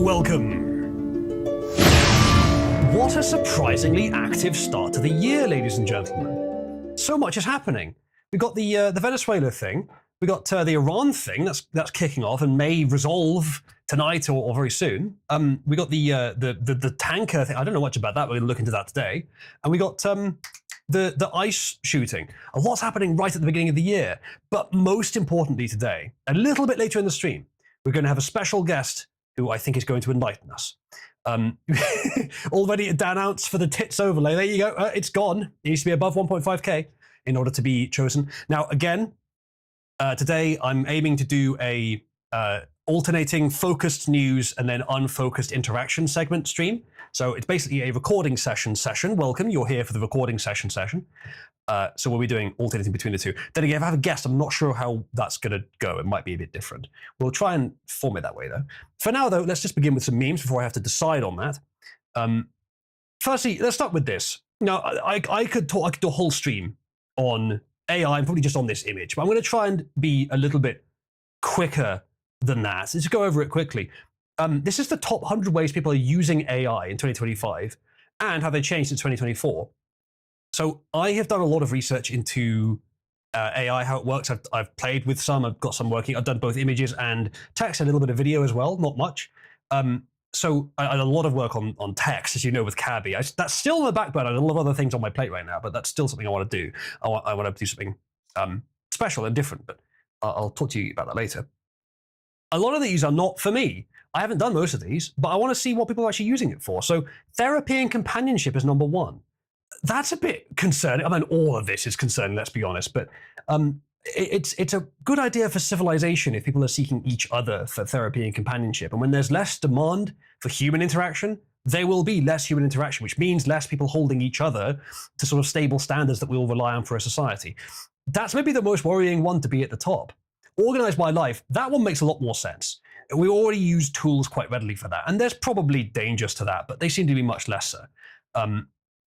welcome. What a surprisingly active start to the year, ladies and gentlemen. So much is happening. We got the Venezuela thing. We got the Iran thing that's kicking off and may resolve tonight or very soon. We got the tanker thing. I don't know much about that. We're going to look into that today. And we got the ice shooting. A lot's happening right at the beginning of the year. But most importantly today, a little bit later in the stream, we're going to have a special guest who I think is going to enlighten us. Already a Dan ounce for the tits overlay. There you go. It's gone. It needs to be above 1.5k in order to be chosen. Now, again, today I'm aiming to do a alternating focused news and then unfocused interaction segment stream. So it's basically a recording session. Welcome, you're here for the recording session. So we'll be doing alternating between the two. Then again, if I have a guest, I'm not sure how that's going to go. It might be a bit different. We'll try and form it that way, though. For now, though, let's just begin with some memes before I have to decide on that. Firstly, let's start with this. Now, I could do a whole stream on AI and probably just on this image, but I'm going to try and be a little bit quicker than that. Let's go over it quickly. This is the top 100 ways people are using AI in 2025 and how they changed in 2024. So I have done a lot of research into AI, how it works. I've played with some, I've got some working. I've done both images and text, a little bit of video as well, not much. So I had a lot of work on text, as you know, with Cabby. That's still on the back burner. I have a lot of other things on my plate right now, but that's still something I want to do. I want to do something special and different, but I'll talk to you about that later. A lot of these are not for me. I haven't done most of these, but I want to see what people are actually using it for. So therapy and companionship is number one. That's a bit concerning. I mean, all of this is concerning, let's be honest, but it's a good idea for civilization if people are seeking each other for therapy and companionship. And when there's less demand for human interaction, there will be less human interaction, which means less people holding each other to sort of stable standards that we all rely on for a society. That's maybe the most worrying one to be at the top. Organized by life, that one makes a lot more sense. We already use tools quite readily for that, and there's probably dangers to that, but they seem to be much lesser.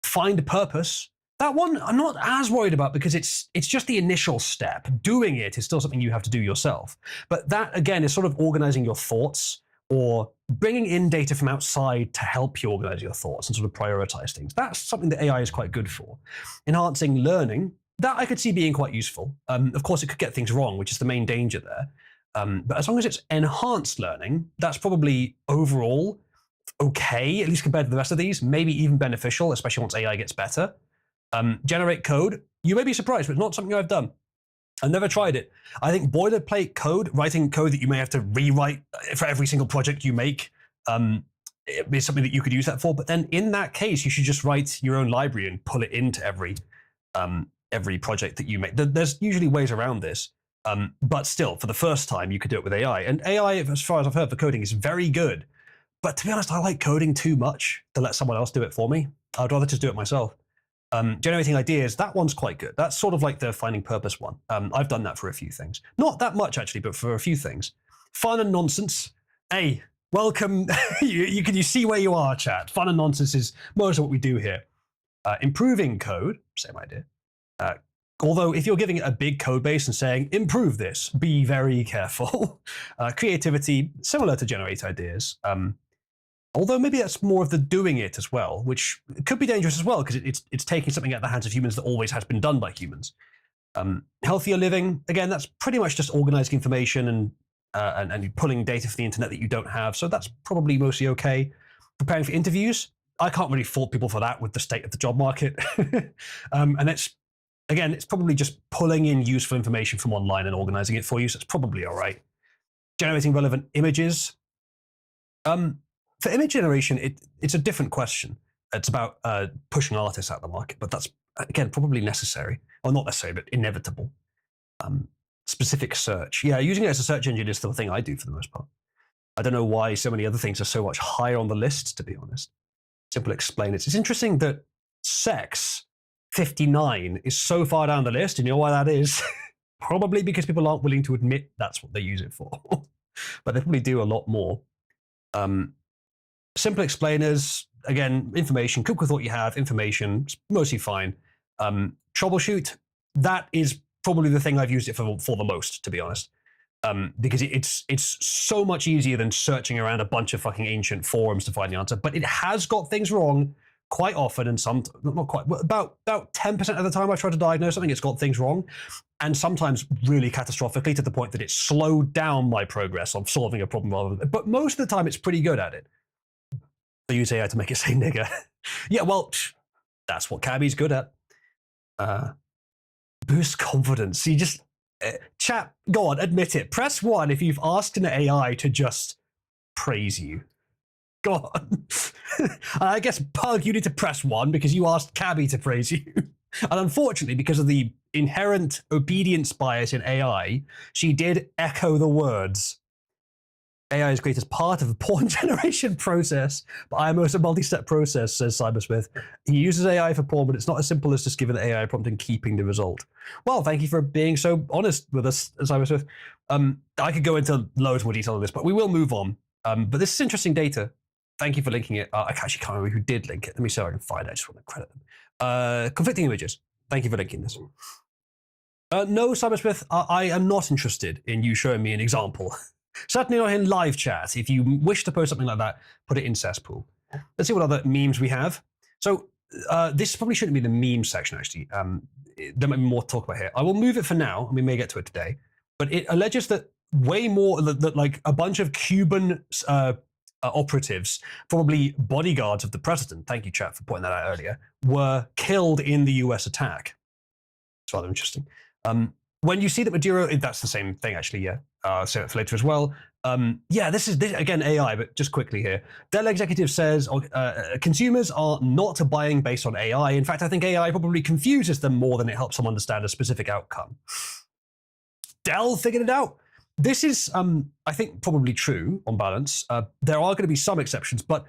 Find a purpose. That one I'm not as worried about because it's just the initial step. Doing it is still something you have to do yourself. But that, again, is sort of organizing your thoughts or bringing in data from outside to help you organize your thoughts and sort of prioritize things. That's something that AI is quite good for. Enhancing learning, that I could see being quite useful. Of course, it could get things wrong, which is the main danger there. But as long as it's enhanced learning, that's probably overall okay, at least compared to the rest of these, maybe even beneficial, especially once AI gets better. Generate code. You may be surprised, but it's not something I've done. I've never tried it. I think boilerplate code, writing code that you may have to rewrite for every single project you make, is something that you could use that for. But then in that case, you should just write your own library and pull it into every project that you make. There's usually ways around this. But still, for the first time, you could do it with AI. And AI, as far as I've heard, for coding is very good. But to be honest, I like coding too much to let someone else do it for me. I'd rather just do it myself. Generating ideas, that one's quite good. That's sort of like the finding purpose one. I've done that for a few things. Not that much, actually, but for a few things. Fun and nonsense. Hey, welcome. you see where you are, chat. Fun and nonsense is most of what we do here. Improving code, same idea. Although if you're giving it a big code base and saying, improve this, be very careful. Creativity, similar to generate ideas. Although maybe that's more of the doing it as well, which could be dangerous as well because it's taking something out of the hands of humans that always has been done by humans. Healthier living, again, that's pretty much just organizing information and pulling data from the internet that you don't have. So that's probably mostly okay. Preparing for interviews, I can't really fault people for that with the state of the job market. And it's probably just pulling in useful information from online and organizing it for you. So it's probably all right. Generating relevant images. For image generation, it's a different question. It's about pushing artists out of the market, but that's, again, probably necessary. Or not necessary, but inevitable. Specific search. Yeah, using it as a search engine is still a thing I do for the most part. I don't know why so many other things are so much higher on the list, to be honest. Simple explain it. It's interesting that sex 59 is so far down the list, and you know why that is? Probably because people aren't willing to admit that's what they use it for. But they probably do a lot more. Simple explainers, again, information, cook with what you have, information, it's mostly fine. Troubleshoot, that is probably the thing I've used it for the most, to be honest. because it's so much easier than searching around a bunch of fucking ancient forums to find the answer. But it has got things wrong quite often, and some not quite, about 10% of the time I try to diagnose something, it's got things wrong, and sometimes really catastrophically to the point that it slowed down my progress on solving a problem rather than. But most of the time, it's pretty good at it. They use AI to make it say nigger. Yeah, well, that's what Cabby's good at. Boost confidence. You just chat. Go on, admit it. Press 1 if you've asked an AI to just praise you. Go on. I guess, Pug, you need to press 1 because you asked Cabby to praise you. And unfortunately, because of the inherent obedience bias in AI, she did echo the words. AI is created as part of the porn generation process, but IMO is a multi-step process, says Cybersmith. He uses AI for porn, but it's not as simple as just giving the AI prompt and keeping the result. Well, thank you for being so honest with us, Cybersmith. I could go into loads more detail on this, but we will move on. But this is interesting data. Thank you for linking it. I actually can't remember who did link it. Let me see if I can find it. I just want to credit them. Conflicting images. Thank you for linking this. No, Cybersmith, I am not interested in you showing me an example. Certainly not in live chat. If you wish to post something like that, put it in cesspool. Let's see what other memes we have. So this probably shouldn't be the meme section, actually. There might be more to talk about here. I will move it for now, and we may get to it today. But it alleges that way more, that like a bunch of Cuban operatives, probably bodyguards of the president, thank you, chat, for pointing that out earlier, were killed in the US attack. It's rather interesting. When you see that Maduro, that's the same thing, actually, yeah. I'll say it for later as well. Yeah, this is again AI, but just quickly here. Dell executive says consumers are not buying based on AI. In fact, I think AI probably confuses them more than it helps them understand a specific outcome. Dell figured it out. This is, I think, probably true on balance. There are going to be some exceptions, but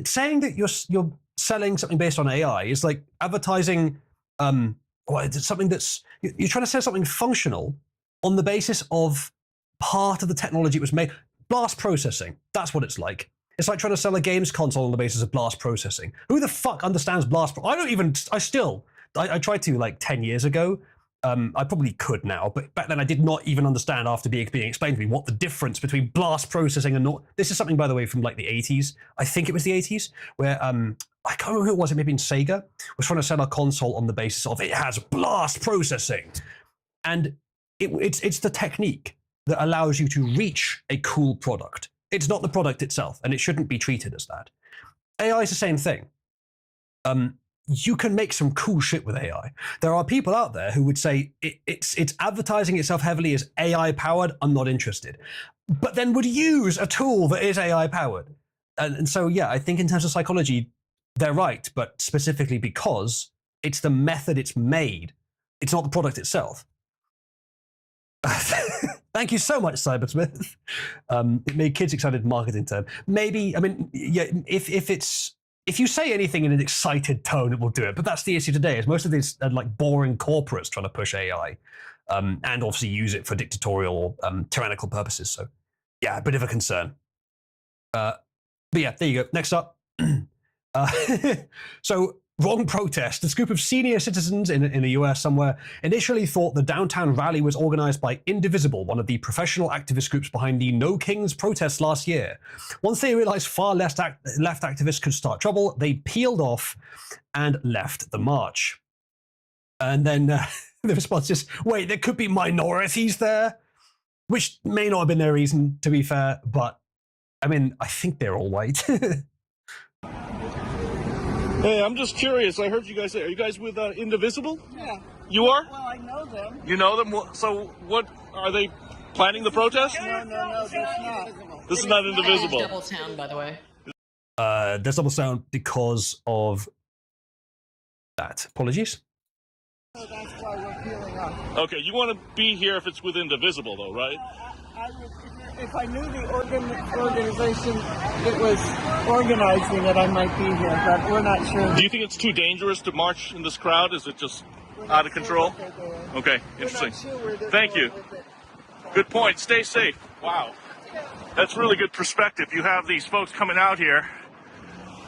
saying that you're selling something based on AI is like advertising. It's something that's you're trying to sell something functional on the basis of part of the technology it was made. Blast processing. That's what it's like. It's like trying to sell a games console on the basis of blast processing. Who the fuck understands blast? I tried to like 10 years ago. I probably could now, but back then I did not even understand after being explained to me what the difference between blast processing and not. This is something, by the way, from like the 80s. I think it was the 80s, where I can't remember who it was. It maybe in Sega was trying to sell a console on the basis of it has blast processing, and it's the technique that allows you to reach a cool product. It's not the product itself, and it shouldn't be treated as that. AI is the same thing. You can make some cool shit with AI. There are people out there who would say it's advertising itself heavily as AI powered. I'm not interested, but then would use a tool that is AI powered. And so, yeah, I think in terms of psychology, they're right, but specifically because it's the method it's made. It's not the product itself. Thank you so much, Cybersmith. It made kids excited marketing term. Maybe, I mean, yeah, if you say anything in an excited tone, it will do it. But that's the issue today, is most of these are like boring corporates trying to push AI and obviously use it for dictatorial or tyrannical purposes. So yeah, a bit of a concern. But yeah, there you go. Next up. So wrong protest. This group of senior citizens in the US somewhere initially thought the downtown rally was organized by Indivisible, one of the professional activist groups behind the No Kings protests last year. Once they realized far left activists could start trouble, they peeled off and left the march. And then the response is, wait, there could be minorities there? Which may not have been their reason, to be fair, but I mean, I think they're all white. Hey, I'm just curious. I heard you guys say, are you guys with Indivisible? Yeah. You are? Well, I know them. You know them? So what, are they planning the protest? No, that's not. This is not Indivisible. Double sound, by the way. There's double sound because of that. Apologies. So that's why we're peeling off. Okay, you want to be here if it's with Indivisible, though, right? I would, if I knew the organization that was organizing it, I might be here, but we're not sure. Do you think it's too dangerous to march in this crowd? Is it just out of control? Okay, interesting. Thank you. Good point. Stay safe. Wow. That's really good perspective. You have these folks coming out here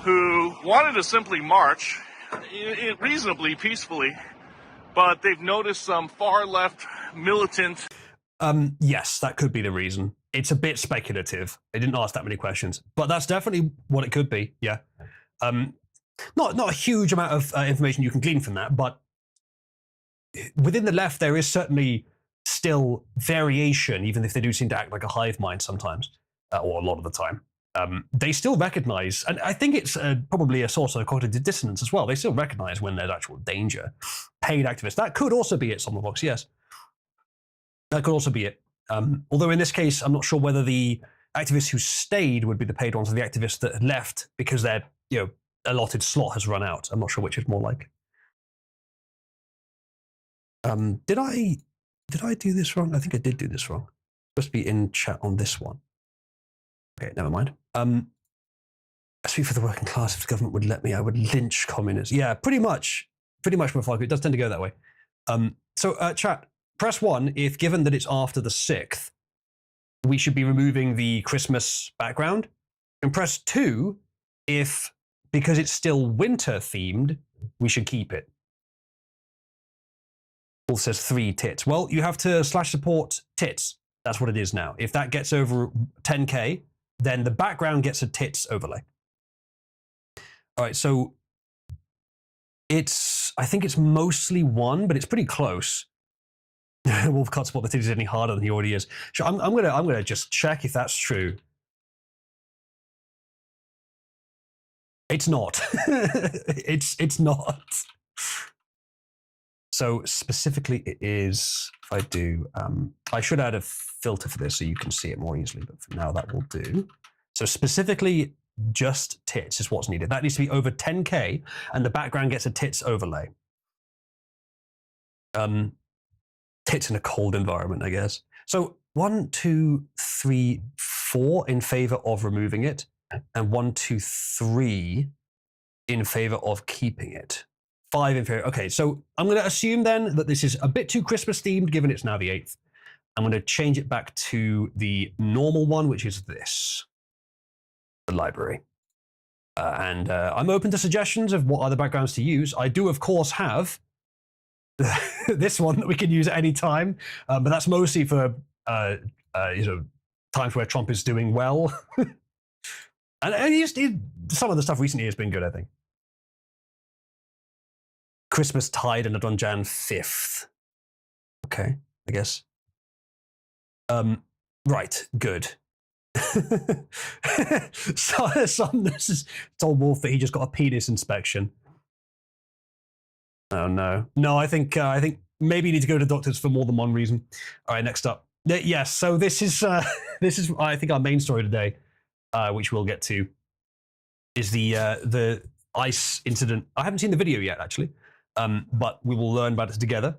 who wanted to simply march reasonably peacefully, but they've noticed some far left militant Yes, that could be the reason. It's a bit speculative. They didn't ask that many questions, but that's definitely what it could be. Yeah. Not a huge amount of information you can glean from that, but within the left, there is certainly still variation, even if they do seem to act like a hive mind sometimes, or a lot of the time. They still recognize, and I think it's probably a source of cognitive dissonance as well. They still recognize when there's actual danger. Paid activists. That could also be it, Sommervox, yes. That could also be it. Although in this case, I'm not sure whether the activists who stayed would be the paid ones or the activists that had left because their allotted slot has run out. I'm not sure which is more like. Did I do this wrong? I think I did do this wrong. It's supposed to be in chat on this one. Okay, never mind. I speak for the working class. If the government would let me, I would lynch communists. Yeah, pretty much. Pretty much, Mafalco. It does tend to go that way. So, chat, press 1 if, given that it's after the 6th, we should be removing the Christmas background. And press 2 if, because it's still winter themed, we should keep it. Paul says 3 tits. Well, you have to /support tits. That's what it is now. If that gets over 10k, then the background gets a tits overlay. All right, so I think it's mostly 1, but it's pretty close. Wolf can't support the titties any harder than he already is. So I'm gonna just check if that's true. It's not. it's not. So specifically, it is. If I do, I should add a filter for this so you can see it more easily. But for now, that will do. So specifically, just tits is what's needed. That needs to be over 10k, and the background gets a tits overlay. Tits in a cold environment, I guess. So 1, 2, 3, 4 in favor of removing it, and 1, 2, 3 in favor of keeping it. 5 in favor. Okay, so I'm going to assume then that this is a bit too Christmas themed, given it's now the 8th. I'm going to change it back to the normal one, which is this, the library. And I'm open to suggestions of what other backgrounds to use. I do, of course, have this one that we can use at any time, but that's mostly for times where Trump is doing well. and some of the stuff recently has been good, I think. Christmas Tide and on Jan 5th. Okay, I guess. Right, good. So, some nurses told Wolf that he just got a penis inspection. Oh no, I think maybe you need to go to doctors for more than one reason. All right, next up. Yes, so this is I think our main story today, which we'll get to, is the ice incident. I haven't seen the video yet, actually, but we will learn about it together.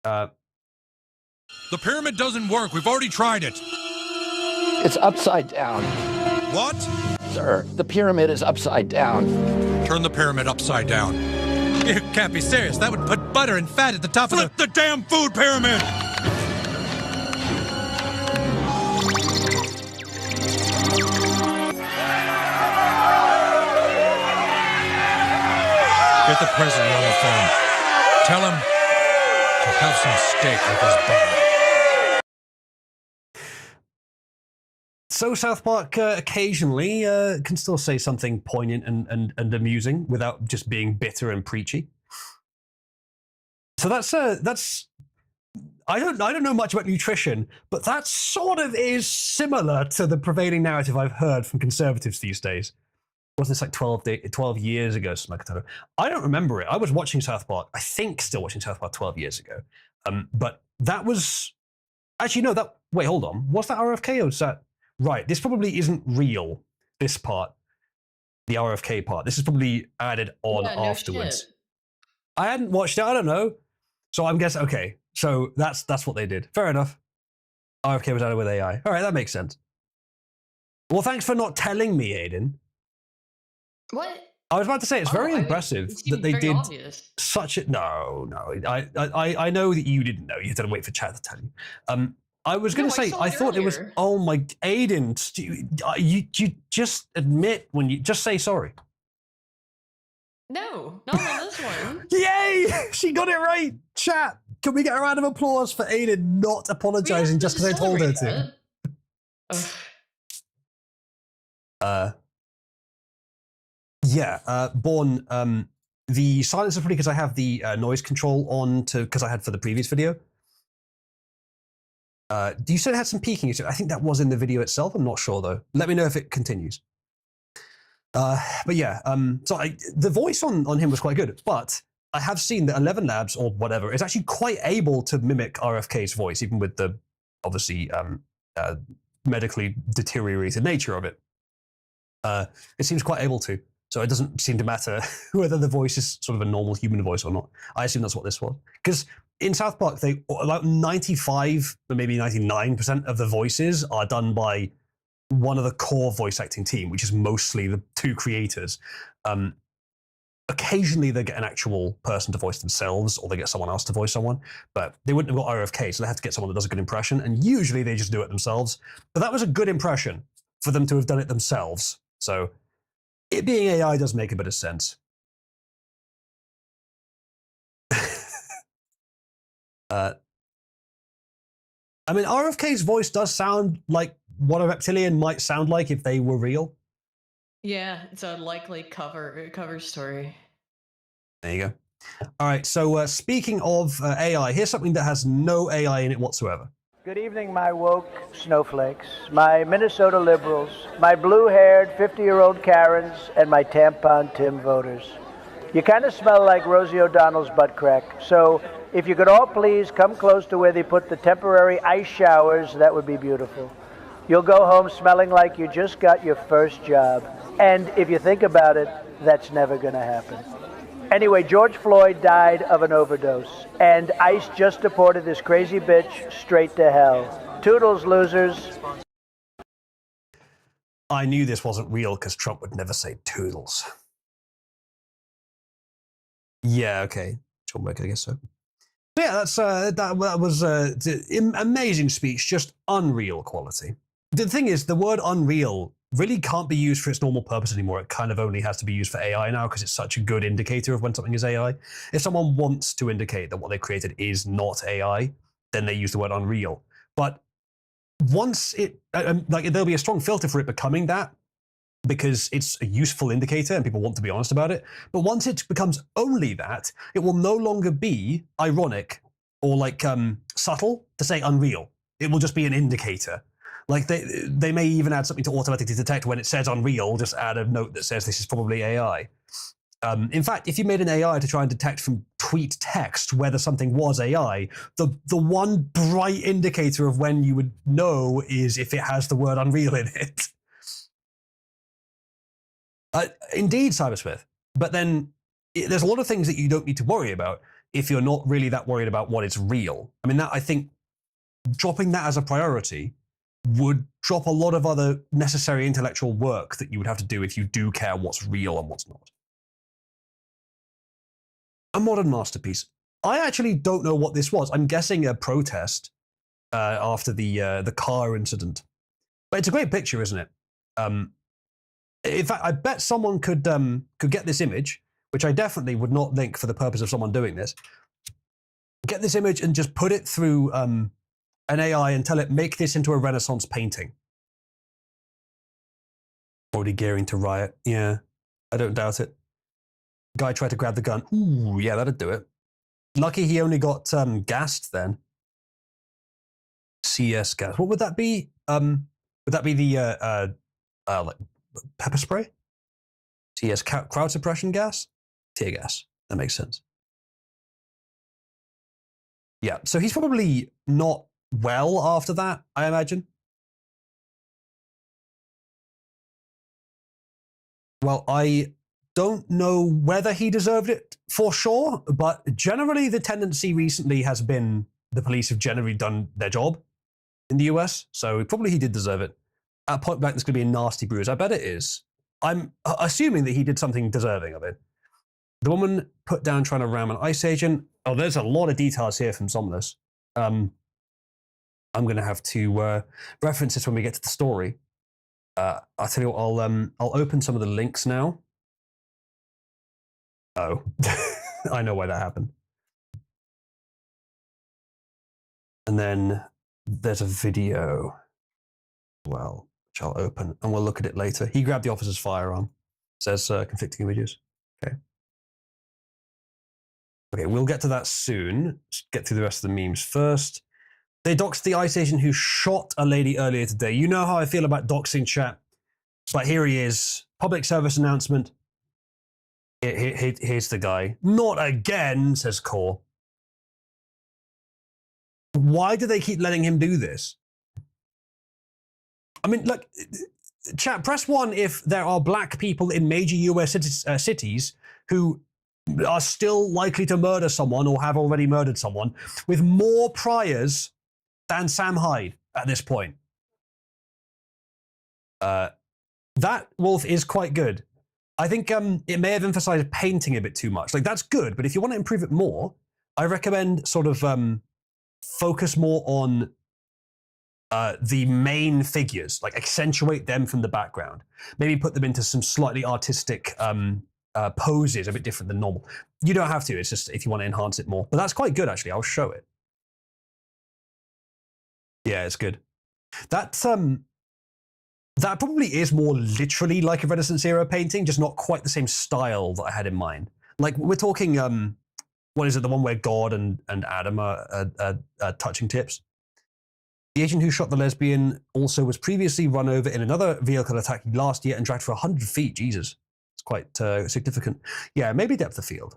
The pyramid doesn't work. We've already tried it. It's upside down. What? Sir, the pyramid is upside down. Turn the pyramid upside down. You can't be serious. That would put butter and fat at the top of the damn food pyramid! Get the president on the phone. Tell him to have some steak with his butter. So South Park occasionally can still say something poignant and amusing without just being bitter and preachy. So that's I don't know much about nutrition, but that sort of is similar to the prevailing narrative I've heard from conservatives these days. Wasn't this like 12 years ago? I don't remember it. I was watching South Park. I think still watching South Park 12 years ago. But that was actually no. Wait, hold on. Was that RFK or was that? Right, this probably isn't real, this part, the RFK part. This is probably added on afterwards. Shit. I hadn't watched it, I don't know. So I'm guessing, okay, so that's what they did. Fair enough. RFK was added with AI. All right, that makes sense. Well, thanks for not telling me, Aiden. What? I was about to say, it's very impressive that they did obvious. such a... No. I know that you didn't know. You had to wait for chat to tell you. I was going to say, I thought it was, oh my, Aiden, you just admit when you, just say sorry. No, not on this one. Yay! She got it right, chat. Can we get a round of applause for Aiden not apologizing just because I told her to? Born, the silence is pretty because I have the noise control on because I had for the previous video. Do you say it had some peaking? I think that was in the video itself. I'm not sure though. Let me know if it continues. But yeah, the voice on him was quite good, but I have seen that 11 Labs or whatever is actually quite able to mimic RFK's voice, even with the obviously medically deteriorated nature of it. It seems quite able to. So it doesn't seem to matter whether the voice is sort of a normal human voice or not. I assume that's what this was. Because in South Park, they about 95 or maybe 99% of the voices are done by one of the core voice acting team, which is mostly the two creators. Occasionally they get an actual person to voice themselves, or they get someone else to voice someone, but they wouldn't have got RFK, so they had to get someone that does a good impression, and usually they just do it themselves. But that was a good impression for them to have done it themselves. So it being AI does make a bit of sense. I mean, RFK's voice does sound like what a reptilian might sound like if they were real. Yeah, it's a likely cover story. There you go. All right, so speaking of AI, here's something that has no AI in it whatsoever. Good evening, my woke snowflakes, my Minnesota liberals, my blue-haired 50-year-old Karens, and my tampon Tim voters. You kind of smell like Rosie O'Donnell's butt crack, so if you could all please come close to where they put the temporary ice showers, that would be beautiful. You'll go home smelling like you just got your first job. And if you think about it, that's never going to happen. Anyway, George Floyd died of an overdose, and ICE just deported this crazy bitch straight to hell. Toodles, losers. I knew this wasn't real because Trump would never say toodles. Yeah, okay. John Wick, I guess so. But yeah, that was amazing speech, just unreal quality. The thing is, the word unreal really can't be used for its normal purpose anymore. It kind of only has to be used for AI now because it's such a good indicator of when something is AI. If someone wants to indicate that what they created is not AI, then they use the word unreal. But once there'll be a strong filter for it becoming that because it's a useful indicator and people want to be honest about it. But once it becomes only that, it will no longer be ironic or subtle to say unreal. It will just be an indicator. Like they may even add something to automatically detect when it says unreal, just add a note that says this is probably AI. In fact, if you made an AI to try and detect from tweet text whether something was AI, the one bright indicator of when you would know is if it has the word unreal in it. Indeed, Cybersmith. But then there's a lot of things that you don't need to worry about if you're not really that worried about what is real. I mean, I think dropping that as a priority would drop a lot of other necessary intellectual work that you would have to do if you do care what's real and what's not. A modern masterpiece. I actually don't know what this was. I'm guessing a protest after the car incident. But it's a great picture, isn't it? In fact, I bet someone could get this image, which I definitely would not link for the purpose of someone doing this. Get this image and just put it through an AI and tell it, make this into a Renaissance painting. Already gearing to riot. Yeah, I don't doubt it. Guy tried to grab the gun. Ooh, yeah, that'd do it. Lucky he only got gassed then. CS gas. What would that be? Would that be the like pepper spray? CS crowd suppression gas? Tear gas. That makes sense. Yeah, so he's probably not well after that, I imagine. Well, I don't know whether he deserved it for sure, but generally the tendency recently has been the police have generally done their job in the US, so probably he did deserve it. At point blank, there's going to be a nasty bruise. I bet it is. I'm assuming that he did something deserving of it. The woman put down trying to ram an ICE agent. Oh, there's a lot of details here from Somnus. I'm going to have to reference this when we get to the story. I'll tell you what, I'll open some of the links now. Oh, I know why that happened. then there's a video, well, which I'll open, and we'll look at it later. He grabbed the officer's firearm. Says conflicting images. Okay. Okay, we'll get to that soon. Let's get through the rest of the memes first. They doxed the ICE agent who shot a lady earlier today. You know how I feel about doxing, chat. It's like, here he is. Public service announcement. Here's the guy. Not again, says Core. Why do they keep letting him do this? I mean, look, chat, press 1 if there are black people in major US cities who are still likely to murder someone or have already murdered someone with more priors than Sam Hyde at this point. That, Wolf, is quite good. I think it may have emphasized painting a bit too much. Like, that's good, but if you want to improve it more, I recommend sort of focus more on the main figures, like accentuate them from the background. Maybe put them into some slightly artistic poses, a bit different than normal. You don't have to, it's just if you want to enhance it more. But that's quite good, actually. I'll show it. Yeah, it's good. That probably is more literally like a Renaissance era painting, just not quite the same style that I had in mind. Like, we're talking, what is it, the one where God and Adam are touching tips? The agent who shot the lesbian also was previously run over in another vehicle attack last year and dragged for 100 feet. Jesus. It's quite significant. Yeah, maybe depth of field.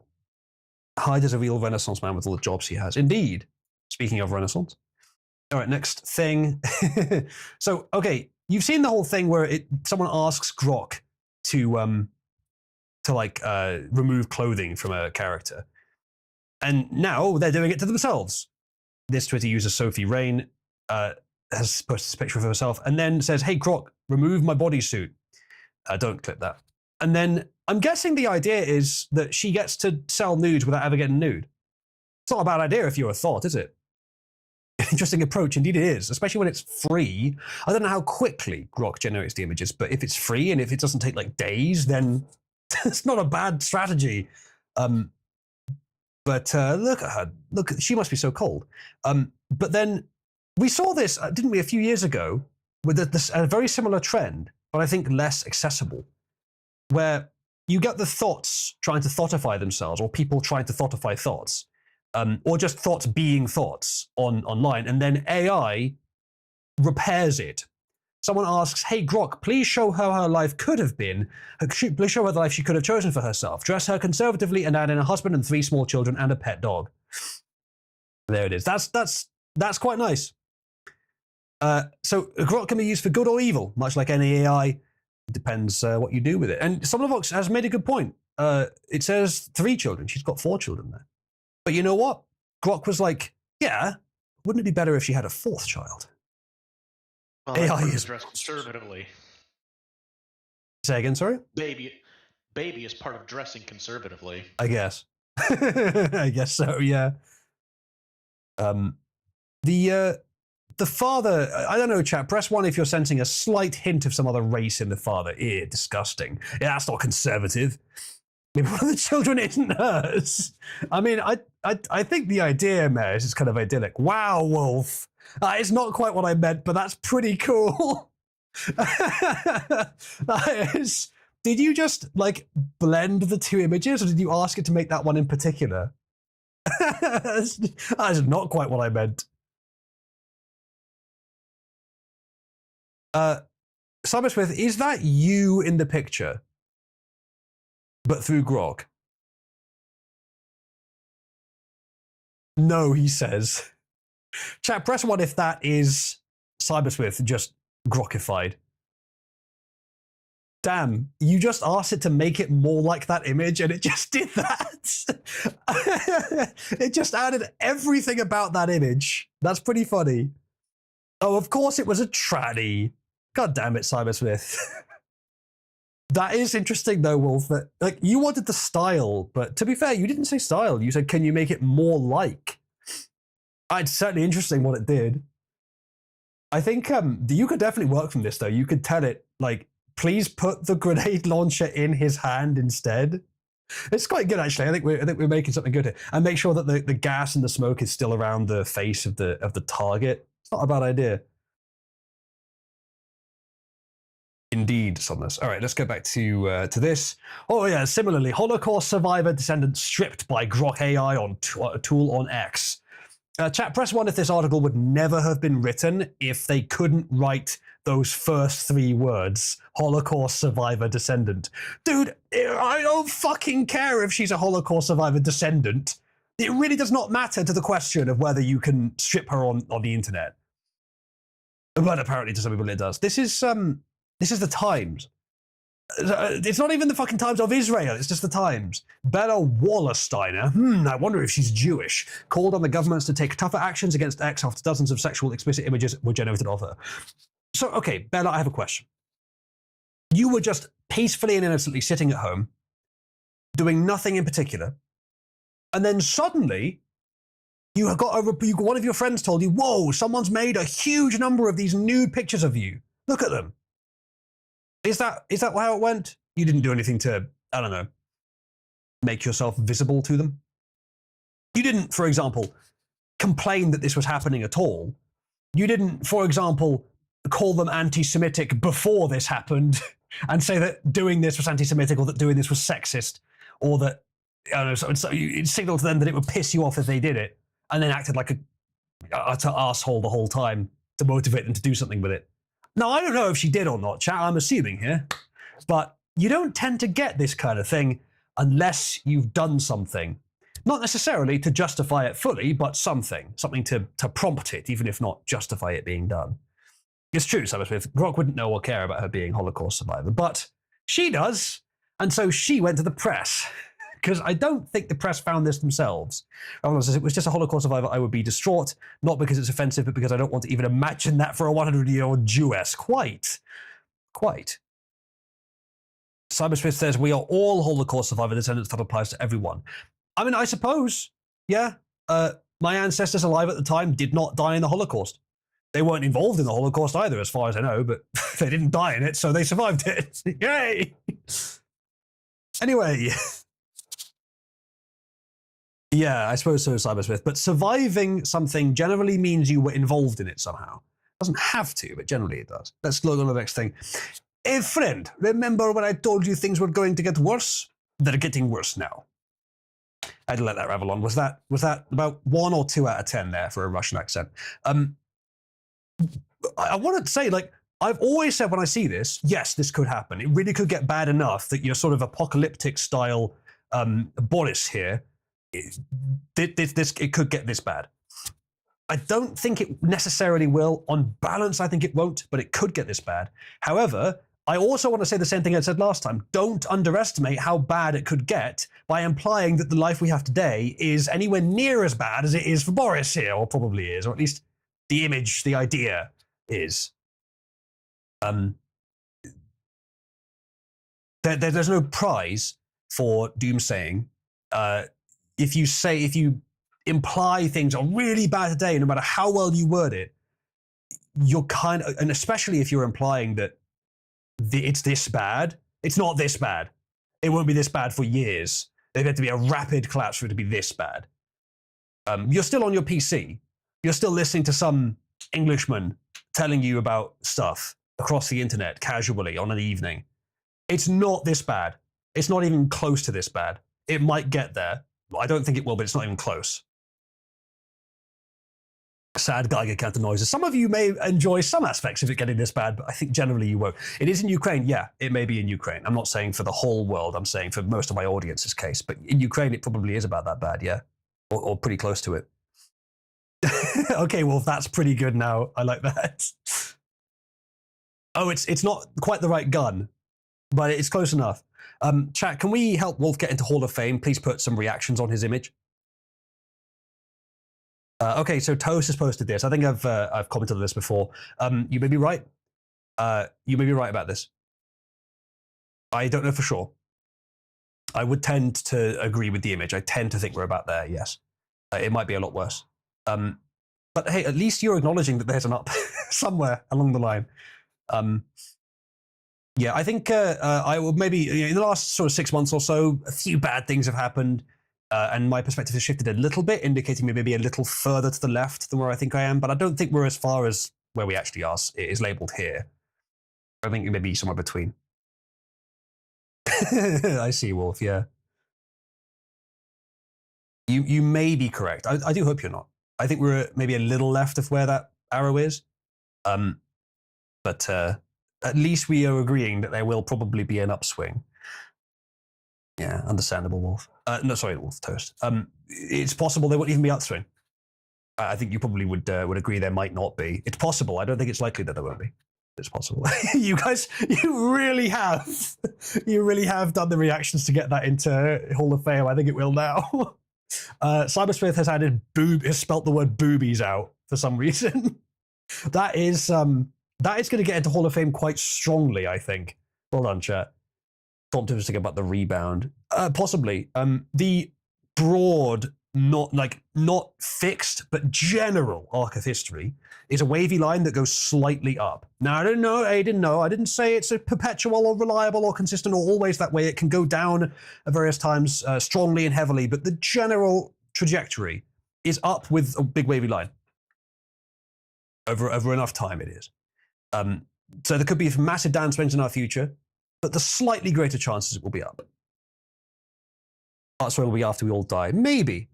Hyde is a real Renaissance man with all the jobs he has. Indeed. Speaking of Renaissance. All right, next thing. So, okay, you've seen the whole thing where someone asks Grok to remove clothing from a character. And now they're doing it to themselves. This Twitter user, Sophie Rain, has posted a picture of herself and then says, hey, Grok, remove my bodysuit. Don't clip that. And then I'm guessing the idea is that she gets to sell nudes without ever getting nude. It's not a bad idea if you're a thought, is it? Interesting approach, indeed it is, especially when it's free. I don't know how quickly Grok generates the images, but if it's free and if it doesn't take like days, then it's not a bad strategy. But look at her. Look, she must be so cold. But then we saw this, didn't we, a few years ago, with a very similar trend, but I think less accessible, where you get the thoughts trying to thoughtify themselves, or people trying to thoughtify thoughts, or just thoughts being thoughts online, and then AI repairs it. Someone asks, hey, Grok, please show her life could have been. Please show her the life she could have chosen for herself. Dress her conservatively and add in a husband and 3 small children and a pet dog. There it is. That's quite nice. So Grok can be used for good or evil, much like any AI. It depends what you do with it. And Somnavox has made a good point. It says 3 children. She's got 4 children there. But you know what? Grok was like, yeah, wouldn't it be better if she had a 4th child? Well, AI is dressed conservatively. Say again, sorry? Baby is part of dressing conservatively. I guess. I guess so, yeah. The father, I don't know, chat, press 1 if you're sensing a slight hint of some other race in the father. Ew, disgusting. Yeah, that's not conservative. Maybe one of the children isn't hers. I mean, I think the idea, Maris, is kind of idyllic. Wow, Wolf. It's not quite what I meant, but that's pretty cool. That is, did you just, like, blend the 2 images, or did you ask it to make that one in particular? That is not quite what I meant. Cybersmith, is that you in the picture? But through Grok? No, he says. Chat, press 1 if that is Cybersmith just Grokified. Damn, you just asked it to make it more like that image and it just did that. It just added everything about that image. That's pretty funny. Oh, of course it was a tranny. God damn it, Cybersmith. That is interesting though, Wolf, that like you wanted the style, but to be fair, you didn't say style. You said, can you make it more like? It's certainly interesting what it did. I think you could definitely work from this though. You could tell it, like, please put the grenade launcher in his hand instead. It's quite good actually. I think we're making something good here. And make sure that the gas and the smoke is still around the face of the target. It's not a bad idea. Indeed, Somnus. All right, let's go back to this. Oh yeah, similarly, Holocaust survivor descendant stripped by Grok AI on tool on X. Chat, press 1 if this article would never have been written if they couldn't write those first 3 words. Holocaust survivor descendant. Dude, I don't fucking care if she's a Holocaust survivor descendant. It really does not matter to the question of whether you can strip her on the internet. But apparently to some people it does. This is the Times. It's not even the fucking Times of Israel, it's just the Times. Bella Wallersteiner, I wonder if she's Jewish, called on the governments to take tougher actions against X after dozens of sexual explicit images were generated of her. So, okay, Bella, I have a question. You were just peacefully and innocently sitting at home, doing nothing in particular, and then suddenly you got one of your friends told you, whoa, someone's made a huge number of these nude pictures of you. Look at them. Is that how it went? You didn't do anything to, I don't know, make yourself visible to them? You didn't, for example, complain that this was happening at all. You didn't, for example, call them anti-Semitic before this happened and say that doing this was anti-Semitic or that doing this was sexist or that, I don't know, so you signaled to them that it would piss you off if they did it and then acted like a utter asshole the whole time to motivate them to do something with it. Now, I don't know if she did or not, chat, I'm assuming here, but you don't tend to get this kind of thing unless you've done something. Not necessarily to justify it fully, but something to prompt it, even if not justify it being done. It's true, Simon Smith, Grok wouldn't know or care about her being Holocaust survivor, but she does, and so she went to the press. Because I don't think the press found this themselves. If it was just a Holocaust survivor, I would be distraught, not because it's offensive, but because I don't want to even imagine that for a 100-year-old Jewess. Quite. Cybersmith says, we are all Holocaust survivor descendants. That applies to everyone. I mean, I suppose, yeah. My ancestors alive at the time did not die in the Holocaust. They weren't involved in the Holocaust either, as far as I know, but they didn't die in it, so they survived it. Yay! Anyway... Yeah, I suppose so, Cybersmith. But surviving something generally means you were involved in it somehow. It doesn't have to, but generally it does. Let's look on the next thing. Hey, friend, remember when I told you things were going to get worse? They're getting worse now. I had to let that ravel on. Was that about 1 or 2 out of 10 there for a Russian accent? I want to say, like, I've always said when I see this, yes, this could happen. It really could get bad enough that you're sort of apocalyptic style Boris here. It could get this bad. I don't think it necessarily will. On balance, I think it won't, but it could get this bad. However, I also want to say the same thing I said last time. Don't underestimate how bad it could get by implying that the life we have today is anywhere near as bad as it is for Boris here, or probably is, or at least the image, the idea is. There's no prize for doomsaying. If you imply things are really bad today, no matter how well you word it, you're kind of, and especially if you're implying that it's this bad, it's not this bad. It won't be this bad for years. There's going to be a rapid collapse for it to be this bad. You're still on your PC. You're still listening to some Englishman telling you about stuff across the internet casually on an evening. It's not this bad. It's not even close to this bad. It might get there. I don't think it will, but it's not even close. Sad Geiger counter noises. Some of you may enjoy some aspects of it getting this bad, but I think generally you won't. It is in Ukraine, yeah, it may be in Ukraine. I'm not saying for the whole world, I'm saying for most of my audience's case, but in Ukraine it probably is about that bad, yeah, or pretty close to it. Okay, well, that's pretty good now. I like that. Oh, it's not quite the right gun, but it's close enough. Chat, can we help Wolf get into Hall of Fame? Please put some reactions on his image. Okay, so Toast has posted this. I think I've commented on this before. You may be right. You may be right about this. I don't know for sure. I would tend to agree with the image. I tend to think we're about there, yes. It might be a lot worse. But hey, at least you're acknowledging that there's an up somewhere along the line. Yeah, I think I will maybe in the last sort of 6 months or so, a few bad things have happened, and my perspective has shifted a little bit, indicating me maybe a little further to the left than where I think I am. But I don't think we're as far as where we actually are. It is labeled here. I think maybe somewhere between. I see, Wolf. Yeah, you may be correct. I do hope you're not. I think we're maybe a little left of where that arrow is. But at least we are agreeing that there will probably be an upswing. Yeah, understandable, Wolf. No, sorry, Wolf Toast. It's possible there won't even be upswing. I think you probably would agree there might not be. It's possible. I don't think it's likely that there won't be. It's possible. You guys, you really have done the reactions to get that into Hall of Fame. I think it will now. Cybersmith has added has spelt the word boobies out for some reason. That is going to get into Hall of Fame quite strongly, I think. Well done, chat. Optimistic about the rebound. Possibly. The broad, not fixed, but general arc of history is a wavy line that goes slightly up. Now, I didn't know. I didn't say it's a perpetual or reliable or consistent or always that way. It can go down at various times strongly and heavily, but the general trajectory is up with a big wavy line. Over enough time, it is. So there could be massive downswings in our future, but the slightly greater chances it will be up. Upswing will be after we all die. Maybe.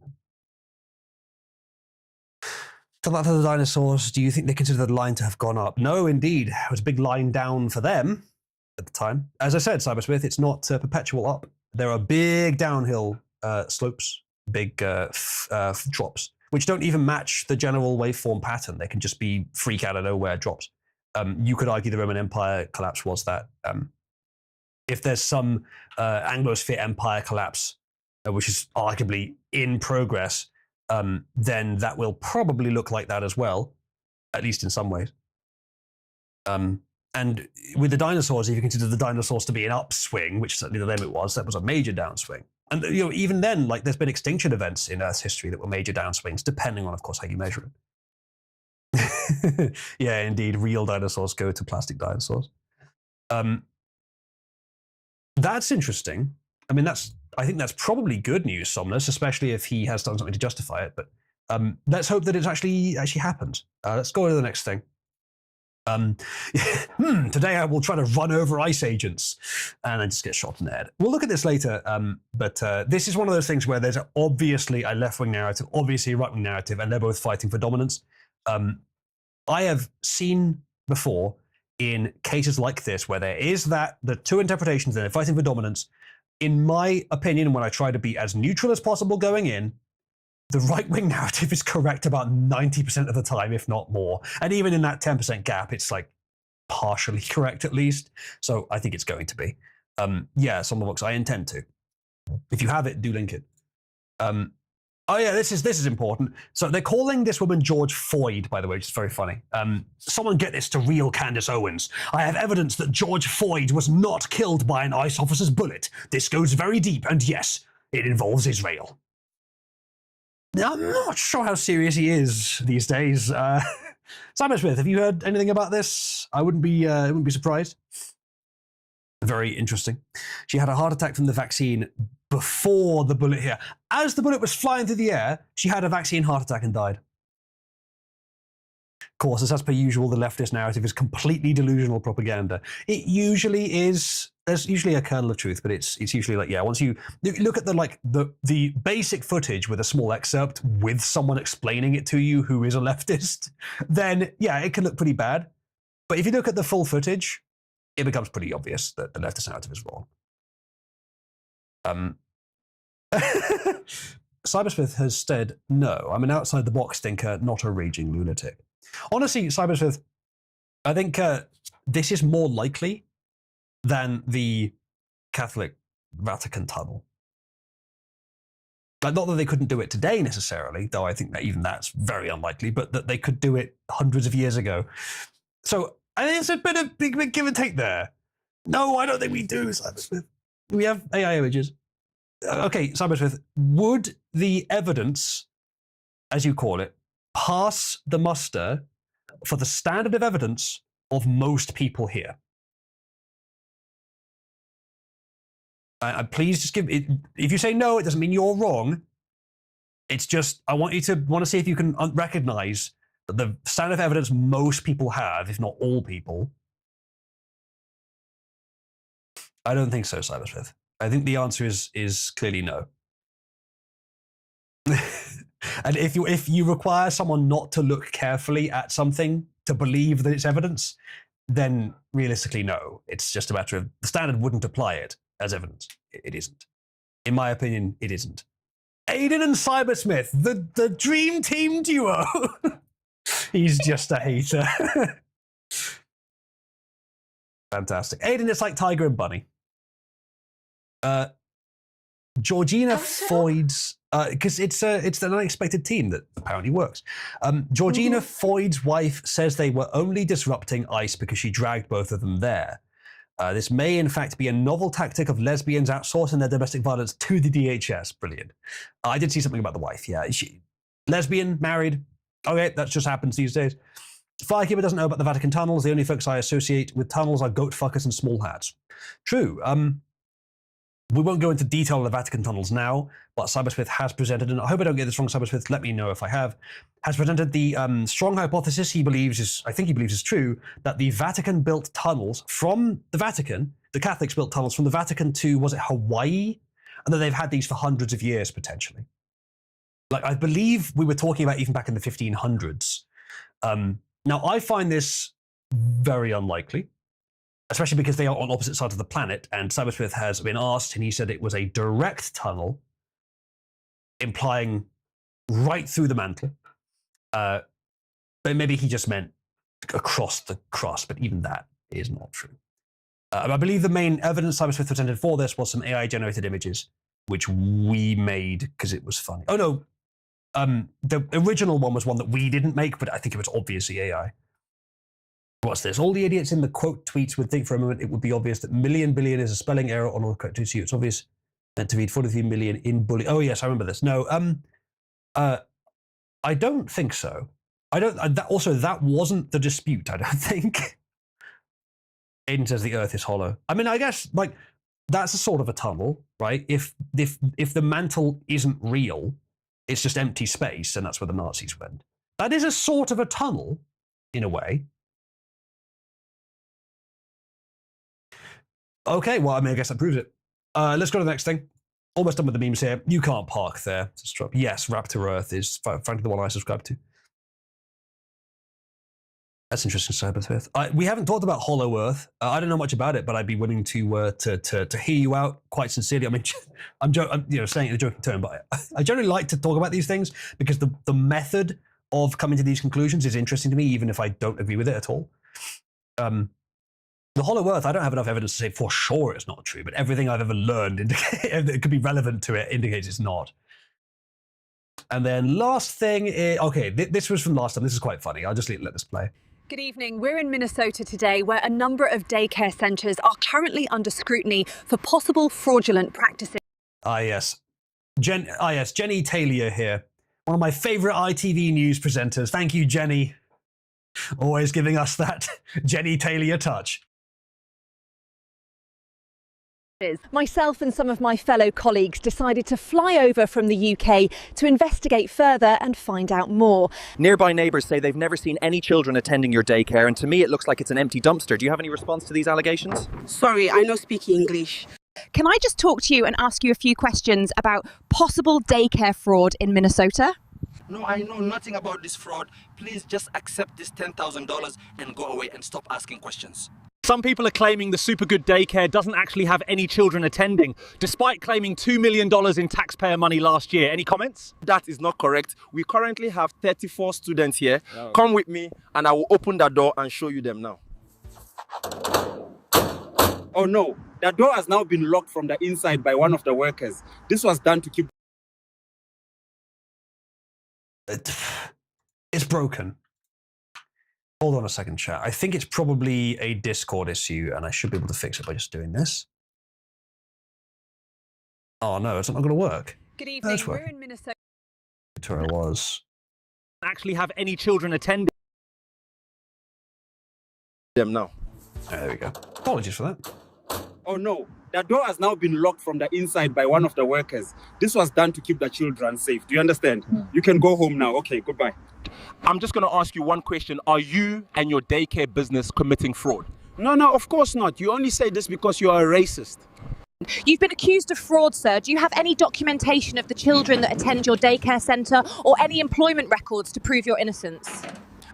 Talk about the dinosaurs. Do you think they consider the line to have gone up? No, indeed. It was a big line down for them at the time. As I said, Cybersmith, it's not perpetual up. There are big downhill slopes, big drops, which don't even match the general waveform pattern. They can just be freak out of nowhere drops. You could argue the Roman Empire collapse was that. If there's some Anglosphere Empire collapse, which is arguably in progress, then that will probably look like that as well, at least in some ways. And with the dinosaurs, if you consider the dinosaurs to be an upswing, which certainly to them it was, that was a major downswing. And even then, there's been extinction events in Earth's history that were major downswings, depending on, of course, how you measure it. Yeah, indeed, real dinosaurs go to plastic dinosaurs. That's interesting. I mean, I think that's probably good news, Somnus, especially if he has done something to justify it. But let's hope that it's actually happened. Let's go to the next thing. Today I will try to run over ice agents and then just get shot in the head. We'll look at this later, but this is one of those things where there's obviously a left-wing narrative, obviously a right-wing narrative, and they're both fighting for dominance. I have seen before in cases like this where there is the two interpretations and they're fighting for dominance. In my opinion, when I try to be as neutral as possible going in, the right-wing narrative is correct about 90% of the time, if not more. And even in that 10% gap, it's partially correct at least. So I think it's going to be. Yeah, some of the books I intend to. If you have it, do link it. Oh yeah, this is important. So they're calling this woman George Foyd, by the way, which is very funny. Someone get this to real Candace Owens. I have evidence that George Foyd was not killed by an ICE officer's bullet. This goes very deep, and yes, it involves Israel. Now, I'm not sure how serious he is these days. Cybersmith, have you heard anything about this? I wouldn't be surprised. Very interesting. She had a heart attack from the vaccine before the bullet hit. As the bullet was flying through the air, she had a vaccine heart attack and died. Of course, as per usual, the leftist narrative is completely delusional propaganda. It usually is. There's usually a kernel of truth, but it's usually once you look at the basic footage with a small excerpt with someone explaining it to you who is a leftist, then yeah, it can look pretty bad. But if you look at the full footage, it becomes pretty obvious that the leftist narrative is wrong. Cybersmith has said, no, I'm an outside-the-box thinker, not a raging lunatic. Honestly, Cybersmith, I think this is more likely than the Catholic Vatican tunnel. Not that they couldn't do it today necessarily, though I think that even that's very unlikely, but that they could do it hundreds of years ago. So I think it's a bit of big give and take there. No, I don't think we do, Cybersmith. We have AI images. Okay, Cybersmith, would the evidence, as you call it, pass the muster for the standard of evidence of most people here? Please just give it. If you say no, it doesn't mean you're wrong. It's just I want to see if you can recognize that the standard of evidence most people have, if not all people. I don't think so, Cybersmith. I think the answer is clearly no. And if you require someone not to look carefully at something to believe that it's evidence, then realistically, no. It's just a matter of the standard wouldn't apply it as evidence. It isn't. In my opinion, it isn't. Aiden and Cybersmith, the dream team duo. He's just a hater. Fantastic. Aiden, it's like Tiger and Bunny. Georgina Foyd's, because it's an unexpected team that apparently works. Georgina Foyd's wife says they were only disrupting ICE because she dragged both of them there. This may, in fact, be a novel tactic of lesbians outsourcing their domestic violence to the DHS. Brilliant. I did see something about the wife. Yeah, lesbian, married. Okay, that just happens these days. Firekeeper doesn't know about the Vatican tunnels. The only folks I associate with tunnels are goat fuckers and small hats. True. We won't go into detail on the Vatican tunnels now, but Cybersmith has presented, and I hope I don't get this wrong, Cybersmith, let me know if I have, has presented the strong hypothesis I think he believes is true, that the Vatican built tunnels from the Vatican, the Catholics built tunnels from the Vatican to, was it Hawaii? And that they've had these for hundreds of years, potentially. Like, I believe we were talking about even back in the 1500s. Now, I find this very unlikely, especially because they are on opposite sides of the planet, and Cybersmith has been asked, and he said it was a direct tunnel, implying right through the mantle. But maybe he just meant across the cross, but even that is not true. I believe the main evidence Cybersmith presented for this was some AI-generated images, which we made because it was funny. Oh no, the original one was one that we didn't make, but I think it was obviously AI. What's this? All the idiots in the quote tweets would think for a moment it would be obvious that million billion is a spelling error on all correct to see. It's obvious meant to read 43 million in bully. Oh yes, I remember this. No, I don't think so. I don't. That wasn't the dispute. I don't think. Aiden says the Earth is hollow. I mean, I guess like that's a sort of a tunnel, right? If the mantle isn't real, it's just empty space, and that's where the Nazis went. That is a sort of a tunnel, in a way. Okay, well, I mean, I guess that proves it. Let's go to the next thing. Almost done with the memes here. You can't park there. Yes, Raptor Earth is frankly the one I subscribe to. That's interesting, Cybersmith. We haven't talked about Hollow Earth. I don't know much about it, but I'd be willing to hear you out quite sincerely. I mean, I'm saying it in a joking tone, but I generally like to talk about these things because the method of coming to these conclusions is interesting to me, even if I don't agree with it at all. The Hollow Earth, I don't have enough evidence to say for sure it's not true, but everything I've ever learned that could be relevant to it indicates it's not. And then last thing is, okay, this was from last time. This is quite funny. I'll just let this play. Good evening. We're in Minnesota today, where a number of daycare centres are currently under scrutiny for possible fraudulent practices. Yes, Jenny Taylor here. One of my favourite ITV news presenters. Thank you, Jenny. Always giving us that Jenny Taylor touch. Myself and some of my fellow colleagues decided to fly over from the UK to investigate further and find out more. Nearby neighbours say they've never seen any children attending your daycare, and to me it looks like it's an empty dumpster. Do you have any response to these allegations? Sorry, I don't speak English. Can I just talk to you and ask you a few questions about possible daycare fraud in Minnesota? No, I know nothing about this fraud. Please just accept this $10,000 and go away and stop asking questions. Some people are claiming the Supergood daycare doesn't actually have any children attending, despite claiming $2 million in taxpayer money last year. Any comments? That is not correct. We currently have 34 students here. Oh. Come with me and I will open the door and show you them now. Oh no, the door has now been locked from the inside by one of the workers. This was done to keep... It's broken. Hold on a second, chat. I think it's probably a Discord issue, and I should be able to fix it by just doing this. Oh no, it's not going to work. Good evening. We're in Minnesota. Where I was. Actually, have any children attending them now? There we go. Apologies for that. Oh no, The door has now been locked from the inside by one of the workers. This was done to keep the children safe. Do you understand? You can go home now. Okay, goodbye. I'm just going to ask you one question. Are you and your daycare business committing fraud? No, of course not. You only say this because you are a racist. You've been accused of fraud, sir. Do you have any documentation of the children that attend your daycare centre or any employment records to prove your innocence?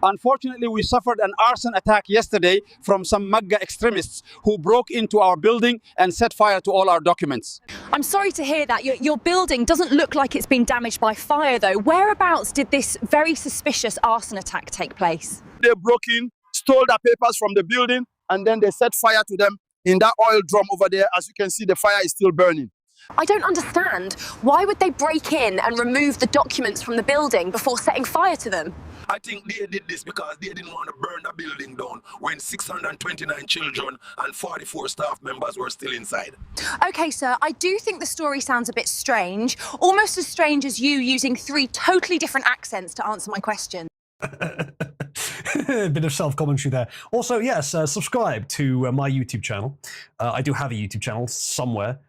Unfortunately, we suffered an arson attack yesterday from some Magga extremists who broke into our building and set fire to all our documents. I'm sorry to hear that. Your building doesn't look like it's been damaged by fire, though. Whereabouts did this very suspicious arson attack take place? They broke in, stole the papers from the building, and then they set fire to them in that oil drum over there. As you can see, the fire is still burning. I don't understand. Why would they break in and remove the documents from the building before setting fire to them? I think they did this because they didn't want to burn the building down when 629 children and 44 staff members were still inside. OK, sir, I do think the story sounds a bit strange, almost as strange as you using 3 totally different accents to answer my question. A bit of self-commentary there. Also, yes, subscribe to my YouTube channel. I do have a YouTube channel somewhere.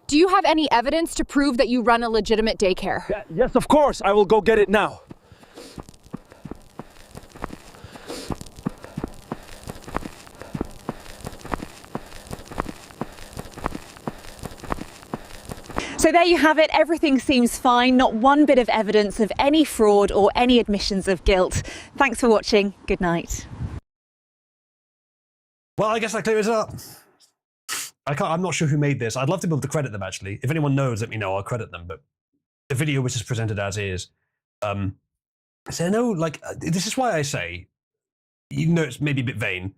Do you have any evidence to prove that you run a legitimate daycare? Yes, of course. I will go get it now. So there you have it. Everything seems fine. Not one bit of evidence of any fraud or any admissions of guilt. Thanks for watching. Good night. Well, I guess that clears it up. I'm not sure who made this. I'd love to be able to credit them, actually. If anyone knows, let me know. I'll credit them. But the video was just presented as is. So no, like, this is why I say, even though it's maybe a bit vain,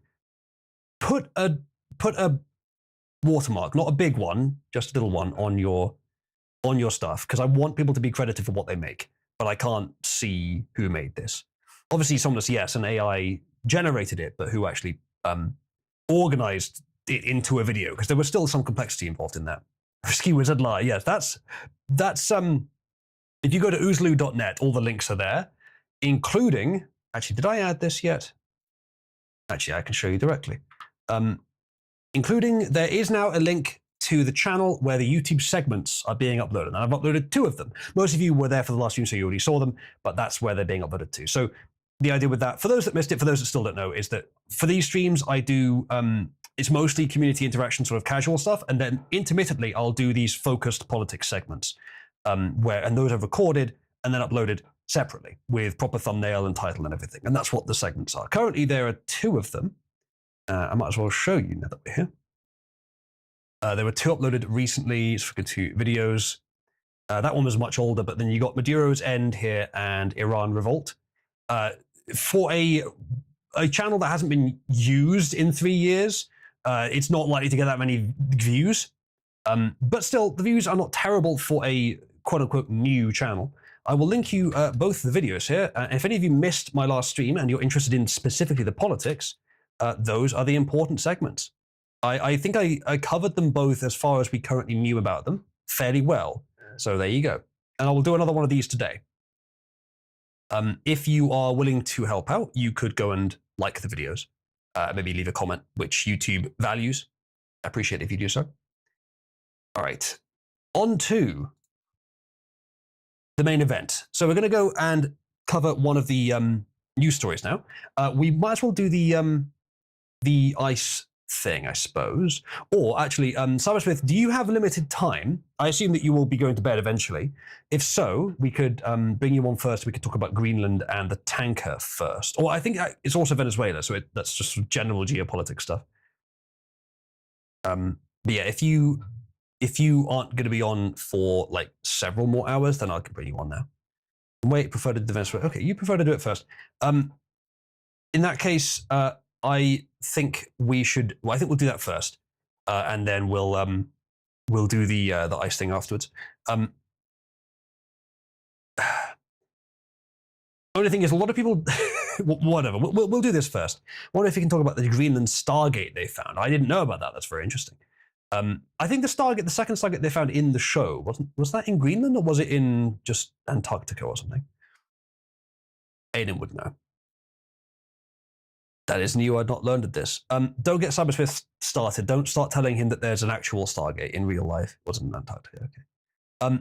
put a watermark, not a big one, just a little one on your stuff, because I want people to be credited for what they make, but I can't see who made this. Obviously, someone says yes, an AI generated it, but who actually organized it into a video, because there was still some complexity involved in that. Risky Wizard Lie, yes, that's if you go to oozloo.net, all the links are there, including, actually, did I add this yet? Actually, I can show you directly. Including, there is now a link to the channel where the YouTube segments are being uploaded. And I've uploaded 2 of them. Most of you were there for the last stream, so you already saw them, but that's where they're being uploaded to. So the idea with that, for those that missed it, for those that still don't know, is that for these streams, I do, it's mostly community interaction, sort of casual stuff, and then intermittently, I'll do these focused politics segments, and those are recorded and then uploaded separately with proper thumbnail and title and everything. And that's what the segments are. Currently, there are 2 of them. I might as well show you now that we're here. There were 2 uploaded recently. Let's look at 2 videos. That one was much older, but then you got Maduro's End here and Iran Revolt. For a channel that hasn't been used in 3 years, it's not likely to get that many views. But still, the views are not terrible for a quote-unquote new channel. I will link you both the videos here. If any of you missed my last stream and you're interested in specifically the politics, those are the important segments. I think I covered them both as far as we currently knew about them fairly well. So there you go. And I will do another one of these today. If you are willing to help out, you could go and like the videos. Maybe leave a comment which YouTube values. I appreciate it if you do so. All right. On to the main event. So we're going to go and cover one of the news stories now. We might as well do the ICE thing, I suppose. Or actually, Cybersmith, do you have limited time? I assume that you will be going to bed eventually. If so, we could bring you on first. We could talk about Greenland and the tanker first. Or I think it's also Venezuela, so that's just sort of general geopolitics stuff. But yeah, if you aren't going to be on for like several more hours, then I can bring you on now. Wait, prefer to do Venezuela. Okay, you prefer to do it first. In that case, I think we should. Well, I think we'll do that first, and then we'll do the ICE thing afterwards. Only thing is, a lot of people. Whatever. We'll do this first. I wonder if you can talk about the Greenland Stargate they found. I didn't know about that. That's very interesting. I think the second Stargate they found in the show was that in Greenland or was it in just Antarctica or something? Aiden would know. That is new. I'd not learned of this. Don't get Cybersmith started. Don't start telling him that there's an actual Stargate in real life. It wasn't Antarctica. Okay.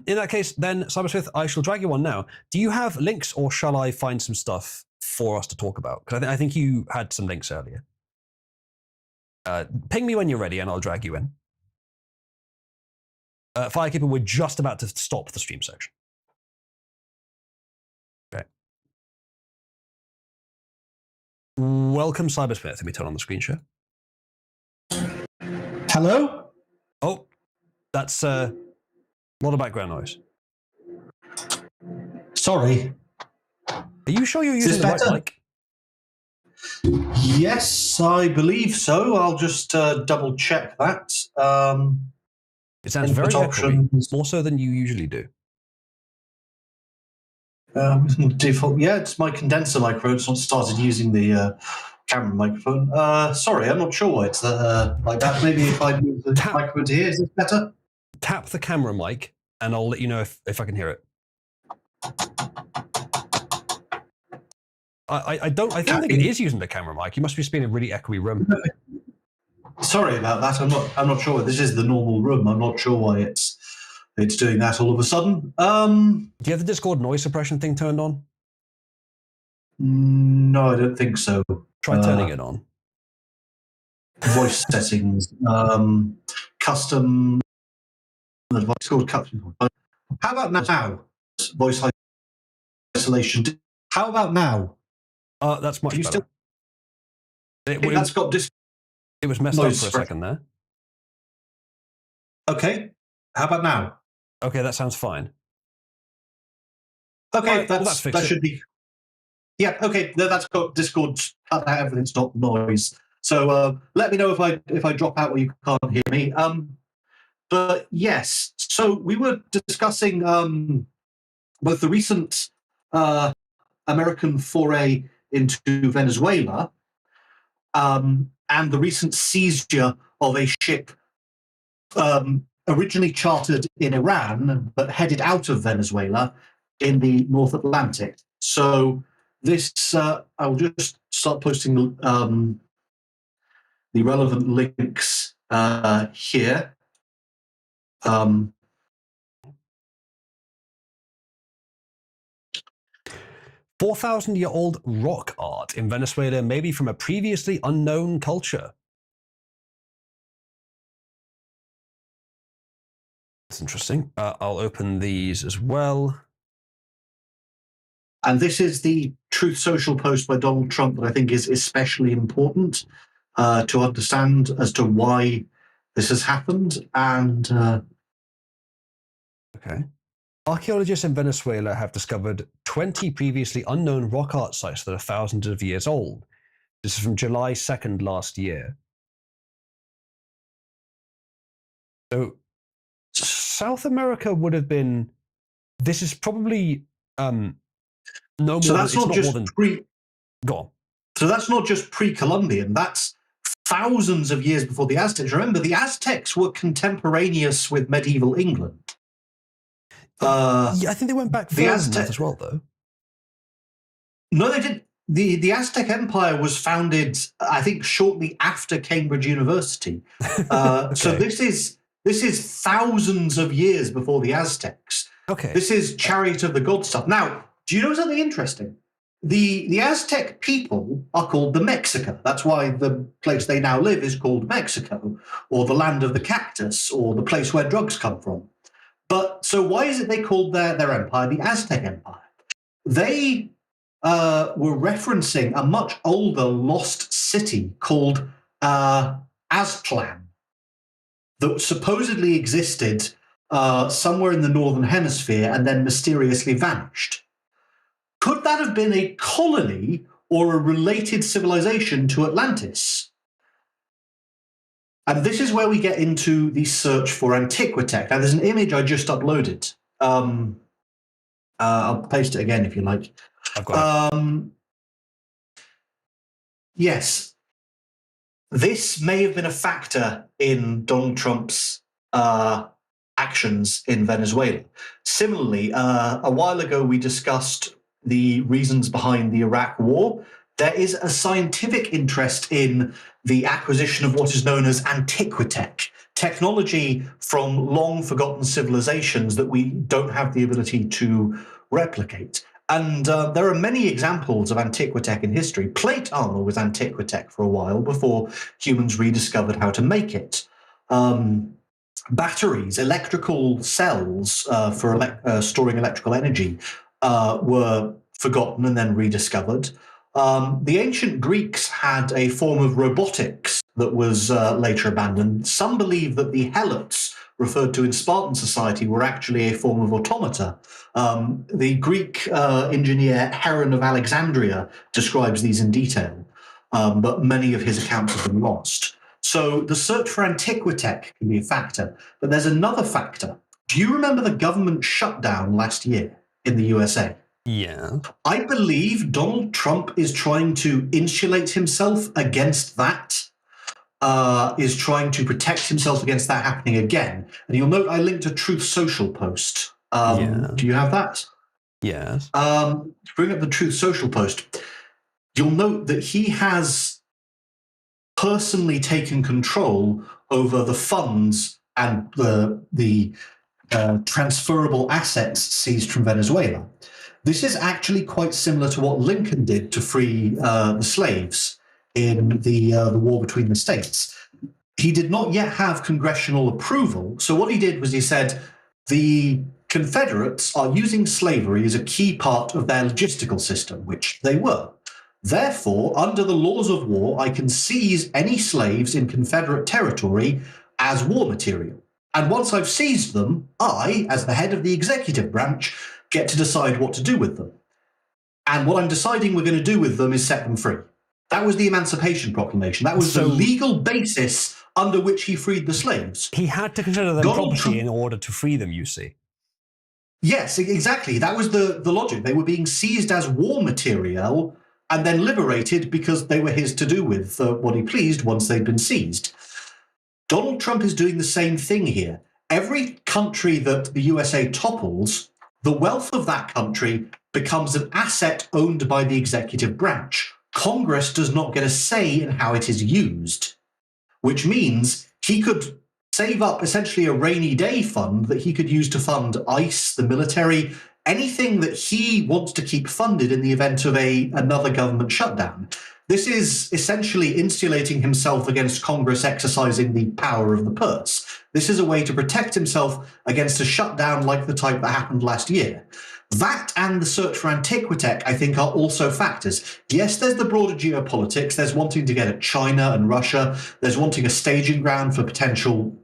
In that case, then, Cybersmith, I shall drag you on now. Do you have links, or shall I find some stuff for us to talk about? Because I think you had some links earlier. Ping me when you're ready, and I'll drag you in. Firekeeper, we're just about to stop the stream section. Okay. Welcome, Cybersmith. Let me turn on the screen share. Hello? Oh, that's a lot of background noise. Sorry. Are you sure you're using the right mic? Yes, I believe so. I'll just double check that. It sounds very echoey, more so than you usually do. Default. Yeah, it's my condenser microphone. It's not started using the camera microphone. Sorry, I'm not sure why it's like that. Maybe if I move the microphone to here, is this better? Tap the camera mic, and I'll let you know if I can hear it. I don't think it is using the camera mic. You must just be in a really echoey room. Sorry about that. I'm not sure. This is the normal room. I'm not sure why it's doing that all of a sudden. Do you have the Discord noise suppression thing turned on? No, I don't think so. Try turning it on. Voice settings, custom. It's called custom. How about now? Voice isolation. How about now? That's much better. That's got this. It was messed up for a second there. Okay. How about now? Okay, that sounds fine. Okay, right, that should be. Yeah. Okay, that's got Discord cut out everything, stop noise. So let me know if I drop out or you can't hear me. But yes, so we were discussing both the recent American foray into Venezuela and the recent seizure of a ship originally chartered in Iran but headed out of Venezuela in the North Atlantic. So this, I'll just start posting the relevant links here. 4,000-year-old rock art in Venezuela, maybe from a previously unknown culture. That's interesting. I'll open these as well. And this is the Truth Social post by Donald Trump that I think is especially important to understand as to why this has happened. And okay. Archaeologists in Venezuela have discovered 20 previously unknown rock art sites that are thousands of years old. This is from July 2nd last year. So South America would have been. This is probably no more. So that's than, not just Go on. So that's not just pre-Columbian. That's thousands of years before the Aztecs. Remember, the Aztecs were contemporaneous with medieval England. Yeah, I think they went back further than that as well, though. No, they didn't. The Aztec Empire was founded, I think, shortly after Cambridge University. Okay. So this is thousands of years before the Aztecs. Okay. This is Chariot of the Gods stuff. Now, do you know something interesting? The Aztec people are called the Mexica. That's why the place they now live is called Mexico, or the land of the cactus, or the place where drugs come from. But so why is it they called their empire the Aztec Empire? They were referencing a much older lost city called Aztlan that supposedly existed somewhere in the northern hemisphere and then mysteriously vanished. Could that have been a colony or a related civilization to Atlantis? And this is where we get into the search for Antiquitech. Now, there's an image I just uploaded. I'll paste it again if you like. I've got it. Yes. This may have been a factor in Donald Trump's actions in Venezuela. Similarly, a while ago we discussed the reasons behind the Iraq War. there is a scientific interest in the acquisition of what is known as antiquitech, technology from long forgotten civilizations that we don't have the ability to replicate. And there are many examples of antiquitech in history. Plate armor was antiquitech for a while before humans rediscovered how to make it. Batteries, electrical cells for storing electrical energy were forgotten and then rediscovered. The ancient Greeks had a form of robotics that was later abandoned. Some believe that the helots referred to in Spartan society were actually a form of automata. The Greek engineer Heron of Alexandria describes these in detail, but many of his accounts have been lost. So the search for antiquitech can be a factor, but there's another factor. Do you remember the government shutdown last year in the USA? Yeah. I believe Donald Trump is trying to insulate himself against that, is trying to protect himself against that happening again. And you'll note I linked a Truth Social post. Do you have that? Yes. To bring up the Truth Social post, you'll note that he has personally taken control over the funds and the transferable assets seized from Venezuela. This is actually quite similar to what Lincoln did to free the slaves in the war between the states. He did not yet have congressional approval, so what he did was he said, the Confederates are using slavery as a key part of their logistical system, which they were. Therefore, under the laws of war, I can seize any slaves in Confederate territory as war material. And once I've seized them, I, as the head of the executive branch, get to decide what to do with them. And what I'm deciding we're going to do with them is set them free. That was the Emancipation Proclamation. That was the legal basis under which he freed the slaves. He had to consider them property in order to free them, you see. Yes, exactly. That was the logic. They were being seized as war material and then liberated because they were his to do with what he pleased once they'd been seized. Donald Trump is doing the same thing here. Every country that the USA topples, the wealth of that country becomes an asset owned by the executive branch. Congress does not get a say in how it is used, which means he could save up essentially a rainy day fund that he could use to fund ICE, the military, anything that he wants to keep funded in the event of another government shutdown. This is essentially insulating himself against Congress exercising the power of the purse. This is a way to protect himself against a shutdown like the type that happened last year. That and the search for antiquitech, I think, are also factors. Yes, there's the broader geopolitics. There's wanting to get at China and Russia. There's wanting a staging ground for potential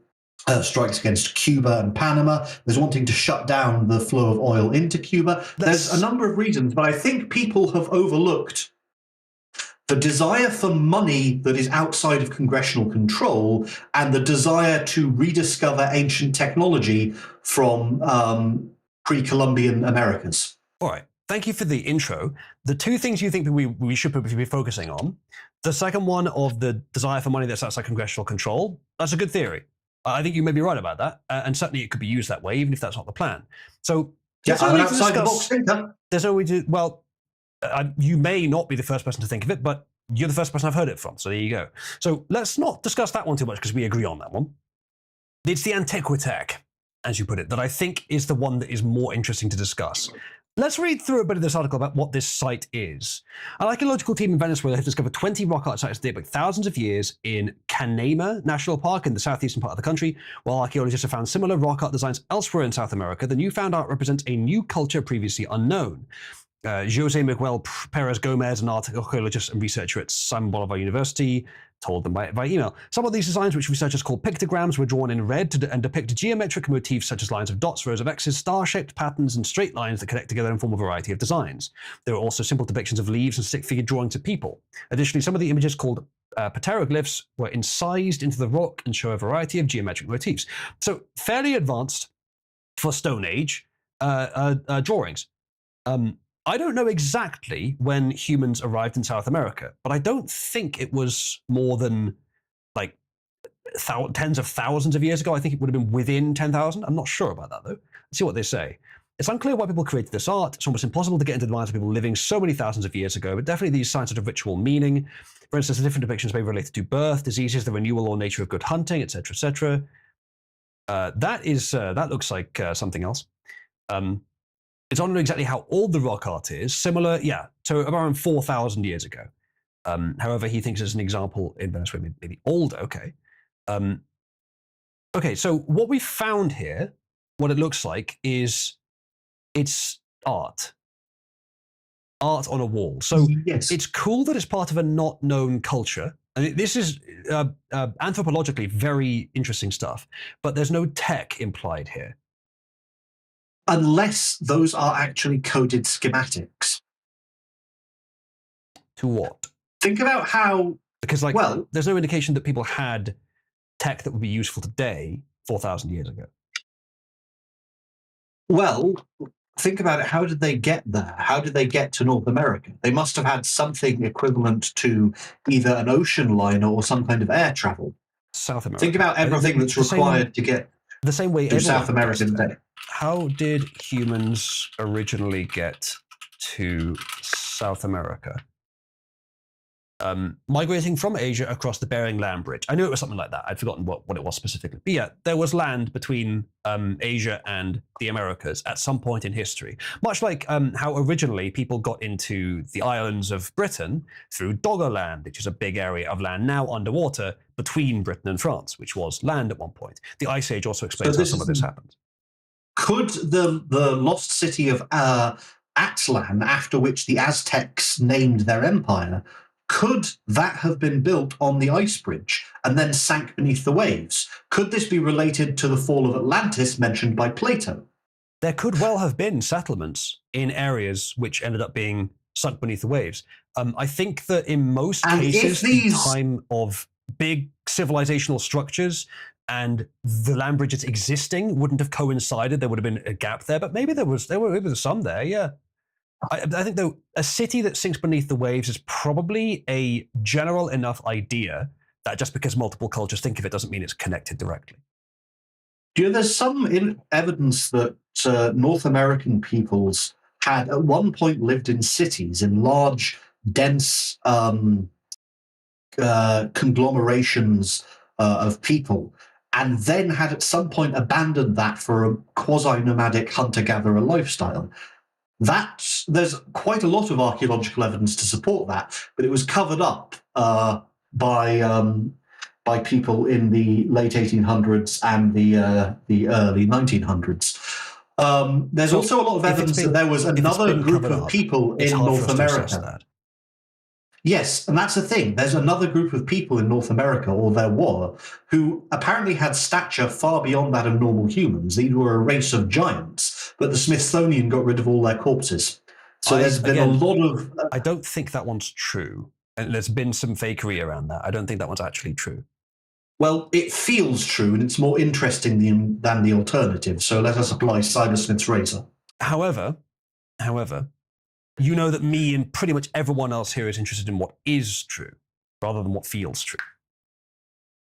strikes against Cuba and Panama. There's wanting to shut down the flow of oil into Cuba. There's a number of reasons, but I think people have overlooked the desire for money that is outside of congressional control and the desire to rediscover ancient technology from pre-Columbian Americas. All right. Thank you for the intro. The two things you think we should be focusing on, the second one of the desire for money that's outside congressional control, that's a good theory. I think you may be right about that, and certainly it could be used that way, even if that's not the plan. So, I'm an outside the box thinker. There's no way to, well, you may not be the first person to think of it, but you're the first person I've heard it from, so there you go. So let's not discuss that one too much because we agree on that one. It's the antiquitech, as you put it, that I think is the one that is more interesting to discuss. Let's read through a bit of this article about what this site is. An archaeological team in Venezuela have discovered 20 rock art sites that date back thousands of years in Canema National Park in the southeastern part of the country. While archaeologists have found similar rock art designs elsewhere in South America, the newfound art represents a new culture previously unknown. Jose Miguel Perez Gomez, an archaeologist and researcher at Simon Bolivar University, told them by email. Some of these designs, which researchers call pictograms, were drawn in red and depict geometric motifs such as lines of dots, rows of X's, star-shaped patterns, and straight lines that connect together and form a variety of designs. There are also simple depictions of leaves and stick-figure drawings of people. Additionally, some of the images called pteroglyphs were incised into the rock and show a variety of geometric motifs. So, fairly advanced for Stone Age drawings. I don't know exactly when humans arrived in South America, but I don't think it was more than like tens of thousands of years ago. I think it would have been within 10,000. I'm not sure about that though. Let's see what they say. It's unclear why people created this art. It's almost impossible to get into the minds of people living so many thousands of years ago, but definitely these signs of ritual meaning. For instance, the different depictions may be related to birth, diseases, the renewal or nature of good hunting, etc., etc. That looks like something else. It's unknown exactly how old the rock art is. Similar, yeah, to around 4,000 years ago. However, he thinks it's an example in Venezuela, maybe older. Okay. Okay, so what we found here, what it looks like is it's art. Art on a wall. So it's cool that it's part of a not known culture. I mean, this is anthropologically very interesting stuff, but there's no tech implied here. Unless those are actually coded schematics. To what? Think about how... Because, like, well, there's no indication that people had tech that would be useful today 4,000 years ago. Well, think about it. How did they get there? How did they get to North America? They must have had something equivalent to either an ocean liner or some kind of air travel. South America. Think about everything that's required to get the same way to South America today. How did humans originally get to South America? Migrating from Asia across the Bering Land Bridge. I knew it was something like that. I'd forgotten what it was specifically. But yeah, there was land between Asia and the Americas at some point in history. Much like how originally people got into the islands of Britain through Doggerland, which is a big area of land now underwater between Britain and France, which was land at one point. The Ice Age also explains how some of this happened. Could the lost city of Atlan, after which the Aztecs named their empire, could that have been built on the ice bridge and then sank beneath the waves? Could this be related to the fall of Atlantis mentioned by Plato? There could well have been settlements in areas which ended up being sunk beneath the waves. I think that in most cases, the time of big civilizational structures and the land bridges existing wouldn't have coincided. There would have been a gap there, but maybe there was some there, yeah. I think, though, a city that sinks beneath the waves is probably a general enough idea that just because multiple cultures think of it doesn't mean it's connected directly. Do you know, there's some evidence that North American peoples had at one point lived in cities, in large, dense conglomerations of people, and then had at some point abandoned that for a quasi-nomadic hunter-gatherer lifestyle. There's quite a lot of archaeological evidence to support that, but it was covered up by people in the late 1800s and the early 1900s. There's also a lot of evidence that there was another group of people in North America. Yes, and that's the thing. There's another group of people in North America, or there were, who apparently had stature far beyond that of normal humans. These were a race of giants, but the Smithsonian got rid of all their corpses. So there's been a lot of... I don't think that one's true. And there's been some fakery around that. I don't think that one's actually true. Well, it feels true, and it's more interesting than the alternative. So let us apply Cybersmith's razor. However, you know that me and pretty much everyone else here is interested in what is true, rather than what feels true.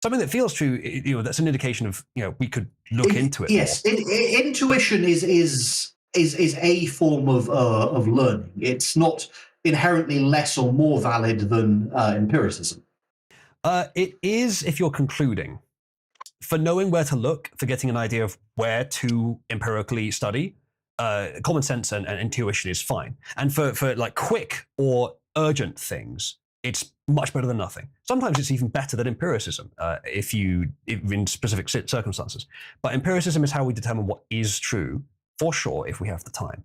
Something that feels true, that's an indication of, we could look into it. Yes, intuition is a form of learning. It's not inherently less or more valid than empiricism. It is if you're concluding. For knowing where to look, for getting an idea of where to empirically study, common sense and intuition is fine. And for like quick or urgent things, it's much better than nothing. Sometimes it's even better than empiricism if in specific circumstances. But empiricism is how we determine what is true, for sure, if we have the time.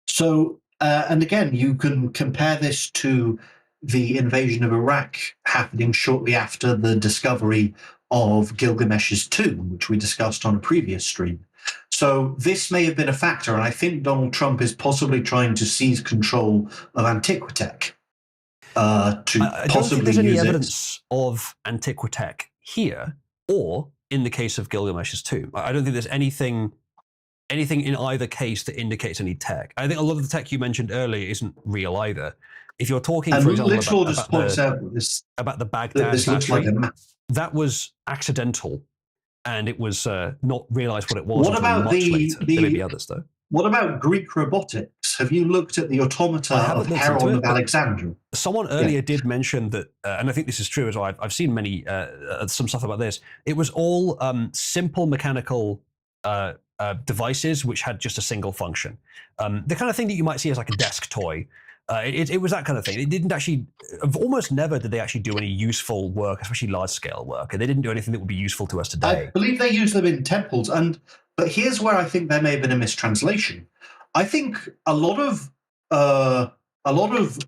So, and again, you can compare this to the invasion of Iraq happening shortly after the discovery of Gilgamesh's tomb, which we discussed on a previous stream. So this may have been a factor, and I think Donald Trump is possibly trying to seize control of Antiquitech to I don't think there's any evidence of Antiquitech here, or in the case of Gilgamesh's tomb. I don't think there's anything in either case that indicates any tech. I think a lot of the tech you mentioned earlier isn't real either. If you're talking, for example, about the Baghdad factory, that was accidental. and it was not realized what it was What until about much later. There may be others, though. What about Greek robotics? Have you looked at the automata I haven't of looked into Heron it, of but Alexandria? Someone earlier did mention that, and I think this is true as well. I've seen many some stuff about this. It was all simple mechanical devices which had just a single function. The kind of thing that you might see as like a desk toy. It was that kind of thing. It didn't actually, almost never did they actually do any useful work, especially large scale work. And they didn't do anything that would be useful to us today. I believe they use them in temples, but here's where I think there may have been a mistranslation. I think a lot of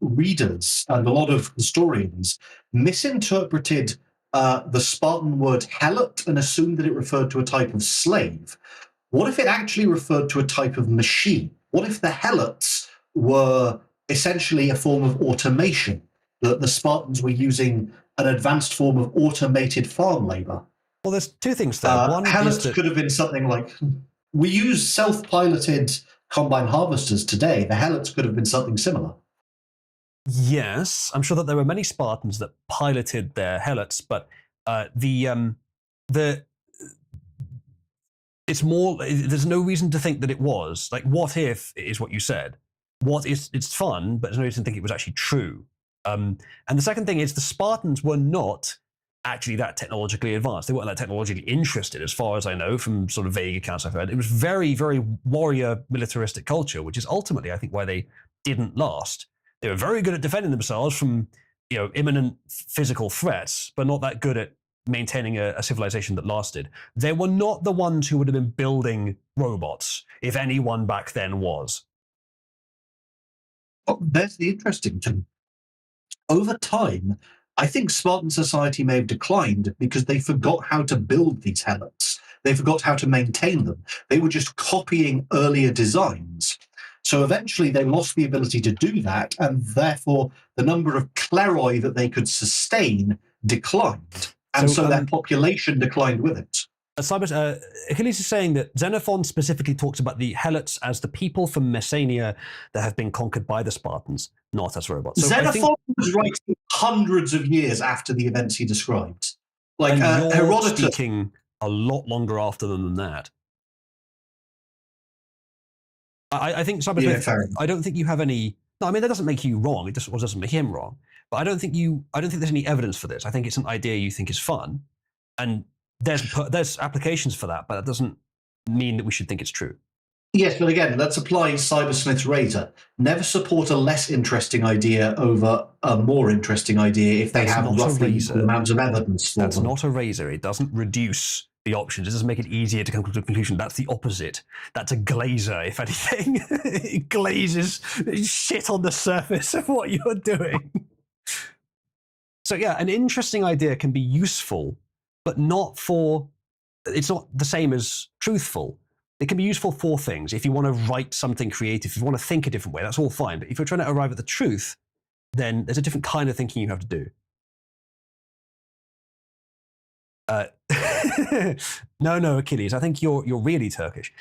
readers and a lot of historians misinterpreted the Spartan word helot and assumed that it referred to a type of slave. What if it actually referred to a type of machine? What if the helots were essentially a form of automation, that the Spartans were using an advanced form of automated farm labor? Well, there's two things there. One helots is that could have been something like, we use self-piloted combine harvesters today. The helots could have been something similar. Yes, I'm sure that there were many Spartans that piloted their helots, but it's more. There's no reason to think that it was like. What if is what you said? What is? It's fun, but there's no reason to think it was actually true. And the second thing is the Spartans were not actually that technologically advanced. They weren't that technologically interested, as far as I know from sort of vague accounts I've heard. It was very, very warrior militaristic culture, which is ultimately, I think, why they didn't last. They were very good at defending themselves from, imminent physical threats, but not that good at maintaining a civilization that lasted. They were not the ones who would have been building robots, if anyone back then was. Oh, there's the interesting thing. Over time, I think Spartan society may have declined because they forgot how to build these helots. They forgot how to maintain them. They were just copying earlier designs. So eventually they lost the ability to do that, and therefore the number of kleroi that they could sustain declined. And so their population declined with it. Achilles is saying that Xenophon specifically talks about the helots as the people from Messenia that have been conquered by the Spartans, not as robots. So Xenophon was writing hundreds of years after the events he described. Like Herodotus speaking a lot longer after them than that. I think Cybersmith, I don't think you have any. No, I mean that doesn't make you wrong. It just doesn't make him wrong. But I don't think there's any evidence for this. I think it's an idea you think is fun, and there's applications for that, but that doesn't mean that we should think it's true. Yes, but again, let's apply Cybersmith's razor. Never support a less interesting idea over a more interesting idea if they have roughly equal amounts of evidence for them. That's not a razor. It doesn't reduce the options. It doesn't make it easier to come to a conclusion. That's the opposite. That's a glazer, if anything. It glazes shit on the surface of what you're doing. So yeah, an interesting idea can be useful, but it's not the same as truthful. It can be useful for things. If you want to write something creative, if you want to think a different way, that's all fine. But if you're trying to arrive at the truth, then there's a different kind of thinking you have to do. No, Achilles. I think you're really Turkish.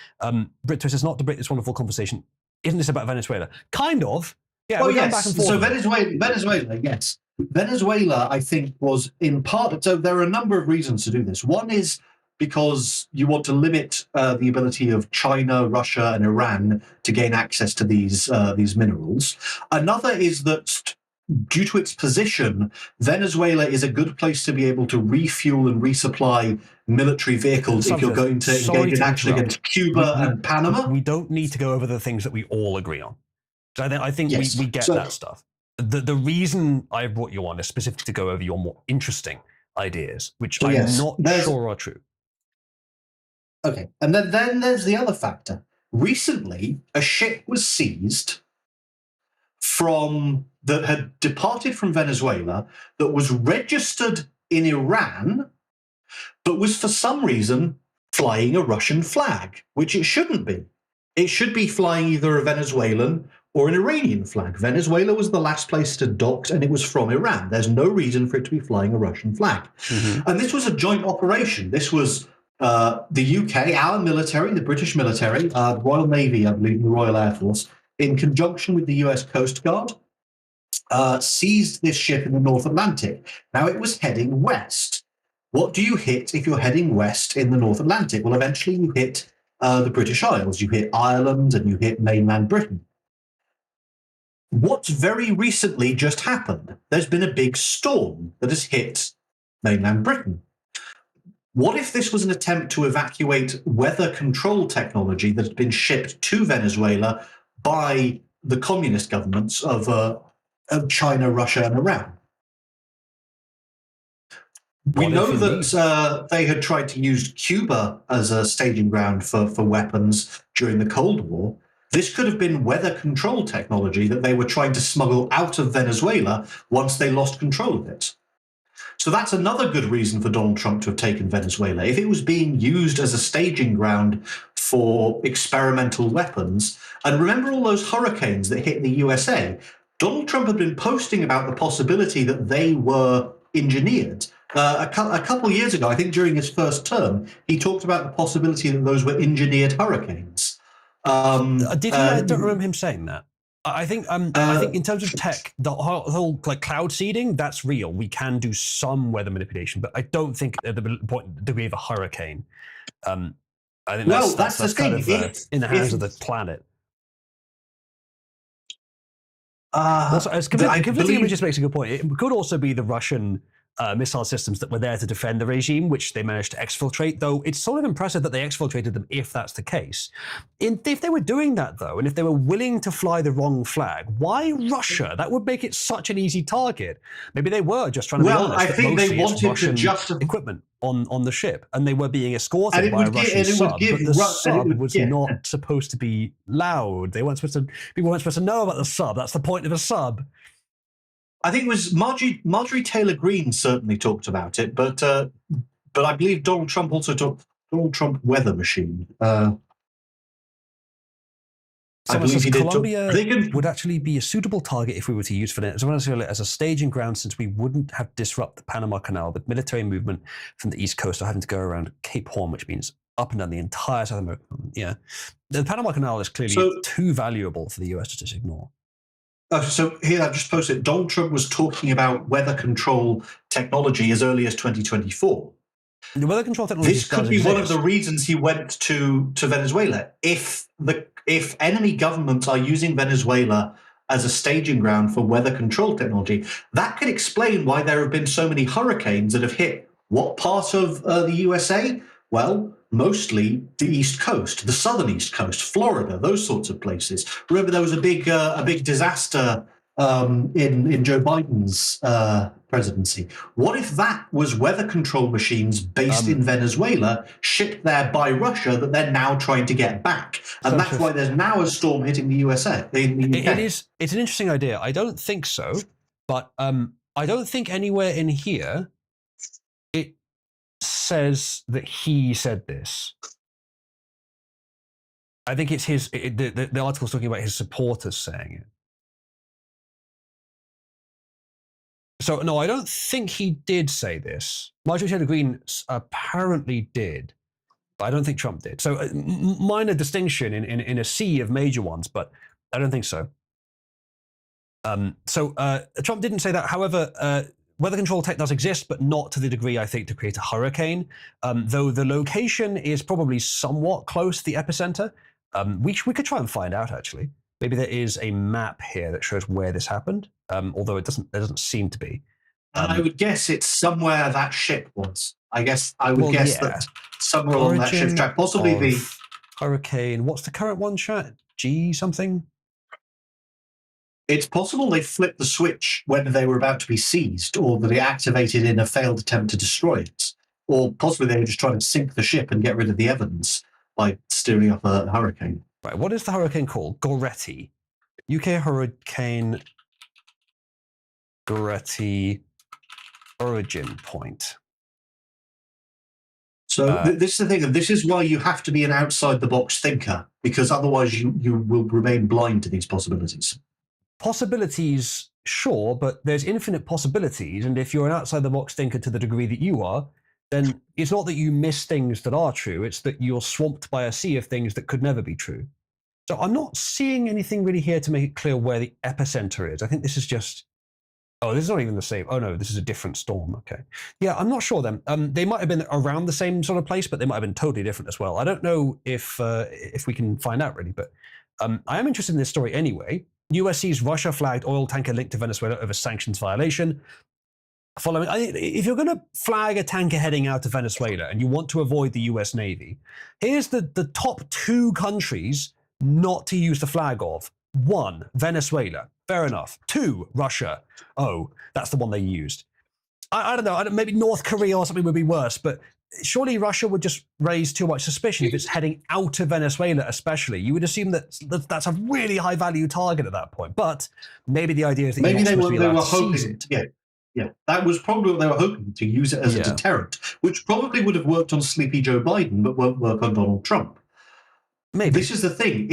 Brit is not to break this wonderful conversation. Isn't this about Venezuela? Kind of. Yeah, we're going back and forth. So Venezuela, yes. Venezuela, I think, was in part. So there are a number of reasons to do this. One is because you want to limit the ability of China, Russia, and Iran to gain access to these minerals. Another is that due to its position, Venezuela is a good place to be able to refuel and resupply military vehicles if you're going to engage in action against Cuba and Panama. We don't need to go over the things that we all agree on. So I think we get that stuff. The reason I brought you on is specifically to go over your more interesting ideas, which I'm not sure are true. Okay, and then there's the other factor. Recently, a ship was seized that had departed from Venezuela that was registered in Iran, but was for some reason flying a Russian flag, which it shouldn't be. It should be flying either a Venezuelan or an Iranian flag. Venezuela was the last place to dock, and it was from Iran. There's no reason for it to be flying a Russian flag. Mm-hmm. And this was a joint operation. This was the UK, our military, the British military, the Royal Navy, I believe, the Royal Air Force, in conjunction with the US Coast Guard, seized this ship in the North Atlantic. Now, it was heading west. What do you hit if you're heading west in the North Atlantic? Well, eventually you hit the British Isles, you hit Ireland, and you hit mainland Britain. What's very recently just happened? There's been a big storm that has hit mainland Britain. What if this was an attempt to evacuate weather control technology that had been shipped to Venezuela by the communist governments of China, Russia, and Iran? We know that they had tried to use Cuba as a staging ground for weapons during the Cold War. This could have been weather control technology that they were trying to smuggle out of Venezuela once they lost control of it. So that's another good reason for Donald Trump to have taken Venezuela. If it was being used as a staging ground for experimental weapons, and remember all those hurricanes that hit the USA, Donald Trump had been posting about the possibility that they were engineered. A couple of years ago, I think during his first term, he talked about the possibility that those were engineered hurricanes. Did he? I don't remember him saying that. I think in terms of tech, the whole like cloud seeding, that's real. We can do some weather manipulation, but I don't think at the degree of a hurricane. I think that's the kind thing. of in the hands of the planet. Completely just makes a good point. It could also be the Russian missile systems that were there to defend the regime, which they managed to exfiltrate, though it's sort of impressive that they exfiltrated them if that's the case. If they were doing that, though, and if they were willing to fly the wrong flag, why Russia? That would make it such an easy target. Maybe they were just trying to be honest. I think they wanted Russian to justify equipment on the ship, and they were being escorted by a Russian sub, but the sub was not supposed to be loud. People weren't supposed to know about the sub. That's the point of a sub. I think it was Marjorie Taylor Greene certainly talked about it, but I believe Donald Trump also talked Donald Trump weather machine. Someone says Colombia would actually be a suitable target if we were to use Venezuela as a staging ground, since we wouldn't have to disrupt the Panama Canal. The military movement from the East Coast are having to go around Cape Horn, which means up and down the entire South America. Yeah, the Panama Canal is clearly too valuable for the US to just ignore. So here I've just posted, Donald Trump was talking about weather control technology as early as 2024. The weather control technology. This could be one of the reasons he went to Venezuela. If enemy governments are using Venezuela as a staging ground for weather control technology, that could explain why there have been so many hurricanes that have hit what part of the USA? Well, mostly the East Coast, the southern East Coast, Florida, those sorts of places. Remember, there was a big disaster in Joe Biden's presidency. What if that was weather control machines based in Venezuela, shipped there by Russia, that they're now trying to get back? And that's why there's now a storm hitting the USA. It's an interesting idea. I don't think so, but I don't think anywhere in here it says that he said this. I think it's the article's talking about his supporters saying it. So no, I don't think he did say this. Marjorie Taylor Greene apparently did, but I don't think Trump did. So minor distinction in a sea of major ones, but I don't think so. Trump didn't say that. However, weather control tech does exist, but not to the degree, I think, to create a hurricane. Though the location is probably somewhat close to the epicenter. We could try and find out, actually. Maybe there is a map here that shows where this happened, although there doesn't seem to be. I would guess it's somewhere that ship was. I would guess that somewhere on that ship's track, possibly the hurricane. What's the current one, chat? G something? It's possible they flipped the switch when they were about to be seized, or that they activated in a failed attempt to destroy it. Or possibly they were just trying to sink the ship and get rid of the evidence by steering up a hurricane. Right, what is the hurricane called? Goretti. UK Hurricane Goretti origin point. So this is the thing, and this is why you have to be an outside-the-box thinker, because otherwise you will remain blind to these possibilities. Possibilities, sure, but there's infinite possibilities, and if you're an outside-the-box thinker to the degree that you are, then it's not that you miss things that are true, it's that you're swamped by a sea of things that could never be true. So I'm not seeing anything really here to make it clear where the epicenter is. I think this is just Oh, this is not even the same. Oh no, this is a different storm. Okay, yeah, I'm not sure then. They might have been around the same sort of place, but they might have been totally different as well. I don't know if we can find out really, but I am interested in this story anyway. US sees Russia flagged oil tanker linked to Venezuela over sanctions violation. Following, if you're going to flag a tanker heading out to Venezuela and you want to avoid the US Navy, here's the top 2 countries not to use the flag of. 1, Venezuela. Fair enough. 2, Russia. Oh, that's the one they used. I don't know. Maybe North Korea or something would be worse, but surely Russia would just raise too much suspicion if it's heading out of Venezuela, especially. You would assume that that's a really high value target at that point. But maybe the idea is that maybe they were hoping. Yeah, that was probably what they were hoping, to use it as a deterrent, which probably would have worked on sleepy Joe Biden, but won't work on Donald Trump. Maybe. This is the thing.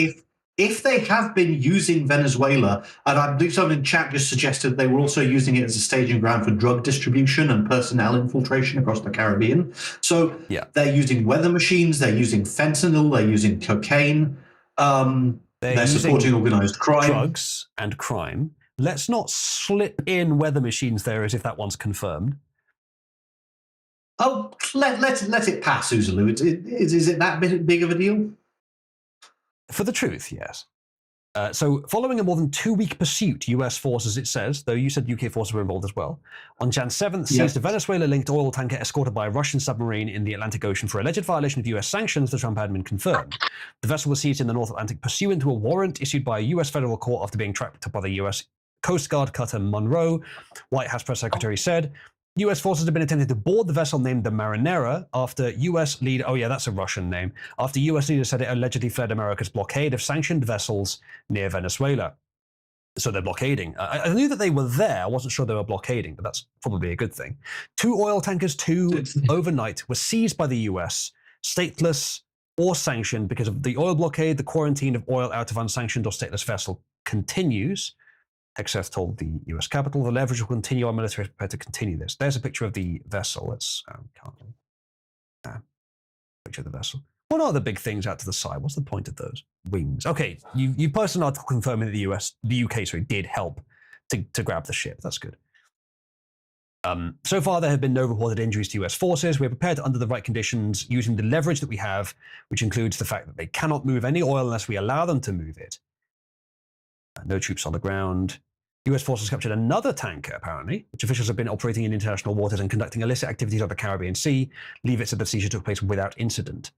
If they have been using Venezuela, and I believe someone in chat just suggested they were also using it as a staging ground for drug distribution and personnel infiltration across the Caribbean. So they're using weather machines, they're using fentanyl, they're using cocaine, they're supporting organized crime. Drugs and crime. Let's not slip in weather machines there as if that one's confirmed. Oh, let it pass, Uzalu. Is it that big of a deal? For the truth, yes. So following a more than 2-week pursuit, US forces, it says, though you said UK forces were involved as well, on Jan 7th seized a Venezuela-linked oil tanker escorted by a Russian submarine in the Atlantic Ocean for alleged violation of US sanctions, the Trump admin confirmed. The vessel was seized in the North Atlantic pursuant to a warrant issued by a US federal court after being tracked by the US Coast Guard cutter Monroe. White House press secretary said, U.S. forces have been attempting to board the vessel named the Marinera after U.S. leader, oh yeah, that's a Russian name, after U.S. leaders said it allegedly fled America's blockade of sanctioned vessels near Venezuela. So they're blockading. I knew that they were there. I wasn't sure they were blockading, but that's probably a good thing. 2 oil tankers, overnight, were seized by the U.S., stateless or sanctioned because of the oil blockade. The quarantine of oil out of unsanctioned or stateless vessel continues. Hexeth told the US Capitol, the leverage will continue. Our military is prepared to continue this. There's a picture of the vessel. Let's picture of the vessel. What are the big things out to the side? What's the point of those wings? Okay, you posted an article confirming that the UK, did help to grab the ship. That's good. So far, there have been no reported injuries to US forces. We're prepared under the right conditions using the leverage that we have, which includes the fact that they cannot move any oil unless we allow them to move it. No troops on the ground. US forces captured another tanker, apparently, which officials have been operating in international waters and conducting illicit activities on the Caribbean Sea. Leave it so the seizure took place without incident.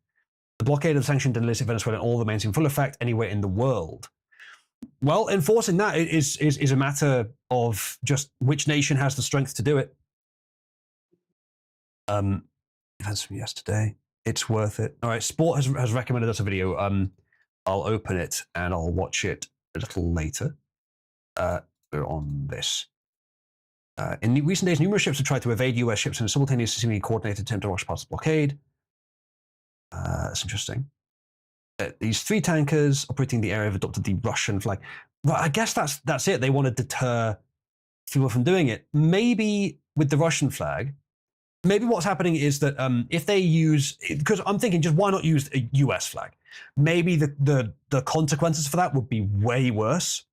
The blockade of sanctioned and illicit Venezuela and all remains in full effect anywhere in the world. Well, enforcing that is a matter of just which nation has the strength to do it. Events from yesterday. It's worth it. All right, Sport has recommended us a video. I'll open it and I'll watch it a little later. We're on this. In recent days, numerous ships have tried to evade US ships in a simultaneous, seemingly coordinated attempt to rush past the blockade. That's interesting. These 3 tankers operating in the area have adopted the Russian flag. Well, I guess that's it. They want to deter people from doing it. Maybe with the Russian flag, maybe what's happening is that if they use, because I'm thinking, just why not use a US flag? Maybe the consequences for that would be way worse.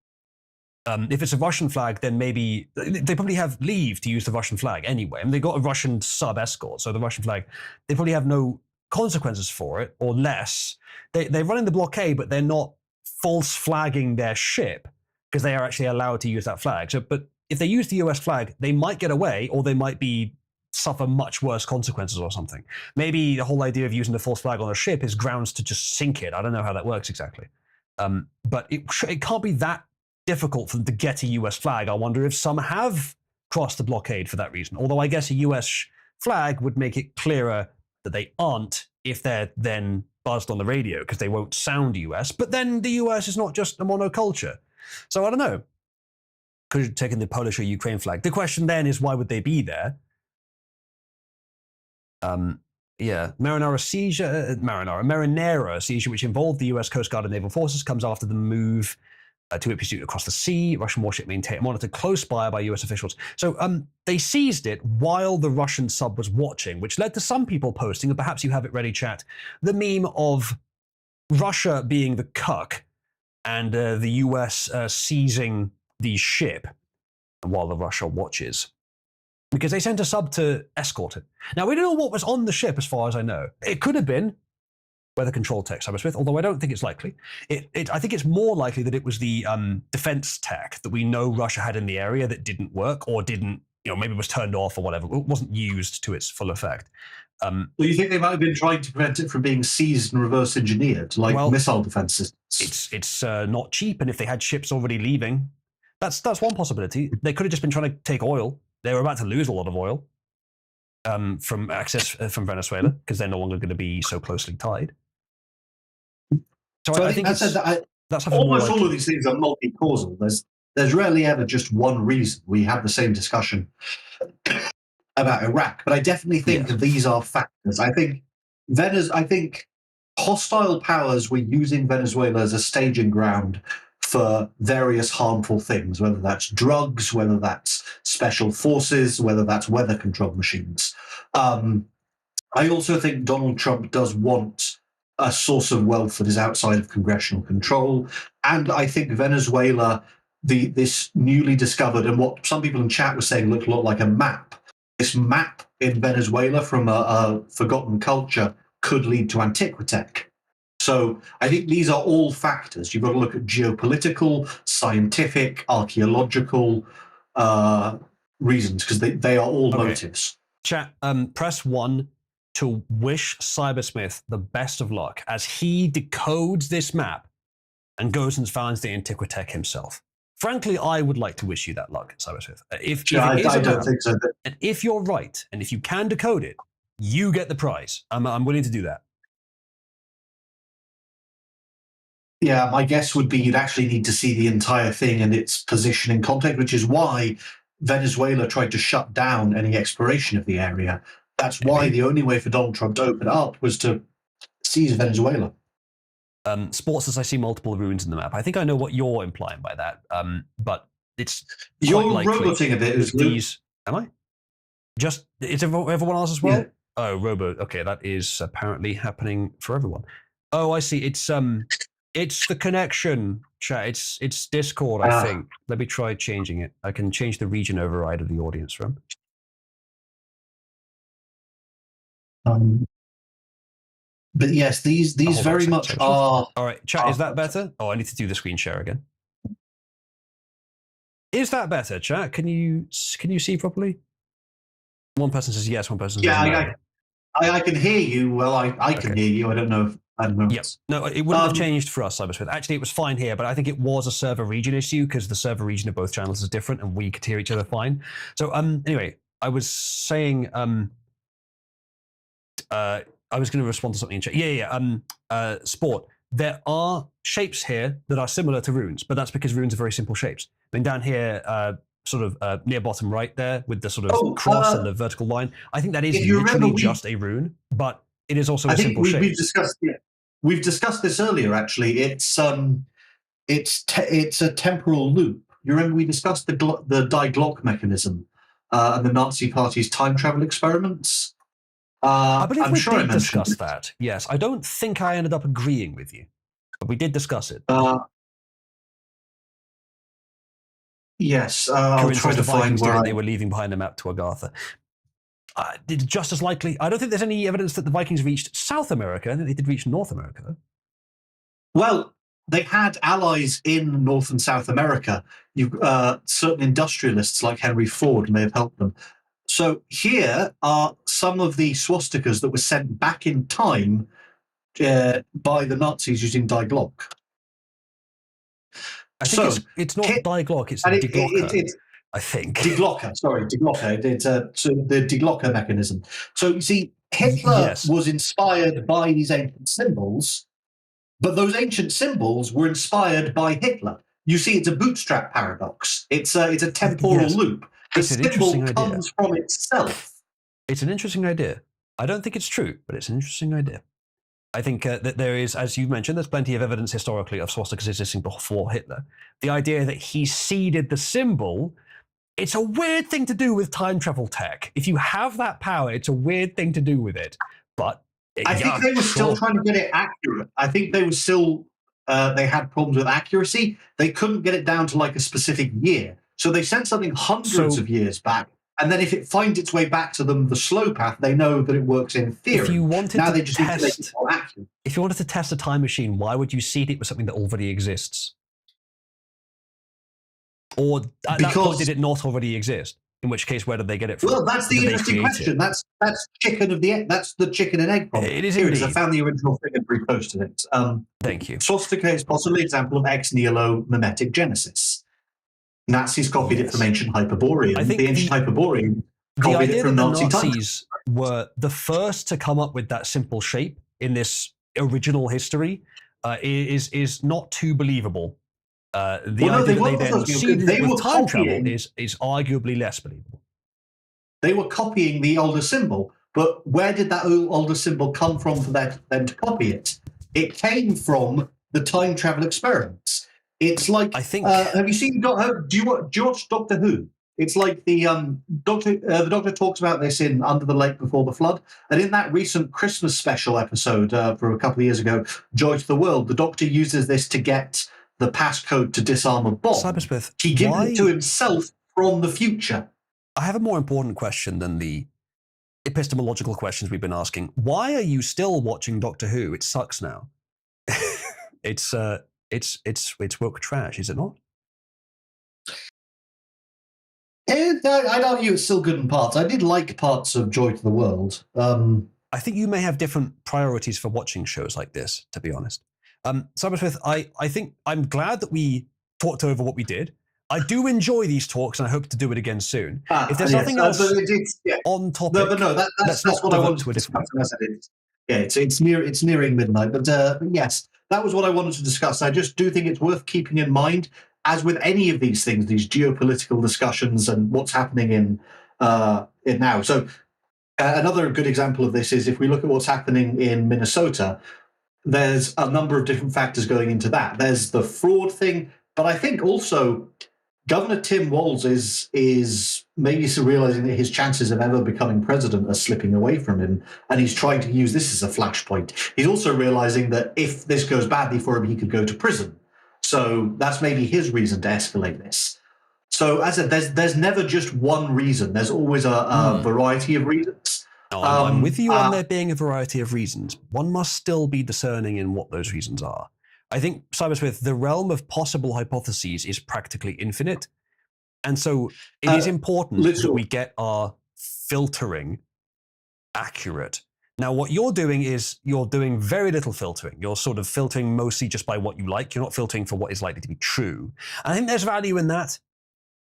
If it's a Russian flag, then maybe they probably have leave to use the Russian flag anyway. I mean, they got a Russian sub-escort, so the Russian flag, they probably have no consequences for it, or less. They're running the blockade, but they're not false flagging their ship because they are actually allowed to use that flag. So, but if they use the US flag, they might get away, or they might suffer much worse consequences or something. Maybe the whole idea of using the false flag on a ship is grounds to just sink it. I don't know how that works exactly. But it can't be that difficult for them to get a US flag. I wonder if some have crossed the blockade for that reason. Although I guess a US flag would make it clearer that they aren't if they're then buzzed on the radio because they won't sound US. But then the US is not just a monoculture. So I don't know. Could have taken the Polish or Ukraine flag. The question then is, why would they be there? Marinara seizure, which involved the US Coast Guard and Naval Forces, comes after the move to a pursuit across the sea. Russian warship monitored close by US officials. So they seized it while the Russian sub was watching, which led to some people posting, and perhaps you have it ready, chat, the meme of Russia being the cuck and the US seizing the ship. while the Russia watches. Because they sent a sub to escort it. Now, we don't know what was on the ship, as far as I know. It could have been weather control tech, Cybersmith, although I don't think it's likely. I think it's more likely that it was the defense tech that we know Russia had in the area that didn't work or didn't, maybe was turned off or whatever. It wasn't used to its full effect. Well, you think they might have been trying to prevent it from being seized and reverse engineered, like missile defense systems? It's not cheap, and if they had ships already leaving, that's one possibility. They could have just been trying to take oil. They were about to lose a lot of oil from access from Venezuela because they're no longer going to be so closely tied. So I think that's almost all of these things are multi-causal. There's rarely ever just one reason. We have the same discussion about Iraq, but I definitely think that these are factors. I think hostile powers were using Venezuela as a staging ground for various harmful things, whether that's drugs, whether that's special forces, whether that's weather control machines. I also think Donald Trump does want a source of wealth that is outside of congressional control. And I think Venezuela, this newly discovered, and what some people in chat were saying looked a lot like a map. This map in Venezuela from a forgotten culture could lead to Antiquitech. So I think these are all factors. You've got to look at geopolitical, scientific, archaeological reasons, because they are all motives. Chat, press 1 to wish Cybersmith the best of luck as he decodes this map and goes and finds the Antiquitech himself. Frankly, I would like to wish you that luck, Cybersmith. I don't think so. And if you're right, and if you can decode it, you get the prize. I'm willing to do that. Yeah, my guess would be you'd actually need to see the entire thing and its position in context, which is why Venezuela tried to shut down any exploration of the area. That's why the only way for Donald Trump to open up was to seize Venezuela. Sports says I see multiple ruins in the map. I think I know what you're implying by that, but it's you're roboting a bit. These, am I? Just it's everyone else as well. Yeah. Oh, robo. Okay, that is apparently happening for everyone. Oh, I see. It's the connection chat. It's Discord. I think. Let me try changing it. I can change the region override of the audience room. But yes, these very much are. All right, chat. Is that better? Oh, I need to do the screen share again. Is that better, chat? Can you see properly? One person says yes. One person says no. I can hear you. Well, I can hear you. I don't know. Yes. No, it wouldn't have changed for us, Cybersmith. Actually, it was fine here, but I think it was a server region issue because the server region of both channels is different, and we could hear each other fine. So, anyway, I was saying, I was going to respond to something in chat. Sport. There are shapes here that are similar to runes, but that's because runes are very simple shapes. I mean, down here, sort of near bottom right there, with the sort of cross and the vertical line, I think that is literally just a rune, but it is also a simple shape. We've discussed this earlier. Actually, it's a temporal loop. You remember we discussed the Die Glock mechanism and the Nazi Party's time travel experiments. I believe we did discuss that. Yes, I don't think I ended up agreeing with you, but we did discuss it. Yes, I'll try to find where they were leaving behind a map to Agartha. It's just as likely. I don't think there's any evidence that the Vikings reached South America. I think they did reach North America, though. Well, they had allies in North and South America. Certain industrialists like Henry Ford may have helped them. So here are some of the swastikas that were sent back in time by the Nazis using Die Glock. I think it's not Die Glock, it's Die Glocker. I think. Die Glocker, sorry, Die Glocker. It's the Die Glocker mechanism. So you see, Hitler was inspired by these ancient symbols, but those ancient symbols were inspired by Hitler. You see, it's a bootstrap paradox. It's a temporal loop. The symbol comes from itself. It's an interesting idea. I don't think it's true, but it's an interesting idea. I think that there is, as you mentioned, there's plenty of evidence historically of swastikas existing before Hitler. The idea that he seeded the symbol, it's a weird thing to do with time travel tech. If you have that power, it's a weird thing to do with it. But I think they were still trying to get it accurate. I think they were still, they had problems with accuracy. They couldn't get it down to like a specific year. So they sent something hundreds of years back, and then if it finds its way back to them, the slow path, they know that it works in theory. If you wanted now to they just need to make it test, more accurate. if you wanted to test a time machine, why would you seed it with something that already exists? Or at that point, did it not already exist? In which case, where did they get it from? Well, that's the interesting question. That's chicken of the egg. That's the chicken and egg problem. It is Here it is. indeed. I found the original thing and reposted it. Thank you. Swastika is possibly an example of ex nihilo mimetic genesis. Nazis copied it from ancient Hyperborean. I think the ancient Hyperborean the copied idea it from that the Nazi times. Nazis were the first to come up with that simple shape in this original history is not too believable. The idea that they then seeded it with time travel is arguably less believable. They were copying the older symbol, but where did that older symbol come from for them to copy it? It came from the time travel experiments. It's like, have you seen? Do you watch Doctor Who? It's like the Doctor talks about this in Under the Lake Before the Flood, and in that recent Christmas special episode from a couple of years ago, Joy to the World, the Doctor uses this to get the passcode to disarm a bomb. Cybersmith, he gives it to himself from the future. I have a more important question than the epistemological questions we've been asking. Why are you still watching Doctor Who? It sucks now. It's woke trash, is it not? I'd argue it's still good in parts. I did like parts of Joy to the World. I think you may have different priorities for watching shows like this, to be honest. Cybersmith, I think I'm glad that we talked over what we did. I do enjoy these talks, and I hope to do it again soon. If there's nothing else on topic, that's what I wanted to discuss. It's nearing midnight, but yes, that was what I wanted to discuss. I just do think it's worth keeping in mind, as with any of these things, these geopolitical discussions and what's happening in now. So another good example of this is if we look at what's happening in Minnesota. There's a number of different factors going into that. There's the fraud thing, but I think also Governor Tim Walz is maybe realizing that his chances of ever becoming president are slipping away from him, and he's trying to use this as a flashpoint. He's also realizing that if this goes badly for him, he could go to prison. So that's maybe his reason to escalate this. So as I said, there's never just one reason. There's always a variety of reasons. No, I'm with you on there being a variety of reasons. One must still be discerning in what those reasons are. I think, Cybersmith, the realm of possible hypotheses is practically infinite. And so it is important that we get our filtering accurate. Now, what you're doing is you're doing very little filtering. You're sort of filtering mostly just by what you like. You're not filtering for what is likely to be true. I think there's value in that,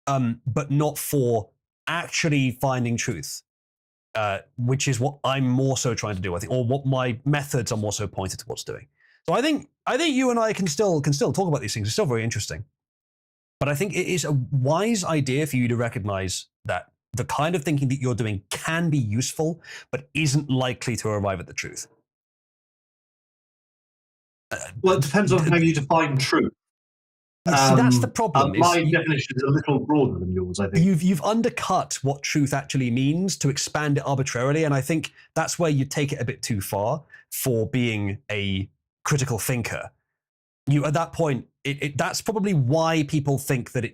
but not for actually finding truth. Which is what I'm more so trying to do, I think, or what my methods are more so pointed towards doing. So I think you and I can still talk about these things. It's still very interesting. But I think it is a wise idea for you to recognize that the kind of thinking that you're doing can be useful, but isn't likely to arrive at the truth. Well, it depends on how you define truth. See, that's the problem. My definition is a little broader than yours, I think. You've undercut what truth actually means to expand it arbitrarily, and I think that's where you take it a bit too far for being a critical thinker. At that point, that's probably why people think that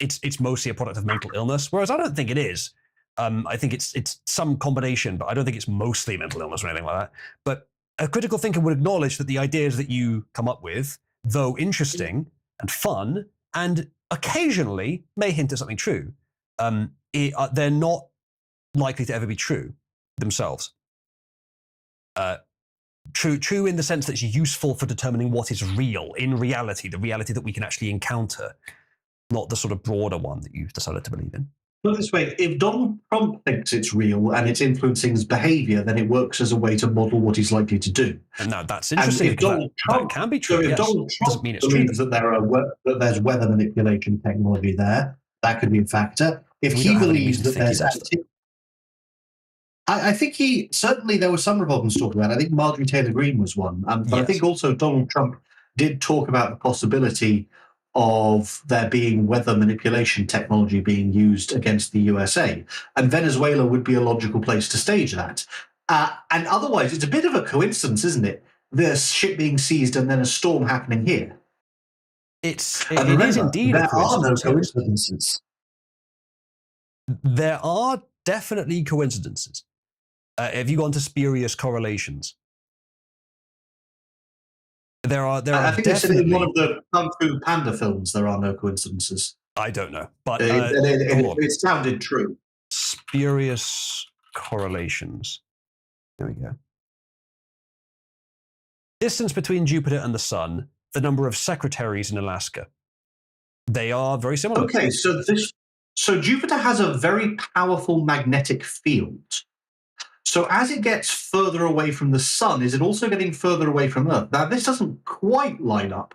it's mostly a product of mental illness, whereas I don't think it is. I think it's some combination, but I don't think it's mostly mental illness or anything like that. But a critical thinker would acknowledge that the ideas that you come up with, though interesting and fun, and occasionally may hint at something true, they're not likely to ever be true themselves. True in the sense that it's useful for determining what is real in reality, the reality that we can actually encounter, not the sort of broader one that you've decided to believe in. Put it this way, if Donald Trump thinks it's real and it's influencing his behavior, then it works as a way to model what he's likely to do. And now that's interesting. And if Donald Trump, that can be true. So if yes. Donald Trump doesn't mean it's believes true. that there's weather manipulation technology there, that could be a factor. If he believes that there's I think there were some Republicans talking about it. I think Marjorie Taylor Greene was one. But I think also Donald Trump did talk about the possibility of there being weather manipulation technology being used against the USA. And Venezuela would be a logical place to stage that. And otherwise, it's a bit of a coincidence, isn't it? The ship being seized and then a storm happening here. It remember, is indeed there a coincidence. are no coincidences. There are definitely coincidences. Have you gone to spurious correlations? There are I think definitely. they said in one of the Kung Fu Panda films there are no coincidences. I don't know, but it sounded true. Spurious correlations. There we go. Distance between Jupiter and the Sun, the number of secretaries in Alaska. They are very similar. Okay, so Jupiter has a very powerful magnetic field. So as it gets further away from the Sun, is it also getting further away from Earth? Now, this doesn't quite line up.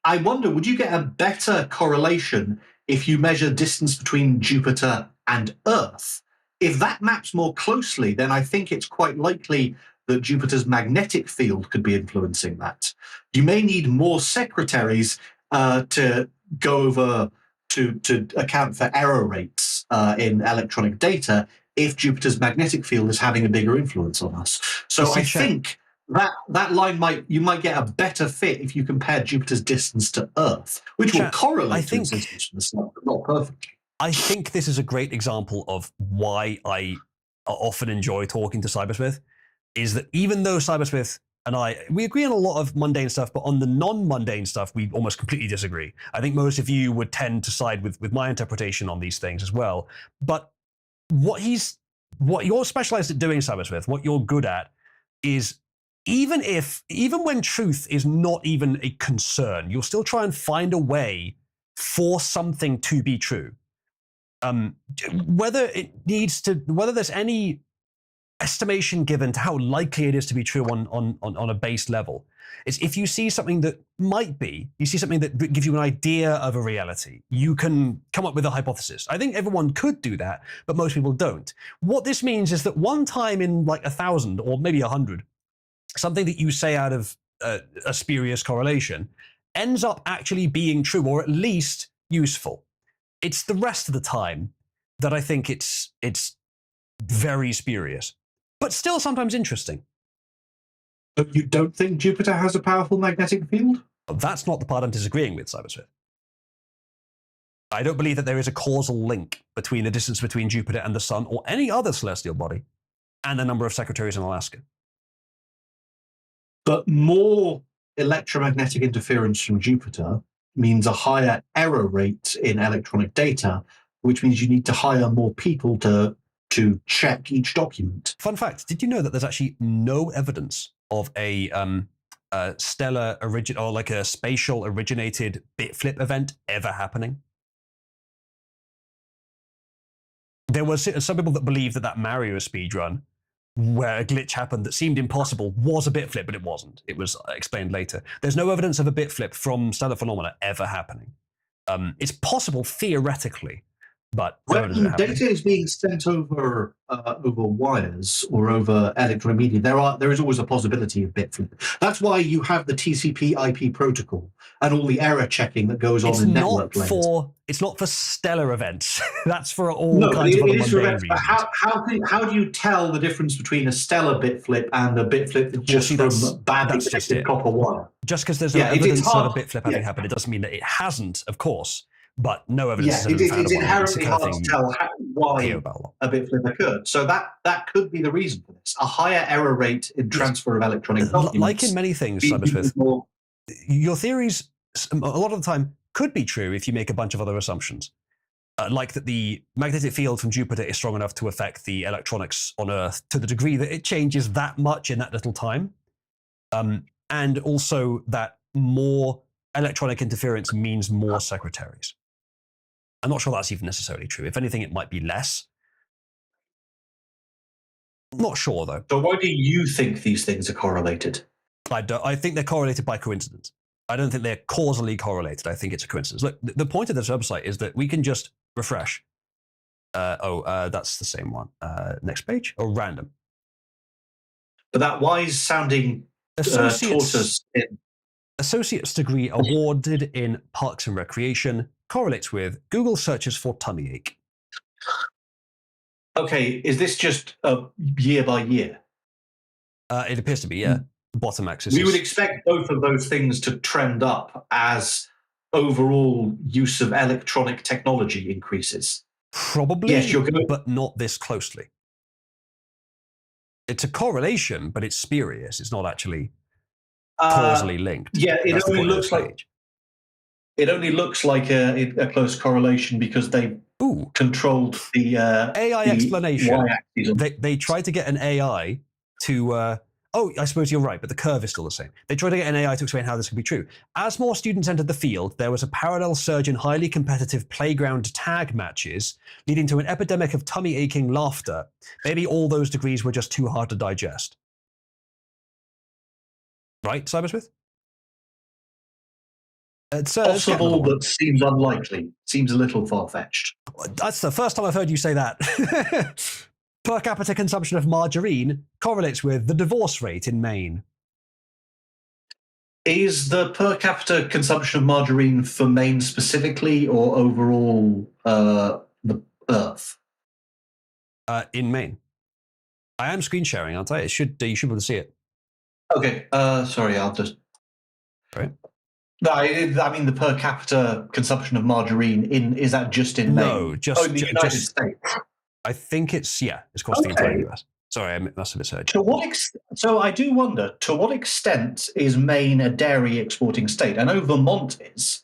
I wonder, would you get a better correlation if you measure distance between Jupiter and Earth? If that maps more closely, then I think it's quite likely that Jupiter's magnetic field could be influencing that. You may need more secretaries to go over to account for error rates in electronic data if Jupiter's magnetic field is having a bigger influence on us. So I think that line you might get a better fit if you compare Jupiter's distance to Earth, which will correlate to its distance from the Sun, but not perfectly. I think this is a great example of why I often enjoy talking to Cybersmith, is that even though Cybersmith and we agree on a lot of mundane stuff, but on the non-mundane stuff, we almost completely disagree. I think most of you would tend to side with my interpretation on these things as well. But what you're specialized at doing, Cybersmith, what you're good at is even when truth is not even a concern, you'll still try and find a way for something to be true. Whether there's any estimation given to how likely it is to be true on a base level. It's if you see something that might be, you see something that gives you an idea of a reality, you can come up with a hypothesis. I think everyone could do that, but most people don't. What this means is that one time in like 1,000 or maybe 100, something that you say out of a spurious correlation ends up actually being true, or at least useful. It's the rest of the time that I think it's very spurious, but still sometimes interesting. So you don't think Jupiter has a powerful magnetic field? That's not the part I'm disagreeing with, Cybersmith. I don't believe that there is a causal link between the distance between Jupiter and the Sun or any other celestial body and the number of secretaries in Alaska. But more electromagnetic interference from Jupiter means a higher error rate in electronic data, which means you need to hire more people to check each document. Fun fact, did you know that there's actually no evidence of a stellar or like a spatial originated bit flip event ever happening? There was some people that believe that Mario speedrun, where a glitch happened that seemed impossible, was a bit flip, but it wasn't. It was explained later. There's no evidence of a bit flip from stellar phenomena ever happening. It's possible theoretically, but when data is being sent over wires or over electronic media, there is always a possibility of bit flip. That's why you have the TCP/IP protocol and all the error checking that goes on in network layers. It's not for stellar events. That's for all kinds of other mundane reasons. How do you tell the difference between a stellar bit flip and a bit flip just from badly connected copper wire? Just because there's no evidence of a bit flip having happened, it doesn't mean that it hasn't, of course. But no evidence has been found. It's inherently hard to tell why a bit flip occurred. So that could be the reason for this. A higher error rate in transfer of electronic documents. Like in many things, Cybersmith, your theories, a lot of the time, could be true if you make a bunch of other assumptions. Like that the magnetic field from Jupiter is strong enough to affect the electronics on Earth to the degree that it changes that much in that little time. And also that more electronic interference means more secretaries. I'm not sure that's even necessarily true. If anything, it might be less. Not sure, though. So why do you think these things are correlated? I think they're correlated by coincidence. I don't think they're causally correlated. I think it's a coincidence. Look, the point of this website is that we can just refresh. That's the same one. Next page. Or random. But that wise-sounding tortoise... Associate's degree awarded in Parks and Recreation correlates with Google searches for tummy ache. Okay, is this just year by year? It appears to be, yeah. The bottom axis. We would expect both of those things to trend up as overall use of electronic technology increases? Probably, yes, you're going, but not this closely. It's a correlation, but it's spurious. It's not actually causally linked. Yeah, it That's the only point of looks this like page. it only looks like a close correlation because they controlled the AI the explanation. y-axis. They tried to get an AI to. Oh, I suppose you're right, but the curve is still the same. They tried to get an AI to explain how this could be true. As more students entered the field, there was a parallel surge in highly competitive playground tag matches, leading to an epidemic of tummy-aching laughter. Maybe all those degrees were just too hard to digest. Right, Cybersmith? Possible, but seems unlikely. Seems a little far-fetched. That's the first time I've heard you say that. Per capita consumption of margarine correlates with the divorce rate in Maine. Is the per capita consumption of margarine for Maine specifically, or overall the Earth? In Maine. I am screen sharing, aren't I? You should be able to see it. Okay. Sorry, I'll just. Right. No, I mean the per capita consumption of margarine is that just in Maine? No, just in the United States. I think it's across the entire US. Sorry, I must have misheard. So I do wonder, to what extent is Maine a dairy exporting state? I know Vermont is.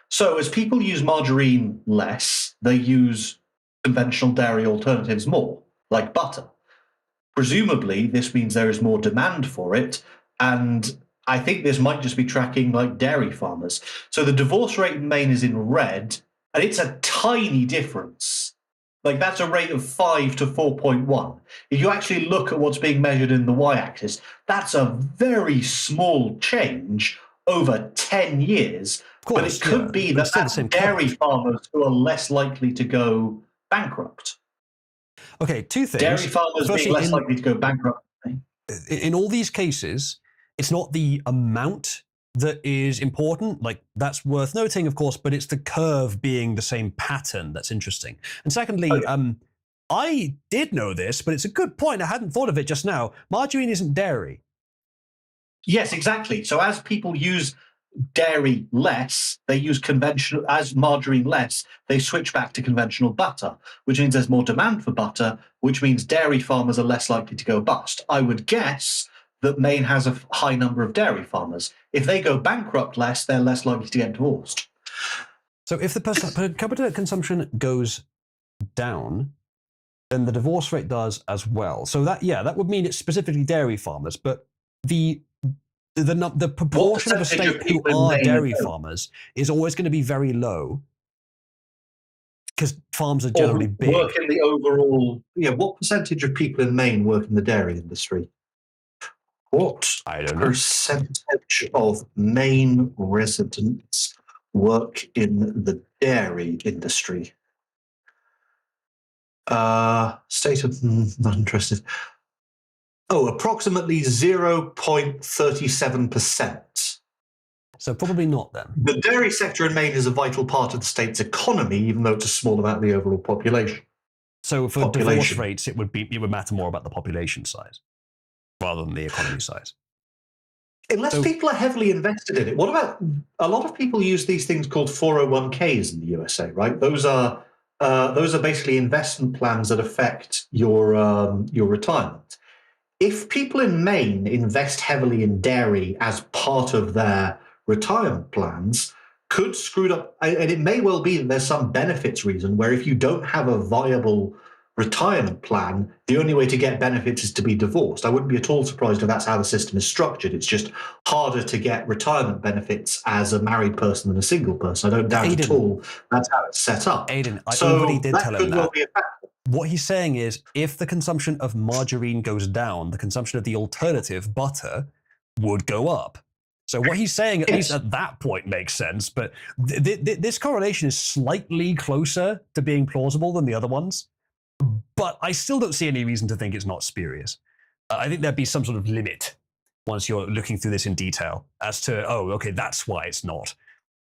So as people use margarine less, they use conventional dairy alternatives more, like butter. Presumably, this means there is more demand for it, and I think this might just be tracking like dairy farmers. So the divorce rate in Maine is in red, and it's a tiny difference. Like that's a rate of 5 to 4.1. If you actually look at what's being measured in the y-axis, that's a very small change over 10 years. Course, but it could be that that's dairy farmers who are less likely to go bankrupt. Okay, two things. Dairy farmers being less likely to go bankrupt. In all these cases, it's not the amount that is important. Like, that's worth noting, of course, but it's the curve being the same pattern that's interesting. And secondly, I did know this, but it's a good point. I hadn't thought of it just now. Margarine isn't dairy. Yes, exactly. So as people use dairy less, they use conventional, as margarine less, they switch back to conventional butter, which means there's more demand for butter, which means dairy farmers are less likely to go bust. I would guess that Maine has a high number of dairy farmers. If they go bankrupt less, they're less likely to get divorced. So if the per capita consumption goes down, then the divorce rate does as well. So that would mean it's specifically dairy farmers, but the proportion of a state who are dairy farmers is always going to be very low because farms are generally big. Work in the overall, what percentage of people in Maine work in the dairy industry? What percentage of Maine residents work in the dairy industry? State of not interested. Oh, approximately 0.37%. So probably not then. The dairy sector in Maine is a vital part of the state's economy, even though it's a small amount of the overall population. So for divorce rates, it would matter more about the population size rather than the economy size. Unless people are heavily invested in it. What about a lot of people use these things called 401ks in the USA, right? Those are basically investment plans that affect your retirement. If people in Maine invest heavily in dairy as part of their retirement plans, could screw it up, and it may well be that there's some benefits reason where if you don't have a viable retirement plan, the only way to get benefits is to be divorced. I wouldn't be at all surprised if that's how the system is structured. It's just harder to get retirement benefits as a married person than a single person. I don't doubt at all that's how it's set up. Aidan, I already did tell him that. What he's saying is, if the consumption of margarine goes down, the consumption of the alternative, butter, would go up. So what he's saying, at least at that point, makes sense. But this correlation is slightly closer to being plausible than the other ones. But I still don't see any reason to think it's not spurious. I think there'd be some sort of limit once you're looking through this in detail as to, that's why it's not.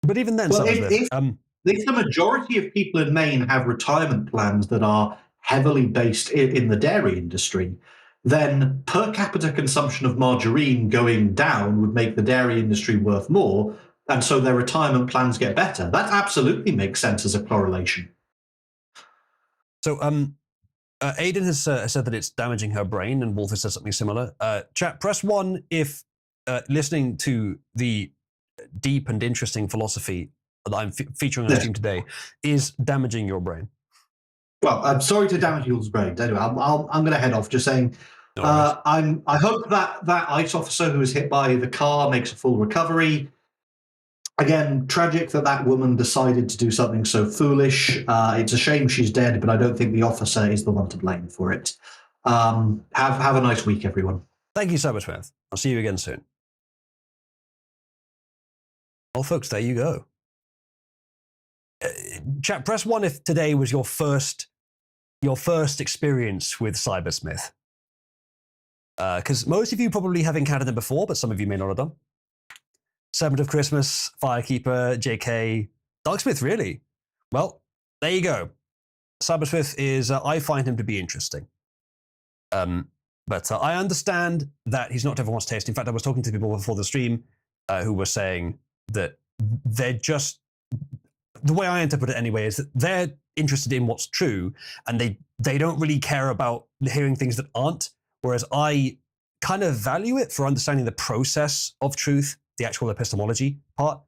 But even then, if the majority of people in Maine have retirement plans that are heavily based in the dairy industry, then per capita consumption of margarine going down would make the dairy industry worth more, and so their retirement plans get better. That absolutely makes sense as a correlation. So, Aiden has said that it's damaging her brain, and Wolf has said something similar. Chat, press 1 if listening to the deep and interesting philosophy that I'm featuring on the stream today is damaging your brain. Well, I'm sorry to damage your brain. Anyway, I'm going to head off. Just saying, I hope that ICE officer who was hit by the car makes a full recovery. Again, tragic that woman decided to do something so foolish. It's a shame she's dead, but I don't think the officer is the one to blame for it. Have a nice week, everyone. Thank you so much, Smith. I'll see you again soon. Well, folks, there you go. Chat, press 1 if today was your first experience with Cybersmith. Because most of you probably have encountered him before, but some of you may not have done. Servant of Christmas, Firekeeper, JK, Darksmith, really? Well, there you go. Cybersmith is, I find him to be interesting. But I understand that he's not to everyone's taste. In fact, I was talking to people before the stream who were saying that they're just, the way I interpret it anyway, is that they're interested in what's true, and they don't really care about hearing things that aren't, whereas I kind of value it for understanding the process of truth, the actual epistemology part.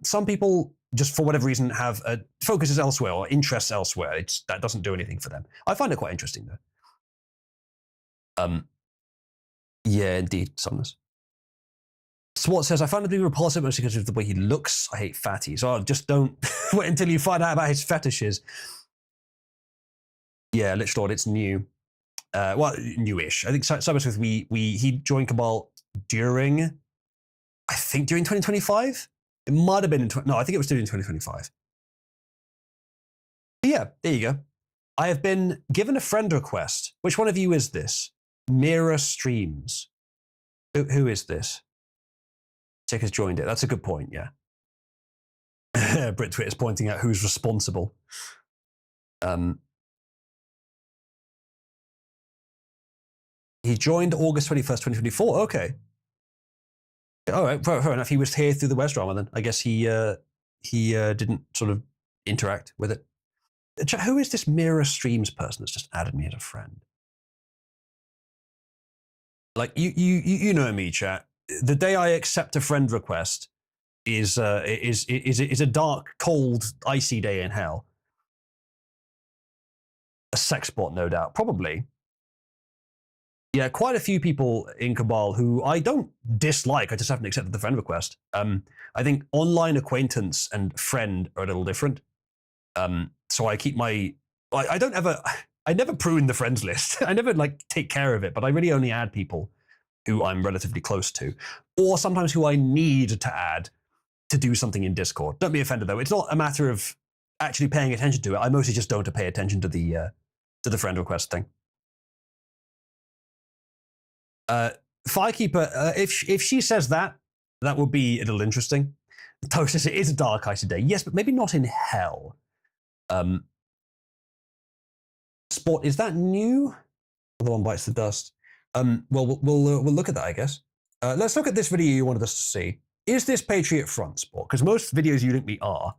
Some people, just for whatever reason, have focuses elsewhere or interests elsewhere. That doesn't do anything for them. I find it quite interesting, though. Yeah, indeed, Somnus. Swart says, I find him to be repulsive mostly because of the way he looks. I hate fatties. Oh, just don't wait until you find out about his fetishes. Yeah, Lich Lord, it's new. Well, newish. I think Cybersmith, he joined Cabal during 2025? It might have been no, I think it was still in 2025. But yeah, there you go. I have been given a friend request. Which one of you is this? Mirror Streams. Who is this? Tick has joined it. That's a good point, yeah. Brit Twit is pointing out who's responsible. He joined August 21st, 2024. Okay. All right, fair enough. He was here through the West drama then. I guess he didn't sort of interact with it. Who is this Mirror Streams person that's just added me as a friend? Like you know me, chat. The day I accept a friend request is a dark, cold, icy day in hell. A sex bot, no doubt, probably. Yeah, quite a few people in Cabal who I don't dislike. I just haven't accepted the friend request. I think online acquaintance and friend are a little different. So I keep my. I never prune the friends list. I never take care of it, but I really only add people who I'm relatively close to, or sometimes who I need to add to do something in Discord. Don't be offended though. It's not a matter of actually paying attention to it. I mostly just don't pay attention to the friend request thing. Firekeeper, if she says that would be a little interesting. Toast says it is a dark icy day. Yes, but maybe not in hell. Sport, is that new? The one bites the dust. Well, we'll look at that, I guess. Let's look at this video you wanted us to see. Is this Patriot Front, Sport? Because most videos you link me are.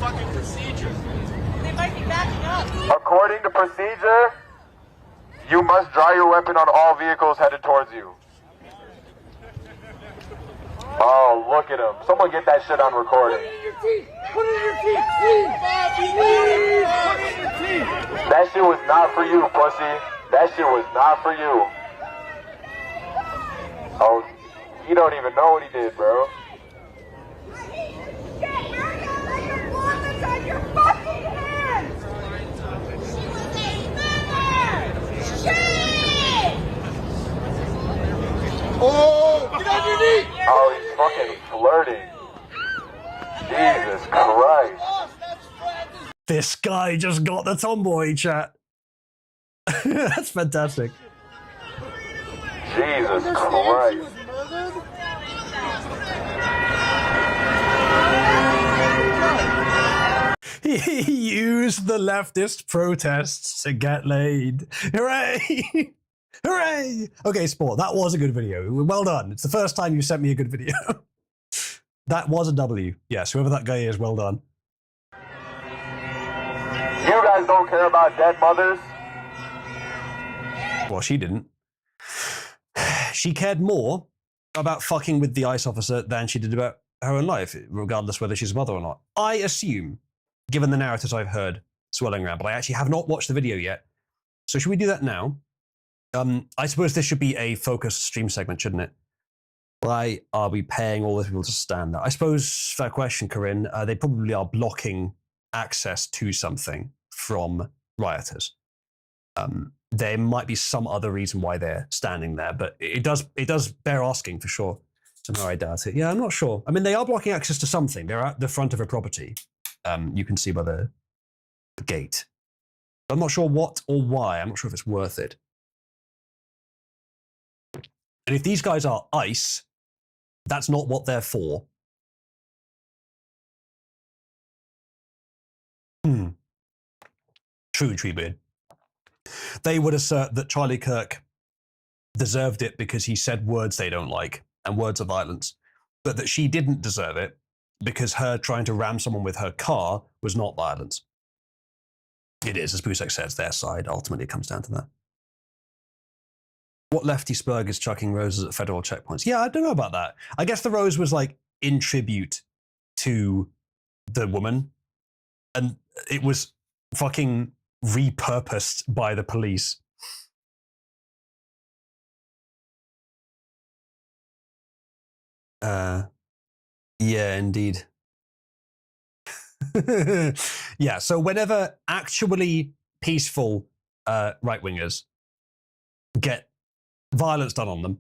Fucking procedure. They might be backing up. According to procedure, you must draw your weapon on all vehicles headed towards you. Oh, look at him. Someone get that shit on recording. Put it in your teeth. Put it in your teeth. Please. Put it in your teeth. That shit was not for you, pussy. That shit was not for you. Oh, you don't even know what he did, bro. Oh, get on your knee! Oh, he's fucking flirting. Jesus Christ. This guy just got the tomboy, chat. That's fantastic. Jesus Christ. He used the leftist protests to get laid. Hooray! Hooray! Okay, Sport, that was a good video. Well done. It's the first time you sent me a good video. That was a W. Yes, whoever that guy is, well done. You guys don't care about dead mothers? Well, she didn't. She cared more about fucking with the ICE officer than she did about her own life, regardless whether she's a mother or not. I assume, given the narratives I've heard swirling around, but I actually have not watched the video yet. So should we do that now? I suppose this should be a focused stream segment, shouldn't it? Why are we paying all those people to stand there? I suppose, fair question, Corinne, they probably are blocking access to something from rioters. There might be some other reason why they're standing there, but it does bear asking for sure. So no, I doubt it. Yeah, I'm not sure. I mean, they are blocking access to something. They're at the front of a property. You can see by the gate. I'm not sure what or why. I'm not sure if it's worth it. And if these guys are ICE, that's not what they're for. True, Treebeard. They would assert that Charlie Kirk deserved it because he said words they don't like and words of violence, but that she didn't deserve it because her trying to ram someone with her car was not violence. It is, as Busek says, their side. Ultimately, it comes down to that. What lefty spurg is chucking roses at federal checkpoints? Yeah, I don't know about that. I guess the rose was like in tribute to the woman, and it was fucking repurposed by the police. Yeah, indeed. Yeah, so whenever actually peaceful right-wingers get violence done on them,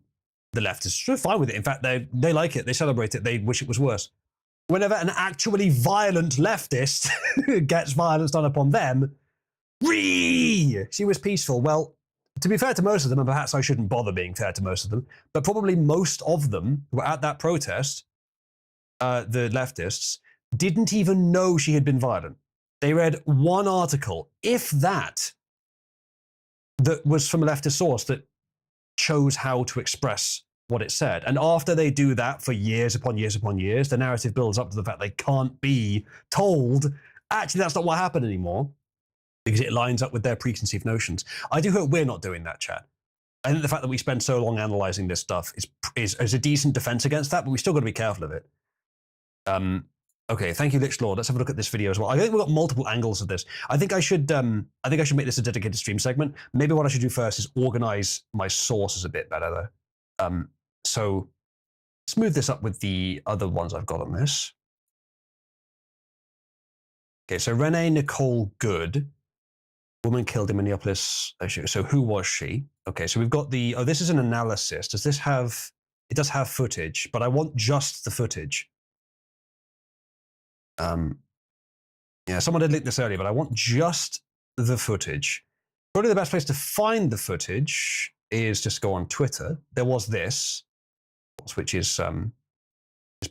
the left is fine with it. In fact, they like it. They celebrate it. They wish it was worse. Whenever an actually violent leftist gets violence done upon them, she was peaceful. Well, to be fair to most of them, and perhaps I shouldn't bother being fair to most of them, but probably most of them who were at that protest, the leftists, didn't even know she had been violent. They read one article, if that was from a leftist source that chose how to express what it said. And after they do that for years upon years upon years, the narrative builds up to the fact they can't be told, actually, that's not what happened anymore, because it lines up with their preconceived notions. I do hope we're not doing that, chat. I think the fact that we spend so long analyzing this stuff is a decent defense against that, but we still got to be careful of it. Okay, thank you, Lich Lord. Let's have a look at this video as well. I think we've got multiple angles of this. I think I should make this a dedicated stream segment. Maybe what I should do first is organize my sources a bit better, though. So let's move this up with the other ones I've got on this. Okay, so Renee Nicole Good, woman killed in Minneapolis. So who was she? Okay, so we've got the, this is an analysis. Does this have, it does have footage, but I want just the footage. Yeah, someone did link this earlier, but I want just the footage. Probably the best place to find the footage is just go on Twitter. There was this, which is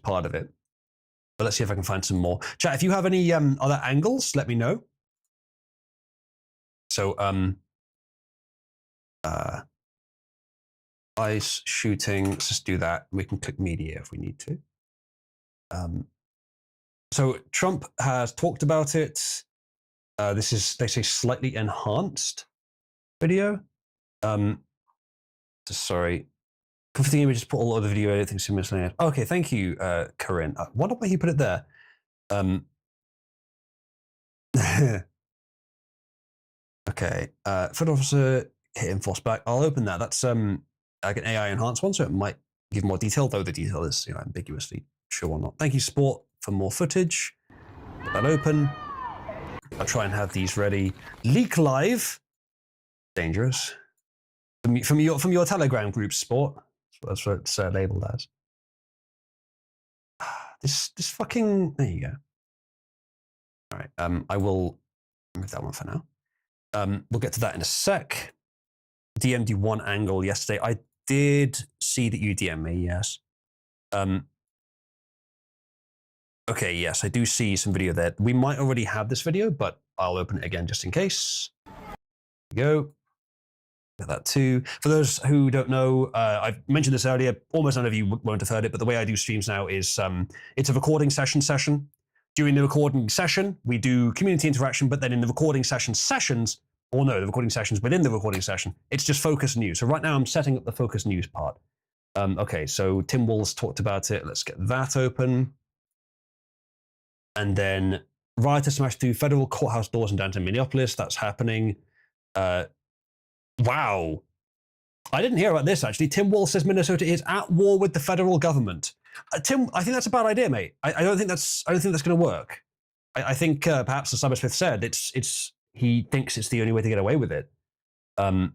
part of it. But let's see if I can find some more. Chat, if you have any other angles, let me know. So, ice shooting, let's just do that. We can click media if we need to. So Trump has talked about it. This is, they say, slightly enhanced video. Sorry. Conflicting images, put all of the video editing simultaneously. Okay, thank you, Corinne. I wonder why you put it there. Okay, federal officer hit enforce back. I'll open that. That's like an AI enhanced one, so it might give more detail, though the detail is ambiguously true or not. Thank you, Sport, for more footage. Put that open. I'll try and have these ready. Leak live. Dangerous. From your Telegram group, Sport. That's what it's labeled as. This fucking, there you go. All right, I will remove that one for now. We'll get to that in a sec. DM'd you one angle yesterday. I did see that you DM'd me, yes. Okay, yes, I do see some video there. We might already have this video, but I'll open it again just in case. There we go. Get that too. For those who don't know, I've mentioned this earlier. Almost none of you won't have heard it, but the way I do streams now is it's a recording session. During the recording session, we do community interaction, but then in the recording sessions, or no, the recording sessions within the recording session, it's just focus news. So right now I'm setting up the focus news part. Okay, so Tim Walls talked about it. Let's get that open. And then rioters smashed through federal courthouse doors in downtown Minneapolis. That's happening. Wow. I didn't hear about this, actually. Tim Wall says Minnesota is at war with the federal government. Tim, I think that's a bad idea, mate. I don't think that's going to work. I think perhaps, as Cybersmith said, he thinks it's the only way to get away with it. To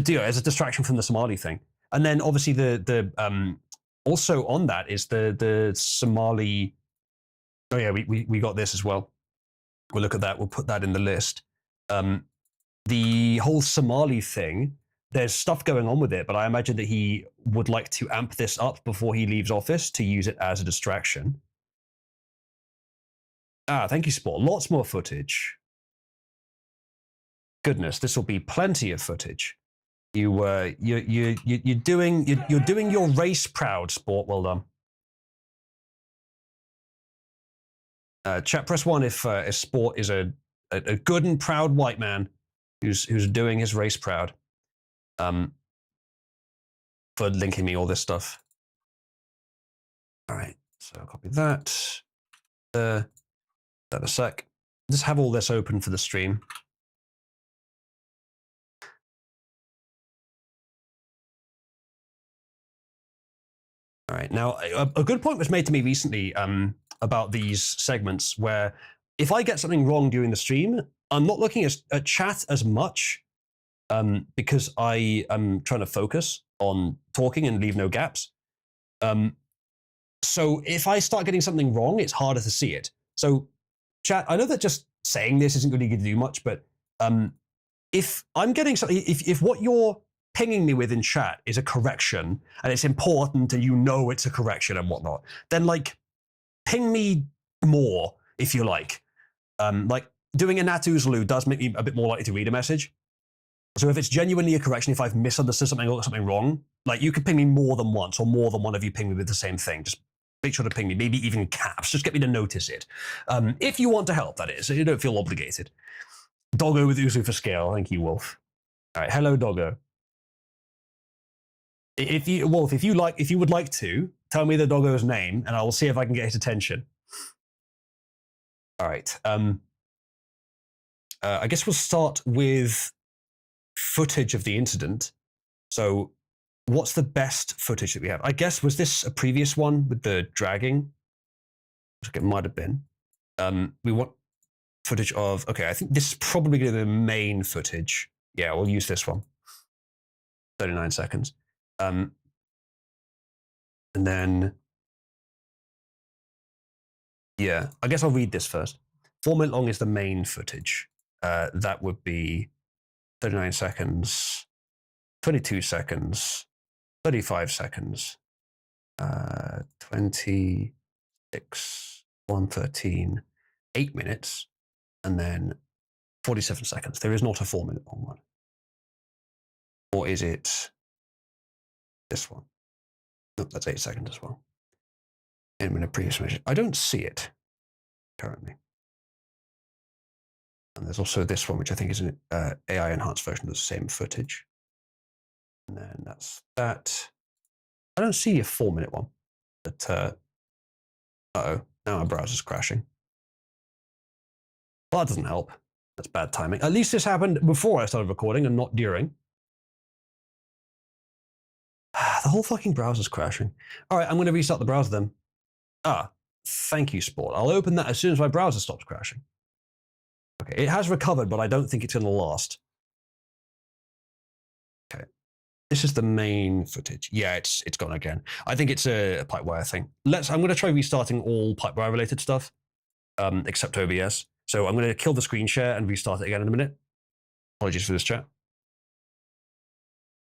do it as a distraction from the Somali thing. And then obviously also on that is the Somali. Oh yeah, we got this as well. We'll look at that. We'll put that in the list. The whole Somali thing, there's stuff going on with it, but I imagine that he would like to amp this up before he leaves office to use it as a distraction. Thank you, Sport. Lots more footage. Goodness, this will be plenty of footage. You're doing your race proud, Sport. Well done. Chat, press 1 if Sport is a good and proud white man who's doing his race proud. For linking me all this stuff. All right, so copy that. That a sec. Just have all this open for the stream. All right, now a good point was made to me recently about these segments where if I get something wrong during the stream, I'm not looking at chat as much because I am trying to focus on talking and leave no gaps. So if I start getting something wrong, it's harder to see it. So chat, I know that just saying this isn't really going to do much, but if I'm getting something, if what you're pinging me with in chat is a correction and it's important and you know it's a correction and whatnot, then like ping me more if you like. Like doing a Natuzlu does make me a bit more likely to read a message. So if it's genuinely a correction, if I've misunderstood something or got something wrong, like you could ping me more than once or more than one of you ping me with the same thing. Just make sure to ping me, maybe even caps. Just get me to notice it. If you want to help, that is. You don't feel obligated. Doggo with Uzu for scale. Thank you, Wolf. All right, hello, Doggo. Wolf, if you would like to, tell me the Doggo's name, and I will see if I can get his attention. All right. I guess we'll start with footage of the incident. So, what's the best footage that we have? I guess, was this a previous one with the dragging? I think it might have been. We want footage of, okay, I think this is probably going to be the main footage. Yeah, we'll use this one. 39 seconds. And then, yeah, I guess I'll read this first. 4 minute long is the main footage. That would be 39 seconds, 22 seconds, 35 seconds, 26, 113, 8 minutes, and then 47 seconds. There is not a 4 minute long one. Or is it this one? No, that's 8 seconds as well. 8 minute previous measure. I don't see it currently. And there's also this one, which I think is an AI enhanced version of the same footage. And then that's that. I don't see a 4 minute one. But, uh-oh, now my browser's crashing. Well, that doesn't help. That's bad timing. At least this happened before I started recording and not during. The whole fucking browser's crashing. All right, I'm going to restart the browser then. Thank you, Sport. I'll open that as soon as my browser stops crashing. Okay, it has recovered, but I don't think it's going to last. Okay, this is the main footage. Yeah, it's gone again. I think it's a Pipewire thing. I'm going to try restarting all Pipewire related stuff, except OBS. So I'm going to kill the screen share and restart it again in a minute. Apologies for this, chat.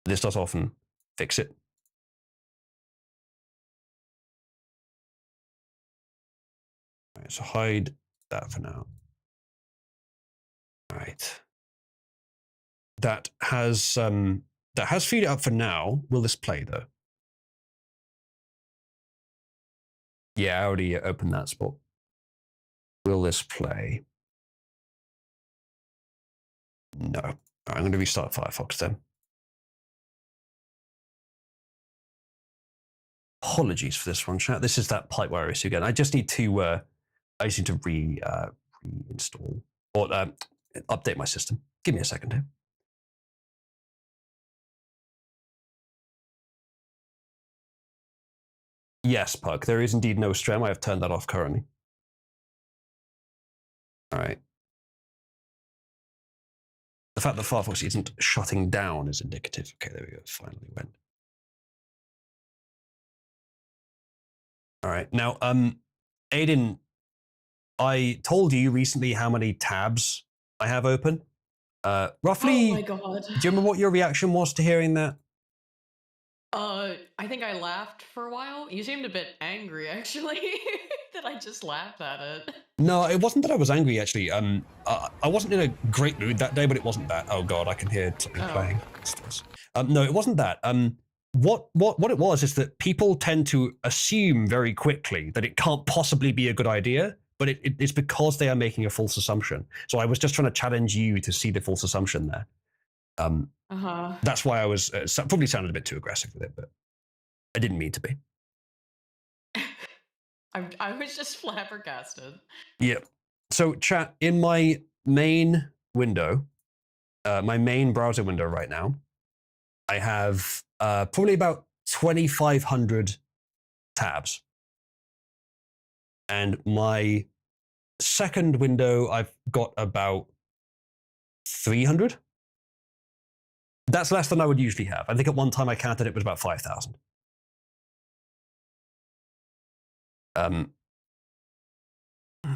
This does often fix it. All right, so hide that for now. All right. that has feed it up for now. Will this play though? Yeah, I already opened that spot. Will this play? No. All right, I'm going to restart Firefox then. Apologies for this one, chat. This is that pipewire issue again. I just need to reinstall or update my system. Give me a second here. Yes, Pug. There is indeed no stream. I have turned that off currently. All right. The fact that Firefox isn't shutting down is indicative. Okay, there we go. It finally went. All right. Now, Aiden, I told you recently how many tabs I have open. Roughly. Oh my god. Do you remember what your reaction was to hearing that? I think I laughed for a while. You seemed a bit angry, actually, that I just laughed at it. No, it wasn't that I was angry, actually. I wasn't in a great mood that day, but it wasn't that. Oh god, I can hear something playing. No, it wasn't that. What it was is that people tend to assume very quickly that it can't possibly be a good idea, but it's because they are making a false assumption. So I was just trying to challenge you to see the false assumption there. That's why I was probably sounded a bit too aggressive with it, but I didn't mean to be. I was just flabbergasted. Yep. So chat, in my main window, my main browser window right now, I have probably about 2,500 tabs. And my second window, I've got about 300. That's less than I would usually have. I think at one time I counted it was about 5,000.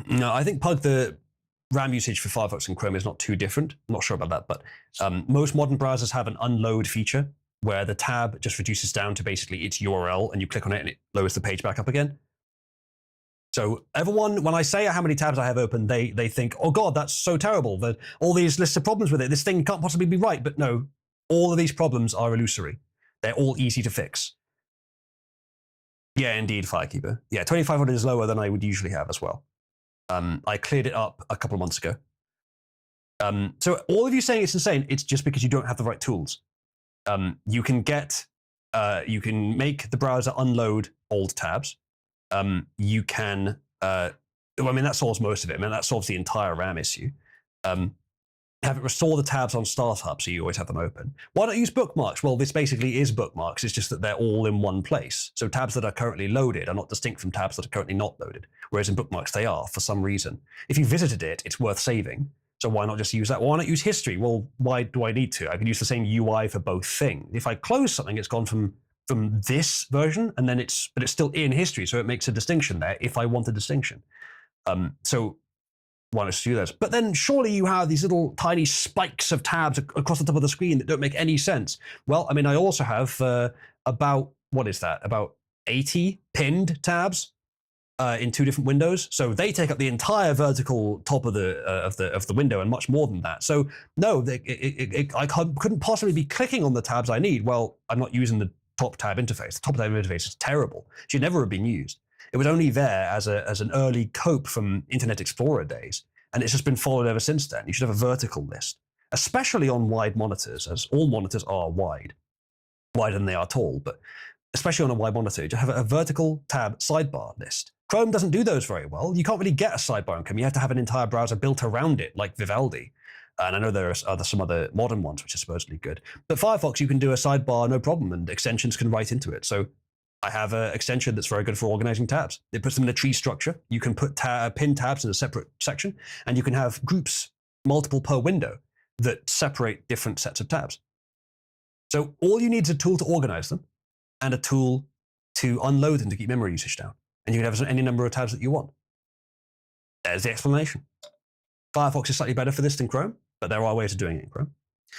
No, I think Pug, the RAM usage for Firefox and Chrome is not too different. I'm not sure about that, but most modern browsers have an unload feature where the tab just reduces down to basically its URL and you click on it and it lowers the page back up again. So everyone, when I say how many tabs I have open, they think, oh god, that's so terrible. That all these lists of problems with it. This thing can't possibly be right. But no, all of these problems are illusory. They're all easy to fix. Yeah, indeed, Firekeeper. Yeah, 2,500 is lower than I would usually have as well. I cleared it up a couple of months ago. So all of you saying it's insane, it's just because you don't have the right tools. You can make the browser unload old tabs. You can, I mean, that solves most of it. I mean, that solves the entire RAM issue. Have it restore the tabs on startup so you always have them open. Why not use bookmarks? Well, this basically is bookmarks. It's just that they're all in one place. So tabs that are currently loaded are not distinct from tabs that are currently not loaded. Whereas in bookmarks, they are for some reason. If you visited it, it's worth saving. So why not just use that? Why not use history? Well, why do I need to? I can use the same UI for both things. If I close something, it's gone from this version, and then but it's still in history, so it makes a distinction there if I want a distinction. So why not do this? But then surely you have these little tiny spikes of tabs across the top of the screen that don't make any sense. Well, I mean, I also have about 80 pinned tabs in two different windows. So they take up the entire vertical top of the window and much more than that. So no, I couldn't possibly be clicking on the tabs I need. Well, I'm not using the top tab interface. The top tab interface is terrible. It should never have been used. It was only there as an early cope from Internet Explorer days, and it's just been followed ever since then. You should have a vertical list, especially on wide monitors, as all monitors are wide, wider than they are tall, but especially on a wide monitor, you have a vertical tab sidebar list. Chrome doesn't do those very well. You can't really get a sidebar in Chrome. You have to have an entire browser built around it, like Vivaldi. And I know there are some other modern ones which are supposedly good. But Firefox, you can do a sidebar no problem, and extensions can write into it. So I have an extension that's very good for organizing tabs. It puts them in a tree structure. You can put pin tabs in a separate section, and you can have groups, multiple per window, that separate different sets of tabs. So all you need is a tool to organize them and a tool to unload them to keep memory usage down. And you can have any number of tabs that you want. There's the explanation. Firefox is slightly better for this than Chrome, but there are ways of doing it in Chrome.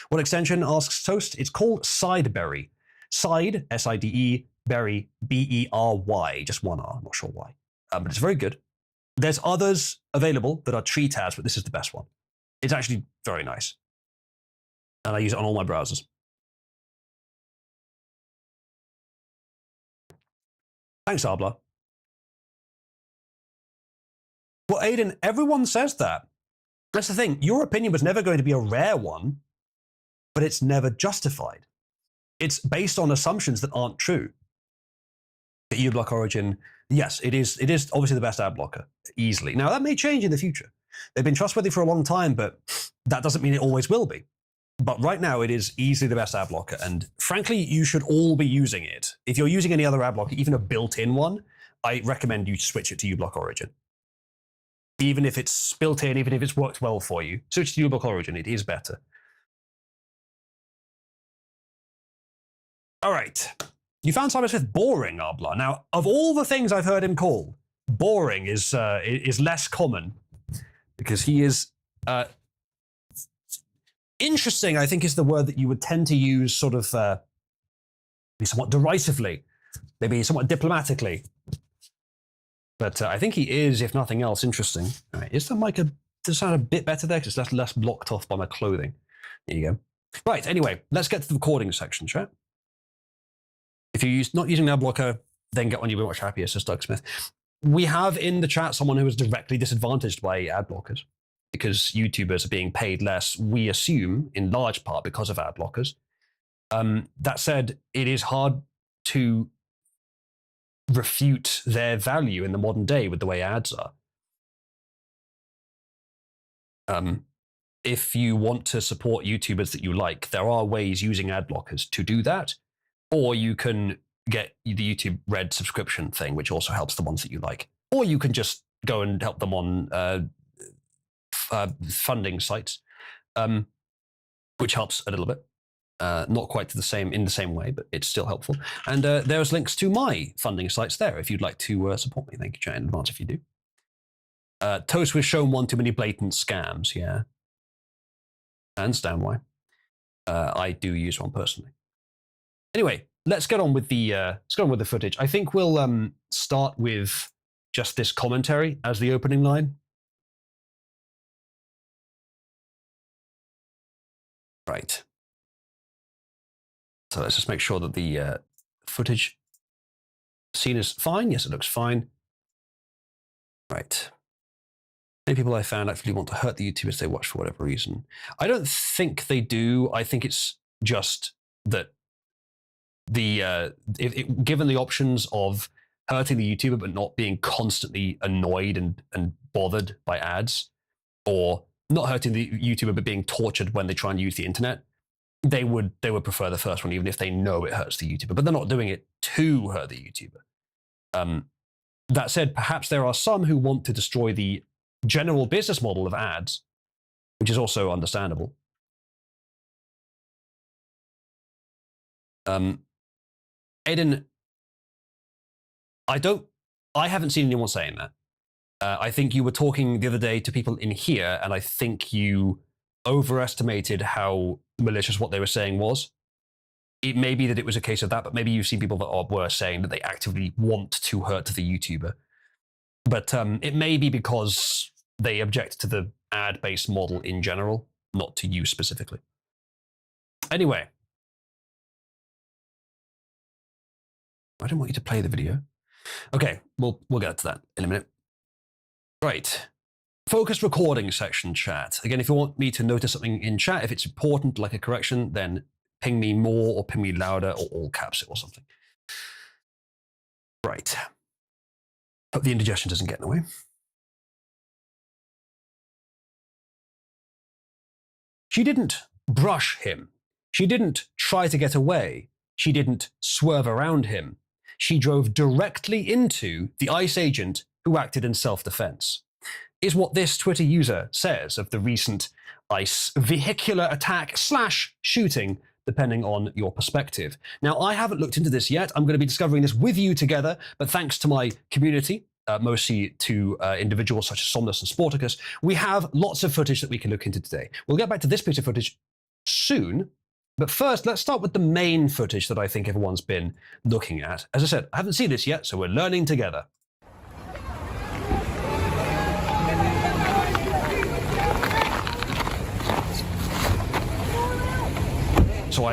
What extension, asks Toast? It's called Sideberry. Side, S-I-D-E, Berry, B-E-R-Y, just one R, I'm not sure why. But it's very good. There's others available that are tree tabs, but this is the best one. It's actually very nice. and I use it on all my browsers. Thanks, Arbla. Well, Aiden, everyone says that. That's the thing. Your opinion was never going to be a rare one, but it's never justified. It's based on assumptions that aren't true. The uBlock Origin, yes, it is obviously the best ad blocker, easily. Now, that may change in the future. They've been trustworthy for a long time, but that doesn't mean it always will be. But right now, it is easily the best ad blocker, and frankly, you should all be using it. If you're using any other ad blocker, even a built-in one, I recommend you switch it to uBlock Origin. Even if it's built in, even if it's worked well for you, switch to uBlock Origin. It is better. All right. You found Simon Smith boring, Arbla. Now, of all the things I've heard him called, boring is less common because he is interesting. I think is the word that you would tend to use, sort of somewhat derisively, maybe somewhat diplomatically. But I think he is, if nothing else, interesting. All right, is the mic does it sound a bit better there? Because it's less blocked off by my clothing. There you go. Right, anyway, let's get to the recording section, chat. If you're not using an ad blocker, then get on, you'll be much happier, says Doug Smith. We have in the chat someone who is directly disadvantaged by ad blockers because YouTubers are being paid less, we assume, in large part because of ad blockers. That said, it is hard to refute their value in the modern day with the way ads are. If you want to support YouTubers that you like, there are ways using ad blockers to do that, or you can get the YouTube Red subscription thing, which also helps the ones that you like, or you can just go and help them on funding sites, which helps a little bit. Not quite in the same way, but it's still helpful. And there's links to my funding sites there if you'd like to support me. Thank you, chat, in advance if you do. Toast was shown one too many blatant scams. Yeah, I understand why. I do use one personally. Anyway, let's get on with the footage. I think we'll start with just this commentary as the opening line. Right. So let's just make sure that the footage scene is fine. Yes, it looks fine. Right. Many people I found actually want to hurt the YouTubers they watch for whatever reason. I don't think they do. I think it's just that given the options of hurting the YouTuber but not being constantly annoyed and bothered by ads, or not hurting the YouTuber but being tortured when they try and use the internet, they would prefer the first one, even if they know it hurts the YouTuber, but they're not doing it to hurt the YouTuber. That said, perhaps there are some who want to destroy the general business model of ads, which is also understandable. Aiden, I haven't seen anyone saying that. I think you were talking the other day to people in here, and I think you overestimated how malicious what they were saying was. It may be that it was a case of that, but maybe you've seen people that were saying that they actively want to hurt the YouTuber. But it may be because they object to the ad-based model in general, not to you specifically. Anyway. I don't want you to play the video. Okay, we'll get to that in a minute. Right. Focused recording section, chat. Again, if you want me to notice something in chat, if it's important, like a correction, then ping me more or ping me louder or all caps it or something. Right. Hope the indigestion doesn't get in the way. She didn't brush him. She didn't try to get away. She didn't swerve around him. She drove directly into the ICE agent who acted in self-defense, is what this Twitter user says of the recent ICE vehicular attack / shooting, depending on your perspective. Now, I haven't looked into this yet. I'm going to be discovering this with you together, but thanks to my community, mostly to individuals such as Somnus and Sporticus, we have lots of footage that we can look into today. We'll get back to this piece of footage soon, but first, let's start with the main footage that I think everyone's been looking at. As I said, I haven't seen this yet, so we're learning together.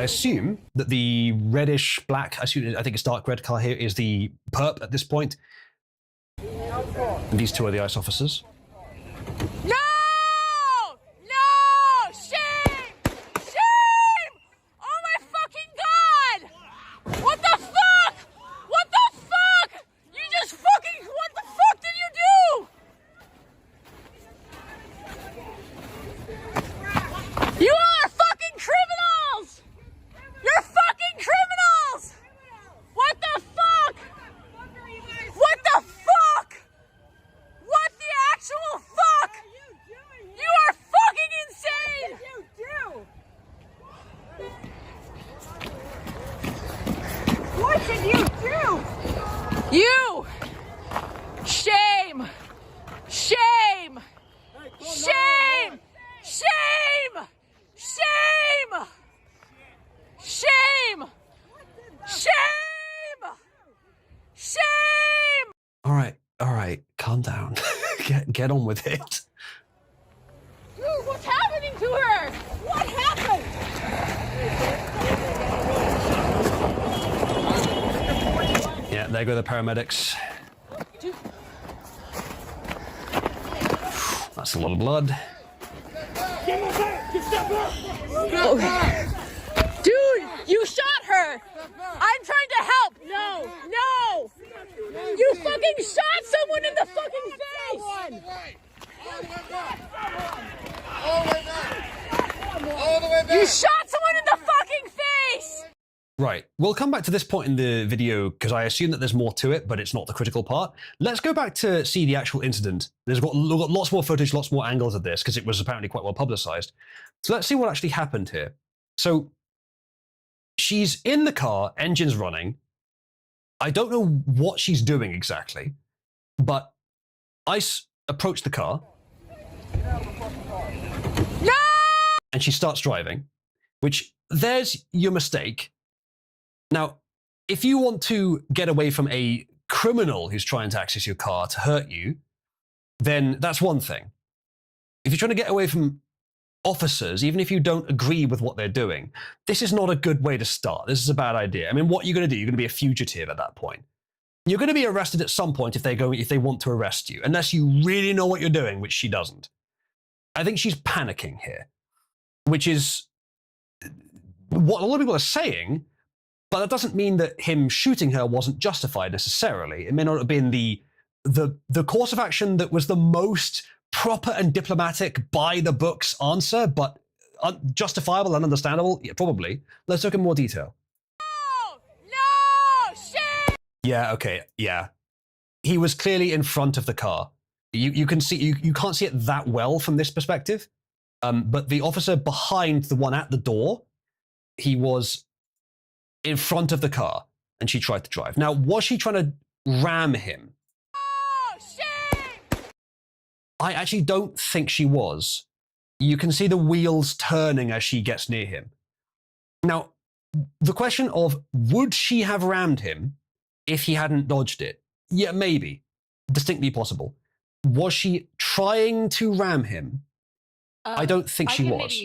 assume that the reddish black, I think it's dark red car here, is the perp at this point. And these two are the ICE officers. No! No! Shame! Shame! Oh my fucking god! What the fuck? What the fuck? You just fucking, what the fuck did you do? You are fucking criminals! You're fucking criminals! What the fuck? What the fuck? What the actual fuck? You are fucking insane! What did you do? You! Shame! Shame! Shame! Shame! Shame! Shame! Shame! Shame! All right, calm down. get on with it. Dude, what's happening to her? What happened? Yeah, there go the paramedics. That's a lot of blood. Okay. Dude, you shot her! I'm trying to help! No! No! You fucking shot someone in the fucking face! You shot someone in the fucking face! Right, we'll come back to this point in the video because I assume that there's more to it, but it's not the critical part. Let's go back to see the actual incident. We've got lots more footage, lots more angles of this because it was apparently quite well publicized. So let's see what actually happened here. So she's in the car, engine's running. I don't know what she's doing exactly, but ICE approached the car. No! And she starts driving, which there's your mistake. Now, if you want to get away from a criminal who's trying to access your car to hurt you, then that's one thing. If you're trying to get away from officers, even if you don't agree with what they're doing, this is not a good way to start. This is a bad idea. I mean, what are you going to do? You're going to be a fugitive at that point. You're going to be arrested at some point if they want to arrest you, unless you really know what you're doing, which she doesn't. I think she's panicking here, which is what a lot of people are saying, but that doesn't mean that him shooting her wasn't justified necessarily. It may not have been the course of action that was the most proper and diplomatic by the book's answer, but justifiable and understandable. Yeah, probably. Let's look in more detail. No! Shit! Yeah, okay, yeah. He was clearly in front of the car. You can see you can't see it that well from this perspective. But the officer behind the one at the door, he was in front of the car and she tried to drive. Now, was she trying to ram him? Oh, shit! I actually don't think she was. You can see the wheels turning as she gets near him. Now, the question of would she have rammed him if he hadn't dodged it? Yeah, maybe. Distinctly possible. Was she trying to ram him? I don't think she was.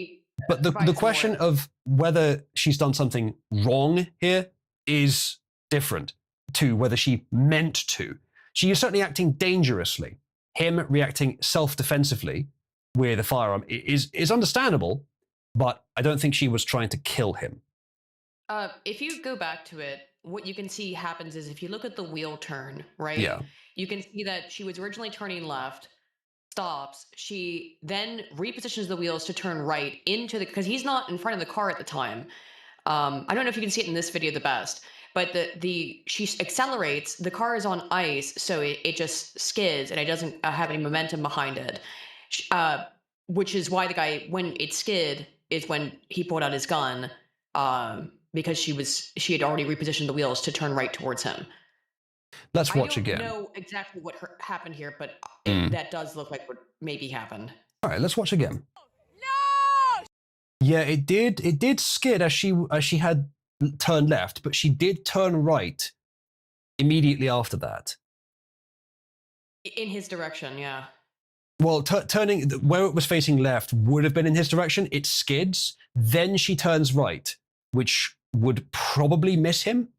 But the question of whether she's done something wrong here is different to whether she meant to. She is certainly acting dangerously. Him reacting self-defensively with a firearm is understandable, but I don't think she was trying to kill him. If you go back to it, what you can see happens is if you look at the wheel turn, right? Yeah. You can see that she was originally turning left, stops. She then repositions the wheels to turn right into because he's not in front of the car at the time. I don't know if you can see it in this video the best, but she accelerates. The car is on ice, so it just skids and it doesn't have any momentum behind it. Which is why the guy, when it skid, is when he pulled out his gun, because she had already repositioned the wheels to turn right towards him. Let's watch again. I don't know exactly what happened here, but that does look like what maybe happened. All right, let's watch again. No! Yeah, it did skid as she had turned left, but she did turn right immediately after that. In his direction, yeah. Well, turning where it was facing left would have been in his direction. It skids, then she turns right. which would probably miss him.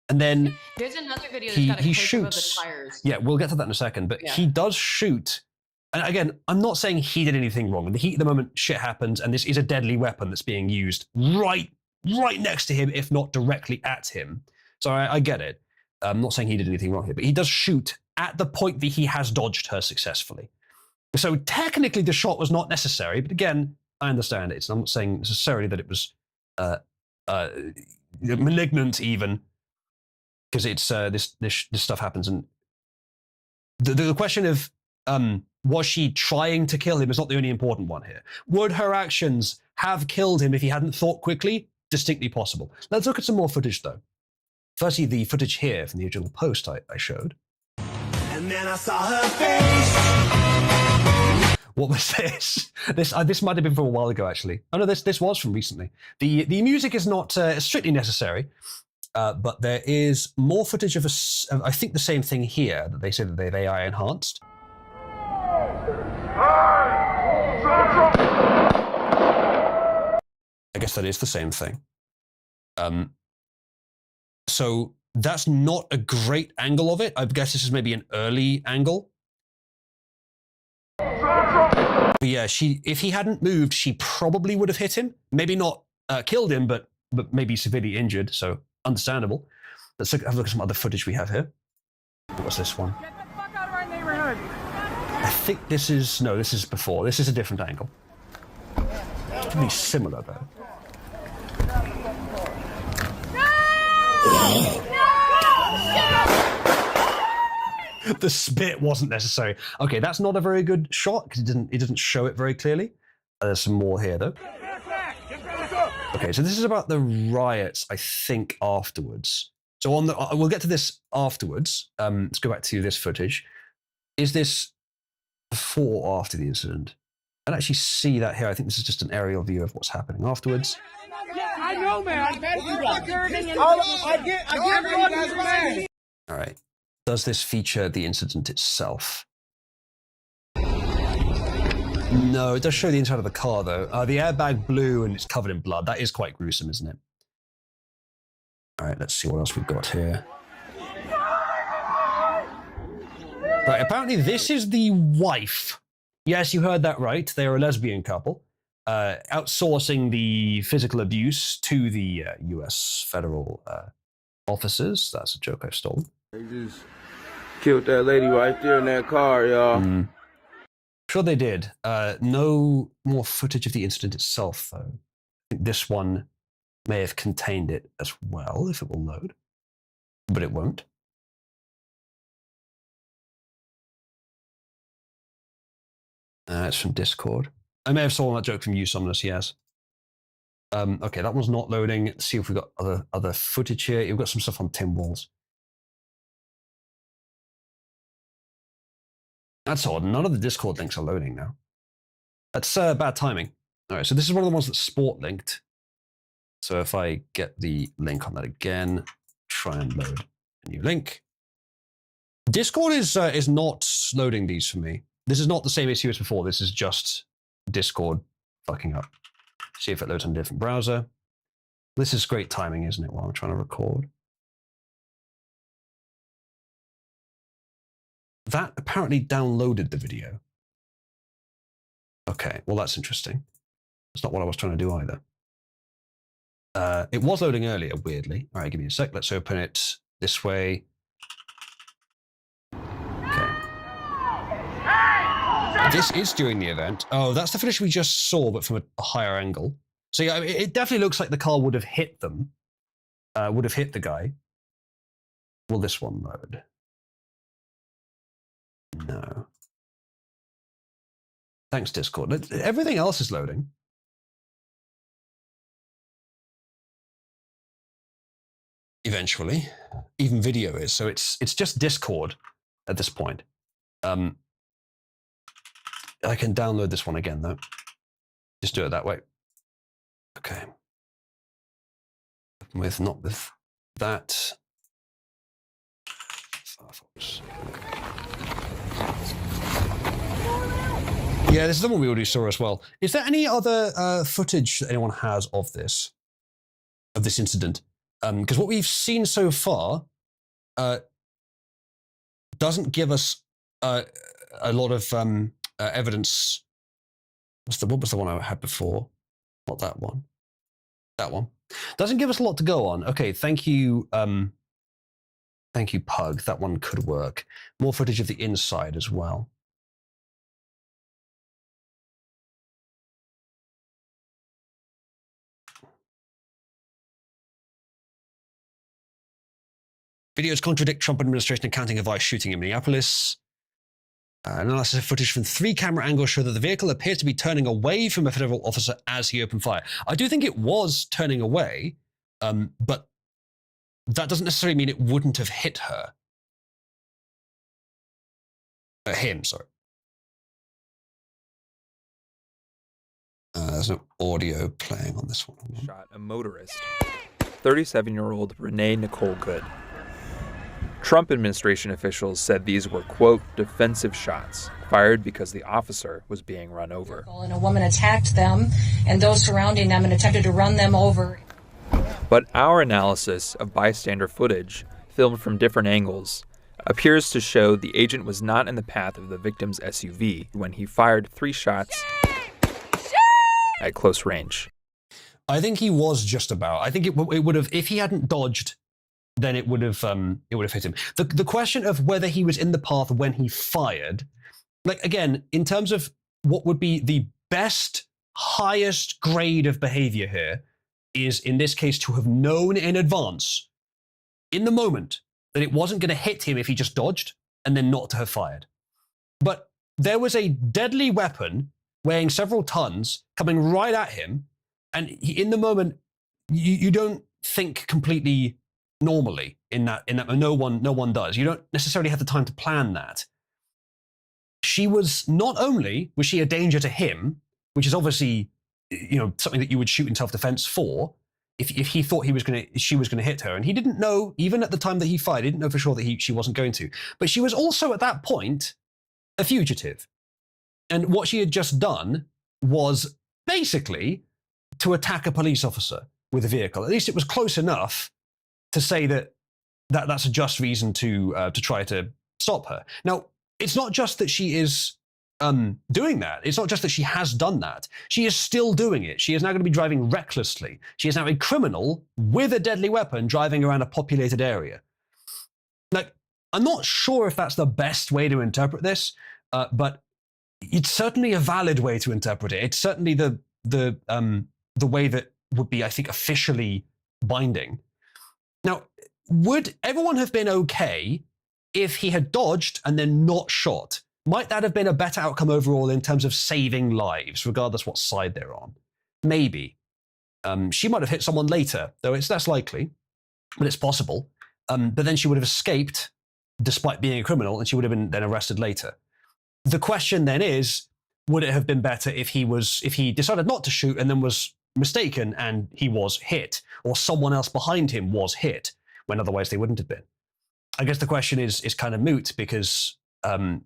And then there's another video that's got a he close-up of the shoots. tires. Yeah, we'll get to that in a second. But Yeah. he does shoot. And again, I'm not saying he did anything wrong. In the heat of the moment, shit happens, and this is a deadly weapon that's being used right next to him, if not directly at him. So I get it. I'm not saying he did anything wrong here, but he does shoot at the point that he has dodged her successfully. So technically, the shot was not necessary. But again, I understand it. I'm not saying necessarily that it was malignant, even. Because it's this stuff happens, and the question of was she trying to kill him is not the only important one here. Would her actions have killed him if he hadn't thought quickly? Distinctly possible. Let's look at some more footage, though. Firstly, the footage here from the original post I showed. And then I saw her face. What was this? This might have been from a while ago, actually. Oh no, this was from recently. The music is not strictly necessary. But there is more footage of I think the same thing here, that they say that they've AI enhanced. I guess that is the same thing. So that's not a great angle of it. I guess this is maybe an early angle. But yeah, if he hadn't moved, she probably would have hit him. Maybe not killed him, but maybe severely injured, so understandable. Let's have a look at some other footage we have here. What's this one? Get the fuck out of our neighborhood. I think this is before. This is a different angle. It's pretty similar though. The spit wasn't necessary. Okay, that's not a very good shot because it doesn't show it very clearly. There's some more here though. Okay, so this is about the riots, I think, afterwards. So we'll get to this afterwards. Let's go back to this footage. Is this before or after the incident? I don't actually see that here. I think this is just an aerial view of what's happening afterwards. Yeah, I know, man. I get All right. Does this feature the incident itself? No, it does show the inside of the car, though. The airbag blew and it's covered in blood. That is quite gruesome, isn't it? All right, let's see what else we've got here. Right, apparently this is the wife. Yes, you heard that right. They are a lesbian couple, outsourcing the physical abuse to the U.S. federal officers. That's a joke I've stolen. They just killed that lady right there in that car, y'all. Sure they did. No more footage of the incident itself, though. I think this one may have contained it as well, if it will load. But it won't. It's from Discord. I may have stolen that joke from you, Somnus, yes. Okay, that one's not loading. Let's see if we've got other footage here. You've got some stuff on Tim Walls. That's odd. None of the Discord links are loading now. That's bad timing. All right, so this is one of the ones that's sport linked. So if I get the link on that again, try and load a new link. Discord is not loading these for me. This is not the same issue as before. This is just Discord fucking up. See if it loads on a different browser. This is great timing, isn't it, while I'm trying to record? That apparently downloaded the video. Okay, well that's interesting. That's not what I was trying to do either. It was loading earlier, weirdly. All right, give me a sec. Let's open it this way. Okay. This is during the event. Oh, that's the footage we just saw, but from a higher angle. So yeah, it definitely looks like the car would have hit them. Would have hit the guy. Will this one load? No. Thanks, Discord. Everything else is loading. Eventually. Even video is. So it's just Discord at this point. I can download this one again, though. Just do it that way. Okay. Not with that. Firefox. Yeah, this is the one we already saw as well. Is there any other footage that anyone has of this? of this incident. Because what we've seen so far doesn't give us a lot of evidence. What was the one I had before? Not that one. That one. Doesn't give us a lot to go on. Okay, thank you. Thank you, Pug. That one could work. More footage of the inside as well. Videos contradict Trump administration accounting of ICE shooting in Minneapolis. Analysis of footage from 3 camera angles show that the vehicle appears to be turning away from a federal officer as he opened fire. I do think it was turning away, but that doesn't necessarily mean it wouldn't have hit her. Him, sorry. There's no audio playing on this one. Shot a motorist, 37-year-old Renee Nicole Good. Trump administration officials said these were, quote, defensive shots fired because the officer was being run over. And a woman attacked them and those surrounding them and attempted to run them over. But our analysis of bystander footage, filmed from different angles, appears to show the agent was not in the path of the victim's SUV when he fired 3 shots at close range. I think he was just about. I think it would have, if he hadn't dodged, then it would have hit him. The question of whether he was in the path when he fired, like again, in terms of what would be the best, highest grade of behavior here, is in this case to have known in advance, in the moment, that it wasn't going to hit him if he just dodged, and then not to have fired. But there was a deadly weapon weighing several tons coming right at him, and in the moment, you don't think completely normally in that no one does. You don't necessarily have the time to plan that. She was, not only was she a danger to him, which is obviously, you know, something that you would shoot in self-defense for, if he thought she was gonna hit her, and he didn't know, even at the time that he fired, he didn't know for sure that she wasn't going to. But she was also at that point a fugitive, and what she had just done was basically to attack a police officer with a vehicle. At least it was close enough to say that's a just reason to try to stop her. Now, it's not just that she is doing that. It's not just that she has done that. She is still doing it. She is now going to be driving recklessly. She is now a criminal with a deadly weapon driving around a populated area. Like, I'm not sure if that's the best way to interpret this, but it's certainly a valid way to interpret it. It's certainly the way that would be, I think, officially binding. Now, would everyone have been okay if he had dodged and then not shot? Might that have been a better outcome overall in terms of saving lives, regardless what side they're on? Maybe. She might have hit someone later, though it's less likely, but it's possible. But then she would have escaped despite being a criminal, and she would have been then arrested later. The question then is, would it have been better if he decided not to shoot and then was mistaken and he was hit, or someone else behind him was hit, when otherwise they wouldn't have been? I guess the question is kind of moot, because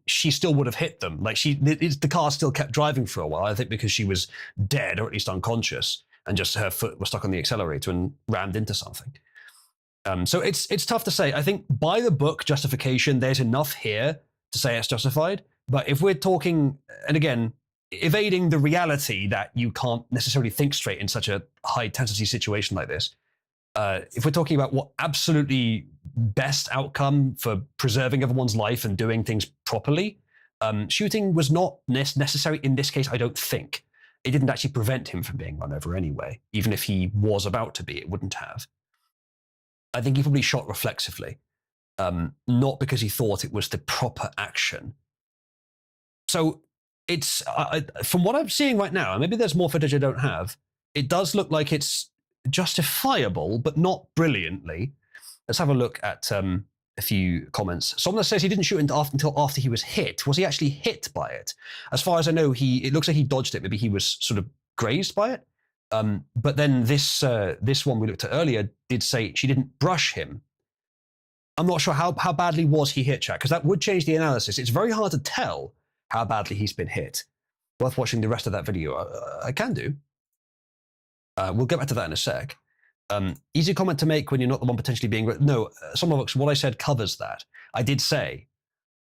she still would have hit them. Like, the car still kept driving for a while, I think because she was dead, or at least unconscious, and just her foot was stuck on the accelerator and rammed into something. So it's tough to say. I think by the book justification, there's enough here to say it's justified. But if we're talking, and again, evading the reality that you can't necessarily think straight in such a high intensity situation like this, if we're talking about what absolutely best outcome for preserving everyone's life and doing things properly, shooting was not necessary in this case, I don't think. It didn't actually prevent him from being run over anyway. Even if he was about to be, it wouldn't have. I think he probably shot reflexively, not because he thought it was the proper action. So it's, from what I'm seeing right now, and maybe there's more footage I don't have, it does look like it's justifiable, but not brilliantly. Let's have a look at a few comments. Someone says he didn't shoot until after he was hit. Was he actually hit by it? As far as I know, it looks like he dodged it. Maybe he was sort of grazed by it. But then this one we looked at earlier did say she didn't brush him. I'm not sure how badly was he hit, chat, because that would change the analysis. It's very hard to tell how badly he's been hit. Worth watching the rest of that video. I can do. We'll get back to that in a sec. Easy comment to make when you're not the one potentially being. No, Sommervox, what I said covers that. I did say,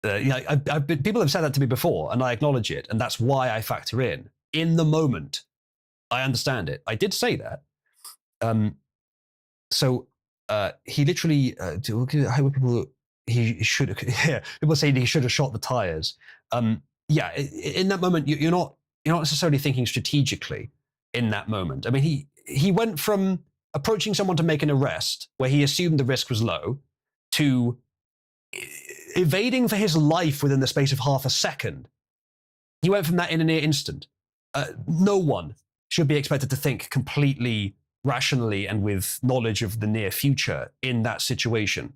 people have said that to me before, and I acknowledge it, and that's why I factor in the moment. I understand it. I did say that. So he literally, he should. Yeah, people say he should have shot the tires. Yeah, in that moment, you're not necessarily thinking strategically. In that moment, I mean, he went from approaching someone to make an arrest where he assumed the risk was low to evading for his life within the space of half a second. He went from that in a near instant. No one should be expected to think completely rationally and with knowledge of the near future in that situation.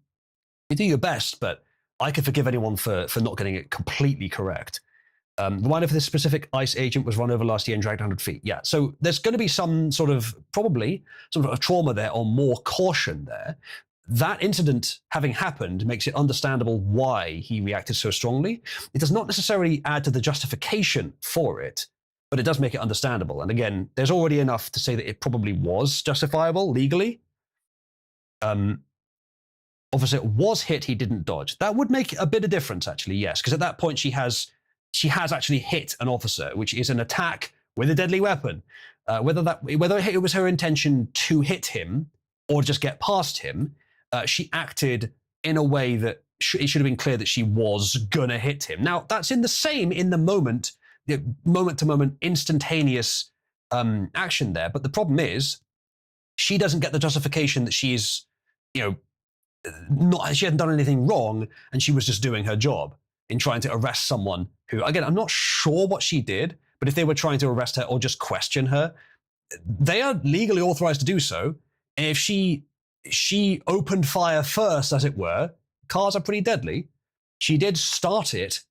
You do your best, but I could forgive anyone for not getting it completely correct. The reminder for this specific ICE agent was run over last year and dragged 100 feet. Yeah, so there's going to be probably some sort of trauma there or more caution there. That incident having happened makes it understandable why he reacted so strongly. It does not necessarily add to the justification for it, but it does make it understandable. And again, there's already enough to say that it probably was justifiable legally. Officer was hit, he didn't dodge. That would make a bit of difference, actually, yes, because at that point she has actually hit an officer, which is an attack with a deadly weapon. Whether it was her intention to hit him or just get past him, she acted in a way that it should have been clear that she was gonna hit him. Now, that's in the moment, moment-to-moment, instantaneous action there. But the problem is, she doesn't get the justification that she's, she hadn't done anything wrong and she was just doing her job in trying to arrest someone who, again, I'm not sure what she did, but if they were trying to arrest her or just question her, they are legally authorized to do so. And if she opened fire first, as it were, cars are pretty deadly. She did start it.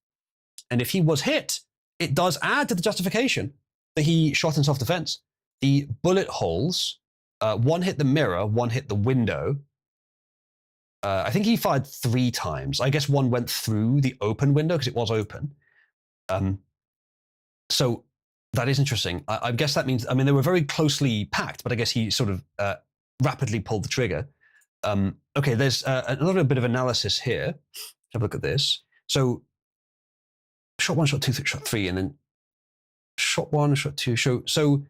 And if he was hit, it does add to the justification that he shot in self-defense. The bullet holes, one hit the mirror, one hit the window. I think he fired 3 times. I guess one went through the open window because it was open. So that is interesting. I guess that means, they were very closely packed, but I guess he sort of rapidly pulled the trigger. Okay, there's a little bit of analysis here. Have a look at this. So shot 1, shot 2, shot 3, and then shot 1, shot 2. So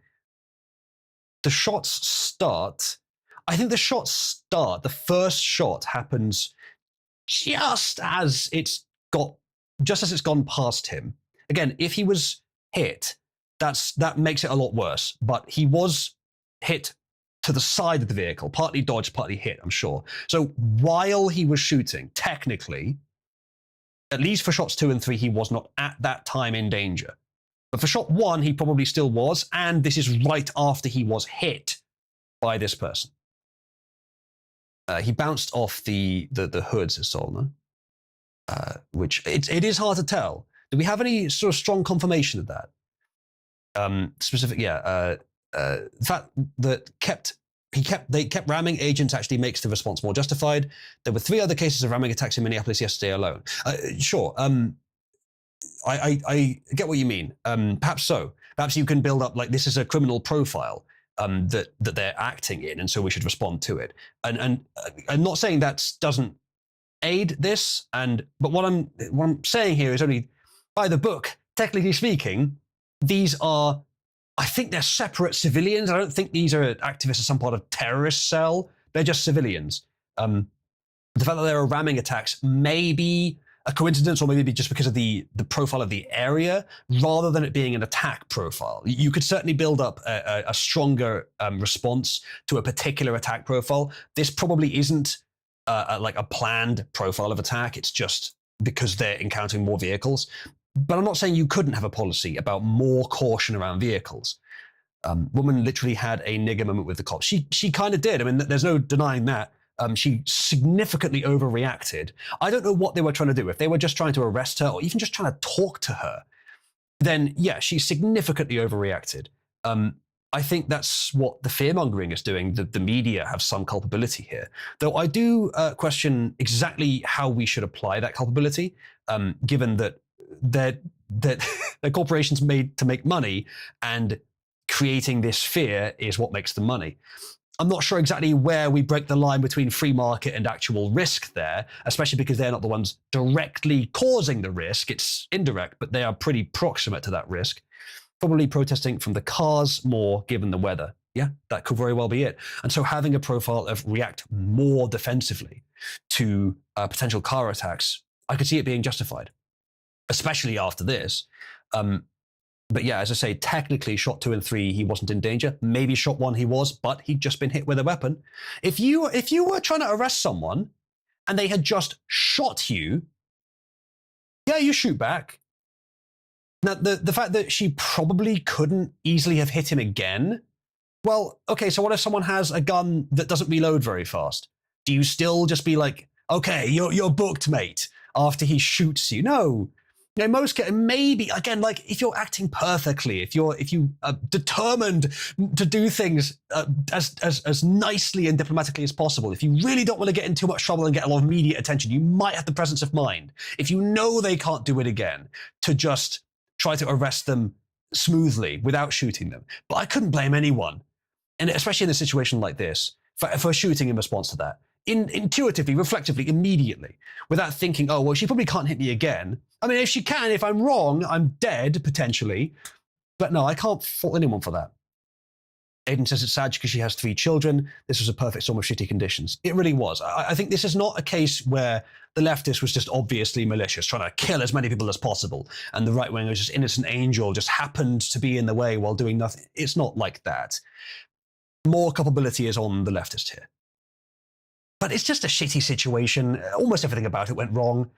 the shots start. I think the first shot happens just as it's gone past him. Again, if he was hit, that makes it a lot worse. But he was hit to the side of the vehicle, partly dodged, partly hit, I'm sure. So while he was shooting, technically, at least for shots 2 and 3, he was not at that time in danger. But for shot 1, he probably still was, and this is right after he was hit by this person. He bounced off the hoods, as Solna, which it is hard to tell. Do we have any sort of strong confirmation of that? The fact that they kept ramming agents actually makes the response more justified. There were 3 other cases of ramming attacks in Minneapolis yesterday alone. Sure. I get what you mean. Perhaps so. Perhaps you can build up like this is a criminal profile. That they're acting in, and so we should respond to it. And I'm not saying that doesn't aid this, but what I'm saying here is only by the book. Technically speaking, these are, I think they're separate civilians. I don't think these are activists of some part of terrorist cell. They're just civilians. The fact that there are ramming attacks may be a coincidence, or maybe just because of the profile of the area, rather than it being an attack profile. You could certainly build up a stronger response to a particular attack profile. This probably isn't like a planned profile of attack. It's just because they're encountering more vehicles. But I'm not saying you couldn't have a policy about more caution around vehicles. Woman literally had a nigger moment with the cops. She kind of did. There's no denying that. She significantly overreacted. I don't know what they were trying to do. If they were just trying to arrest her or even just trying to talk to her, then yeah, she significantly overreacted. I think that's what the fear-mongering is doing. The media have some culpability here. Though I do question exactly how we should apply that culpability, given that they're corporations made to make money, and creating this fear is what makes them money. I'm not sure exactly where we break the line between free market and actual risk there, especially because they're not the ones directly causing the risk. It's indirect, but they are pretty proximate to that risk. Probably protesting from the cars more given the weather. Yeah, that could very well be it. And so having a profile of react more defensively to potential car attacks, I could see it being justified, especially after this. But yeah, as I say, technically shot 2 and 3, he wasn't in danger. Maybe shot 1 he was, but he'd just been hit with a weapon. If you were trying to arrest someone and they had just shot you, yeah, you shoot back. Now, the fact that she probably couldn't easily have hit him again, well, okay, so what if someone has a gun that doesn't reload very fast? Do you still just be like, okay, you're booked, mate, after he shoots you? No. You know, most cases, maybe, again, like if you're acting perfectly, if you are determined to do things as nicely and diplomatically as possible, if you really don't want to get in too much trouble and get a lot of media attention, you might have the presence of mind, if you know they can't do it again, to just try to arrest them smoothly without shooting them. But I couldn't blame anyone, and especially in a situation like this, for shooting in response to that. Intuitively, reflectively, immediately, without thinking, oh, well, she probably can't hit me again. I mean, if she can, if I'm wrong, I'm dead, potentially. But no, I can't fault anyone for that. Aiden says it's sad because she has 3 children. This was a perfect storm of shitty conditions. It really was. I think this is not a case where the leftist was just obviously malicious, trying to kill as many people as possible, and the right wing was just innocent angel, just happened to be in the way while doing nothing. It's not like that. More culpability is on the leftist here. But it's just a shitty situation. Almost everything about it went wrong.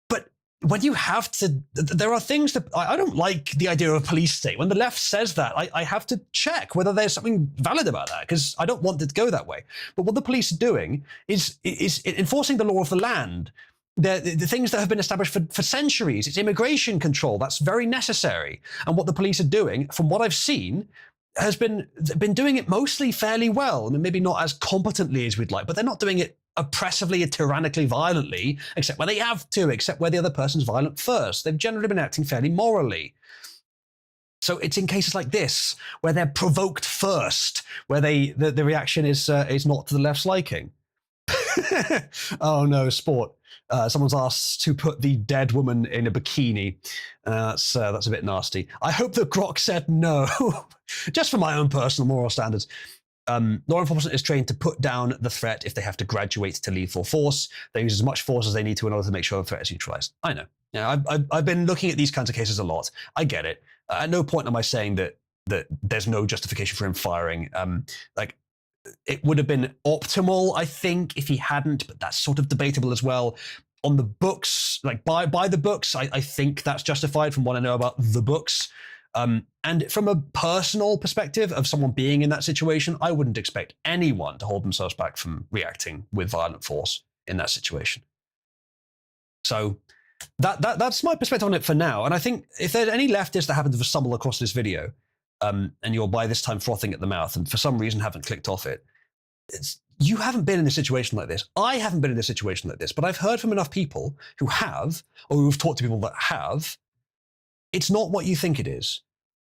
But when you have to, there are things that I don't like the idea of a police state. When the left says that, I have to check whether there's something valid about that, because I don't want it to go that way. But what the police are doing is enforcing the law of the land. The things that have been established for centuries. It's immigration control. That's very necessary. And what the police are doing, from what I've seen, has been doing it mostly fairly well. I mean, maybe not as competently as we'd like, but they're not doing it oppressively and tyrannically violently, except where they have to, except where the other person's violent first. They've generally been acting fairly morally. So it's in cases like this where they're provoked first, where the reaction is not to the left's liking. Oh no, sport. Someone's asked to put the dead woman in a bikini. That's a bit nasty. I hope that Grok said no, just for my own personal moral standards. Law enforcement is trained to put down the threat if they have to graduate to lethal force. They use as much force as they need to in order to make sure the threat is neutralized. I know. Yeah, I've been looking at these kinds of cases a lot. I get it. At no point am I saying that there's no justification for him firing. Like, it would have been optimal, I think, if he hadn't, but that's sort of debatable as well. On the books, like by the books, I think that's justified from what I know about the books. And from a personal perspective of someone being in that situation, I wouldn't expect anyone to hold themselves back from reacting with violent force in that situation. So that's my perspective on it for now. And I think if there's any leftists that happen to stumble across this video, and you're by this time frothing at the mouth and for some reason haven't clicked off it, you haven't been in a situation like this. I haven't been in a situation like this, but I've heard from enough people who have, or who've talked to people that have. It's not what you think it is.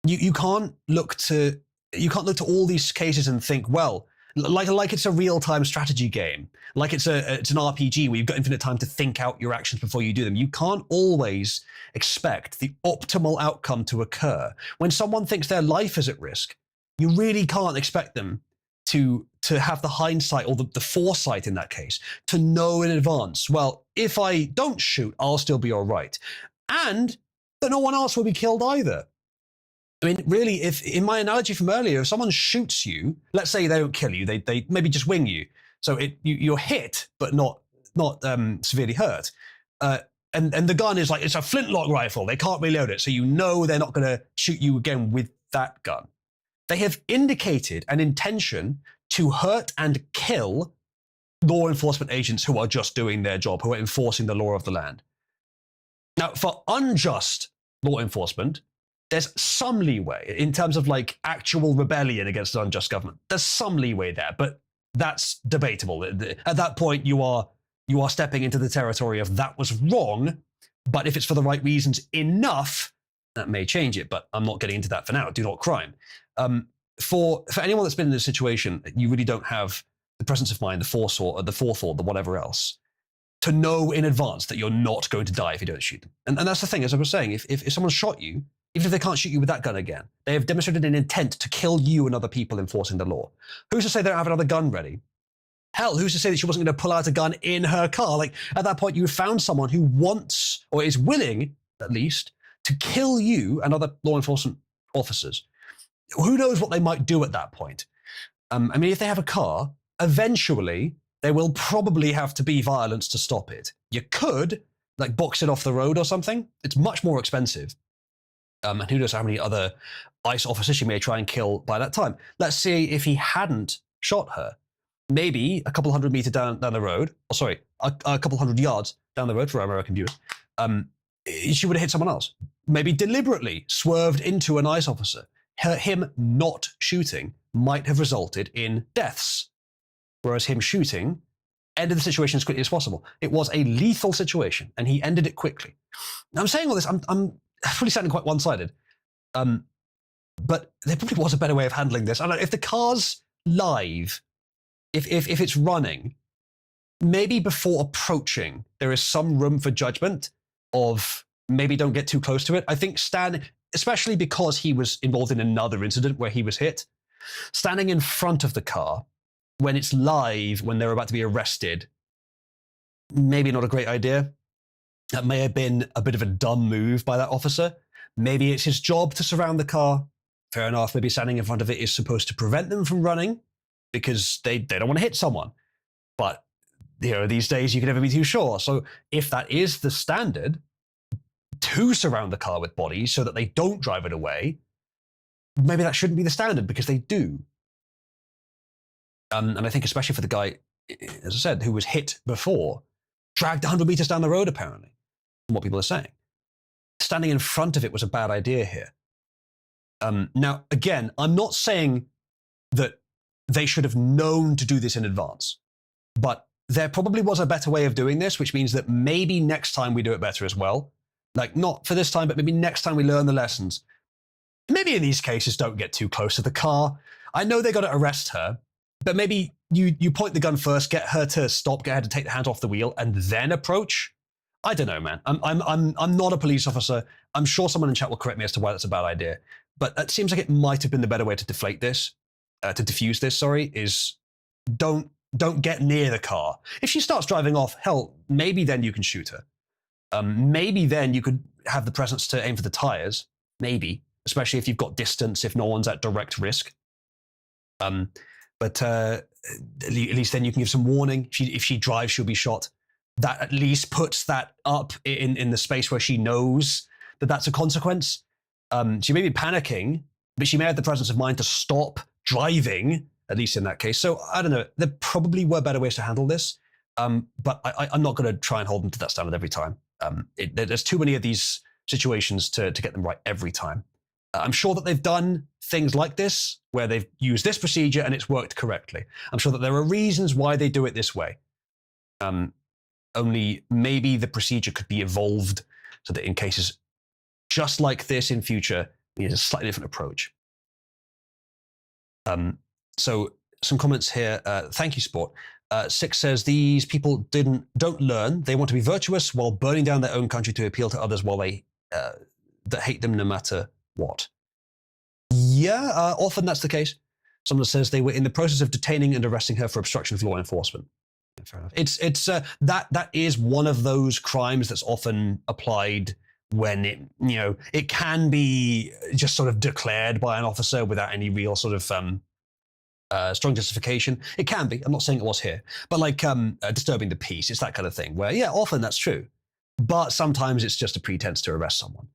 You can't look to all these cases and think, well, like it's a real-time strategy game, like it's an RPG where you've got infinite time to think out your actions before you do them. You can't always expect the optimal outcome to occur. When someone thinks their life is at risk, you really can't expect them to have the hindsight or the foresight in that case to know in advance, well, if I don't shoot, I'll still be all right. And that no one else will be killed either. I mean, really, if in my analogy from earlier, if someone shoots you, let's say they don't kill you, they maybe just wing you. So you're hit, but not severely hurt. And the gun is like, it's a flintlock rifle. They can't reload it. So you know they're not going to shoot you again with that gun. They have indicated an intention to hurt and kill law enforcement agents who are just doing their job, who are enforcing the law of the land. Now, for unjust law enforcement, there's some leeway in terms of like actual rebellion against an unjust government. There's some leeway there, but that's debatable. At that point, you are stepping into the territory of that was wrong, but if it's for the right reasons enough, that may change it. But I'm not getting into that for now. Do not crime. for anyone that's been in this situation, you really don't have the presence of mind, the forethought, the whatever else, to know in advance that you're not going to die if you don't shoot them. And that's the thing, as I was saying, if someone shot you, even if they can't shoot you with that gun again, they have demonstrated an intent to kill you and other people enforcing the law. Who's to say they don't have another gun ready? Hell, who's to say that she wasn't going to pull out a gun in her car? Like, at that point, you found someone who wants, or is willing, at least, to kill you and other law enforcement officers. Who knows what they might do at that point? I mean, if they have a car, eventually, there will probably have to be violence to stop it. You could, like, box it off the road or something. It's much more expensive. And who knows how many other ICE officers she may try and kill by that time. Let's see if he hadn't shot her. Maybe a couple hundred meters down the road, or sorry, a couple hundred yards down the road for our American viewers, she would have hit someone else. Maybe deliberately swerved into an ICE officer. Him not shooting might have resulted in deaths, whereas him shooting ended the situation as quickly as possible. It was a lethal situation, and he ended it quickly. Now, I'm saying all this, I'm fully sounding quite one-sided, but there probably was a better way of handling this. I don't know, if the car's live, if it's running, maybe before approaching, there is some room for judgment of maybe don't get too close to it. I think especially because he was involved in another incident where he was hit, standing in front of the car when it's live, when they're about to be arrested, maybe not a great idea. That may have been a bit of a dumb move by that officer. Maybe it's his job to surround the car. Fair enough. Maybe standing in front of it is supposed to prevent them from running because they don't want to hit someone. But, these days you can never be too sure. So if that is the standard, to surround the car with bodies so that they don't drive it away, maybe that shouldn't be the standard because they do. And I think especially for the guy, as I said, who was hit before, dragged 100 meters down the road, apparently, from what people are saying. Standing in front of it was a bad idea here. Now, again, I'm not saying that they should have known to do this in advance, but there probably was a better way of doing this, which means that maybe next time we do it better as well. Like, not for this time, but maybe next time we learn the lessons. Maybe in these cases, don't get too close to the car. I know they got to arrest her, but maybe you point the gun first, get her to stop, get her to take the hands off the wheel, and then approach. I don't know, man. I'm not a police officer. I'm sure someone in chat will correct me as to why that's a bad idea. But it seems like it might have been the better way to deflate this, to diffuse this. Sorry, is don't get near the car. If she starts driving off, hell, maybe then you can shoot her. Maybe then you could have the presence to aim for the tires. Maybe, especially if you've got distance, if no one's at direct risk. But at least then you can give some warning. If she drives, she'll be shot. That at least puts that up in the space where she knows that that's a consequence. She may be panicking, but she may have the presence of mind to stop driving, at least in that case. So I don't know. There probably were better ways to handle this. But I'm not going to try and hold them to that standard every time. There's too many of these situations to get them right every time. I'm sure that they've done things like this, where they've used this procedure and it's worked correctly. I'm sure that there are reasons why they do it this way. Only maybe the procedure could be evolved so that in cases just like this in future, we need a slightly different approach. So some comments here. Thank you, Sport. Six says, these people don't learn. They want to be virtuous while burning down their own country to appeal to others while they that hate them no matter what. Yeah, often that's the case. Someone says they were in the process of detaining and arresting her for obstruction of law enforcement. Yeah, fair enough. It's that is one of those crimes that's often applied when it can be just sort of declared by an officer without any real sort of strong justification. It can be. I'm not saying it was here, but like disturbing the peace. It's that kind of thing where, yeah, often that's true, but sometimes it's just a pretense to arrest someone.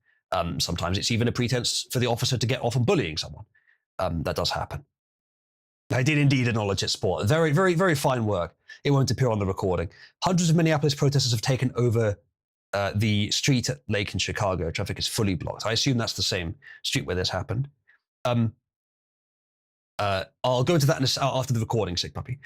Sometimes it's even a pretense for the officer to get off on bullying someone. That does happen. I did indeed acknowledge it, Sport. Very, very, very fine work. It won't appear on the recording. Hundreds of Minneapolis protesters have taken over the street at Lake in Chicago. Traffic is fully blocked. I assume that's the same street where this happened. I'll go into that after the recording, Sick Puppy.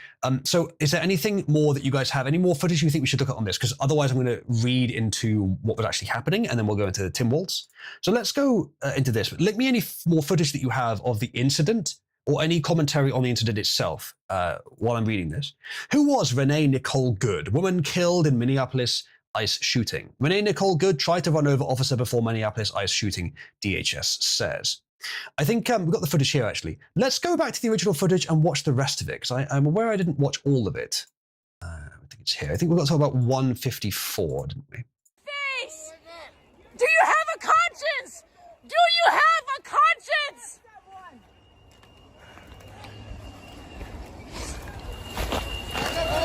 So is there anything more that you guys have? Any more footage you think we should look at on this? Because otherwise I'm going to read into what was actually happening, and then we'll go into Tim Waltz. So let's go into this. Link me any more footage that you have of the incident or any commentary on the incident itself while I'm reading this. Who was Renee Nicole Good, woman killed in Minneapolis ICE shooting? Renee Nicole Good tried to run over officer before Minneapolis ICE shooting, DHS says. I think we've got the footage here, actually. Let's go back to the original footage and watch the rest of it, because I'm aware I didn't watch all of it. I think it's here. I think we got to about 154, didn't we? Face! Do you have a conscience? Do you have a conscience?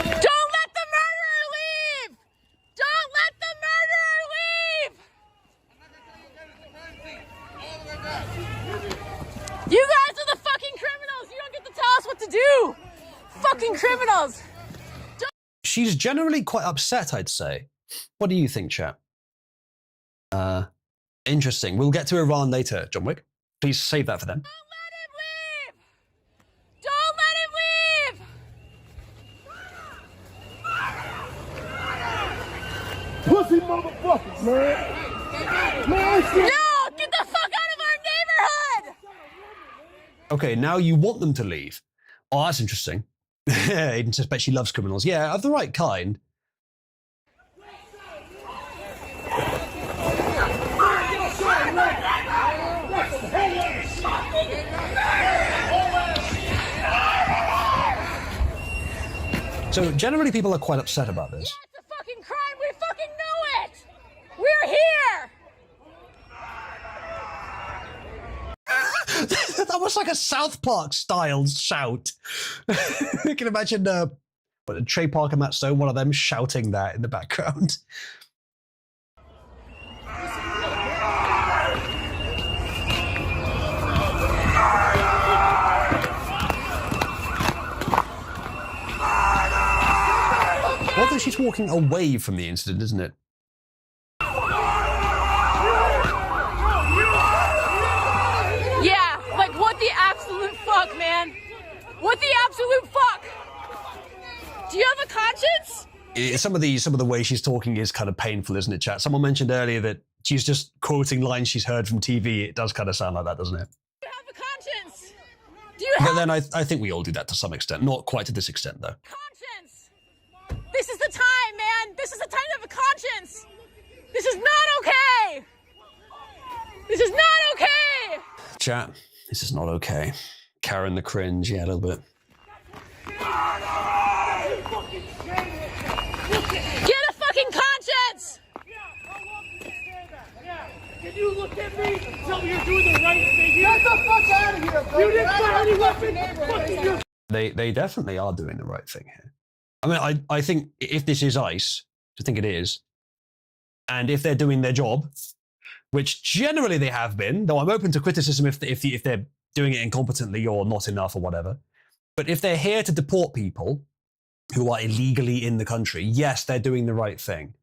Don't let the murderer leave! Don't let the murderer leave! You guys are the fucking criminals! You don't get to tell us what to do! Fucking criminals! She's generally quite upset, I'd say. What do you think, chat? Interesting. We'll get to Iran later, John Wick. Please save that for them. Don't let him leave! Pussy motherfuckers, man. No! Get the fuck out of our neighborhood! Okay, now you want them to leave. Oh, that's interesting. Aiden says, bet she loves criminals. Yeah, of the right kind. So generally people are quite upset about this. Yeah, it's a fucking crime! We fucking know it! We're here! That was like a South Park style shout. You can imagine Trey Parker, Matt Stone, one of them shouting that in the background. Although she's walking away from the incident, isn't it? Yeah, like what the absolute fuck, man? What the absolute fuck? Do you have a conscience? Some of the way she's talking is kind of painful, isn't it, chat? Someone mentioned earlier that she's just quoting lines she's heard from TV. It does kind of sound like that, doesn't it? Do you have a conscience? Do you have But then I think we all do that to some extent. Not quite to this extent, though. conscience? This is the time, man. This is the time to have a conscience. This is not okay. This is not okay. Chat, this is not okay. Karen the cringe, yeah, a little bit. Get a fucking conscience. Can you look at me and tell me you're doing the right thing? Get the fuck out of here, bro. You didn't fire any weapons. They definitely are doing the right thing here. I mean, I think if this is ICE, I think it is, and if they're doing their job, which generally they have been, though I'm open to criticism if they're doing it incompetently or not enough or whatever. But if they're here to deport people who are illegally in the country, yes, they're doing the right thing.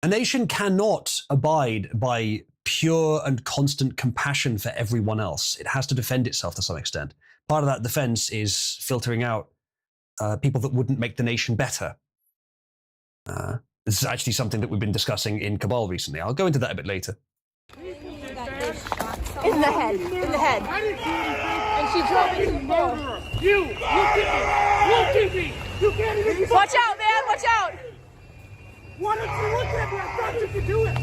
A nation cannot abide by pure and constant compassion for everyone else. It has to defend itself to some extent. Part of that defense is filtering out people that wouldn't make the nation better. This is actually something that we've been discussing in Cabal recently. I'll go into that a bit later. In the head. In the head. And she drove into the floor. You! Look at me! Look at me! You can't even... Watch out, man! Watch out! Why don't you look at me? I thought you could do it!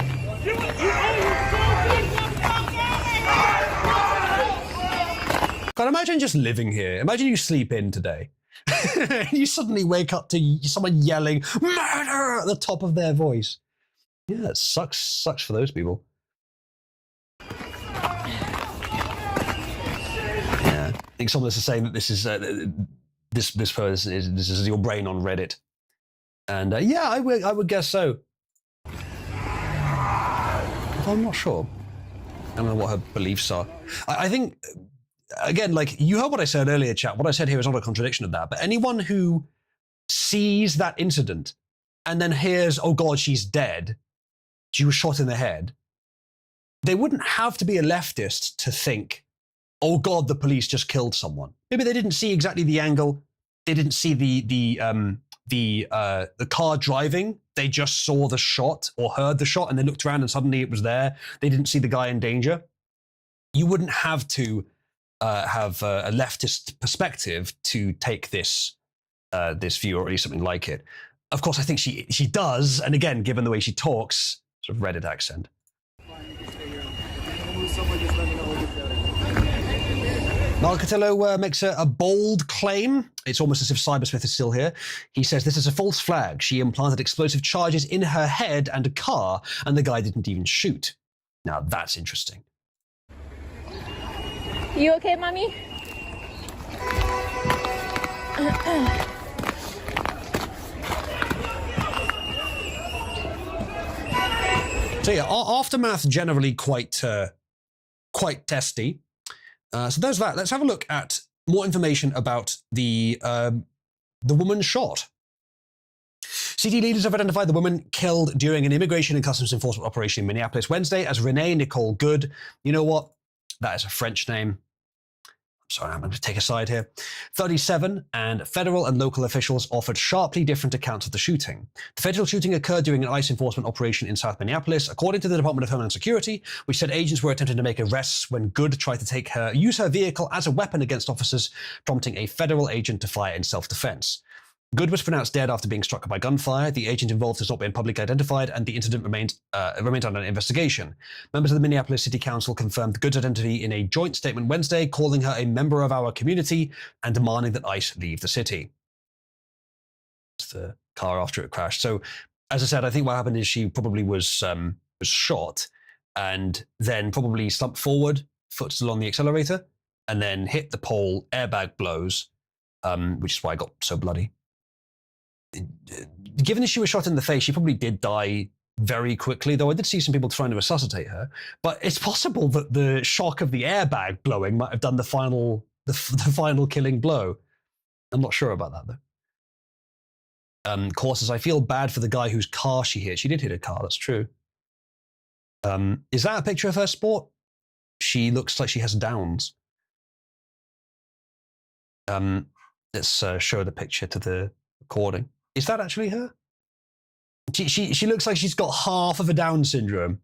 God, imagine just living here. Imagine you sleep in today. You suddenly wake up to someone yelling, "Murder!" at the top of their voice. Yeah, it sucks for those people. Yeah, I think someone is saying that this is this person is your brain on Reddit, and yeah, I would guess so. I'm not sure. I don't know what her beliefs are. I think. Again, like, you heard what I said earlier, chat. What I said here is not a contradiction of that. But anyone who sees that incident and then hears, oh God, she's dead, she was shot in the head, they wouldn't have to be a leftist to think, oh God, the police just killed someone. Maybe they didn't see exactly the angle. They didn't see the car driving. They just saw the shot or heard the shot and they looked around and suddenly it was there. They didn't see the guy in danger. You wouldn't have to have a leftist perspective to take this this view, or at least something like it. Of course, I think she does, and again, given the way she talks, sort of Reddit accent. Malcatello makes a bold claim. It's almost as if Cybersmith is still here. He says this is a false flag. She implanted explosive charges in her head and a car, and the guy didn't even shoot. Now that's interesting. You okay, Mommy? So yeah, aftermath generally quite testy. So there's that. Let's have a look at more information about the woman shot. CT leaders have identified the woman killed during an immigration and customs enforcement operation in Minneapolis Wednesday as Renee Nicole Good. You know what? That is a French name. Sorry, I'm going to take a side here. 37, and federal and local officials offered sharply different accounts of the shooting. The fatal shooting occurred during an ICE enforcement operation in South Minneapolis, according to the Department of Homeland Security, which said agents were attempting to make arrests when Good tried to use her vehicle as a weapon against officers, prompting a federal agent to fire in self-defense. Good was pronounced dead after being struck by gunfire. The agent involved has not been publicly identified, and the incident remains under investigation. Members of the Minneapolis City Council confirmed Good's identity in a joint statement Wednesday, calling her a member of our community and demanding that ICE leave the city. It's the car after it crashed. So, as I said, I think what happened is she probably was shot and then probably slumped forward, foot still on the accelerator, and then hit the pole, airbag blows, which is why I got so bloody. Given that she was shot in the face, she probably did die very quickly, though I did see some people trying to resuscitate her. But it's possible that the shock of the airbag blowing might have done the final killing blow. I'm not sure about that, though. Courses, I feel bad for the guy whose car she hit. She did hit a car, that's true. Is that a picture of her sport? She looks like she has downs. Let's show the picture to the recording. Is that actually her? She looks like she's got half of a Down syndrome.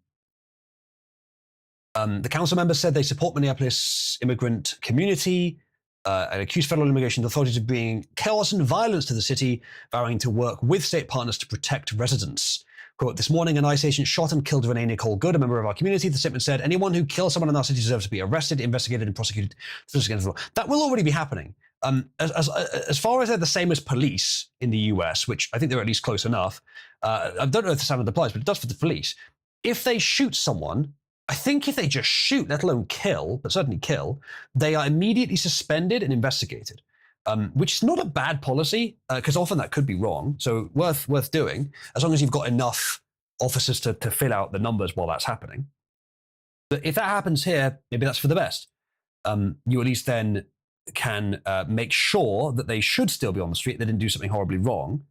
The council members said they support Minneapolis immigrant community and accused federal immigration authorities of bringing chaos and violence to the city, vowing to work with state partners to protect residents. Quote, this morning, an ICE agent shot and killed Renee Nicole Good, a member of our community. The statement said, anyone who kills someone in our city deserves to be arrested, investigated, and prosecuted against the law. That will already be happening. As far as they're the same as police in the US, which I think they're at least close enough, I don't know if the standard applies, but it does for the police. If they shoot someone, I think if they just shoot, let alone kill, but certainly kill, they are immediately suspended and investigated, which is not a bad policy, because often that could be wrong, so worth doing, as long as you've got enough officers to fill out the numbers while that's happening. But if that happens here, maybe that's for the best. You at least then can make sure that they should still be on the street. They didn't do something horribly wrong.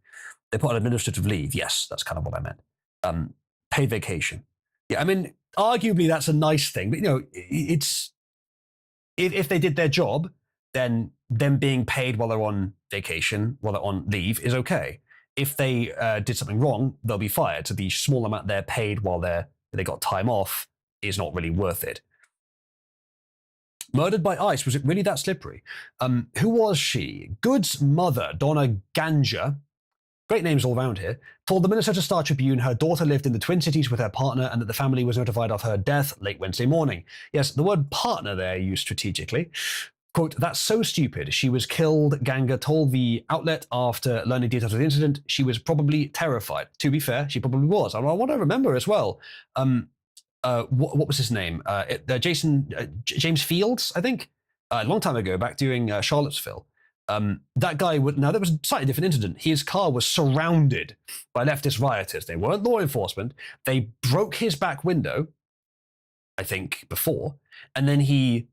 They put on administrative leave. Yes, that's kind of what I meant. Paid vacation. Yeah, I mean, arguably that's a nice thing, but it's if they did their job, then them being paid while they're on vacation, while they're on leave, is okay. If they did something wrong, they'll be fired. So the small amount they're paid while they got time off is not really worth it. Murdered by ICE, was it really that slippery? Who was she? Good's mother, Donna Ganja, great names all around here, told the Minnesota Star Tribune her daughter lived in the Twin Cities with her partner and that the family was notified of her death late Wednesday morning. Yes, the word partner there used strategically. Quote, that's so stupid. She was killed, Ganga told the outlet after learning details of the incident. She was probably terrified. To be fair, she probably was. And I want to remember as well, what was his name? James Fields, I think, a long time ago, back during Charlottesville. That guy now there was a slightly different incident. His car was surrounded by leftist rioters. They weren't law enforcement. They broke his back window, I think, before, and then he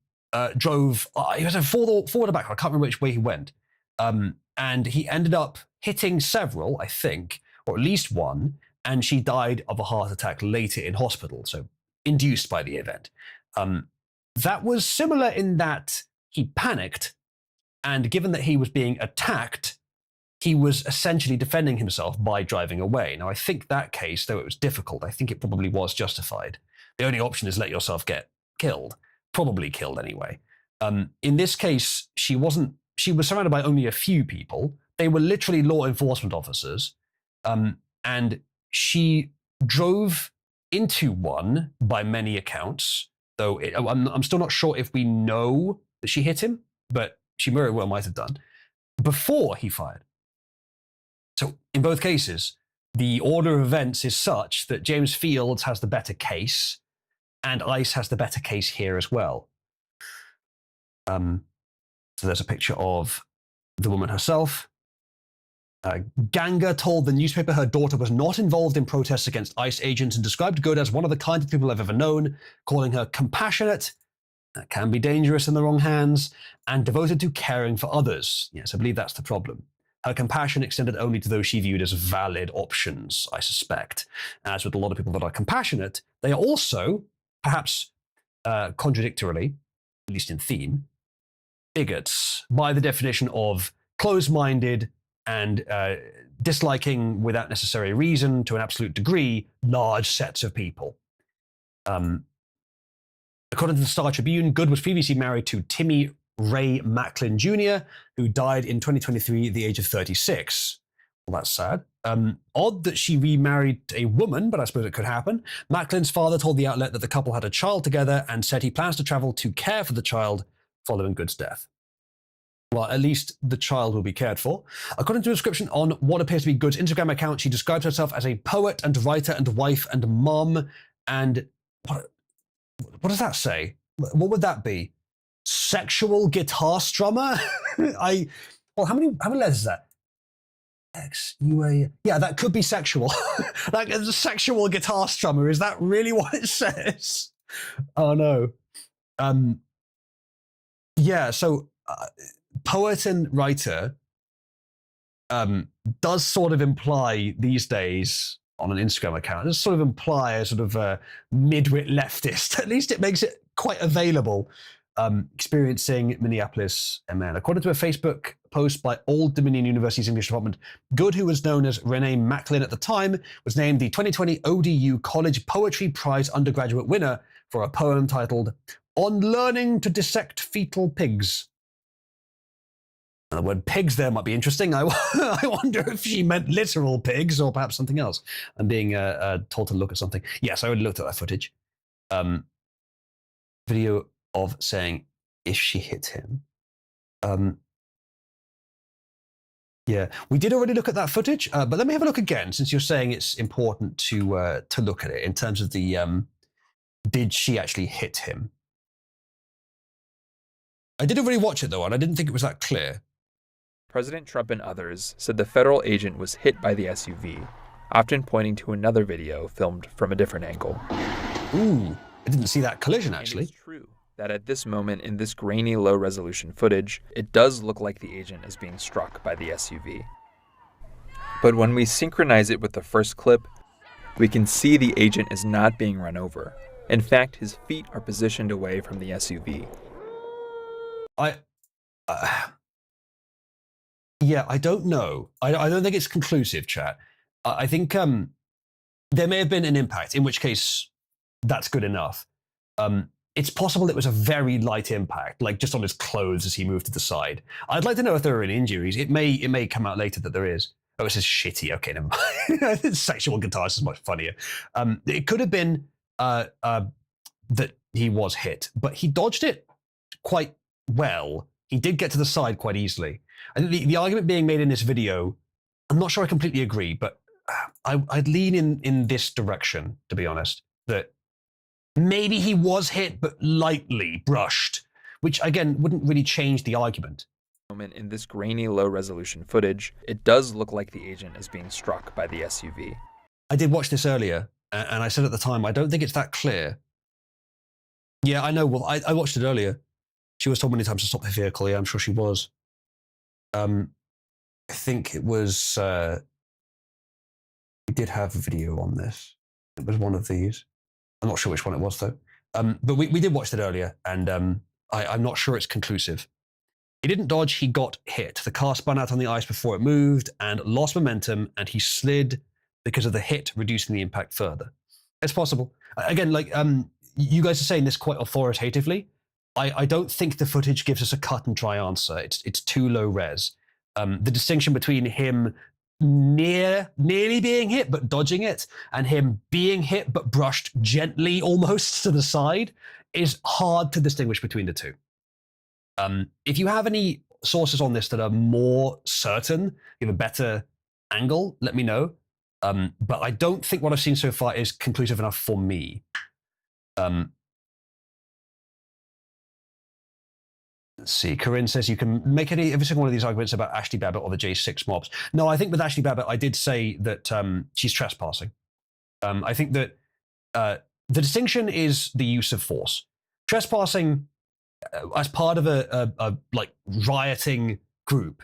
drove. He was forward or back. I can't remember which way he went. And he ended up hitting several, I think, or at least one, and she died of a heart attack later in hospital. So induced by the event. That was similar in that he panicked, and given that he was being attacked, he was essentially defending himself by driving away. Now, I think that case, though it was difficult, I think it probably was justified. The only option is let yourself get killed, probably killed anyway. In this case, she was surrounded by only a few people. They were literally law enforcement officers. And she drove into one by many accounts, though I'm still not sure if we know that she hit him, but she very well might have done, before he fired. So in both cases, the order of events is such that James Fields has the better case, and ICE has the better case here as well. So there's a picture of the woman herself. Ganga told the newspaper her daughter was not involved in protests against ICE agents and described Good as one of the kindest people I've ever known, calling her compassionate, that can be dangerous in the wrong hands, and devoted to caring for others. Yes, I believe that's the problem. Her compassion extended only to those she viewed as valid options, I suspect. As with a lot of people that are compassionate, they are also, perhaps contradictorily, at least in theme, bigots by the definition of closed-minded and disliking without necessary reason to an absolute degree large sets of people. According to the Star Tribune, Good was previously married to Timmy Ray Macklin Jr., who died in 2023 at the age of 36. Well, that's sad. Odd that she remarried a woman, but I suppose it could happen. Macklin's father told the outlet that the couple had a child together and said he plans to travel to care for the child following Good's death. Well, at least the child will be cared for. According to a description on what appears to be Good's Instagram account, she describes herself as a poet and writer and wife and mom. And what does that say? What would that be? Sexual guitar strummer? How many letters is that? X-U-A. Yeah, that could be sexual. Like a sexual guitar strummer. Is that really what it says? Oh no. Yeah, so poet and writer does sort of imply these days on an Instagram account, does sort of imply a sort of midwit leftist. At least it makes it quite available. Experiencing Minneapolis, MN. According to a Facebook post by Old Dominion University's English department, Good, who was known as Renee Macklin at the time, was named the 2020 ODU College Poetry Prize undergraduate winner for a poem titled On Learning to Dissect Fetal Pigs. Now, the word pigs there might be interesting. I wonder if she meant literal pigs or perhaps something else. I'm being told to look at something. Yes, I already looked at that footage. Video of saying if she hit him. Yeah, we did already look at that footage, but let me have a look again, since you're saying it's important to look at it in terms of the did she actually hit him? I did already watch it though, and I didn't think it was that clear. President Trump and others said the federal agent was hit by the SUV, often pointing to another video filmed from a different angle. Ooh, I didn't see that collision actually. And it's true that at this moment in this grainy low-resolution footage, it does look like the agent is being struck by the SUV. But when we synchronize it with the first clip, we can see the agent is not being run over. In fact, his feet are positioned away from the SUV. Yeah, I don't know. I don't think it's conclusive, chat. I think there may have been an impact, in which case that's good enough. It's possible it was a very light impact, like just on his clothes as he moved to the side. I'd like to know if there are any injuries. It may come out later that there is. Oh, this is shitty. Okay, never mind. Sexual guitars is much funnier. It could have been that he was hit, but he dodged it quite well. He did get to the side quite easily. I think the argument being made in this video, I'm not sure I completely agree, but I'd lean in this direction, to be honest, that maybe he was hit, but lightly brushed, which again wouldn't really change the argument. In this grainy low-resolution footage, it does look like the agent is being struck by the SUV. I did watch this earlier, and I said at the time, I don't think it's that clear. Yeah, I know. Well, I watched it earlier. She was told many times to stop the vehicle. Yeah, I'm sure she was. I think it was... we did have a video on this. It was one of these. I'm not sure which one it was, though. But we did watch it earlier, and I'm not sure it's conclusive. He didn't dodge, he got hit. The car spun out on the ice before it moved and lost momentum, and he slid because of the hit, reducing the impact further. It's possible. Again, like you guys are saying this quite authoritatively. I don't think the footage gives us a cut and dry answer. It's too low res. The distinction between him nearly being hit but dodging it, and him being hit but brushed gently almost to the side, is hard to distinguish between the two. If you have any sources on this that are more certain, give a better angle, let me know. But I don't think what I've seen so far is conclusive enough for me. Let's see. Corinne says you can make every single one of these arguments about Ashley Babbitt or the J6 mobs. No, I think with Ashley Babbitt, I did say that she's trespassing. I think that the distinction is the use of force. Trespassing as part of a like rioting group,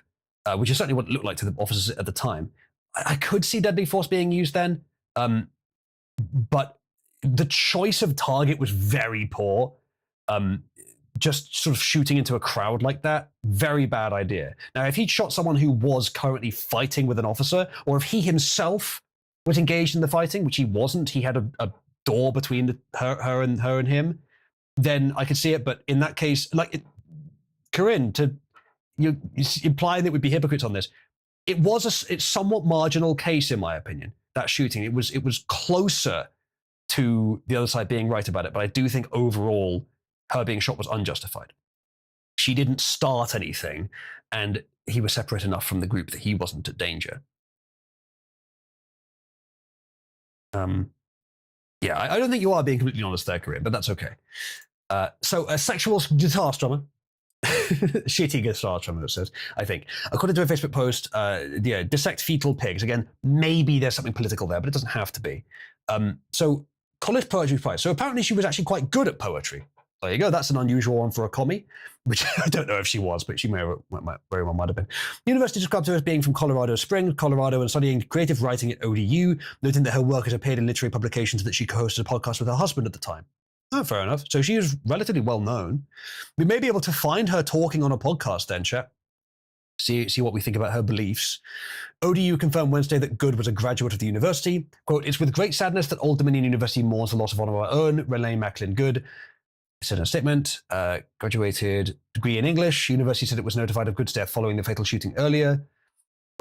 which is certainly what it looked like to the officers at the time. I could see deadly force being used then, but the choice of target was very poor. Just sort of shooting into a crowd like that, very bad idea. Now, if he'd shot someone who was currently fighting with an officer, or if he himself was engaged in the fighting, which he wasn't, he had a door between her and him, then I could see it. But in that case, Corinne, you implying that we'd be hypocrites on this, it's somewhat marginal case in my opinion. That shooting, it was closer to the other side being right about it, but I do think overall her being shot was unjustified. She didn't start anything, and he was separate enough from the group that he wasn't at danger. Yeah, I don't think you are being completely honest there, Corinne, but that's okay. So a sexual guitar strummer, shitty guitar strummer, it says, I think. According to a Facebook post, dissect fetal pigs. Again, maybe there's something political there, but it doesn't have to be. So college poetry prize. So apparently she was actually quite good at poetry. There you go. That's an unusual one for a commie, which I don't know if she was, but she very well might have been. University described her as being from Colorado Springs, Colorado, and studying creative writing at ODU, noting that her work has appeared in literary publications, that she co-hosted a podcast with her husband at the time. Oh, fair enough. So she was relatively well known. We may be able to find her talking on a podcast then, chat. See what we think about her beliefs. ODU confirmed Wednesday that Good was a graduate of the university. Quote, "It's with great sadness that Old Dominion University mourns the loss of one of our own, Renee Macklin Good." Said in a statement, graduated degree in English. University said it was notified of Good's death following the fatal shooting earlier.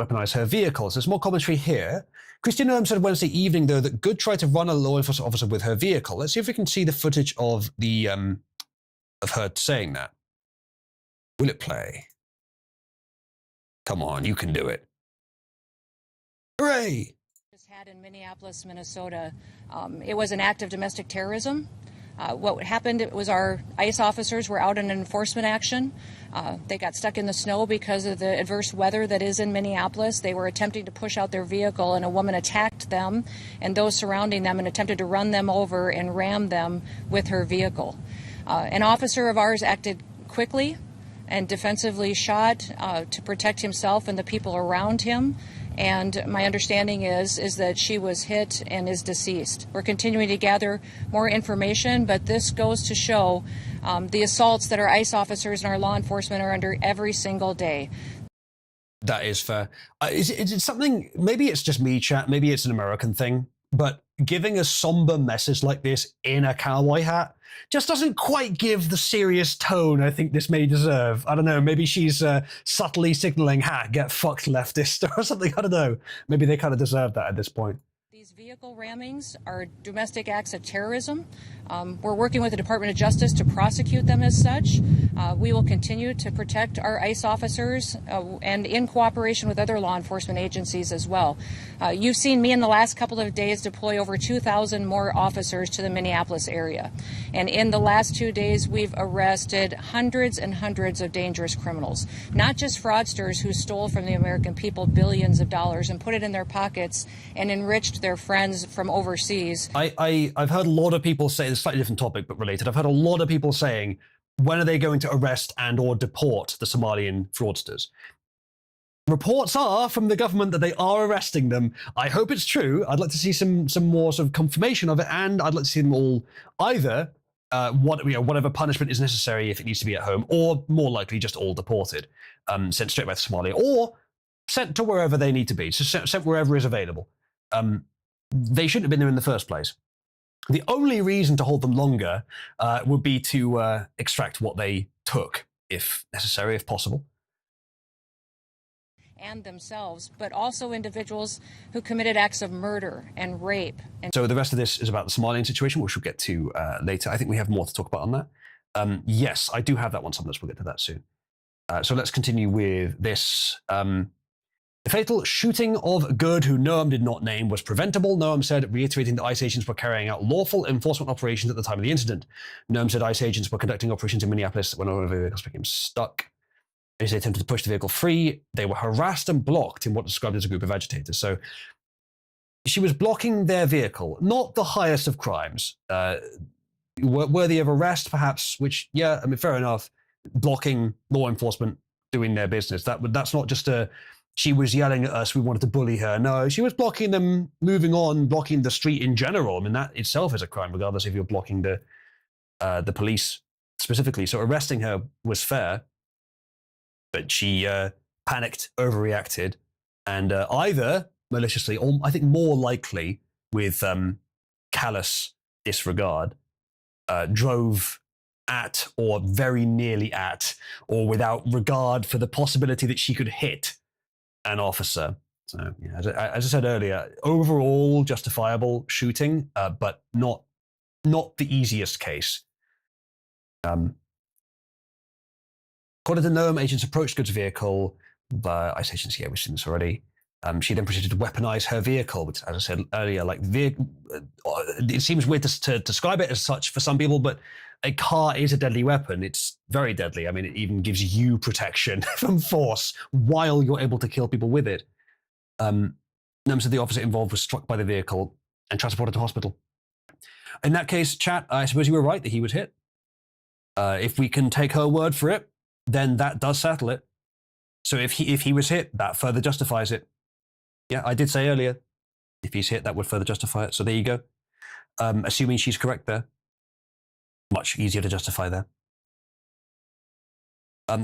Weaponized her vehicle. So there's more commentary here. Christian Noem said Wednesday evening, though, that Good tried to run a law enforcement officer with her vehicle. Let's see if we can see the footage of the of her saying that. Will it play? Come on, you can do it. Hooray! Had in Minneapolis, Minnesota, it was an act of domestic terrorism. What happened was our ICE officers were out in an enforcement action. They got stuck in the snow because of the adverse weather that is in Minneapolis. They were attempting to push out their vehicle, and a woman attacked them and those surrounding them and attempted to run them over and ram them with her vehicle. An officer of ours acted quickly and defensively shot to protect himself and the people around him. And my understanding is that she was hit and is deceased. We're continuing to gather more information, but this goes to show the assaults that our ICE officers and our law enforcement are under every single day. That is fair. Is it something, maybe it's just me, chat, maybe it's an American thing, but giving a somber message like this in a cowboy hat just doesn't quite give the serious tone I think this may deserve. I don't know, maybe she's subtly signaling, get fucked leftist or something, I don't know. Maybe they kind of deserve that at this point. These vehicle rammings are domestic acts of terrorism. We're working with the Department of Justice to prosecute them as such. We will continue to protect our ICE officers and in cooperation with other law enforcement agencies as well. You've seen me in the last couple of days deploy over 2,000 more officers to the Minneapolis area. And in the last 2 days, we've arrested hundreds and hundreds of dangerous criminals, not just fraudsters who stole from the American people billions of dollars and put it in their pockets and enriched their friends from overseas. I've heard a lot of people say, it's a slightly different topic but related, I've heard a lot of people saying, when are they going to arrest and or deport the Somalian fraudsters? Reports are from the government that they are arresting them. I hope it's true. I'd like to see some more sort of confirmation of it, and I'd like to see them all either whatever punishment is necessary if it needs to be at home, or more likely just all deported, sent straight back to Somalia, or sent to wherever they need to be, so sent wherever is available. They shouldn't have been there in the first place. The only reason to hold them longer would be to extract what they took, if necessary, if possible. And themselves, but also individuals who committed acts of murder and rape. So the rest of this is about the Somalian situation, which we'll get to later. I think we have more to talk about on that. Yes, I do have that one, Sometimes we'll get to that soon. So let's continue with this. The fatal shooting of Good, who Noam did not name, was preventable, Noam said, reiterating that ICE agents were carrying out lawful enforcement operations at the time of the incident. Noam said ICE agents were conducting operations in Minneapolis when one of the vehicles became stuck. As they attempted to push the vehicle free, they were harassed and blocked in what described as a group of agitators. So she was blocking their vehicle, not the highest of crimes. Worthy of arrest, perhaps, which, yeah, I mean, fair enough. Blocking law enforcement doing their business. That's not just she was yelling at us, we wanted to bully her. No, she was blocking them, moving on, blocking the street in general. I mean, that itself is a crime, regardless if you're blocking the police specifically. So arresting her was fair. But she panicked, overreacted, and either maliciously, or I think more likely with callous disregard, drove at or very nearly at, or without regard for the possibility that she could hit an officer. So, yeah, as I said earlier, overall justifiable shooting, but not the easiest case. According to Noam, agents approached Good's vehicle. ICE agents, yeah, we've seen this already. She then proceeded to weaponize her vehicle, which, as I said earlier, it seems weird to describe it as such for some people, but a car is a deadly weapon. It's very deadly. I mean, it even gives you protection from force while you're able to kill people with it. Noam said the officer involved was struck by the vehicle and transported to hospital. In that case, chat, I suppose you were right that he was hit. If we can take her word for it, then that does settle it. So if he was hit, that further justifies it. Yeah, I did say earlier, if he's hit, that would further justify it. So there you go. Assuming she's correct there. Much easier to justify there.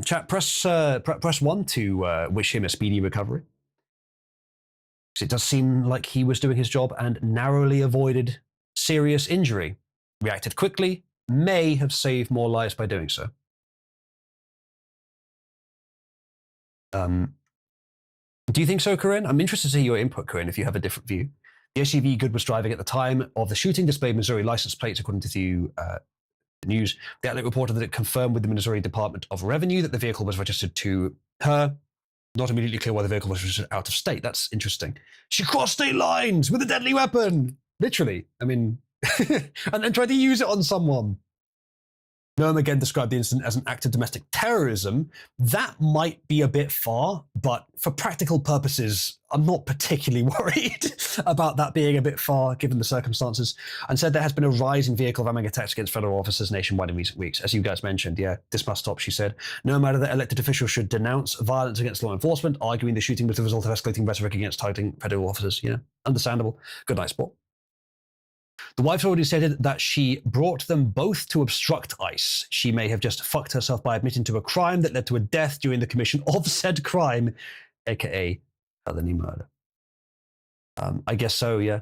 Chat, press 1 to wish him a speedy recovery. Because it does seem like he was doing his job and narrowly avoided serious injury. Reacted quickly, may have saved more lives by doing so. Do you think so, Corinne? I'm interested to see your input, Corinne, if you have a different view. The SUV Good was driving at the time of the shooting displayed Missouri license plates, according to the news. The outlet reported that it confirmed with the Missouri Department of Revenue that the vehicle was registered to her. Not immediately clear why the vehicle was registered out of state. That's interesting. She crossed state lines with a deadly weapon. Literally. I mean, and then tried to use it on someone. Noam again described the incident as an act of domestic terrorism. That might be a bit far, but for practical purposes, I'm not particularly worried about that being a bit far given the circumstances, and said there has been a rise in vehicle ramming attacks against federal officers nationwide in recent weeks. As you guys mentioned, yeah, this must stop, she said. No matter that elected officials should denounce violence against law enforcement, arguing the shooting was the result of escalating rhetoric against targeting federal officers. Yeah, understandable. Good night, sport. The wife's already stated that she brought them both to obstruct ICE. She may have just fucked herself by admitting to a crime that led to a death during the commission of said crime, aka felony murder. I guess so, yeah.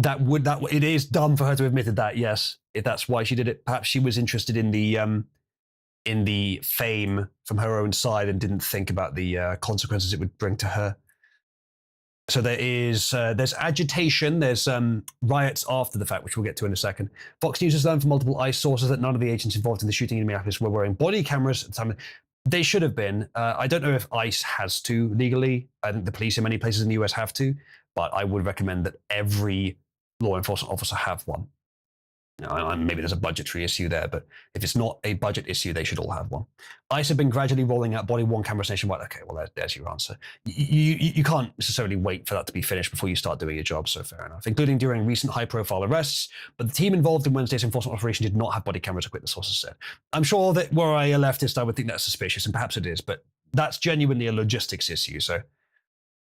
It is dumb for her to have admitted that, yes. If that's why she did it. Perhaps she was interested in the fame from her own side and didn't think about the consequences it would bring to her. So there's agitation, there's riots after the fact, which we'll get to in a second. Fox News has learned from multiple ICE sources that none of the agents involved in the shooting in Minneapolis were wearing body cameras at the time. They should have been. I don't know if ICE has to legally. I think the police in many places in the US have to, but I would recommend that every law enforcement officer have one. Maybe there's a budgetary issue there, but if it's not a budget issue, they should all have one. ICE have been gradually rolling out body-worn cameras nationwide. Okay, well, there's your answer. You can't necessarily wait for that to be finished before you start doing your job, so fair enough, including during recent high-profile arrests. But the team involved in Wednesday's enforcement operation did not have body cameras equipped, the sources said. I'm sure that were I a leftist, I would think that's suspicious, and perhaps it is, but that's genuinely a logistics issue, so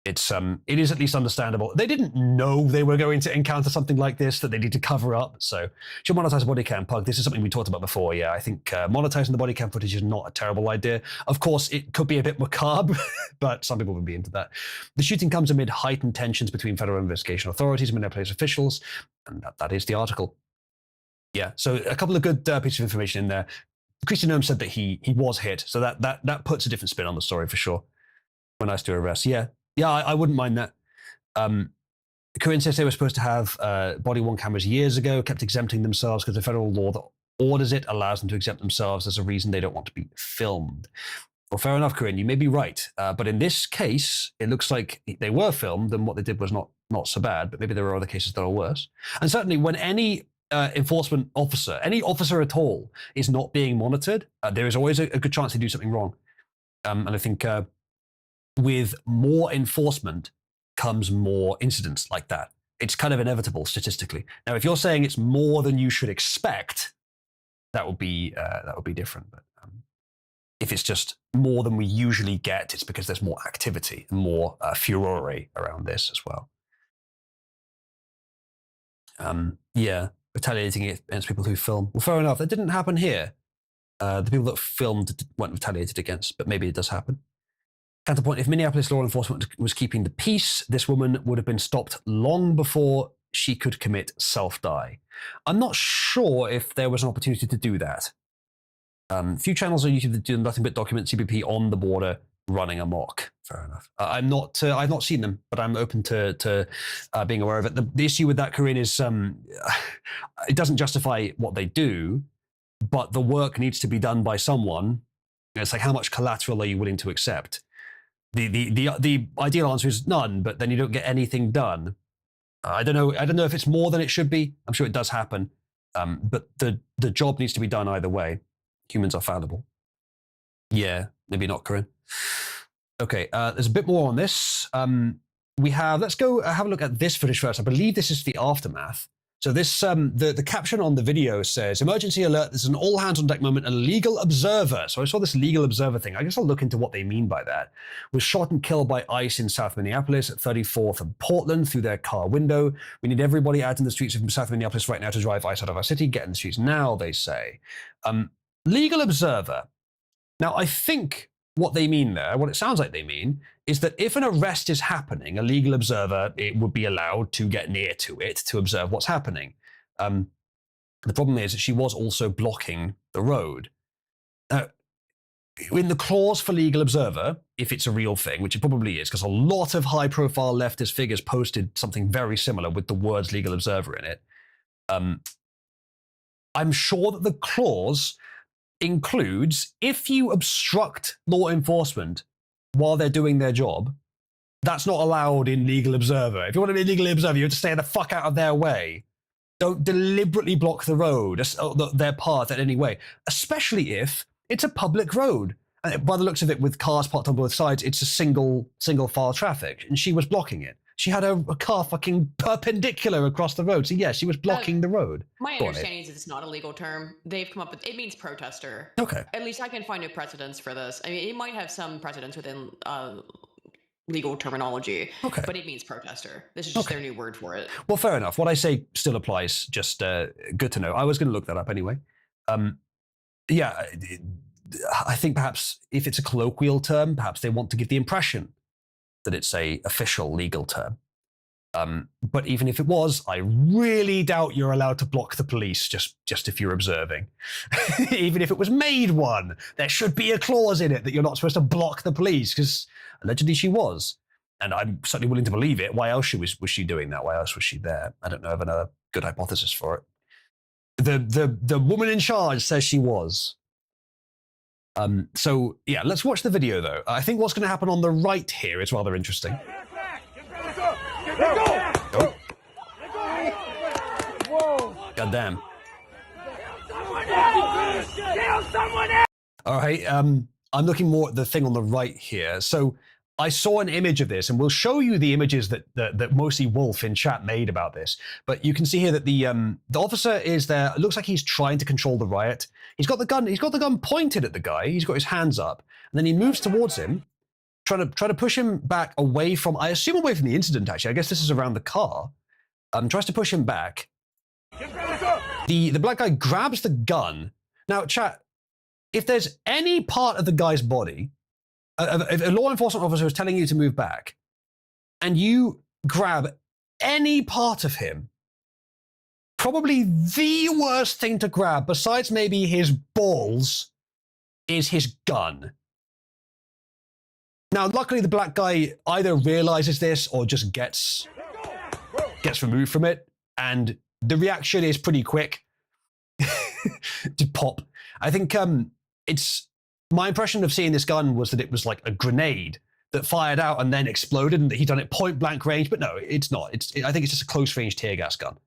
it is at least understandable. They didn't know they were going to encounter something like this that they need to cover up. So, should monetize a body cam, Pug? This is something we talked about before. Yeah, I think monetizing the body cam footage is not a terrible idea. Of course, it could be a bit macabre, but some people would be into that. The shooting comes amid heightened tensions between federal investigation authorities and Minneapolis officials, and that is the article. Yeah, so a couple of good pieces of information in there. Christian Nome said that he was hit, so that puts a different spin on the story for sure. When nice to arrest, yeah, I wouldn't mind that. Corinne says they were supposed to have body-worn cameras years ago, kept exempting themselves because the federal law that orders it allows them to exempt themselves. There's a reason they don't want to be filmed. Well, fair enough, Corinne, you may be right, but in this case, it looks like they were filmed, and what they did was not so bad. But maybe there are other cases that are worse. And certainly, when any enforcement officer, any officer at all, is not being monitored, there is always a good chance they do something wrong. And I think with more enforcement comes more incidents like that. It's kind of inevitable statistically. Now, if you're saying it's more than you should expect, that would be different. But if it's just more than we usually get, it's because there's more activity and more furore around this as well. Yeah. Retaliating against people who film. Well, fair enough. That didn't happen here. The people that filmed weren't retaliated against, but maybe it does happen. Counterpoint, if Minneapolis law enforcement was keeping the peace, this woman would have been stopped long before she could commit self-die. I'm not sure if there was an opportunity to do that. Few channels on YouTube that do nothing but document CBP on the border running amok. Fair enough. I've not seen them, but I'm open to being aware of it. The issue with that, Corinne, is it doesn't justify what they do, but the work needs to be done by someone. It's like, how much collateral are you willing to accept? The ideal answer is none, but then you don't get anything done. I don't know if it's more than it should be. I'm sure it does happen, but the job needs to be done either way. Humans are fallible. Yeah, maybe not, Corinne. Okay, there's a bit more on this. Let's go have a look at this footage first. I believe this is the aftermath. So this, the caption on the video says, "Emergency alert, this is an all hands on deck moment, a legal observer." So I saw this legal observer thing. I guess I'll look into what they mean by that. Was shot and killed by ICE in South Minneapolis at 34th and Portland through their car window. We need everybody out in the streets of South Minneapolis right now to drive ICE out of our city. Get in the streets now, they say. Legal observer. Now, I think what they mean there, what it sounds like they mean, is that if an arrest is happening, a legal observer, it would be allowed to get near to it to observe what's happening. The problem is that she was also blocking the road. In the clause for legal observer, if it's a real thing, which it probably is, because a lot of high-profile leftist figures posted something very similar with the words legal observer in it, I'm sure that the clause includes, if you obstruct law enforcement while they're doing their job, that's not allowed in legal observer. If you want to be a legal observer, you have to stay the fuck out of their way. Don't deliberately block the road, their path in any way, especially if it's a public road. And by the looks of it, with cars parked on both sides, it's a single file traffic, and she was blocking it. She had a car fucking perpendicular across the road. So yeah, she was blocking the road. My understanding is it's not a legal term. They've come up with, it means protester. Okay. At least I can find no precedence for this. I mean, it might have some precedence within legal terminology, but it means protester. This is just their new word for it. Well, fair enough. What I say still applies. Just good to know. I was going to look that up anyway. Yeah, I think perhaps if it's a colloquial term, perhaps they want to give the impression that it's a official legal term. But even if it was, I really doubt you're allowed to block the police just if you're observing. Even if it was made one, there should be a clause in it that you're not supposed to block the police, because allegedly she was. And I'm certainly willing to believe it. Why else was she doing that? Why else was she there? I don't know of another good hypothesis for it. The woman in charge says she was. So yeah, let's watch the video though. I think what's going to happen on the right here is rather interesting. Oh. God damn. All right, I'm looking more at the thing on the right here. So I saw an image of this, and we'll show you the images that mostly Wolf in chat made about this. But you can see here that the officer is there. It looks like he's trying to control the riot. He's got the gun. He's got the gun pointed at the guy. He's got his hands up, and then he moves towards him. trying to push him back away from, I assume away from the incident, actually. I guess this is around the car. Tries to push him back. The black guy grabs the gun. Now, chat, if there's any part of the guy's body, if a law enforcement officer is telling you to move back, and you grab any part of him, probably the worst thing to grab, besides maybe his balls, is his gun. Now, luckily, the black guy either realizes this or just gets removed from it, and the reaction is pretty quick to pop. I think it's my impression of seeing this gun was that it was like a grenade that fired out and then exploded, and that he'd done it point blank range. But no, it's not. I think it's just a close range tear gas gun.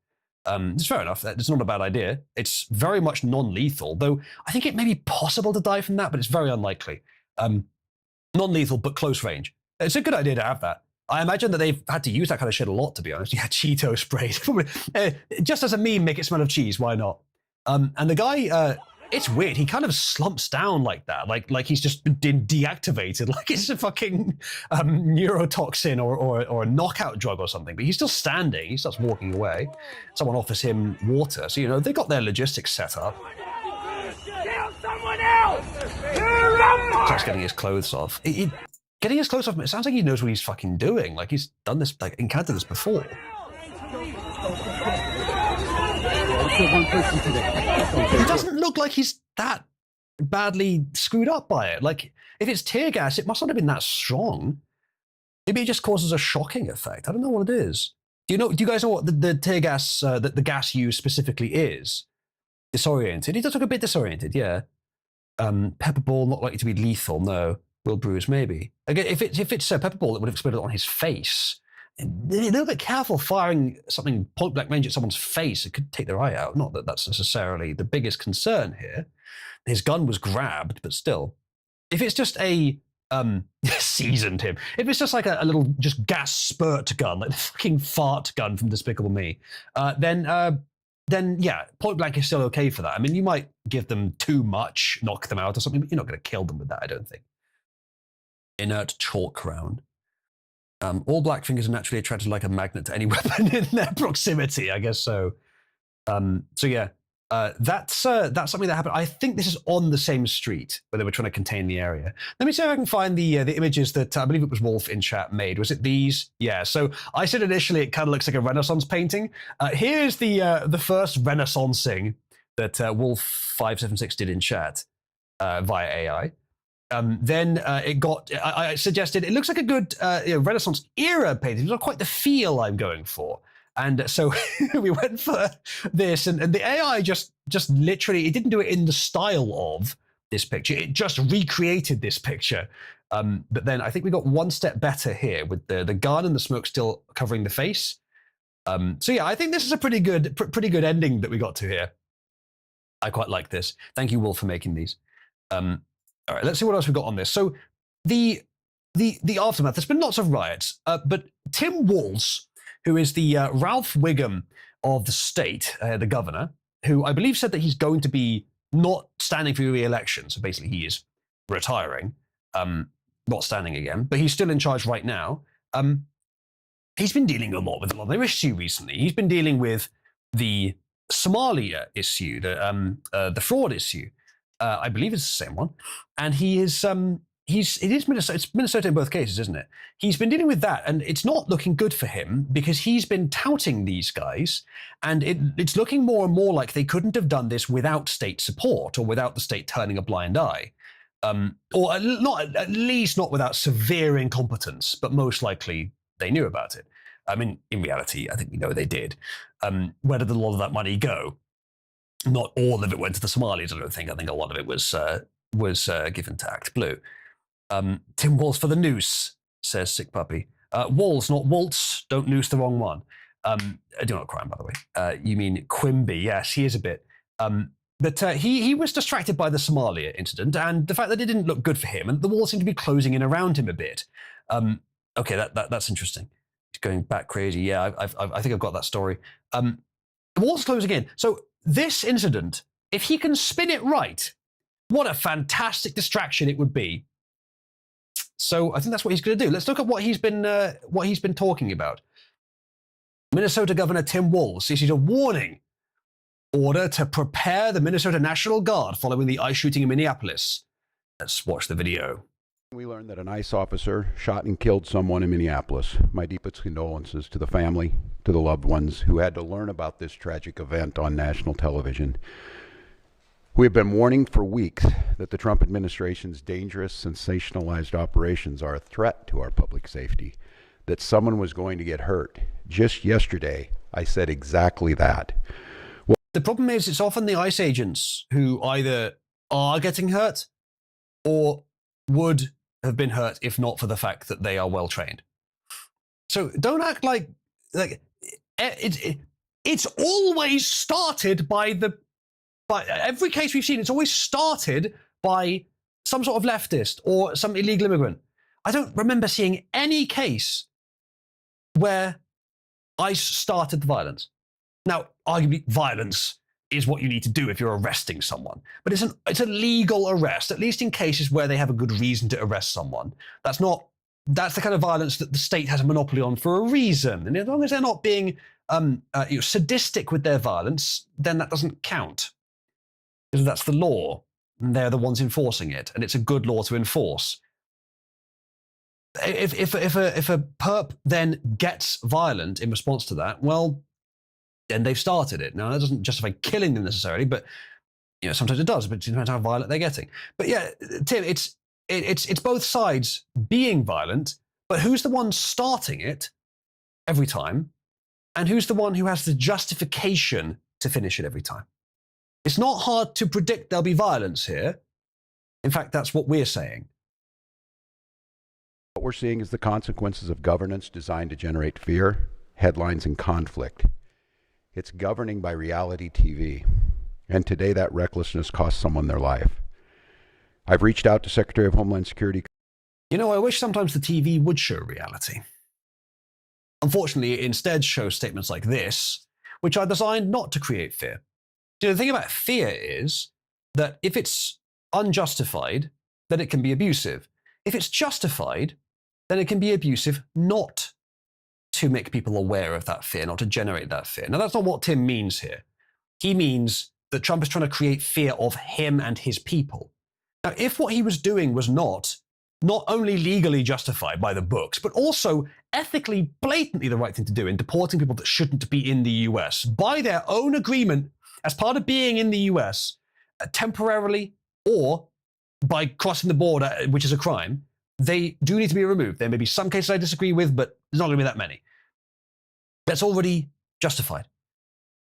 It's fair enough. It's not a bad idea. It's very much non-lethal, though I think it may be possible to die from that, but it's very unlikely. Non-lethal, but close range. It's a good idea to have that. I imagine that they've had to use that kind of shit a lot, to be honest. Yeah, Cheeto sprays. Just as a meme, make it smell of cheese. Why not? And the guy, it's weird. He kind of slumps down like that, like he's just been deactivated, like it's a fucking neurotoxin or a knockout drug or something. But he's still standing. He starts walking away. Someone offers him water. So, you know, they got their logistics set up. Someone else! Starts getting his clothes off. Getting his clothes off, it sounds like he knows what he's fucking doing. Like he's done this, like encountered this before. He doesn't look like he's that badly screwed up by it. Like, if it's tear gas, it must not have been that strong. Maybe it just causes a shocking effect. I don't know what it is. Do you guys know what the tear gas, the gas used specifically is? Disoriented. He does look a bit disoriented, yeah. Pepper ball, not likely to be lethal, no. Will bruise, maybe. Again, if it's a pepper ball that would have exploded on his face, a little bit careful firing something point blank range at someone's face. It could take their eye out. Not that that's necessarily the biggest concern here. His gun was grabbed, but still. If it's just a seasoned him. If it's just like a little just gas spurt gun, like the fucking fart gun from Despicable Me, then yeah, point blank is still okay for that. I mean, you might give them too much, knock them out or something, but you're not going to kill them with that, I don't think. Inert chalk round. All black fingers are naturally attracted like a magnet to any weapon in their proximity, I guess so. So yeah, that's something that happened. I think this is on the same street where they were trying to contain the area. Let me see if I can find the images that I believe it was Wolf in chat made. Was it these? Yeah. So I said initially it kind of looks like a Renaissance painting. Here's the first Renaissancing that Wolf576 did in chat via AI. Then it got. I suggested it looks like a good Renaissance era painting. It's not quite the feel I'm going for. And so we went for this, and the AI just literally, it didn't do it in the style of this picture. It just recreated this picture. But then I think we got one step better here with the gun and the smoke still covering the face. So yeah, I think this is a pretty good ending that we got to here. I quite like this. Thank you, Wolf, for making these. All right, let's see what else we've got on this. So the aftermath, there's been lots of riots, but Tim Walz, who is the Ralph Wiggum of the state, the governor, who I believe said that he's going to be not standing for re-election. So basically he is retiring, not standing again, but he's still in charge right now. He's been dealing a lot with another issue recently. He's been dealing with the Somalia issue, the fraud issue. I believe it's the same one. And it is Minnesota. It's Minnesota in both cases, isn't it? He's been dealing with that, and it's not looking good for him because he's been touting these guys, and it's looking more and more like they couldn't have done this without state support or without the state turning a blind eye, or at least not without severe incompetence. But most likely they knew about it. I mean, in reality, I think we know they did. Where did a lot of that money go? Not all of it went to the Somalis, I don't think. I think a lot of it was given to Act Blue. Tim Walz for the noose, says Sick Puppy. Walz, not Waltz. Don't noose the wrong one. Do not crime, by the way. You mean Quimby. Yes, he is a bit. But he was distracted by the Somalia incident and the fact that it didn't look good for him, and the wall seemed to be closing in around him a bit. Okay, that's interesting. He's going back crazy. Yeah, I think I've got that story. The wall's closing in. So this incident, if he can spin it right, what a fantastic distraction it would be. So I think that's what he's going to do. Let's look at what he's been talking about. Minnesota Governor Tim Walz issued a warning order to prepare the Minnesota National Guard following the ICE shooting in Minneapolis. Let's watch the video. We learned that an ICE officer shot and killed someone in Minneapolis. My deepest condolences to the family, to the loved ones who had to learn about this tragic event on national television. We have been warning for weeks that the Trump administration's dangerous, sensationalized operations are a threat to our public safety, that someone was going to get hurt. Just yesterday, I said exactly that. The problem is it's often the ICE agents who either are getting hurt or would have been hurt if not for the fact that they are well trained. So don't act like it's always started by every case we've seen. It's always started by some sort of leftist or some illegal immigrant. I don't remember seeing any case where ICE started the violence. Now, arguably, violence is what you need to do if you're arresting someone. But it's a legal arrest, at least in cases where they have a good reason to arrest someone. That's the kind of violence that the state has a monopoly on for a reason. And as long as they're not being sadistic with their violence, then that doesn't count. Because that's the law. And they're the ones enforcing it. And it's a good law to enforce. If a perp then gets violent in response to that, well, then they've started it. Now, that doesn't justify killing them necessarily, but sometimes it does, but it depends how violent they're getting. But yeah, Tim, it's both sides being violent, but who's the one starting it every time? And who's the one who has the justification to finish it every time? It's not hard to predict there'll be violence here. In fact, that's what we're saying. What we're seeing is the consequences of governance designed to generate fear, headlines, and conflict. It's governing by reality TV. And today that recklessness cost someone their life. I've reached out to Secretary of Homeland Security. I wish sometimes the TV would show reality. Unfortunately, it instead shows statements like this, which are designed not to create fear. The thing about fear is that if it's unjustified, then it can be abusive. If it's justified, then it can be abusive not to make people aware of that fear, not to generate that fear. Now, that's not what Tim means here. He means that Trump is trying to create fear of him and his people. Now, if what he was doing was not only legally justified by the books, but also ethically, blatantly the right thing to do in deporting people that shouldn't be in the US by their own agreement as part of being in the US temporarily or by crossing the border, which is a crime, they do need to be removed. There may be some cases I disagree with, but there's not going to be that many. That's already justified.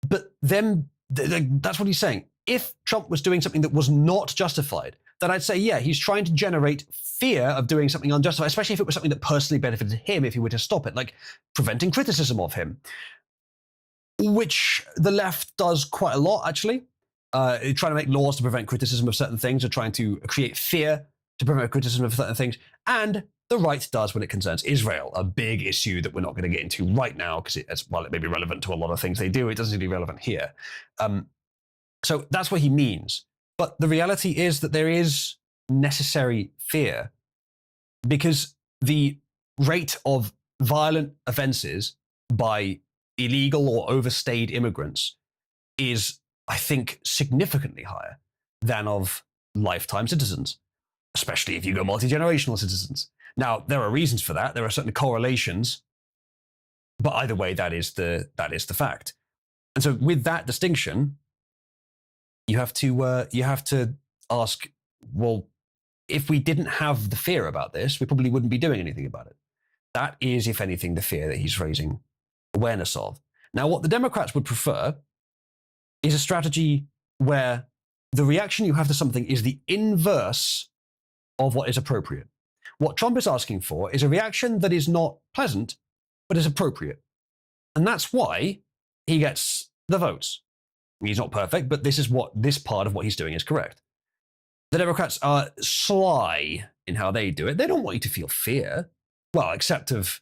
But then that's what he's saying. If Trump was doing something that was not justified, then I'd say, yeah, he's trying to generate fear of doing something unjustified, especially if it was something that personally benefited him if he were to stop it, like preventing criticism of him, which the left does quite a lot, actually. Trying to make laws to prevent criticism of certain things, or trying to create fear to prevent criticism of certain things. And the right does when it concerns Israel, a big issue that we're not going to get into right now, because while it may be relevant to a lot of things they do, it doesn't seem to be relevant here. So that's what he means. But the reality is that there is necessary fear, because the rate of violent offenses by illegal or overstayed immigrants is, I think, significantly higher than of lifetime citizens, especially if you go multi-generational citizens. Now, there are reasons for that. There are certain correlations, but either way, that is the fact. And so, with that distinction, you have to ask, well, if we didn't have the fear about this, we probably wouldn't be doing anything about it. That is, if anything, the fear that he's raising awareness of. Now, what the Democrats would prefer is a strategy where the reaction you have to something is the inverse of what is appropriate. What Trump is asking for is a reaction that is not pleasant, but is appropriate. And that's why he gets the votes. He's not perfect, but this part of what he's doing is correct. The Democrats are sly in how they do it. They don't want you to feel fear. Well, except of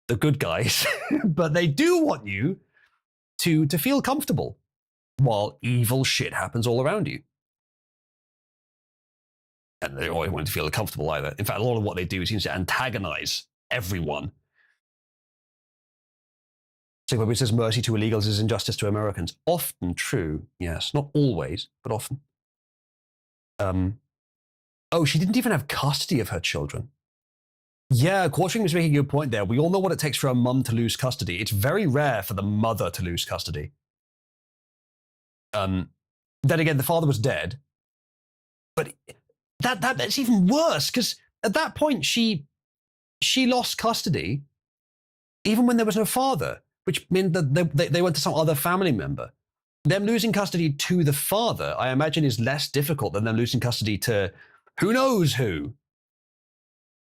the good guys. But they do want you to feel comfortable while evil shit happens all around you. And they always want to feel comfortable either. In fact, a lot of what they do seems to antagonize everyone. So it says mercy to illegals is injustice to Americans. Often true, yes. Not always, but often. Oh, she didn't even have custody of her children. Yeah, Quartering was making a good point there. We all know what it takes for a mum to lose custody. It's very rare for the mother to lose custody. Then again, the father was dead. But that's even worse, because at that point, she lost custody even when there was no father, which meant that they went to some other family member. Them losing custody to the father, I imagine, is less difficult than them losing custody to who knows who.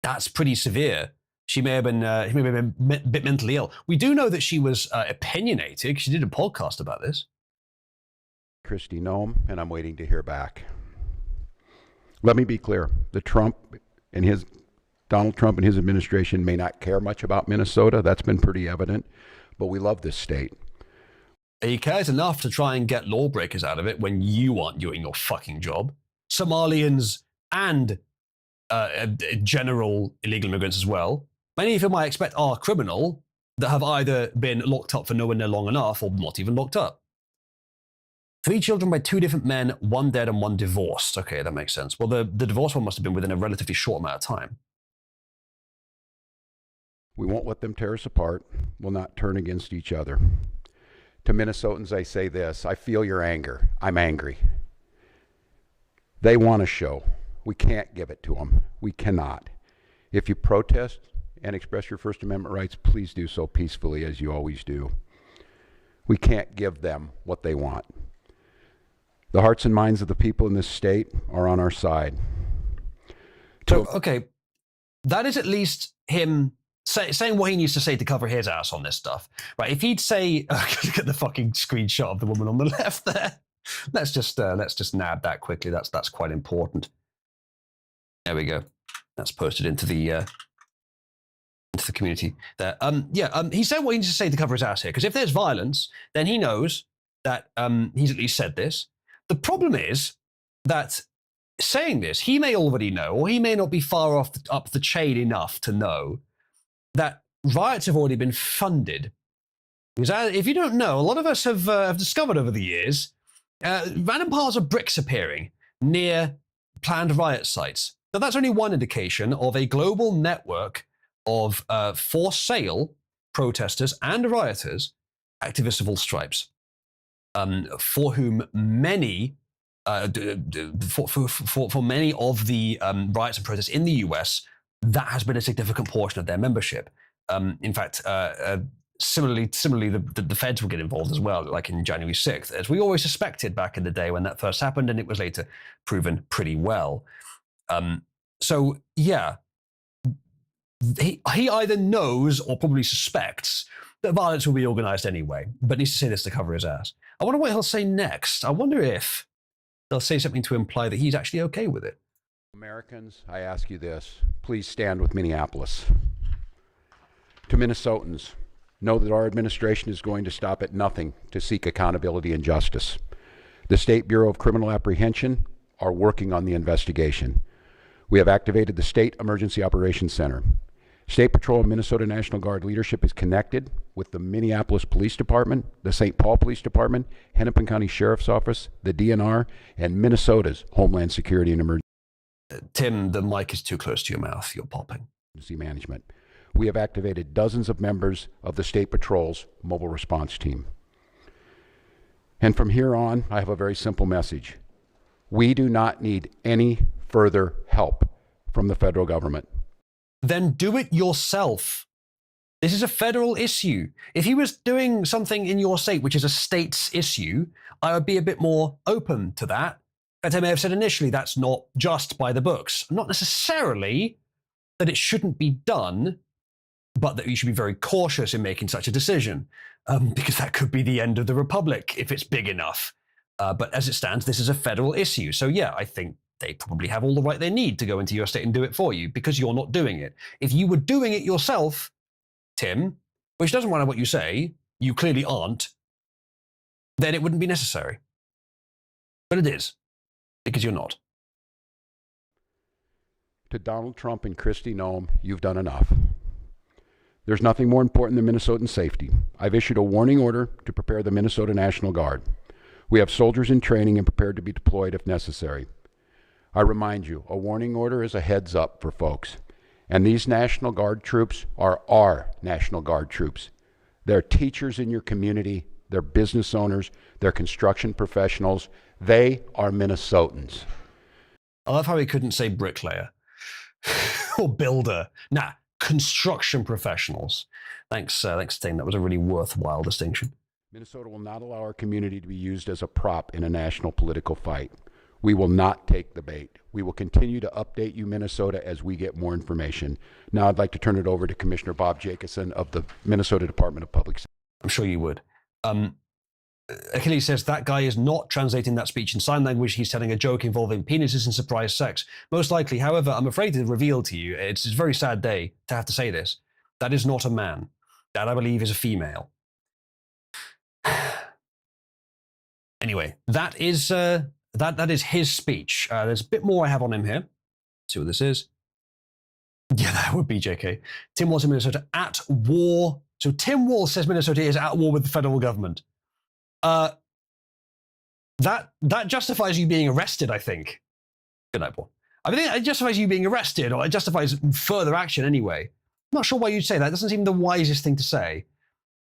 That's pretty severe. She may have been a bit mentally ill. We do know that she was opinionated. She did a podcast about this. Kristi Noem, and I'm waiting to hear back. Let me be clear. Donald Trump and his administration may not care much about Minnesota. That's been pretty evident. But we love this state. He cares enough to try and get lawbreakers out of it when you aren't doing your fucking job. Somalians and general illegal immigrants as well. Many of whom I expect are criminal that have either been locked up for nowhere near long enough or not even locked up. 3 children by 2 different men, 1 dead and 1 divorced. Okay, that makes sense. Well, the divorce one must have been within a relatively short amount of time. We won't let them tear us apart. We'll not turn against each other. To Minnesotans, I say this. I feel your anger. I'm angry. They want a show. We can't give it to them. We cannot. If you protest and express your First Amendment rights, please do so peacefully, as you always do. We can't give them what they want. The hearts and minds of the people in this state are on our side. So, okay, that is at least him saying what he needs to say to cover his ass on this stuff, right? If he'd say, look at the fucking screenshot of the woman on the left there. Let's just nab that quickly. That's quite important. There we go. That's posted into the community there. He said what he needs to say to cover his ass here, because if there's violence, then he knows that he's at least said this. The problem is that saying this, he may already know, or he may not be far up the chain enough to know that riots have already been funded. Because if you don't know, a lot of us have discovered over the years random piles of bricks appearing near planned riot sites. Now, that's only one indication of a global network of for sale protesters and rioters, activists of all stripes, for whom many, for many of the riots and protests in the US, that has been a significant portion of their membership. In fact, similarly, the feds will get involved as well, like in January 6th, as we always suspected back in the day when that first happened, and it was later proven pretty well. So yeah, he either knows or probably suspects that violence will be organized anyway, but needs to say this to cover his ass. I wonder what he'll say next. I wonder if they'll say something to imply that he's actually okay with it. Americans, I ask you this. Please stand with Minneapolis. To Minnesotans, know that our administration is going to stop at nothing to seek accountability and justice. The State Bureau of Criminal Apprehension are working on the investigation. We have activated the State Emergency Operations Center. State Patrol and Minnesota National Guard leadership is connected with the Minneapolis Police Department, the St. Paul Police Department, Hennepin County Sheriff's Office, the DNR, and Minnesota's Homeland Security and Emergency. Tim, the mic is too close to your mouth. You're popping. Management. We have activated dozens of members of the State Patrol's mobile response team. And from here on, I have a very simple message. We do not need any further help from the federal government. Then do it yourself. This is a federal issue. If he was doing something in your state, which is a state's issue, I would be a bit more open to that. In fact, I may have said initially that's not just by the books. Not necessarily that it shouldn't be done, but that you should be very cautious in making such a decision, because that could be the end of the republic if it's big enough. But as it stands, this is a federal issue. So yeah, I think they probably have all the right they need to go into your state and do it for you, because you're not doing it. If you were doing it yourself, Tim, which doesn't matter what you say, you clearly aren't, then it wouldn't be necessary. But it is, because you're not. To Donald Trump and Kristi Noem, you've done enough. There's nothing more important than Minnesotan safety. I've issued a warning order to prepare the Minnesota National Guard. We have soldiers in training and prepared to be deployed if necessary. I remind you, a warning order is a heads up for folks. And these National Guard troops are our National Guard troops. They're teachers in your community, they're business owners, they're construction professionals. They are Minnesotans. I love how he couldn't say bricklayer or builder. Nah, construction professionals. Thanks, Sting. That was a really worthwhile distinction. Minnesota will not allow our community to be used as a prop in a national political fight. We will not take the bait. We will continue to update you, Minnesota, as we get more information. Now I'd like to turn it over to Commissioner Bob Jacobson of the Minnesota Department of Public Safety. I'm sure you would. Achilles says that guy is not translating that speech in sign language. He's telling a joke involving penises and surprise sex. Most likely, however, I'm afraid to reveal to you, it's a very sad day to have to say this. That is not a man. That, I believe, is a female. Anyway, that is his speech. There's a bit more I have on him here. Let's see what this is. Yeah, that would be JK. Tim Wall's in Minnesota at war. So Tim Wall says Minnesota is at war with the federal government. That justifies you being arrested, I think. Good night, Paul. I think it justifies you being arrested, or it justifies further action anyway. I'm not sure why you'd say that. It doesn't seem the wisest thing to say.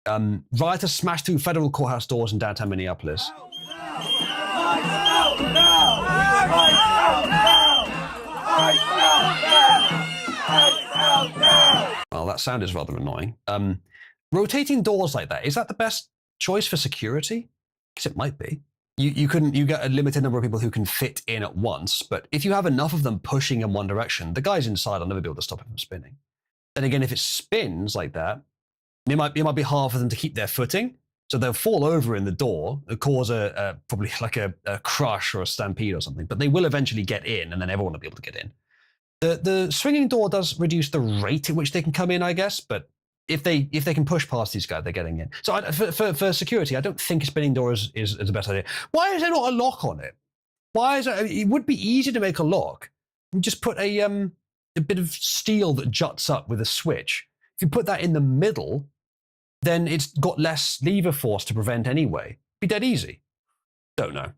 Rioters smashed through federal courthouse doors in downtown Minneapolis. Well, that sound is rather annoying. Rotating doors like that, is that the best choice for security? Because it might be. You get a limited number of people who can fit in at once, but if you have enough of them pushing in one direction, the guys inside will never be able to stop it from spinning. Then again, if it spins like that, it might be hard for them to keep their footing, so they'll fall over in the door, cause probably like a crush or a stampede or something, but they will eventually get in, and then everyone will be able to get in. The swinging door does reduce the rate at which they can come in, I guess, but if they can push past these guys, they're getting in. So for security, I don't think a spinning door is the best idea. Why is there not a lock on it? Why is it would be easy to make a lock. You just put a bit of steel that juts up with a switch. If you put that in the middle, then it's got less lever force to prevent anyway. Be dead easy. Don't know.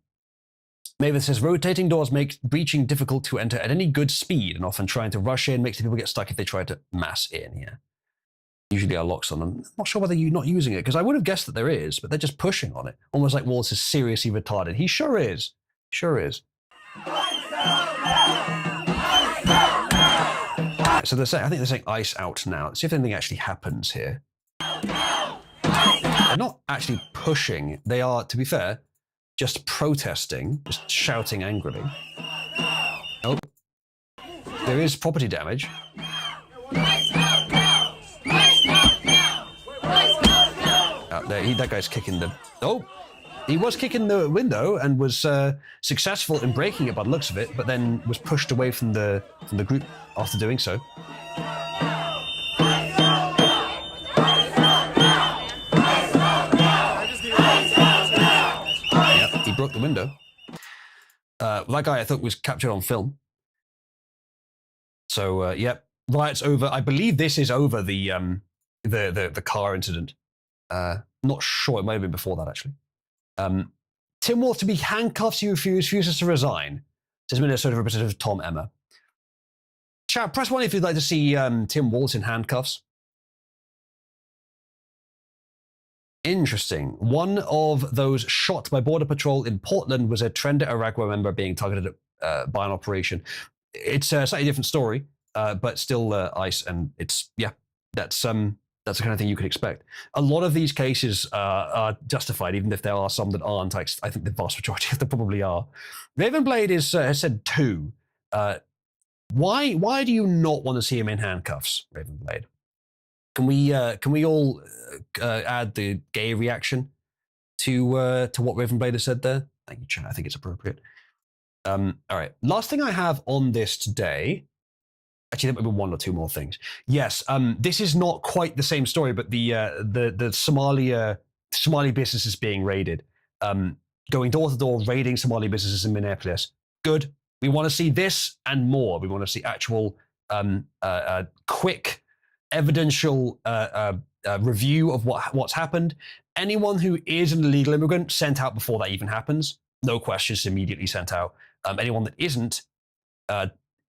Mavis says, rotating doors make breaching difficult to enter at any good speed, and often trying to rush in makes the people get stuck if they try to mass in, yeah. Usually are locks on them. I'm not sure whether you're not using it, because I would have guessed that there is, but they're just pushing on it. Almost like Wallace is seriously retarded. He sure is. Sure is. So they're saying, I think they're saying ice out now. Let's see if anything actually happens here. They're not actually pushing. They are, to be fair, just protesting, just shouting angrily. Oh. There is property damage. That guy's kicking the... Oh! He was kicking the window and was successful in breaking it by the looks of it, but then was pushed away from the group after doing so. Yep, he broke the window. That guy I thought was captured on film. So, yep, riot's over. I believe this is over the car incident. Not sure, it might have been before that, actually. Tim Wolf to be handcuffed, he refuses to resign, says Minnesota Representative Tom Emmer. Chat, press 1 if you'd like to see Tim Walz in handcuffs. Interesting. One of those shot by Border Patrol in Portland was a Trenda Aragua member being targeted by an operation. It's a slightly different story, but still ICE, and it's, yeah, that's the kind of thing you could expect. A lot of these cases are justified, even if there are some that aren't. I think the vast majority of them probably are. Ravenblade has said 2. Why do you not want to see him in handcuffs, Ravenblade? Can we all add the gay reaction to what Ravenblade has said there? Thank you, Chan. I think it's appropriate. All right. Last thing I have on this today. Actually, there might be 1 or 2 more things. Yes, this is not quite the same story, but the Somali businesses being raided, going door to door, raiding Somali businesses in Minneapolis. Good, We want to see this and more. We want to see actual, quick, evidential review of what's happened. Anyone who is an illegal immigrant sent out before that even happens. No questions, immediately sent out. Anyone that isn't,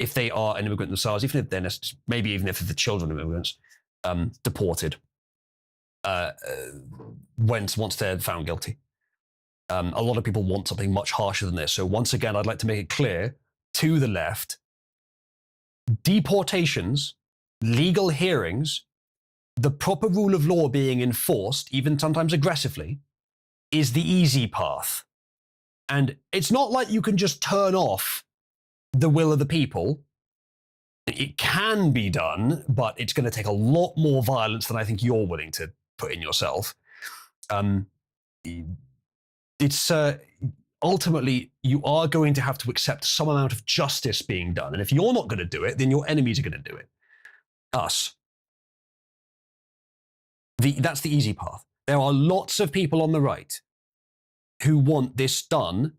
if they are an immigrant themselves, even if they're maybe even if they're the children of immigrants, deported once they're found guilty. A lot of people want something much harsher than this. So once again, I'd like to make it clear to the left, deportations, legal hearings, the proper rule of law being enforced, even sometimes aggressively, is the easy path. And it's not like you can just turn off the will of the people. It can be done, but it's going to take a lot more violence than I think you're willing to put in yourself. It's ultimately, you are going to have to accept some amount of justice being done. And if you're not going to do it, then your enemies are going to do it. Us. That's the easy path. There are lots of people on the right who want this done,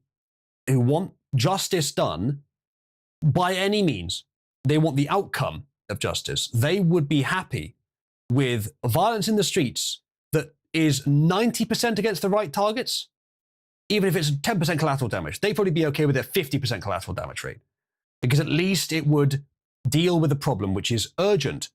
who want justice done by any means. They want the outcome of justice. They would be happy with violence in the streets that is 90% against the right targets, even if it's 10% collateral damage. They'd probably be okay with a 50% collateral damage rate, because at least it would deal with a problem which is urgent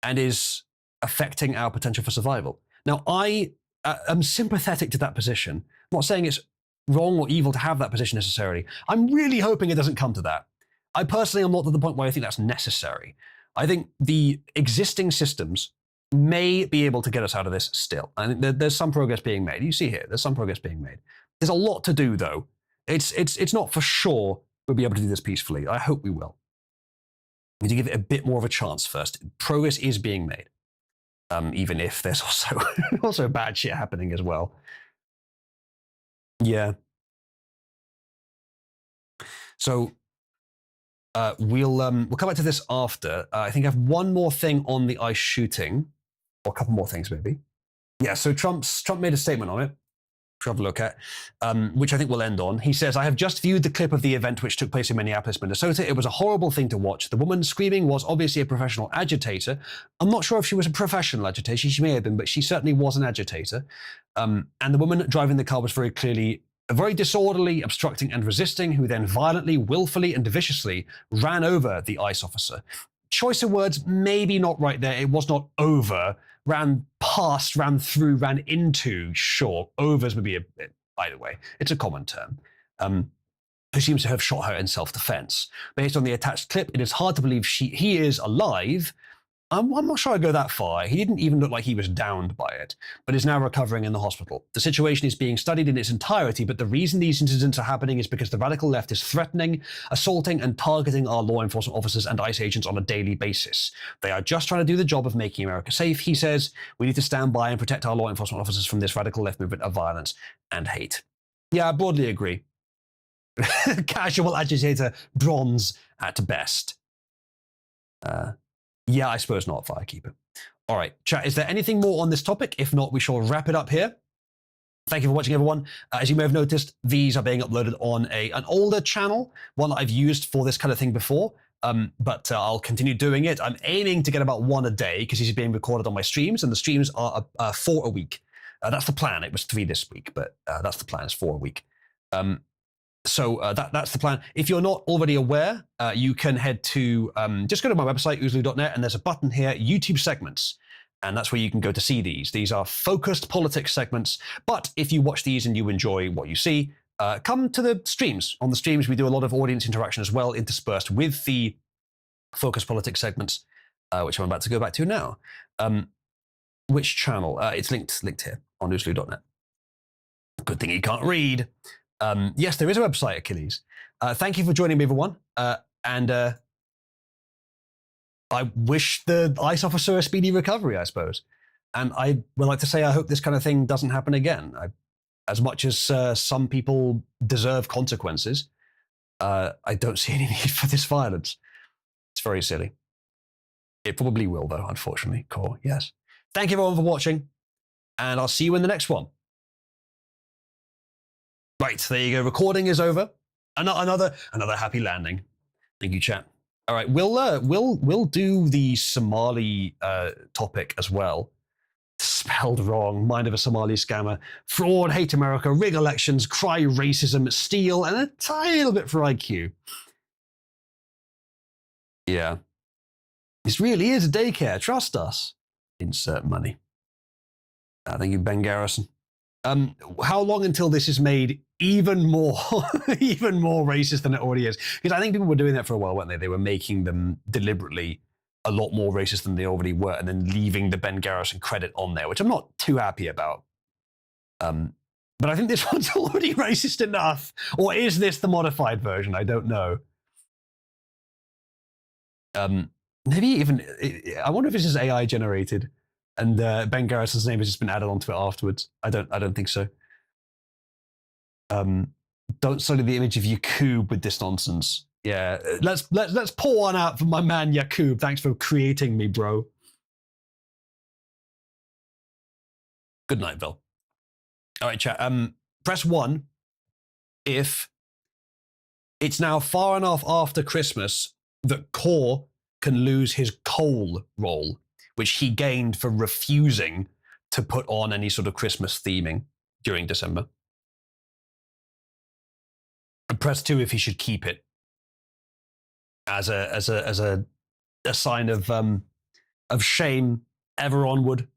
and is affecting our potential for survival. Now, I am sympathetic to that position. I'm not saying it's wrong or evil to have that position necessarily. I'm really hoping it doesn't come to that. I personally am not at the point where I think that's necessary. I think the existing systems may be able to get us out of this still. I think there's some progress being made. You see here, there's some progress being made. There's a lot to do, though. It's not for sure we'll be able to do this peacefully. I hope we will. We need to give it a bit more of a chance first. Progress is being made, even if there's also bad shit happening as well. Yeah. So we'll come back to this after. I think I have one more thing on the ICE shooting, or a couple more things maybe. Yeah. So Trump made a statement on it. Have a look at, which I think we'll end on. He says, "I have just viewed the clip of the event which took place in Minneapolis, Minnesota. It was a horrible thing to watch. The woman screaming was obviously a professional agitator. I'm not sure if she was a professional agitator. She may have been, but she certainly was an agitator. And the woman driving the car was very clearly very disorderly, obstructing and resisting, who then violently, willfully, and viciously ran over the ICE officer." Choice of words, maybe not right there. It was not over. Ran past, ran through, ran into. Sure, overs would be a bit, either way. It's a common term. Who seems to have shot her in self-defense. Based on the attached clip, it is hard to believe he is alive. I'm not sure I'd go that far. He didn't even look like he was downed by it, but is now recovering in the hospital. The situation is being studied in its entirety, but the reason these incidents are happening is because the radical left is threatening, assaulting, and targeting our law enforcement officers and ICE agents on a daily basis. They are just trying to do the job of making America safe, he says. We need to stand by and protect our law enforcement officers from this radical left movement of violence and hate. Yeah, I broadly agree. Casual agitator, bronze at best. Yeah, I suppose not, Firekeeper. All right, chat, is there anything more on this topic? If not, we shall wrap it up here. Thank you for watching, everyone. As you may have noticed, these are being uploaded on an older channel, one that I've used for this kind of thing before, but I'll continue doing it. I'm aiming to get about one a day because these are being recorded on my streams, and the streams are 4 a week. That's the plan. It was 3 this week, but that's the plan. It's 4 a week. So that's the plan. If you're not already aware, you can head to, just go to my website, oozlu.net, and there's a button here, YouTube segments. And that's where you can go to see these. These are focused politics segments. But if you watch these and you enjoy what you see, come to the streams. On the streams, we do a lot of audience interaction as well, interspersed with the focused politics segments, which I'm about to go back to now. Which channel? It's linked here on oozlu.net. Good thing you can't read. Yes, there is a website, Achilles. Thank you for joining me, everyone. And I wish the ICE officer a speedy recovery, I suppose. And I would like to say I hope this kind of thing doesn't happen again. As much as some people deserve consequences, I don't see any need for this violence. It's very silly. It probably will, though, unfortunately. Core, yes. Thank you, everyone, for watching. And I'll see you in the next one. Right, there you go. Recording is over. Another happy landing. Thank you, chat. All right, we'll do the Somali topic as well. Spelled wrong. Mind of a Somali scammer. Fraud, hate America, rig elections, cry racism, steal, and a tiny little bit for IQ. Yeah. This really is a daycare. Trust us. Insert money. Thank you, Ben Garrison. How long until this is made even more racist than it already is? Because I think people were doing that for a while, weren't they? They were making them deliberately a lot more racist than they already were, and then leaving the Ben Garrison credit on there, which I'm not too happy about. But I think this one's already racist enough. Or is this the modified version? I don't know. Maybe even, I wonder if this is AI generated and Ben Garrison's name has just been added onto it afterwards. I don't think so. Don't study the image of Yakub with this nonsense. Yeah, let's pour one out for my man Yakub. Thanks for creating me, bro. Good night, Bill. All right, chat. Press 1 if it's now far enough after Christmas that Core can lose his coal role, which he gained for refusing to put on any sort of Christmas theming during December. And press 2 if he should keep it as a sign of shame ever onward,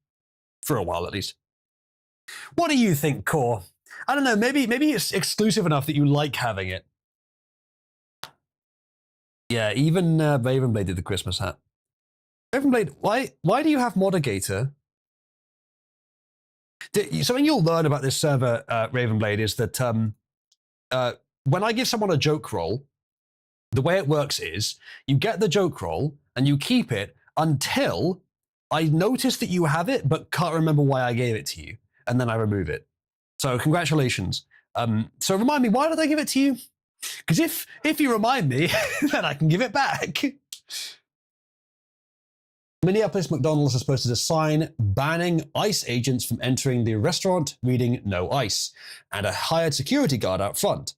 for a while at least. What do you think, Core? I don't know, maybe it's exclusive enough that you like having it. Yeah, even Ravenblade did the Christmas hat. Ravenblade, why do you have Modigator? Something you'll learn about this server, Ravenblade, is that when I give someone a joke roll, the way it works is you get the joke roll and you keep it until I notice that you have it but can't remember why I gave it to you, and then I remove it. So congratulations. So remind me, why did I give it to you? Because if you remind me, then I can give it back. Minneapolis McDonald's has posted a sign banning ICE agents from entering the restaurant, reading "No ICE," and a hired security guard out front.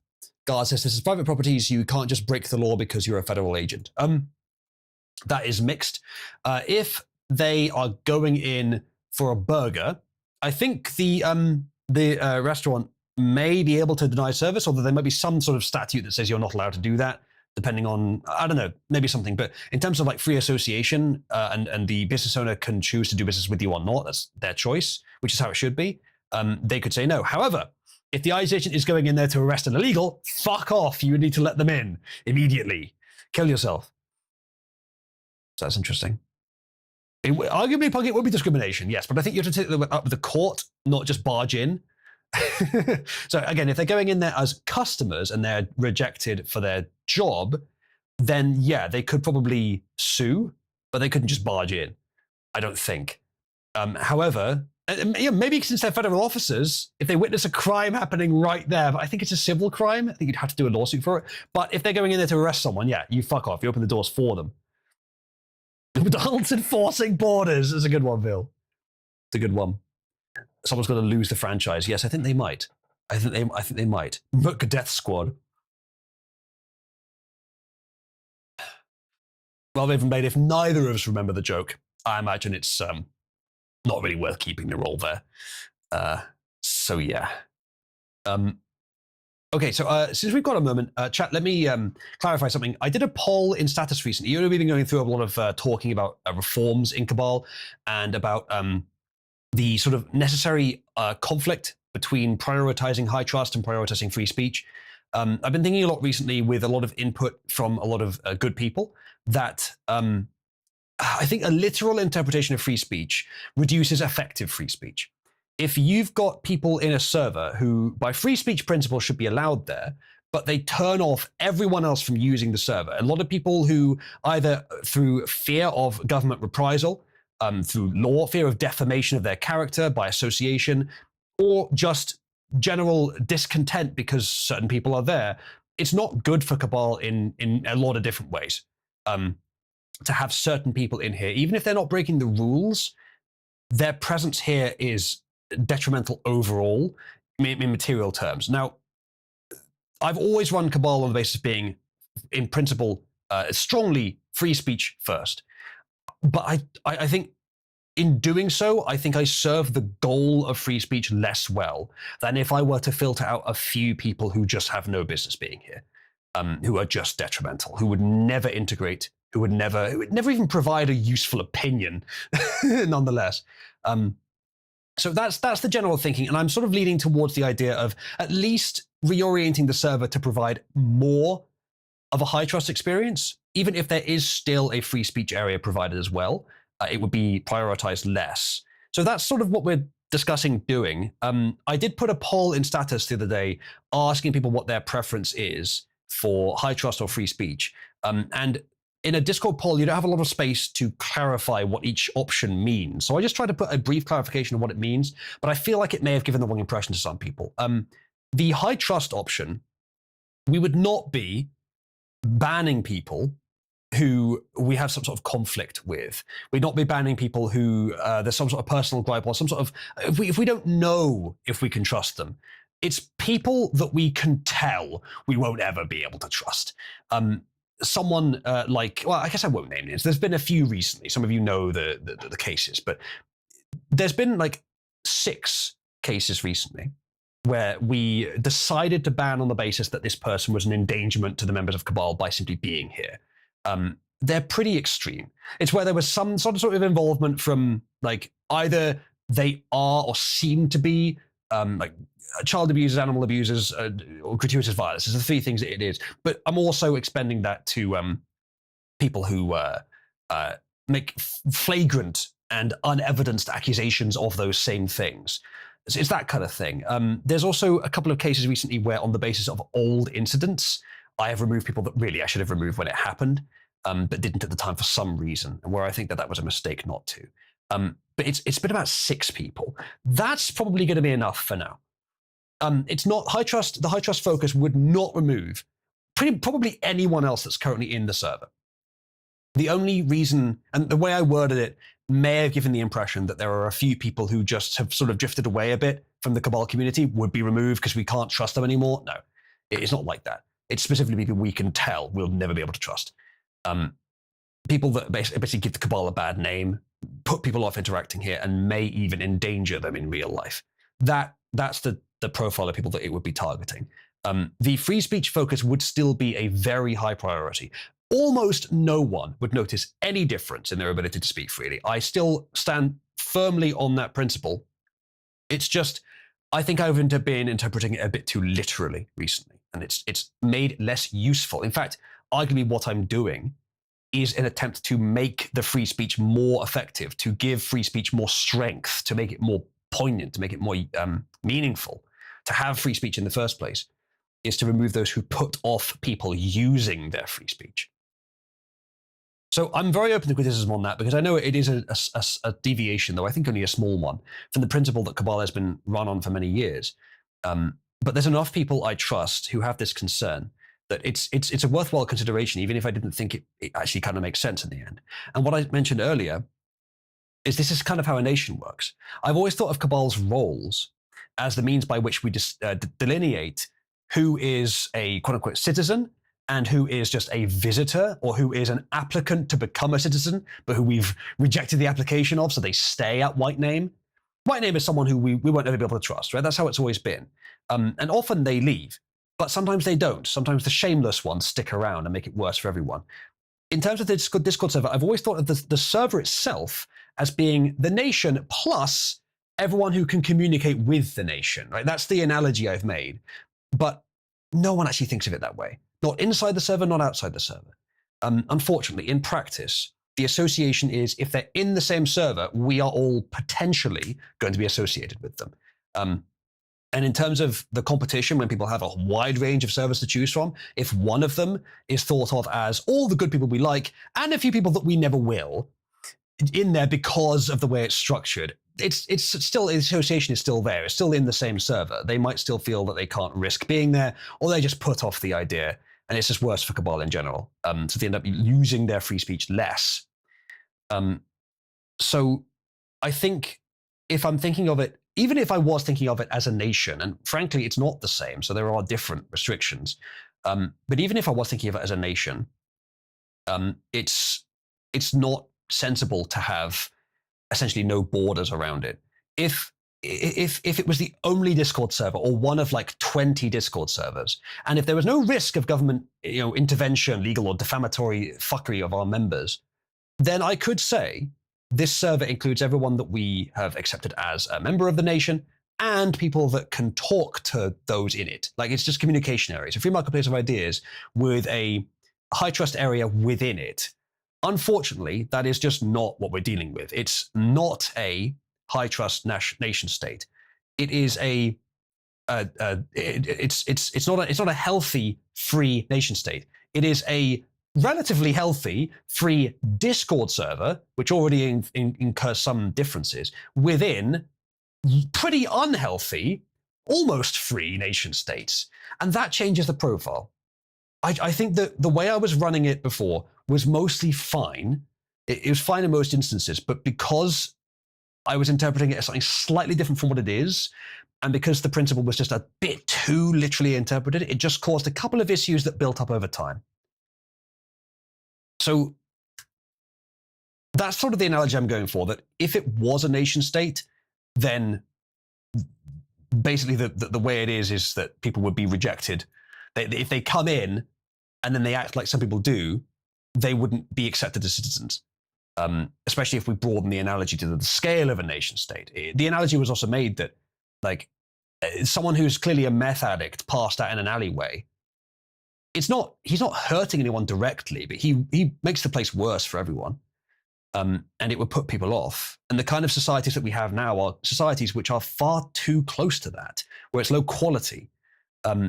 Guard says this is private property, so you can't just break the law because you're a federal agent. That is mixed. If they are going in for a burger, I think the restaurant may be able to deny service, although there might be some sort of statute that says you're not allowed to do that, depending on, I don't know, maybe something. But in terms of like free association and the business owner can choose to do business with you or not, that's their choice, which is how it should be. They could say no. However, if the ICE agent is going in there to arrest an illegal, fuck off. You need to let them in immediately. Kill yourself. So that's interesting. Arguably, Pug, it would be discrimination, yes, but I think you have to take it up with the court, not just barge in. So again, if they're going in there as customers and they're rejected for their job, then yeah, they could probably sue, but they couldn't just barge in, I don't think. However, maybe since they're federal officers, if they witness a crime happening right there, but I think it's a civil crime, I think you'd have to do a lawsuit for it. But if they're going in there to arrest someone, yeah, you fuck off. You open the doors for them. McDonald's enforcing borders is a good one, Bill. It's a good one. Someone's going to lose the franchise. Yes, I think they might. I think they might. Death Squad. Well, Ravenblade, if neither of us remember the joke, I imagine it's not really worth keeping the role there. So yeah. Okay, so since we've got a moment, chat, let me clarify something. I did a poll in status recently. You know, we've been going through a lot of talking about reforms in Cabal and about the sort of necessary conflict between prioritizing high trust and prioritizing free speech. I've been thinking a lot recently with a lot of input from a lot of good people that I think a literal interpretation of free speech reduces effective free speech. If you've got people in a server who, by free speech principle, should be allowed there, but they turn off everyone else from using the server, a lot of people who either through fear of government reprisal, through law, fear of defamation of their character by association, or just general discontent because certain people are there, it's not good for Cabal in a lot of different ways. To have certain people in here, even if they're not breaking the rules, their presence here is detrimental overall in material terms. Now, I've always run Cabal on the basis of being, in principle, strongly free speech first. But I think in doing so, I think I serve the goal of free speech less well than if I were to filter out a few people who just have no business being here, who are just detrimental, who would never integrate, who would never even provide a useful opinion, nonetheless. So that's the general thinking, and I'm sort of leaning towards the idea of at least reorienting the server to provide more of a high trust experience, even if there is still a free speech area provided as well. It would be prioritized less. So that's sort of what we're discussing doing. I did put a poll in status the other day asking people what their preference is for high trust or free speech. And in a Discord poll, you don't have a lot of space to clarify what each option means. So I just tried to put a brief clarification of what it means, but I feel like it may have given the wrong impression to some people. The high trust option, we would not be banning people who we have some sort of conflict with. We'd not be banning people who there's some sort of personal gripe or some sort of, if we don't know if we can trust them. It's people that we can tell we won't ever be able to trust. Someone well, I guess I won't name names. There's been a few recently. Some of you know the cases, but there's been like 6 cases recently where we decided to ban on the basis that this person was an endangerment to the members of Cabal by simply being here. They're pretty extreme. It's where there was some sort of involvement from like either they are or seem to be like child abusers, animal abusers, or gratuitous violence. It's the 3 things that it is. But I'm also expanding that to people who make flagrant and unevidenced accusations of those same things. So it's that kind of thing. There's also a couple of cases recently where on the basis of old incidents, I have removed people that really I should have removed when it happened, but didn't at the time for some reason, and where I think that was a mistake not to. But it's been about 6 people. That's probably going to be enough for now. It's not high trust. The high trust focus would not remove probably anyone else that's currently in the server. The only reason, and the way I worded it, may have given the impression that there are a few people who just have sort of drifted away a bit from the Cabal community, would be removed because we can't trust them anymore. No, it's not like that. It's specifically people we can tell we'll never be able to trust. People that basically give the Cabal a bad name, put people off interacting here, and may even endanger them in real life. That's the profile of people that it would be targeting. The free speech focus would still be a very high priority. Almost no one would notice any difference in their ability to speak freely. I still stand firmly on that principle. It's just, I think I've been interpreting it a bit too literally recently, and it's made less useful. In fact, arguably what I'm doing is an attempt to make the free speech more effective, to give free speech more strength, to make it more poignant, to make it more meaningful. To have free speech in the first place is to remove those who put off people using their free speech. So I'm very open to criticism on that because I know it is a deviation, though I think only a small one, from the principle that Cabal has been run on for many years. But there's enough people I trust who have this concern that it's a worthwhile consideration, even if I didn't think it actually kind of makes sense in the end. And what I mentioned earlier is this is kind of how a nation works. I've always thought of Cabal's roles as the means by which we delineate who is a quote-unquote citizen and who is just a visitor, or who is an applicant to become a citizen, but who we've rejected the application of, so they stay at White Name. White Name is someone who we won't ever be able to trust, right? That's how it's always been. And often they leave, but sometimes they don't. Sometimes the shameless ones stick around and make it worse for everyone. In terms of the Discord server, I've always thought of the server itself as being the nation plus everyone who can communicate with the nation, right? That's the analogy I've made. But no one actually thinks of it that way. Not inside the server, not outside the server. Unfortunately, in practice, the association is if they're in the same server, we are all potentially going to be associated with them. And in terms of the competition, when people have a wide range of servers to choose from, if one of them is thought of as all the good people we like and a few people that we never will in there because of the way it's structured, it's still, the association is still there. It's still in the same server. They might still feel that they can't risk being there, or they just put off the idea, and it's just worse for Cabal in general. So they end up using their free speech less. So I think if I'm thinking of it even if I was thinking of it as a nation, and frankly, it's not the same, so there are different restrictions. But even if I was thinking of it as a nation, it's not sensible to have essentially no borders around it. If it was the only Discord server or one of like 20 Discord servers, and if there was no risk of government intervention, legal or defamatory fuckery of our members, then I could say this server includes everyone that we have accepted as a member of the nation and people that can talk to those in it. Like, it's just communication areas, a free marketplace of ideas with a high trust area within it. Unfortunately, that is just not what we're dealing with. It's not a high trust nation state. It is it's not a healthy free nation state. It is a relatively healthy free Discord server, which already incurs some differences within pretty unhealthy, almost free nation states, and that changes the profile. I think that the way I was running it before was mostly fine. It was fine in most instances, but because I was interpreting it as something slightly different from what it is, and because the principle was just a bit too literally interpreted, it just caused a couple of issues that built up over time. So that's sort of the analogy I'm going for, that if it was a nation state, then basically the way it is that people would be rejected. If they come in and then they act like some people do, they wouldn't be accepted as citizens. Especially if we broaden the analogy to the scale of a nation state. The analogy was also made that, like, someone who's clearly a meth addict passed out in an alleyway, he's not hurting anyone directly, but he makes the place worse for everyone. And it would put people off. And the kind of societies that we have now are societies which are far too close to that, where it's low quality.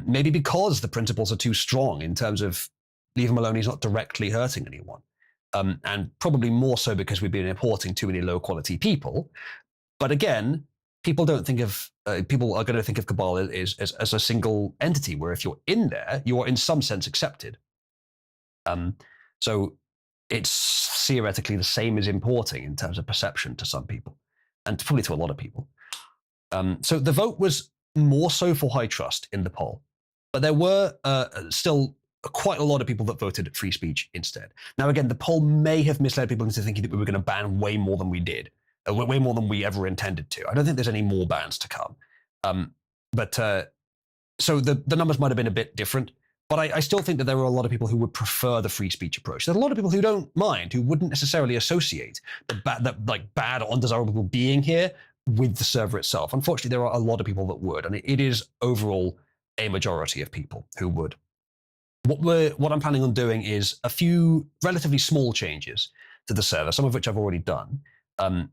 Maybe because the principles are too strong in terms of leave him alone, he's not directly hurting anyone. And probably more so because we've been importing too many low quality people. But again, people are going to think of Cabal as a single entity, where if you're in there, you are in some sense accepted. So it's theoretically the same as importing in terms of perception to some people, and probably to a lot of people. So the vote was more so for high trust in the poll, but there were still quite a lot of people that voted free speech instead. Now, again, the poll may have misled people into thinking that we were going to ban way more than we did, way more than we ever intended to. I don't think there's any more bans to come. So the numbers might have been a bit different, but I still think that there are a lot of people who would prefer the free speech approach. There's a lot of people who don't mind, who wouldn't necessarily associate the bad or undesirable people being here with the server itself. Unfortunately, there are a lot of people that would, and it is overall a majority of people who would. What I'm planning on doing is a few relatively small changes to the server, some of which I've already done,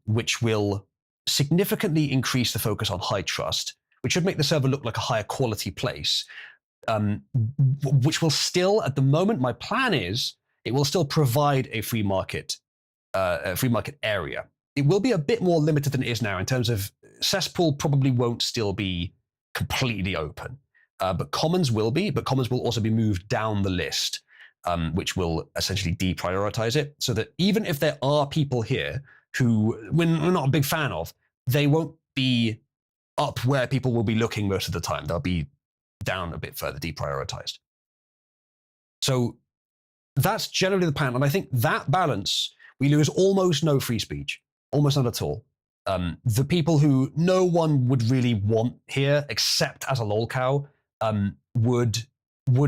which will significantly increase the focus on high trust, which should make the server look like a higher quality place, which will still, at the moment, my plan is, it will still provide a free market area. It will be a bit more limited than it is now in terms of cesspool probably won't still be completely open. But Commons will be, but Commons will also be moved down the list, which will essentially deprioritize it, so that even if there are people here who we're not a big fan of, they won't be up where people will be looking most of the time. They'll be down a bit further, deprioritized. So that's generally the plan. And I think that balance, we lose almost no free speech, almost none at all. The people who no one would really want here, except as a lolcow, would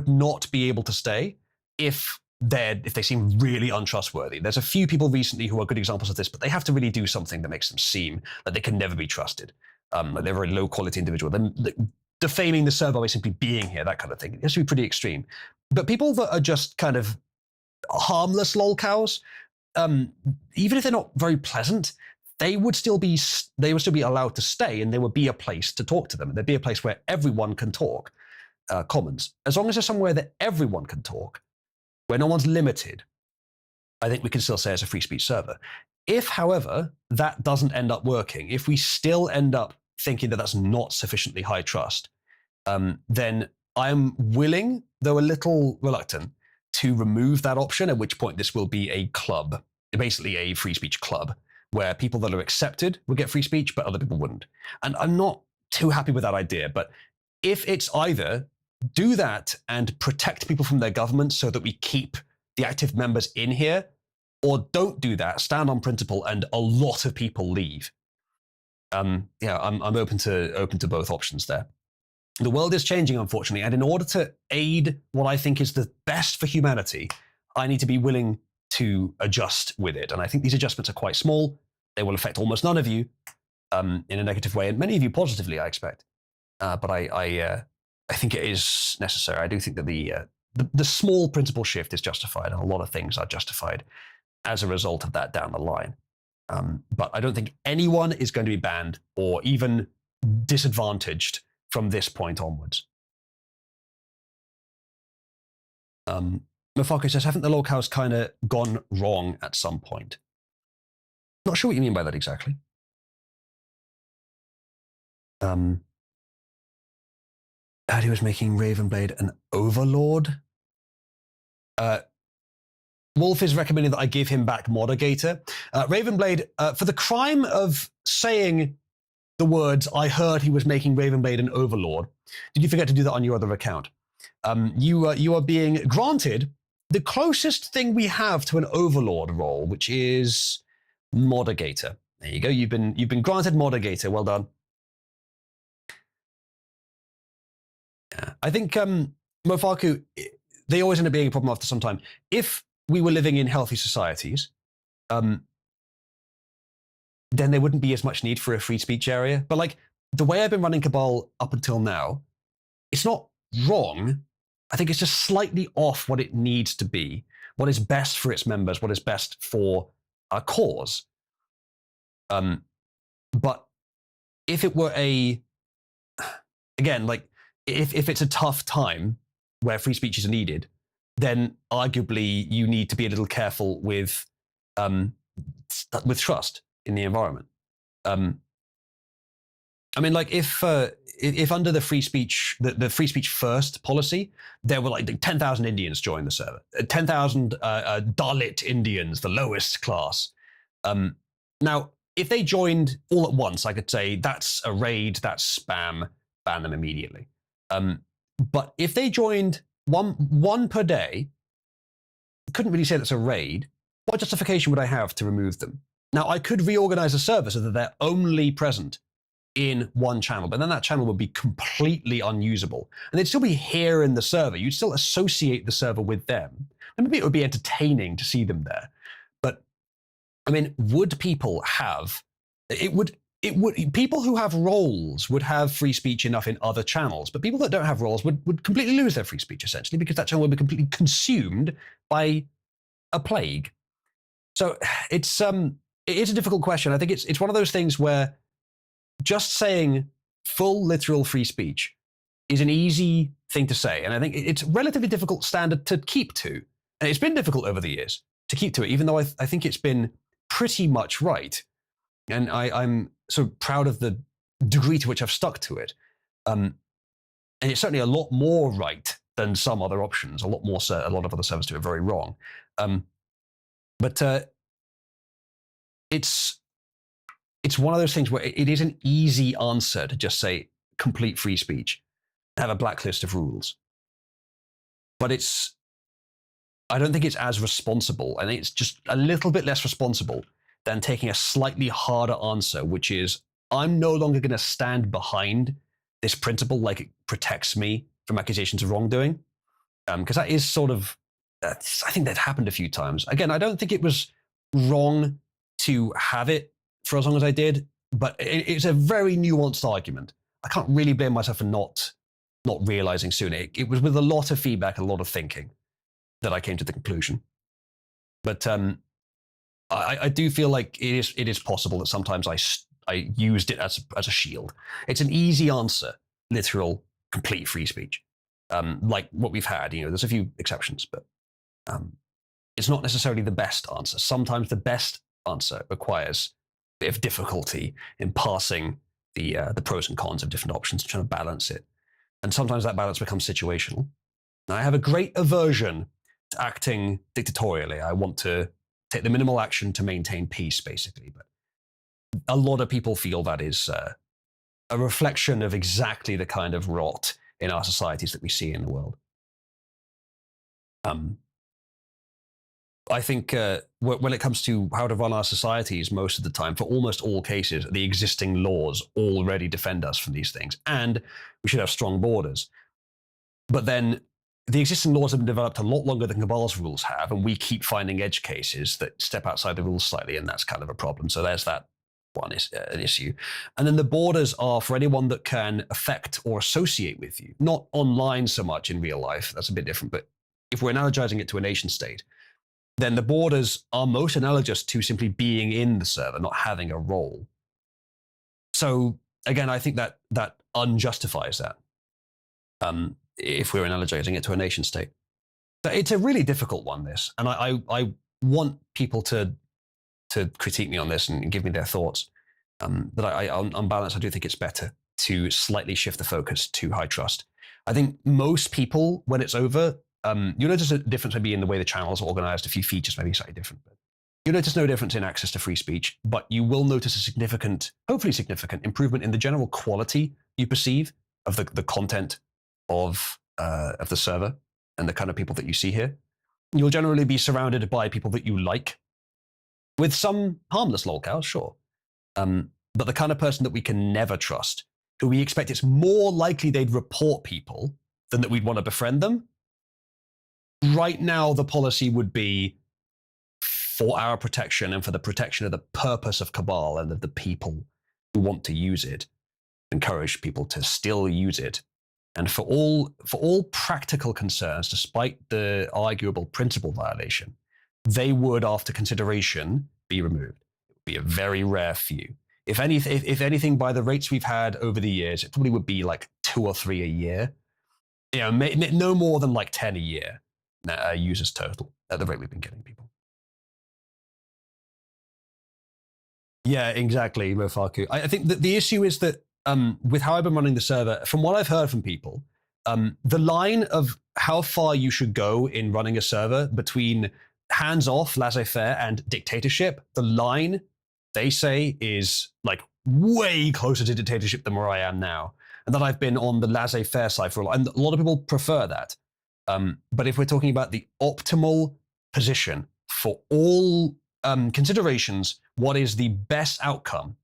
not be able to stay if they seem really untrustworthy. There's a few people recently who are good examples of this, but they have to really do something that makes them seem like they can never be trusted. Like they're a very low quality individual. Then defaming the server by simply being here, that kind of thing. It has to be pretty extreme. But people that are just kind of harmless lolcows, even if they're not very pleasant, they would still be allowed to stay, and there would be a place to talk to them. There'd be a place where everyone can talk. Commons. As long as there's somewhere that everyone can talk, where no one's limited, I think we can still say it's a free speech server. If, however, that doesn't end up working, if we still end up thinking that that's not sufficiently high trust, then I'm willing, though a little reluctant, to remove that option, at which point this will be a club, basically a free speech club, where people that are accepted would get free speech, but other people wouldn't. And I'm not too happy with that idea. But if it's either do that and protect people from their government so that we keep the active members in here, or don't do that, stand on principle, and a lot of people leave. I'm open to both options there. The world is changing, unfortunately, and in order to aid what I think is the best for humanity, I need to be willing to adjust with it. And I think these adjustments are quite small. They will affect almost none of you in a negative way, and many of you positively, I expect. But I think it is necessary. I do think that the small principle shift is justified, and a lot of things are justified as a result of that down the line. But I don't think anyone is going to be banned or even disadvantaged from this point onwards. Mafako says, haven't the locals kind of gone wrong at some point? Not sure what you mean by that exactly. Paddy was making Ravenblade an overlord. Wolf is recommending that I give him back Modigator. Ravenblade, for the crime of saying the words, I heard he was making Ravenblade an overlord. Did you forget to do that on your other account? You are being granted the closest thing we have to an overlord role, which is Modigator. There you go. You've been granted Modigator. Well done. Yeah. I think Mofaku, they always end up being a problem after some time. If we were living in healthy societies, then there wouldn't be as much need for a free speech area. But like the way I've been running Cabal up until now, it's not wrong. I think it's just slightly off what it needs to be, what is best for its members, what is best for our cause. But if it were again, like if it's a tough time where free speech is needed, then arguably you need to be a little careful with trust in the environment. I mean, like if under the free speech, the free speech first policy, there were like 10,000 Indians joined the server, 10,000 Dalit Indians, the lowest class. Now, if they joined all at once, I could say that's a raid, that's spam, ban them immediately. But if they joined one per day, couldn't really say that's a raid. What justification would I have to remove them? Now, I could reorganize a server so that they're only present in one channel, but then that channel would be completely unusable. And they'd still be here in the server. You'd still associate the server with them. And maybe it would be entertaining to see them there. But, I mean, would people have... people who have roles would have free speech enough in other channels, but people that don't have roles would completely lose their free speech, essentially, because that channel would be completely consumed by a plague. So it is a difficult question. I think it's one of those things where just saying full literal free speech is an easy thing to say, and I think it's a relatively difficult standard to keep to. And it's been difficult over the years to keep to it, even though I think it's been pretty much right. And I'm so proud of the degree to which I've stuck to it. And it's certainly a lot more right than some other options. A lot of other servers do it very wrong. But it's one of those things where it is an easy answer to just say complete free speech, have a blacklist of rules. But I don't think it's as responsible. I think it's just a little bit less responsible than taking a slightly harder answer, which is, I'm no longer going to stand behind this principle like it protects me from accusations of wrongdoing. Because that is sort of, I think that happened a few times. Again, I don't think it was wrong to have it for as long as I did, but it's a very nuanced argument. I can't really blame myself for not realizing sooner. It was with a lot of feedback and a lot of thinking that I came to the conclusion. But I do feel like it is possible that sometimes I used it as a shield. It's an easy answer, literal, complete free speech, like what we've had. There's a few exceptions, but it's not necessarily the best answer. Sometimes the best answer requires a bit of difficulty in parsing the pros and cons of different options and trying to balance it. And sometimes that balance becomes situational. Now, I have a great aversion to acting dictatorially. I want to take the minimal action to maintain peace, basically. But a lot of people feel that is a reflection of exactly the kind of rot in our societies that we see in the world. I think when it comes to how to run our societies, most of the time, for almost all cases, the existing laws already defend us from these things, and we should have strong borders. But then the existing laws have been developed a lot longer than Cabal's rules have, and we keep finding edge cases that step outside the rules slightly, and that's kind of a problem. So there's that one is an issue. And then the borders are for anyone that can affect or associate with you, not online so much in real life. That's a bit different. But if we're analogizing it to a nation state, then the borders are most analogous to simply being in the server, not having a role. So again, I think that unjustifies that. If we're analogizing it to a nation state. But it's a really difficult one, this. And I want people to critique me on this and give me their thoughts. But on balance, I do think it's better to slightly shift the focus to high trust. I think most people, when it's over, you'll notice a difference maybe in the way the channels are organized. A few features may be slightly different. But you'll notice no difference in access to free speech, but you will notice a significant, hopefully significant, improvement in the general quality you perceive of the content of the server and the kind of people that you see here. You'll generally be surrounded by people that you like, with some harmless lolcows, sure. But the kind of person that we can never trust, who we expect it's more likely they'd report people than that we'd want to befriend them. Right now, the policy would be for our protection and for the protection of the purpose of Cabal and of the people who want to use it, encourage people to still use it. And for all practical concerns, despite the arguable principle violation, they would, after consideration, be removed. It would be a very rare few. If anything, by the rates we've had over the years, it probably would be like 2 or 3 a year. You know, no more than like 10 a year users total at the rate we've been getting people. Yeah, exactly, Mofaku. I think that the issue is that with how I've been running the server, from what I've heard from people, the line of how far you should go in running a server between hands-off, laissez-faire, and dictatorship, the line, they say, is like way closer to dictatorship than where I am now. And that I've been on the laissez-faire side for a lot, and a lot of people prefer that. But if we're talking about the optimal position for all considerations, what is the best outcome,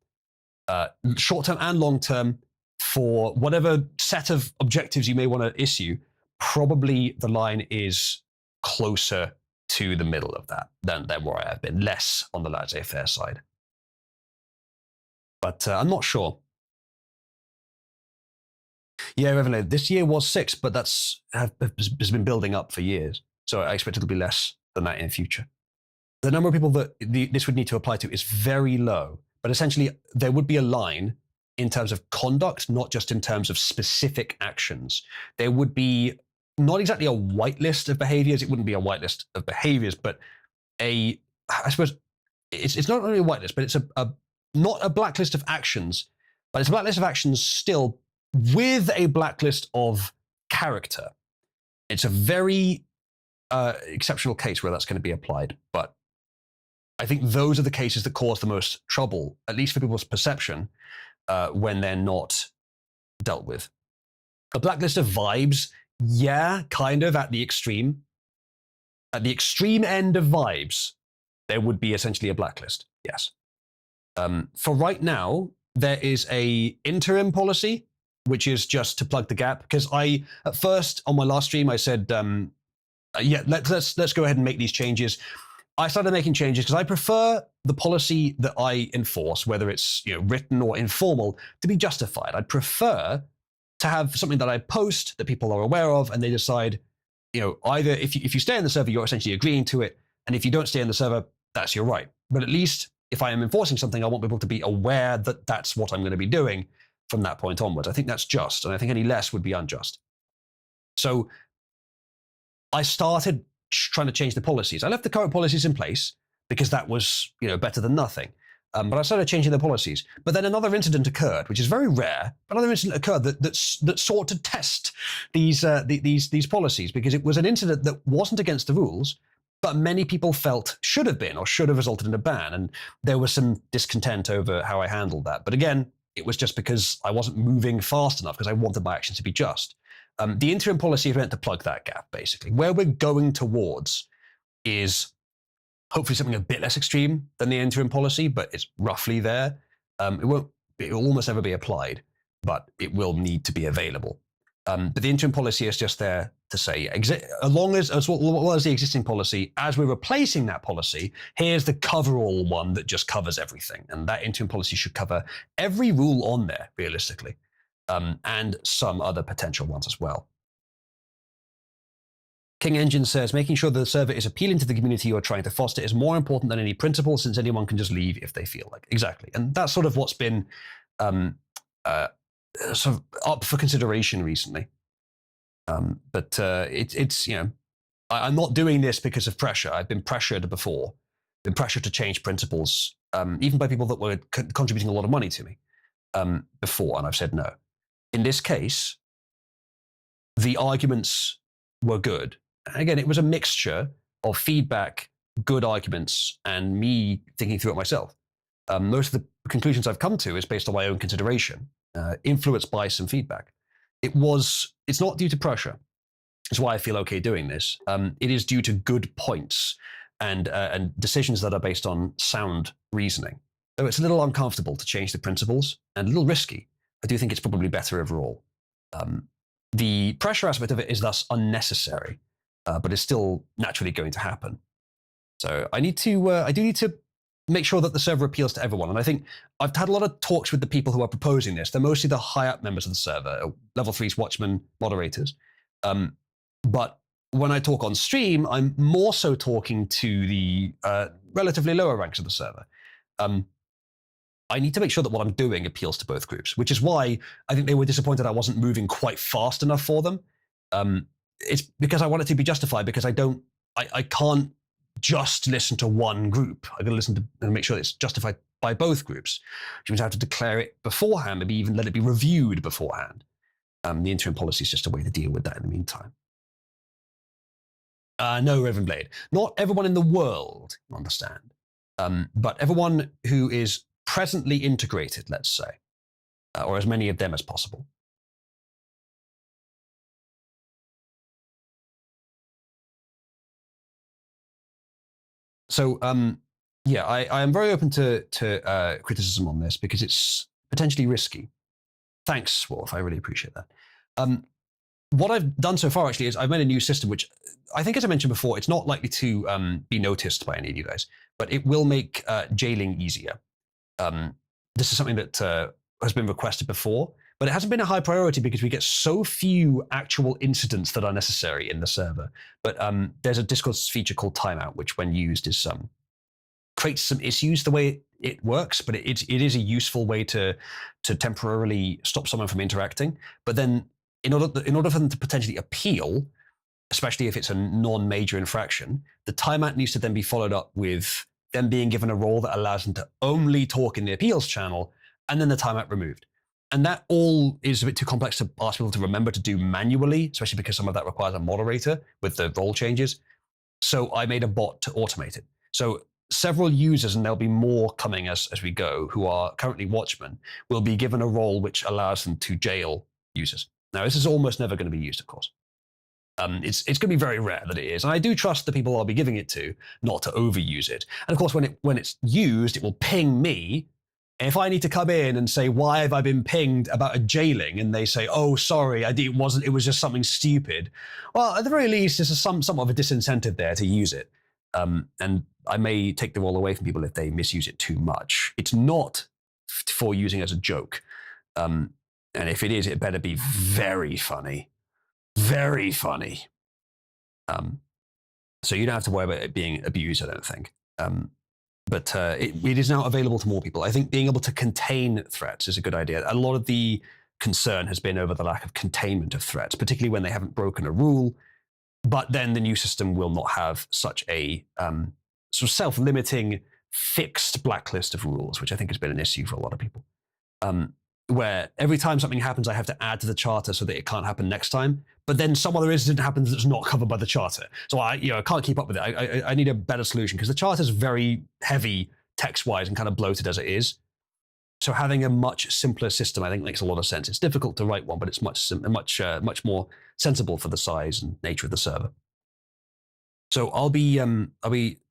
short-term and long-term, for whatever set of objectives you may want to issue, probably the line is closer to the middle of that than where I have been, less on the laissez-faire side. But I'm not sure. Yeah, Revenue, this year was 6, but has been building up for years. So I expect it'll be less than that in the future. The number of people that this would need to apply to is very low, but essentially there would be a line in terms of conduct, not just in terms of specific actions. There would be not exactly a whitelist of behaviors. It wouldn't be a whitelist of behaviors, but I suppose it's not only a whitelist, but it's not a blacklist of actions, but it's a blacklist of actions still with a blacklist of character. It's a very exceptional case where that's going to be applied, but I think those are the cases that cause the most trouble, at least for people's perception, when they're not dealt with. A blacklist of vibes, yeah, kind of at the extreme. At the extreme end of vibes, there would be essentially a blacklist, yes. For right now, there is a interim policy, which is just to plug the gap, because at first on my last stream I said, yeah, let's go ahead and make these changes. I started making changes because I prefer the policy that I enforce, whether it's written or informal, to be justified. I'd prefer to have something that I post that people are aware of, and they decide, either if you stay in the server, you're essentially agreeing to it, and if you don't stay in the server, that's your right. But at least if I am enforcing something, I want people to be aware that that's what I'm going to be doing from that point onwards. I think that's just, and I think any less would be unjust. So I started trying to change the policies. I left the current policies in place because that was, better than nothing. But I started changing the policies. But then another incident occurred, which is very rare. But another incident occurred that sought to test these policies, because it was an incident that wasn't against the rules, but many people felt should have been or should have resulted in a ban. And there was some discontent over how I handled that. But again, it was just because I wasn't moving fast enough because I wanted my actions to be just. The interim policy is meant to plug that gap, basically. Where we're going towards is hopefully something a bit less extreme than the interim policy, but it's roughly there. It will almost never be applied, but it will need to be available. But the interim policy is just there to say, as well as the existing policy, as we're replacing that policy, here's the coverall one that just covers everything. And that interim policy should cover every rule on there, realistically, and some other potential ones as well. King Engine says, making sure the server is appealing to the community you are trying to foster is more important than any principle, since anyone can just leave if they feel like. Exactly. And that's sort of what's been sort of up for consideration recently. But it's I'm not doing this because of pressure. I've been pressured before, been pressured to change principles, even by people that were contributing a lot of money to me before, and I've said no. In this case, the arguments were good. Again, it was a mixture of feedback, good arguments, and me thinking through it myself. Most of the conclusions I've come to is based on my own consideration, influenced by some feedback. It's not due to pressure. It's why I feel okay doing this. It is due to good points and decisions that are based on sound reasoning. Though it's a little uncomfortable to change the principles and a little risky, I do think it's probably better overall. The pressure aspect of it is thus unnecessary, but it's still naturally going to happen. So I do need to make sure that the server appeals to everyone. And I think I've had a lot of talks with the people who are proposing this. They're mostly the high up members of the server, level 3's watchmen, moderators. But when I talk on stream, I'm more so talking to the relatively lower ranks of the server. I need to make sure that what I'm doing appeals to both groups, which is why I think they were disappointed I wasn't moving quite fast enough for them. It's because I want it to be justified, because I can't just listen to one group. I've got to listen to and make sure it's justified by both groups, which means I have to declare it beforehand, maybe even let it be reviewed beforehand. The interim policy is just a way to deal with that in the meantime. No, Reverend Blade. Not everyone in the world, you understand, but everyone who is presently integrated, let's say, or as many of them as possible. So, yeah, I am very open to criticism on this because it's potentially risky. Thanks, Wolf. I really appreciate that. What I've done so far, actually, is I've made a new system, which I think, as I mentioned before, it's not likely to be noticed by any of you guys, but it will make jailing easier. This is something that has been requested before, but it hasn't been a high priority because we get so few actual incidents that are necessary in the server. But there's a Discord feature called Timeout, which, when used, is creates some issues the way it works, but it is a useful way to temporarily stop someone from interacting. But then, in order for them to potentially appeal, especially if it's a non-major infraction, the timeout needs to then be followed up with them being given a role that allows them to only talk in the appeals channel, and then the timeout removed. And that all is a bit too complex to ask people to remember to do manually, especially because some of that requires a moderator with the role changes. So I made a bot to automate it. So several users, and there'll be more coming as we go, who are currently watchmen, will be given a role which allows them to jail users. Now, this is almost never going to be used, of course. It's going to be very rare that it is. And I do trust the people I'll be giving it to not to overuse it. And of course, when it's used, it will ping me. If I need to come in and say, why have I been pinged about a jailing? And they say, oh, sorry, it was just something stupid. Well, at the very least, there's somewhat of a disincentive there to use it. And I may take the role away from people if they misuse it too much. It's not for using as a joke. And if it is, it better be very funny. Very funny. So you don't have to worry about it being abused, I don't think. But it is now available to more people. I think being able to contain threats is a good idea. A lot of the concern has been over the lack of containment of threats, particularly when they haven't broken a rule. But then the new system will not have such a sort of self-limiting, fixed blacklist of rules, which I think has been an issue for a lot of people. Where every time something happens, I have to add to the charter so that it can't happen next time. but then some other incident happens that's not covered by the charter. So I can't keep up with it. I need a better solution because the charter is very heavy text-wise and kind of bloated as it is. So having a much simpler system, I think, makes a lot of sense. It's difficult to write one, but it's much more sensible for the size and nature of the server. So I'll be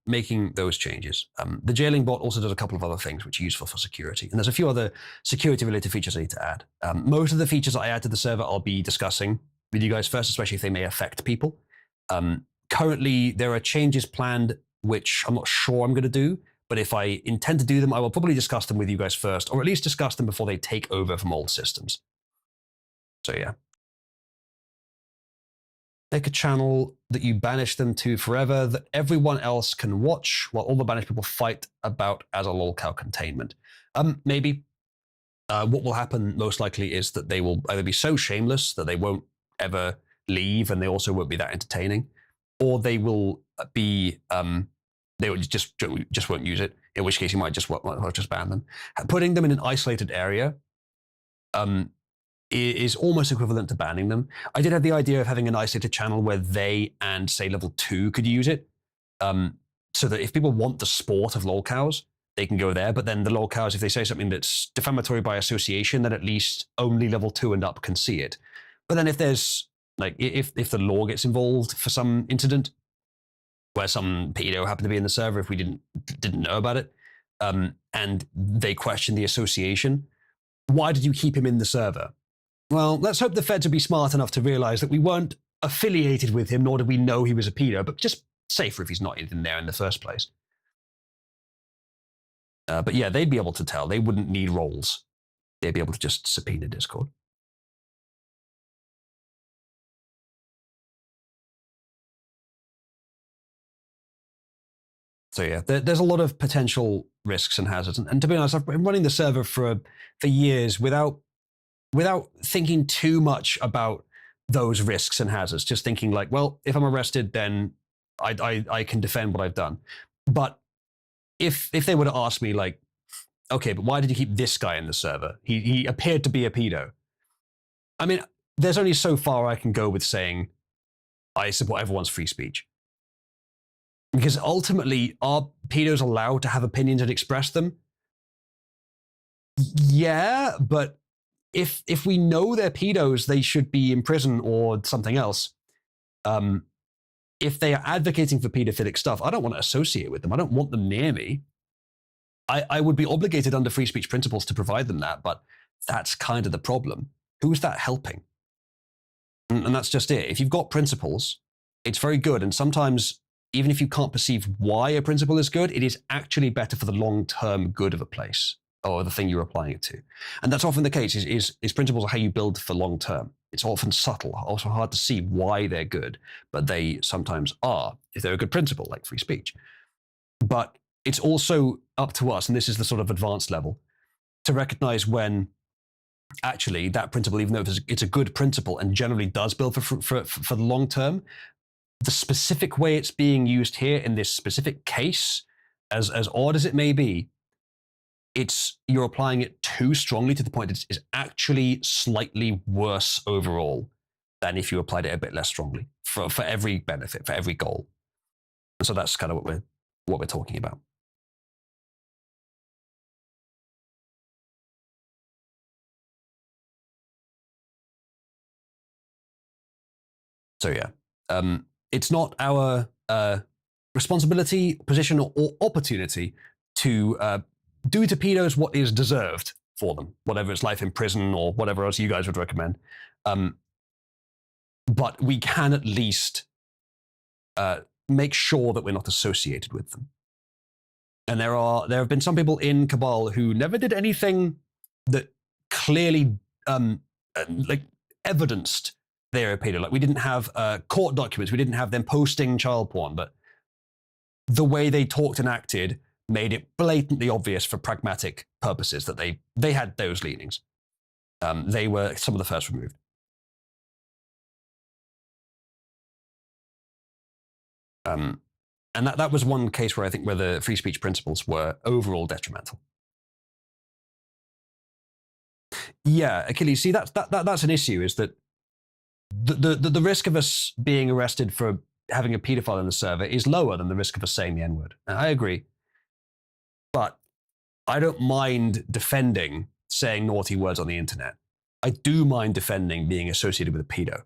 making those changes. The jailing bot also does a couple of other things which are useful for security, and there's a few other security-related features I need to add. Most of the features I add to the server, I'll be discussing with you guys first, especially if they may affect people. Currently, there are changes planned which I'm not sure I'm going to do. But if I intend to do them, I will probably discuss them with you guys first, or at least discuss them before they take over from old systems. So yeah. Make a channel that you banish them to forever that everyone else can watch while all the banished people fight about as a lolcow containment. Maybe. What will happen most likely is that they will either be so shameless that they won't ever leave and they also won't be that entertaining, or they will be... they would just won't use it, in which case you might just ban them. Putting them in an isolated area is almost equivalent to banning them. I did have the idea of having an isolated channel where they and, say, level 2 could use it, so that if people want the sport of lolcows, they can go there, but then the lolcows, if they say something that's defamatory by association, then at least only level 2 and up can see it. But then if there's, like, if the law gets involved for some incident, where some pedo happened to be in the server if we didn't know about it, and they question the association. Why did you keep him in the server? Well, let's hope the feds would be smart enough to realize that we weren't affiliated with him, nor did we know he was a pedo, but just safer if he's not in there in the first place. But yeah, they'd be able to tell. They wouldn't need roles. They'd be able to just subpoena Discord. So yeah, there's a lot of potential risks and hazards. And to be honest, I've been running the server for years without thinking too much about those risks and hazards. Just thinking like, well, if I'm arrested, then I can defend what I've done. But if they were to ask me like, okay, but why did you keep this guy in the server? He appeared to be a pedo. I mean, there's only so far I can go with saying I support everyone's free speech. Because ultimately, are pedos allowed to have opinions and express them? Yeah, but if we know they're pedos, they should be in prison or something else. If they are advocating for pedophilic stuff, I don't want to associate with them. I don't want them near me. I would be obligated under free speech principles to provide them that, but that's kind of the problem. Who's that helping? And that's just it. If you've got principles, it's very good, and sometimes even if you can't perceive why a principle is good, it is actually better for the long-term good of a place or the thing you're applying it to. And that's often the case, is principles are how you build for long-term. It's often subtle, also hard to see why they're good, but they sometimes are, if they're a good principle, like free speech. But it's also up to us, and this is the sort of advanced level, to recognize when actually that principle, even though it's a good principle and generally does build for the long term, the specific way it's being used here in this specific case, as odd as it may be, you're applying it too strongly to the point that it's actually slightly worse overall than if you applied it a bit less strongly for every benefit, for every goal. And so that's kind of what we're talking about. So yeah, it's not our responsibility, position, or opportunity to do to pedos what is deserved for them, whatever it's life in prison or whatever else you guys would recommend. But we can at least make sure that we're not associated with them. And there have been some people in Cabal who never did anything that clearly like evidenced they're a pedo. Like we didn't have court documents, we didn't have them posting child porn, but the way they talked and acted made it blatantly obvious for pragmatic purposes that they had those leanings. They were some of the first removed. And that was one case where I think where the free speech principles were overall detrimental. Yeah, Achilles, see, that's an issue, is that the risk of us being arrested for having a pedophile in the server is lower than the risk of us saying the N-word. I agree. But I don't mind defending saying naughty words on the internet. I do mind defending being associated with a pedo.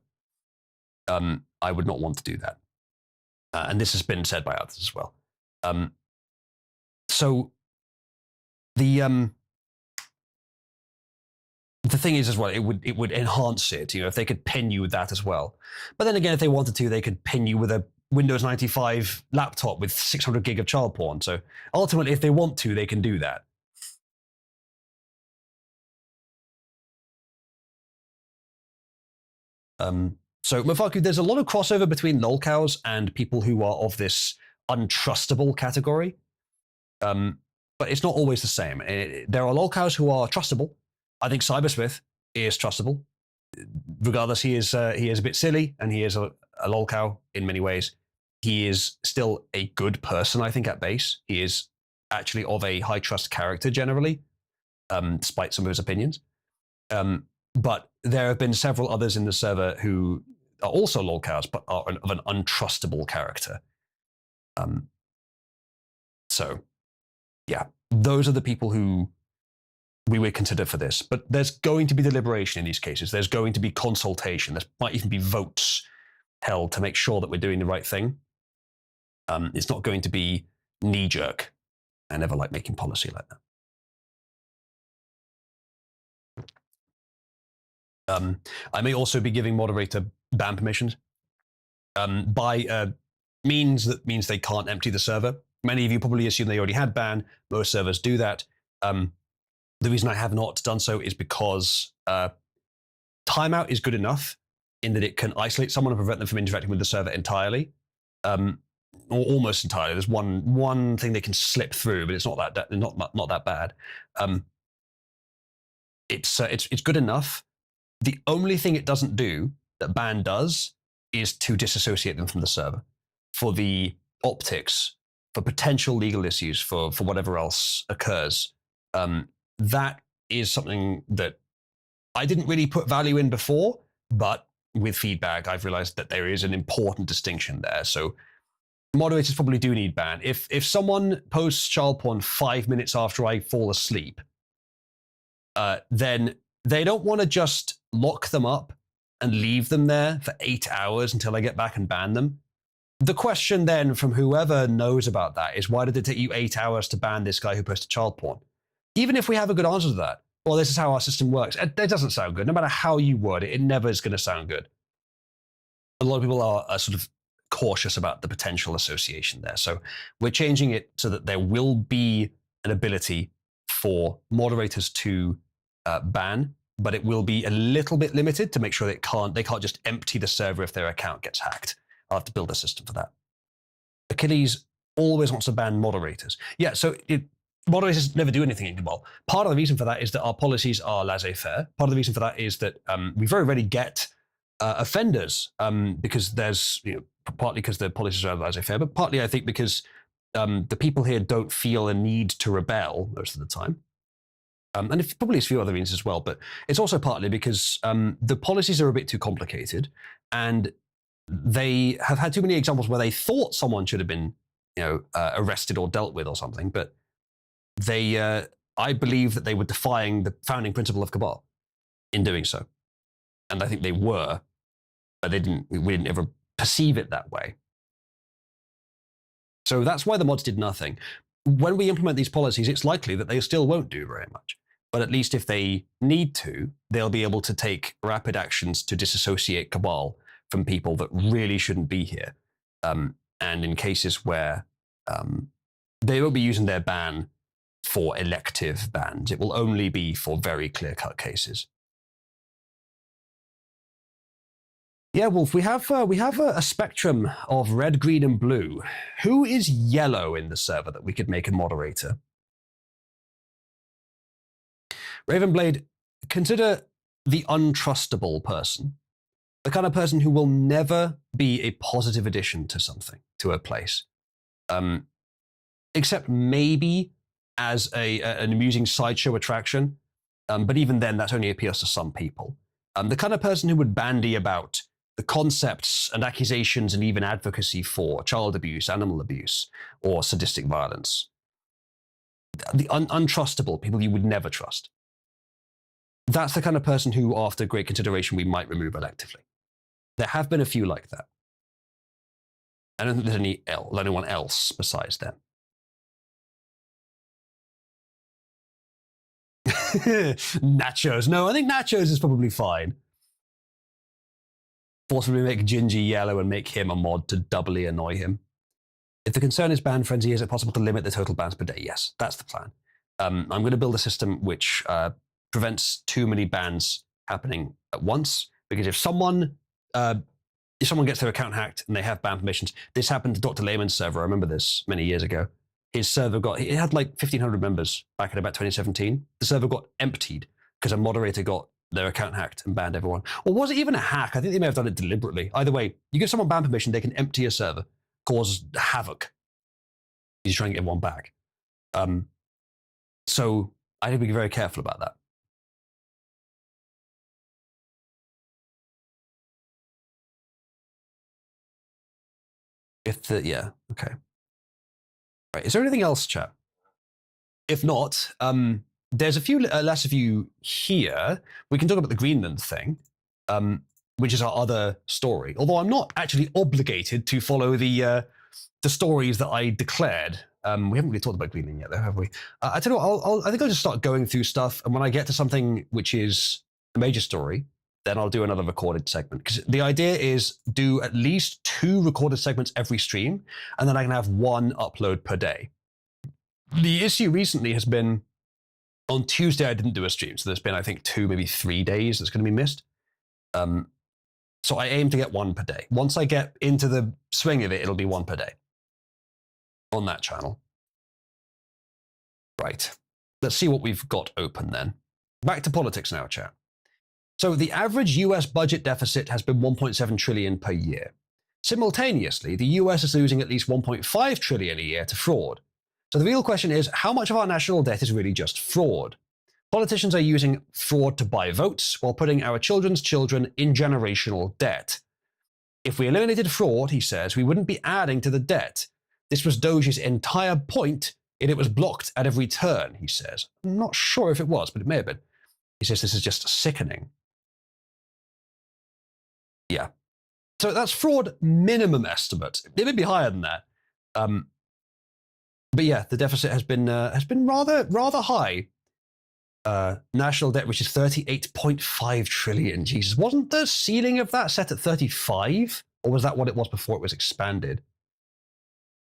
I would not want to do that. And this has been said by others as well. So the thing is as well, it would enhance it, if they could pin you with that as well. But then again, if they wanted to, they could pin you with a Windows 95 laptop with 600 gig of child porn. So ultimately, if they want to, they can do that. So Mofaku, there's a lot of crossover between lolcows and people who are of this untrustable category. But it's not always the same. There are lolcows who are trustable. I think Cybersmith is trustable. Regardless, he is a bit silly, and he is a lolcow in many ways. He is still a good person, I think, at base. He is actually of a high trust character generally, despite some of his opinions. But there have been several others in the server who are also lolcows, but are of an untrustable character. So, yeah, those are the people who we would consider for this. But there's going to be deliberation in these cases. There's going to be consultation. There might even be votes held to make sure that we're doing the right thing. It's not going to be knee-jerk. I never like making policy like that. I may also be giving moderator ban permissions by means that means they can't empty the server. Many of you probably assume they already had ban. Most servers do that. The reason I have not done so is because timeout is good enough in that it can isolate someone and prevent them from interacting with the server entirely, or almost entirely. There's one thing they can slip through, but it's not that bad. It's good enough. The only thing it doesn't do, that ban does, is to disassociate them from the server. For the optics, for potential legal issues, for whatever else occurs, that is something that I didn't really put value in before, but with feedback, I've realized that there is an important distinction there. So moderators probably do need ban. If someone posts child porn 5 minutes after I fall asleep, then they don't want to just lock them up and leave them there for 8 hours until I get back and ban them. The question then from whoever knows about that is, why did it take you 8 hours to ban this guy who posted child porn? Even if we have a good answer to that, well, this is how our system works. It doesn't sound good. No matter how you word it, it never is going to sound good. A lot of people are sort of cautious about the potential association there. So we're changing it so that there will be an ability for moderators to ban, but it will be a little bit limited to make sure they can't just empty the server if their account gets hacked. I'll have to build a system for that. Achilles always wants to ban moderators. Yeah, so moderators never do anything. Well, part of the reason for that is that our policies are laissez-faire. Part of the reason for that is that we very rarely get offenders because there's, partly because the policies are laissez-faire, but partly I think because the people here don't feel a need to rebel most of the time. And it's probably a few other reasons as well, but it's also partly because the policies are a bit too complicated, and they have had too many examples where they thought someone should have been, arrested or dealt with or something, but I believe that they were defying the founding principle of Cabal in doing so. And I think they were, but we didn't ever perceive it that way. So that's why the mods did nothing. When we implement these policies, it's likely that they still won't do very much. But at least if they need to, they'll be able to take rapid actions to disassociate Cabal from people that really shouldn't be here. And in cases where they won't be using their ban for elective bans, it will only be for very clear-cut cases. Yeah, Wolf, we have a spectrum of red, green, and blue. Who is yellow in the server that we could make a moderator? Ravenblade, consider the untrustable person, the kind of person who will never be a positive addition to something, to a place, except maybe as an amusing sideshow attraction, but even then, that only appeals to some people. The kind of person who would bandy about the concepts and accusations and even advocacy for child abuse, animal abuse, or sadistic violence. The untrustable, people you would never trust. That's the kind of person who, after great consideration, we might remove electively. There have been a few like that. I don't think there's anyone else besides them. Nachos. No, I think Nachos is probably fine. Forcibly make Gingy yellow and make him a mod to doubly annoy him. If the concern is ban frenzy, is it possible to limit the total bans per day? Yes, that's the plan. I'm going to build a system which prevents too many bans happening at once. Because if someone gets their account hacked and they have ban permissions, this happened to Dr. Lehman's server. I remember this many years ago. His server it had like 1,500 members back in about 2017. The server got emptied because a moderator got their account hacked and banned everyone. Or was it even a hack? I think they may have done it deliberately. Either way, you give someone ban permission, they can empty a server, cause havoc. He's trying to get one back. So I need to be very careful about that. Okay. Right, is there anything else, chat? If not, there's a few less of you here. We can talk about the Greenland thing, which is our other story. Although I'm not actually obligated to follow the stories that I declared. We haven't really talked about Greenland yet, though, have we? I tell you what, I think I'll just start going through stuff, and when I get to something which is a major story, then I'll do another recorded segment. Because the idea is do at least 2 recorded segments every stream, and then I can have 1 upload per day. The issue recently has been, on Tuesday I didn't do a stream, so there's been, I think, 2, maybe 3 days that's going to be missed. So I aim to get 1 per day. Once I get into the swing of it, it'll be 1 per day on that channel. Right. Let's see what we've got open then. Back to politics now, chat. So the average US budget deficit has been 1.7 trillion per year. Simultaneously, the US is losing at least 1.5 trillion a year to fraud. So the real question is, how much of our national debt is really just fraud? Politicians are using fraud to buy votes while putting our children's children in generational debt. If we eliminated fraud, he says, we wouldn't be adding to the debt. This was Doge's entire point, and it was blocked at every turn, he says. I'm not sure if it was, but it may have been. He says this is just sickening. Yeah. So that's fraud minimum estimate. It may be higher than that. But yeah, the deficit has been rather high. National debt, which is 38.5 trillion. Jesus, wasn't the ceiling of that set at 35? Or was that what it was before it was expanded?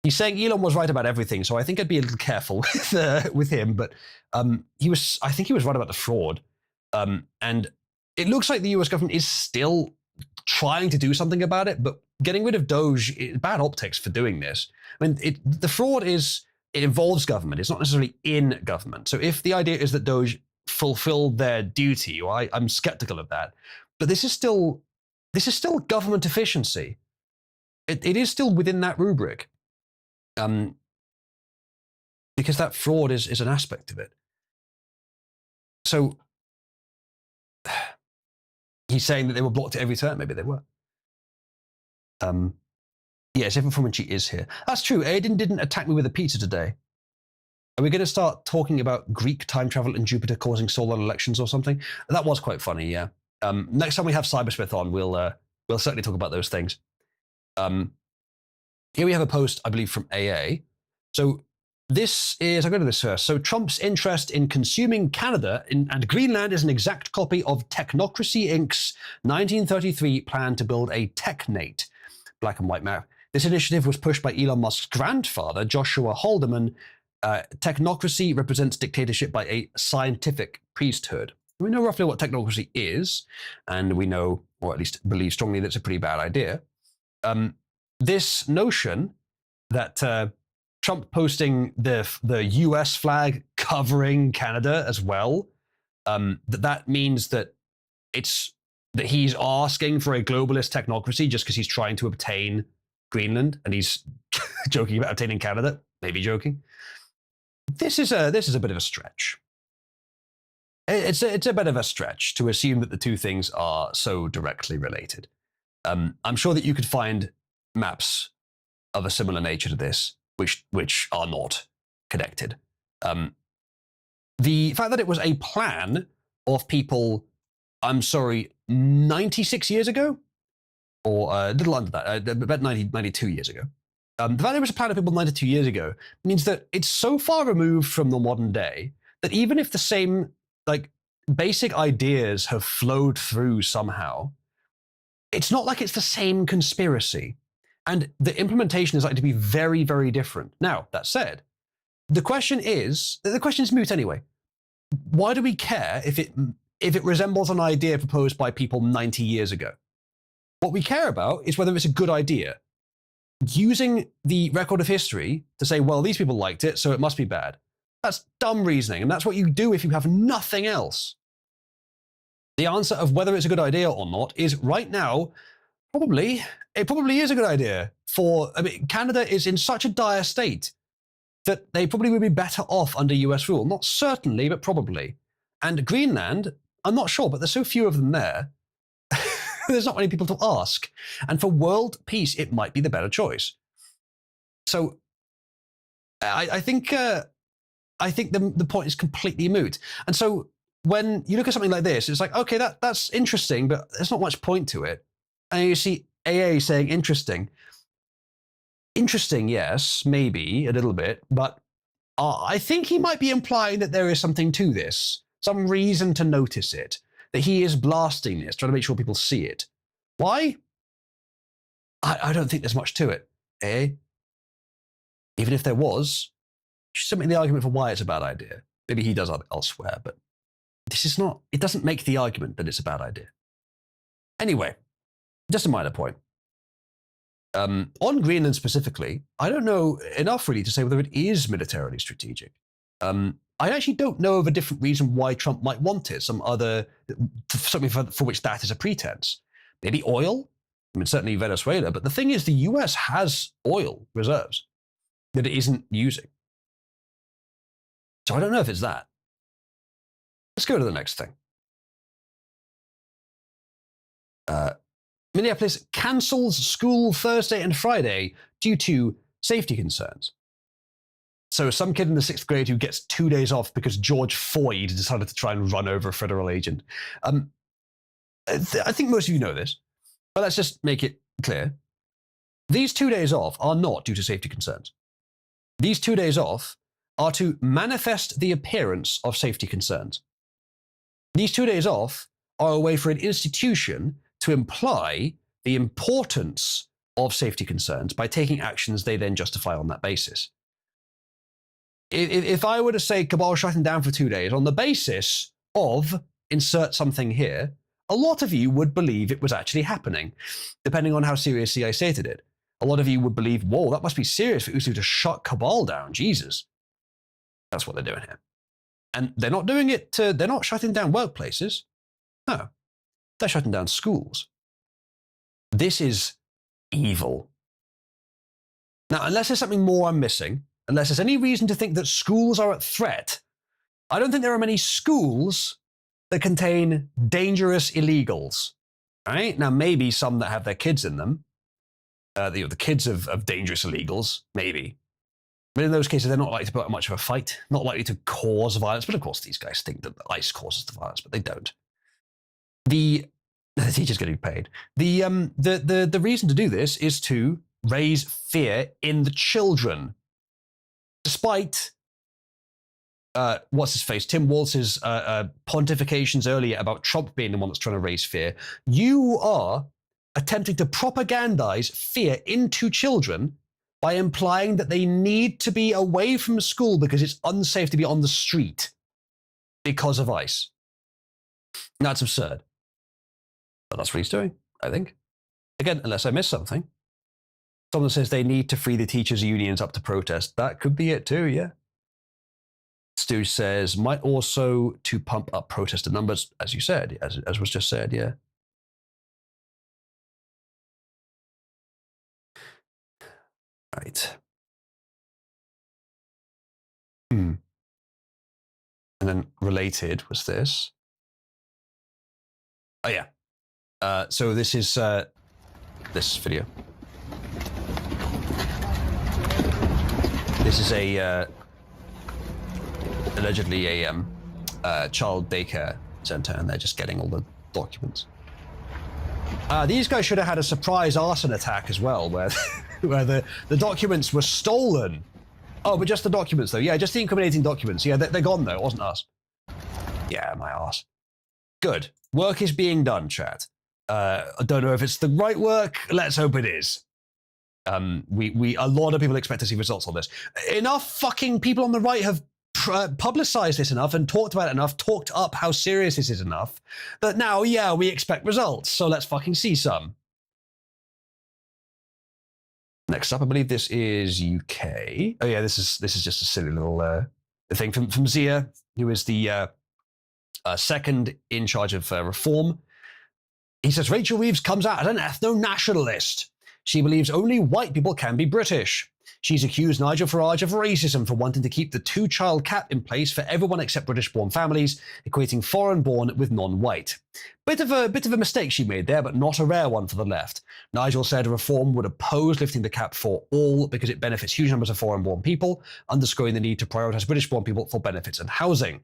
He's saying Elon was right about everything, so I think I'd be a little careful with him. But I think he was right about the fraud. And it looks like the US government is still trying to do something about it, but getting rid of Doge is bad optics for doing this. I mean, the fraud it involves government. It's not necessarily in government. So if the idea is that Doge fulfilled their duty, well, I'm skeptical of that. But this is still government efficiency. It is still within that rubric. Because that fraud is an aspect of it. So he's saying that they were blocked at every turn. Maybe they were. Yeah, it's different from when she is here. That's true. Aiden didn't attack me with a pizza today. Are we going to start talking about Greek time travel and Jupiter causing solar elections or something? That was quite funny, yeah. Next time we have Cybersmith on, we'll certainly talk about those things. Here we have a post, I believe, from AA. So I'll go to this first. So Trump's interest in consuming Canada and Greenland is an exact copy of Technocracy Inc.'s 1933 plan to build a technate, black and white map. This initiative was pushed by Elon Musk's grandfather, Joshua Haldeman. Technocracy represents dictatorship by a scientific priesthood. We know roughly what technocracy is, and we know, or at least believe strongly, that it's a pretty bad idea. This notion that Trump posting the US flag covering Canada as well, that means that he's asking for a globalist technocracy just because he's trying to obtain Greenland, and he's joking about obtaining Canada, maybe joking. This is a bit of a stretch. It's a bit of a stretch to assume that the two things are so directly related. I'm sure that you could find maps of a similar nature to this, which are not connected. The fact that it was a plan of people, I'm sorry, 96 years ago, or a little under that, about 92 years ago. The fact that it was a plan of people 92 years ago means that it's so far removed from the modern day that even if the same basic ideas have flowed through somehow, it's not like it's the same conspiracy. And the implementation is likely to be very, very different. Now, that said, the question is moot anyway. Why do we care if it resembles an idea proposed by people 90 years ago? What we care about is whether it's a good idea. Using the record of history to say, well, these people liked it, so it must be bad. That's dumb reasoning, and that's what you do if you have nothing else. The answer of whether it's a good idea or not is right now, it probably is a good idea. Canada is in such a dire state that they probably would be better off under US rule. Not certainly, but probably. And Greenland, I'm not sure, but there's so few of them there. There's not many people to ask. And for world peace, it might be the better choice. So I think the point is completely moot. And so when you look at something like this, it's like, okay, that's interesting, but there's not much point to it. And you see AA saying interesting. Interesting, yes, maybe a little bit, but I think he might be implying that there is something to this, some reason to notice it, that he is blasting this, trying to make sure people see it. Why? I don't think there's much to it, eh? Even if there was, you should make the argument for why it's a bad idea. Maybe he does elsewhere, but this is not, it doesn't make the argument that it's a bad idea. Anyway, just a minor point. On Greenland specifically, I don't know enough really to say whether it is militarily strategic. I actually don't know of a different reason why Trump might want it, something for which that is a pretense. Maybe oil? I mean, certainly Venezuela, but the thing is the US has oil reserves that it isn't using. So I don't know if it's that. Let's go to the next thing. Minneapolis cancels school Thursday and Friday due to safety concerns. So some kid in the 6th grade who gets 2 days off because George Floyd decided to try and run over a federal agent. I think most of you know this, but let's just make it clear. These 2 days off are not due to safety concerns. These 2 days off are to manifest the appearance of safety concerns. These 2 days off are a way for an institution to imply the importance of safety concerns by taking actions they then justify on that basis. If I were to say Cabal shutting down for 2 days on the basis of insert something here, a lot of you would believe it was actually happening, depending on how seriously I stated it. A lot of you would believe, whoa, that must be serious for USU to shut Cabal down, Jesus. That's what they're doing here. And they're not doing it they're not shutting down workplaces. No. They're shutting down schools. This is evil. Now, unless there's something more I'm missing, unless there's any reason to think that schools are at threat, I don't think there are many schools that contain dangerous illegals. Right? Now, maybe some that have their kids in them, the kids of dangerous illegals, maybe. But in those cases, they're not likely to put up much of a fight, not likely to cause violence. But of course, these guys think that ICE causes the violence, but they don't. The teacher's getting paid. The reason to do this is to raise fear in the children. Despite what's his face, Tim Walz's pontifications earlier about Trump being the one that's trying to raise fear, you are attempting to propagandize fear into children by implying that they need to be away from school because it's unsafe to be on the street because of ICE. That's absurd. But that's what he's doing, I think. Again, unless I miss something. Someone says they need to free the teachers' unions up to protest. That could be it too, yeah. Stu says, might also to pump up protester numbers, as you said, as was just said, yeah. Right. And then related was this. Oh, yeah. So this is this video. This is a allegedly a child daycare center, and they're just getting all the documents. These guys should have had a surprise arson attack as well, where where the documents were stolen. Oh, but just the documents though. Yeah, just the incriminating documents. Yeah, they're gone though. It wasn't us. Yeah, my arse. Good. Work is being done, chat. I don't know if it's the right work. Let's hope it is. A lot of people expect to see results on this. Enough fucking people on the right have publicized this enough and talked about it enough, talked up how serious this is enough, that now, yeah, we expect results. So let's fucking see some. Next up, I believe this is UK. Oh yeah, this is just a silly little thing from Zia, who is the second in charge of reform. He says Rachel Reeves comes out as an ethno-nationalist. She believes only white people can be British. She's accused Nigel Farage of racism for wanting to keep the 2-child cap in place for everyone except British-born families, equating foreign-born with non-white. Bit of a mistake she made there, but not a rare one for the left. Nigel said reform would oppose lifting the cap for all because it benefits huge numbers of foreign-born people, underscoring the need to prioritise British-born people for benefits and housing.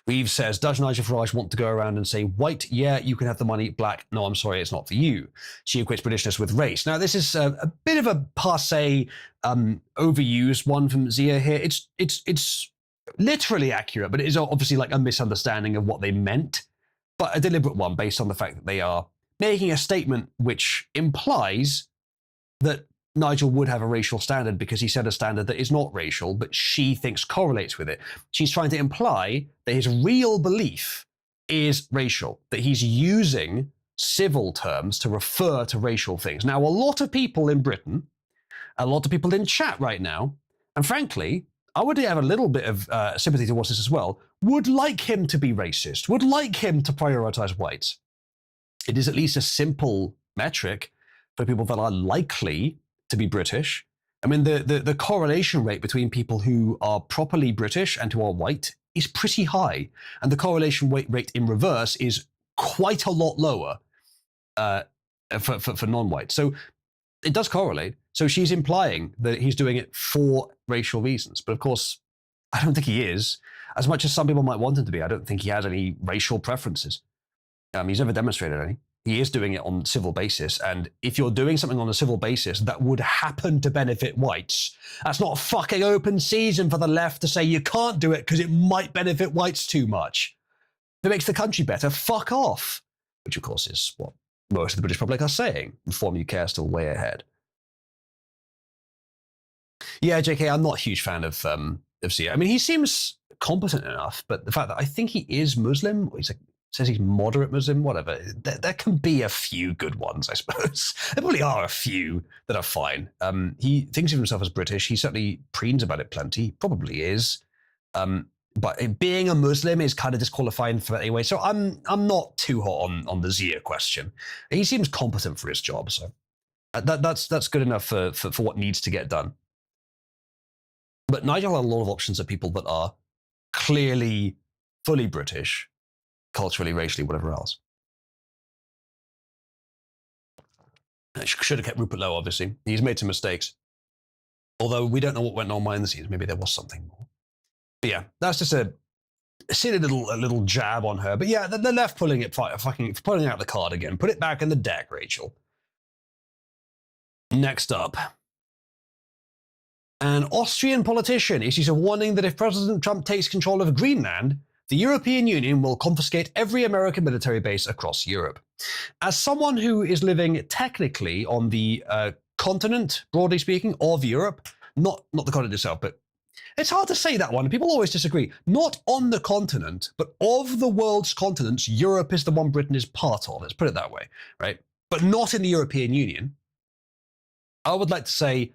Reeves says, does Nigel Farage want to go around and say, white, yeah, you can have the money, black, no, I'm sorry, it's not for you. She equates Britishness with race. Now, this is a bit of a passé, overused one from Zia here. It's literally accurate, but it is obviously like a misunderstanding of what they meant, but a deliberate one based on the fact that they are making a statement which implies that Nigel would have a racial standard because he set a standard that is not racial, but she thinks correlates with it. She's trying to imply that his real belief is racial, that he's using civil terms to refer to racial things. Now, a lot of people in Britain, a lot of people in chat right now, and frankly, I would have a little bit of sympathy towards this as well, would like him to be racist, would like him to prioritize whites. It is at least a simple metric for people that are likely to be British. I mean, the correlation rate between people who are properly British and who are white is pretty high. And the correlation rate in reverse is quite a lot lower for non-white. So it does correlate. So she's implying that he's doing it for racial reasons. But of course, I don't think he is. As much as some people might want him to be, I don't think he has any racial preferences. He's never demonstrated any. He is doing it on civil basis, and if you're doing something on a civil basis that would happen to benefit whites, that's not a fucking open season for the left to say you can't do it because it might benefit whites too much. If it makes the country better, fuck off. Which, of course, is what most of the British public are saying. Reform UK are still way ahead. Yeah, JK, I'm not a huge fan of Zia. I mean, he seems competent enough, but the fact that I think he is Muslim, or says he's moderate Muslim, whatever. There can be a few good ones, I suppose. There probably are a few that are fine. He thinks of himself as British. He certainly preens about it plenty. He probably is. But being a Muslim is kind of disqualifying for that anyway. So I'm not too hot on the Zia question. He seems competent for his job, so that's good enough for what needs to get done. But Nigel had a lot of options of people that are clearly fully British, culturally, racially, whatever else. Should have kept Rupert low, obviously. He's made some mistakes. Although we don't know what went on behind the scenes. Maybe there was something more. But yeah, that's just a silly little jab on her. But yeah, the left pulling out the card again. Put it back in the deck, Rachel. Next up. An Austrian politician issues a warning that if President Trump takes control of Greenland, the European Union will confiscate every American military base across Europe. As someone who is living technically on the continent, broadly speaking, of Europe, not the continent itself, but it's hard to say that one. People always disagree. Not on the continent, but of the world's continents, Europe is the one Britain is part of. Let's put it that way, right? But not in the European Union. I would like to say,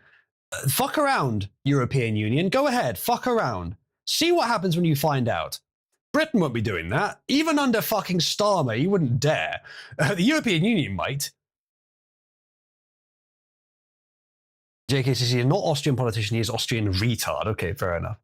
fuck around, European Union. Go ahead, fuck around. See what happens when you find out. Britain won't be doing that. Even under fucking Starmer, you wouldn't dare. The European Union might. JKCC, not Austrian politician, he is Austrian retard. Okay, fair enough.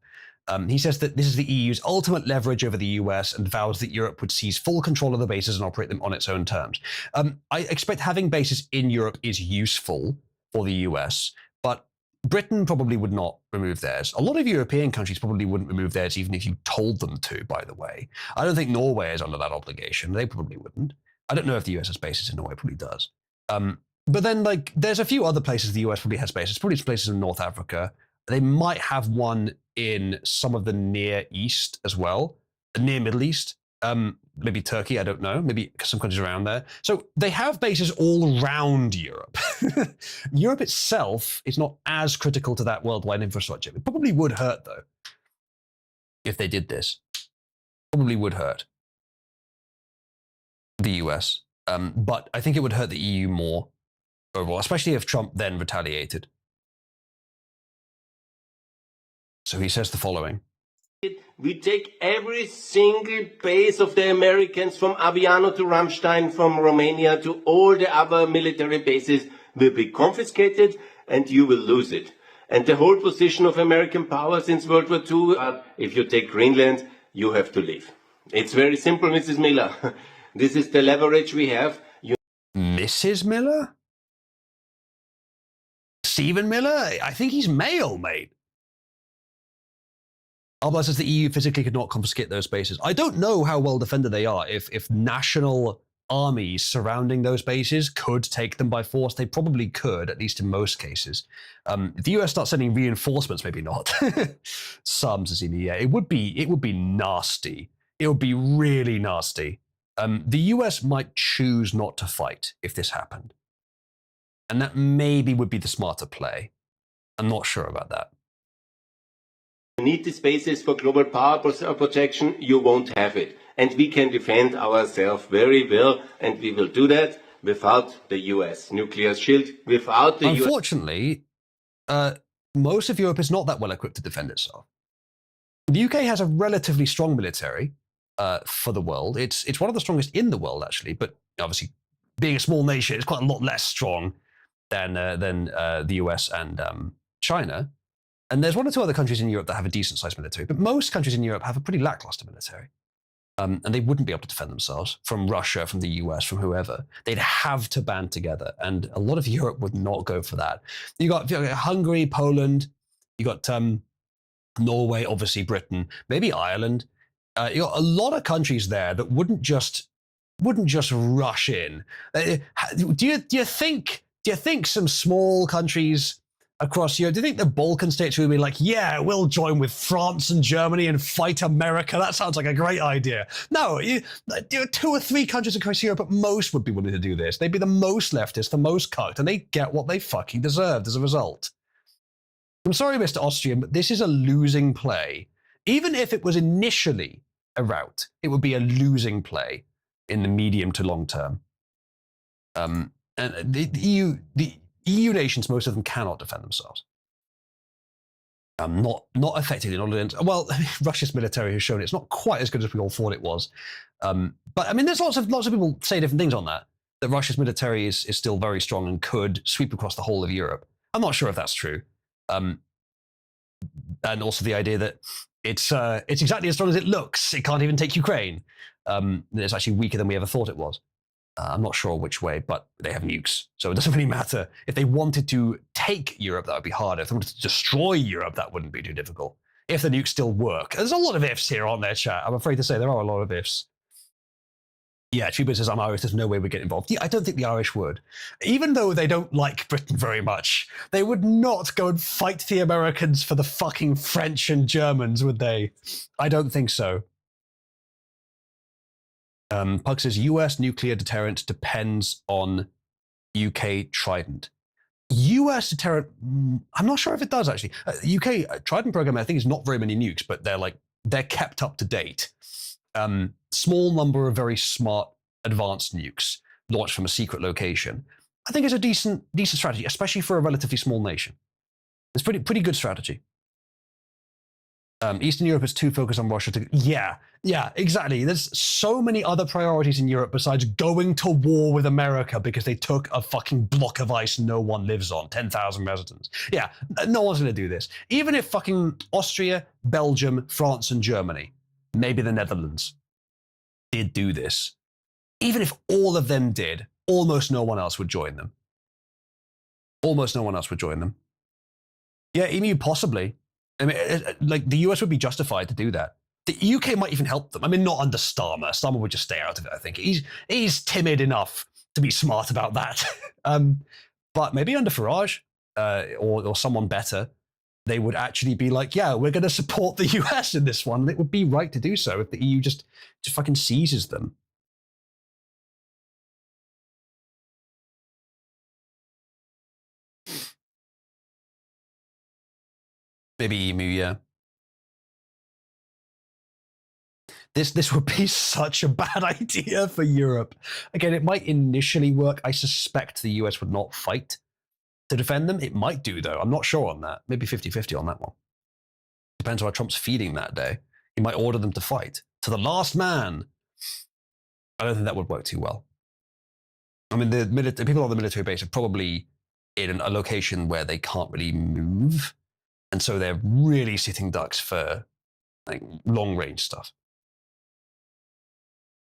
He says that this is the EU's ultimate leverage over the US and vows that Europe would seize full control of the bases and operate them on its own terms. I expect having bases in Europe is useful for the US, but Britain probably would not remove theirs. A lot of European countries probably wouldn't remove theirs even if you told them to, by the way. I don't think Norway is under that obligation. They probably wouldn't. I don't know if the US has bases in Norway, probably does. But then, like, there's a few other places the US probably has bases. Probably places in North Africa. They might have one in some of the Near East as well, Near Middle East. Maybe Turkey, I don't know. Maybe some countries around there. So they have bases all around Europe. Europe itself is not as critical to that worldwide infrastructure. It probably would hurt, though, if they did this. Probably would hurt the US. But I think it would hurt the EU more overall, especially if Trump then retaliated. So he says the following. We take every single base of the Americans from Aviano to Ramstein, from Romania to all the other military bases will be confiscated and you will lose it. And the whole position of American power since World War II, if you take Greenland, you have to leave. It's very simple, Mrs. Miller. This is the leverage we have. Mrs. Miller? Stephen Miller? I think he's male, mate. Albert says the EU physically could not confiscate those bases. I don't know how well defended they are. If national armies surrounding those bases could take them by force, they probably could, at least in most cases. If the US starts sending reinforcements, maybe not. Some, Zazimi, yeah. It would be nasty. It would be really nasty. The US might choose not to fight if this happened. And that maybe would be the smarter play. I'm not sure about that. You need these bases for global power projection, you won't have it. And we can defend ourselves very well, and we will do that without the US nuclear shield, without the Unfortunately, most of Europe is not that well equipped to defend itself. The UK has a relatively strong military for the world. It's one of the strongest in the world, actually, but obviously, being a small nation, it's quite a lot less strong than the US and China. And there's one or two other countries in Europe that have a decent-sized military, but most countries in Europe have a pretty lackluster military. And they wouldn't be able to defend themselves from Russia, from the US, from whoever. They'd have to band together, and a lot of Europe would not go for that. You got Hungary, Poland, you got Norway, obviously Britain, maybe Ireland. You got a lot of countries there that wouldn't just rush in. Do you think some small countries across Europe, do you think the Balkan states would be like, yeah, we'll join with France and Germany and fight America? That sounds like a great idea. No, two or three countries across Europe at most would be willing to do this. They'd be the most leftist, the most cucked, and they get what they fucking deserved as a result. I'm sorry, Mr. Austrian, but this is a losing play. Even if it was initially a rout, it would be a losing play in the medium to long term. And the EU nations, most of them cannot defend themselves. Not effectively. Well, Russia's military has shown it's not quite as good as we all thought it was. But I mean, there's lots of people say different things on that. That Russia's military is still very strong and could sweep across the whole of Europe. I'm not sure if that's true. And also the idea that it's exactly as strong as it looks. It can't even take Ukraine. It's actually weaker than we ever thought it was. I'm not sure which way, but they have nukes, so it doesn't really matter. If they wanted to take Europe, that would be harder. If they wanted to destroy Europe, that wouldn't be too difficult. If the nukes still work. There's a lot of ifs here on their chat. I'm afraid to say there are a lot of ifs. Yeah, Chuba says, I'm Irish, there's no way we get involved. Yeah, I don't think the Irish would. Even though they don't like Britain very much, they would not go and fight the Americans for the fucking French and Germans, would they? I don't think so. Pug says, US nuclear deterrent depends on UK Trident. US deterrent, I'm not sure if it does actually. UK Trident program, I think, is not very many nukes, but they're kept up to date. Small number of very smart advanced nukes launched from a secret location. I think it's a decent strategy, especially for a relatively small nation. It's pretty good strategy. Eastern Europe is too focused on Russia to... Yeah, exactly. There's so many other priorities in Europe besides going to war with America because they took a fucking block of ice no one lives on, 10,000 residents. Yeah, no one's going to do this. Even if fucking Austria, Belgium, France, and Germany, maybe the Netherlands, did do this, even if all of them did, almost no one else would join them. Almost no one else would join them. Yeah, EMU possibly. I mean, like, the US would be justified to do that. The UK might even help them. I mean, not under Starmer. Starmer would just stay out of it, I think. He's timid enough to be smart about that. But maybe under Farage or someone better, they would actually be like, yeah, we're going to support the US in this one. It would be right to do so if the EU just fucking seizes them. Maybe EMU, yeah. This would be such a bad idea for Europe. Again, it might initially work. I suspect the US would not fight to defend them. It might do, though. I'm not sure on that. Maybe 50-50 on that one. Depends on how Trump's feeling that day. He might order them to fight to the last man. I don't think that would work too well. I mean, the people on the military base are probably in a location where they can't really move. And so they're really sitting ducks for like long-range stuff.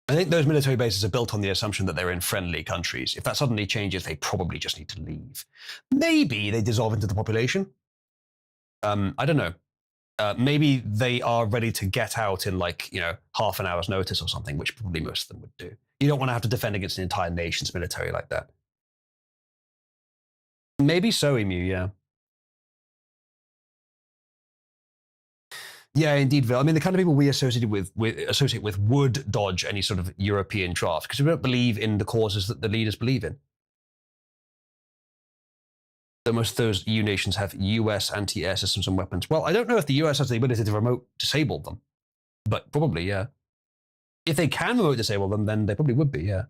I think those military bases are built on the assumption that they're in friendly countries. If that suddenly changes, they probably just need to leave. Maybe they dissolve into the population. I don't know. Maybe they are ready to get out in half an hour's notice or something, which probably most of them would do. You don't want to have to defend against an entire nation's military like that. Maybe so, EMU, yeah. Yeah, indeed, Vil. I mean, the kind of people we associate with would dodge any sort of European draft because we don't believe in the causes that the leaders believe in. So most of those EU nations have US anti-air systems and weapons. Well, I don't know if the US has the ability to remote disable them, but probably, yeah. If they can remote disable them, then they probably would be, yeah.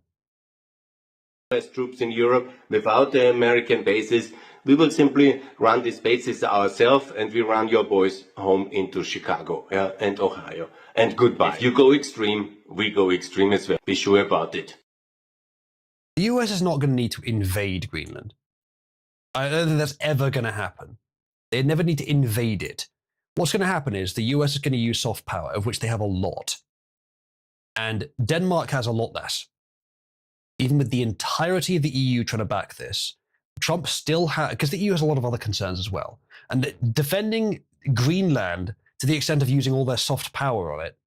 US troops in Europe without the American bases. We will simply run these bases ourselves, and we run your boys home into Chicago and Ohio. And goodbye. If you go extreme, we go extreme as well. Be sure about it. The US is not going to need to invade Greenland. I don't think that's ever going to happen. They never need to invade it. What's going to happen is the US is going to use soft power, of which they have a lot. And Denmark has a lot less. Even with the entirety of the EU trying to back this, Trump still has, because the EU has a lot of other concerns as well. And defending Greenland to the extent of using all their soft power on it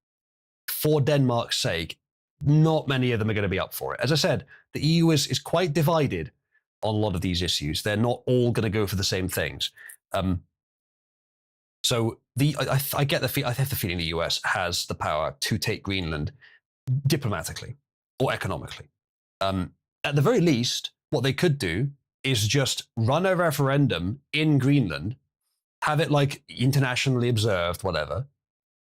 for Denmark's sake, not many of them are going to be up for it. As I said, the EU is quite divided on a lot of these issues. They're not all going to go for the same things. So I have the feeling the US has the power to take Greenland diplomatically or economically. At the very least, what they could do is just run a referendum in Greenland, have it like internationally observed, whatever.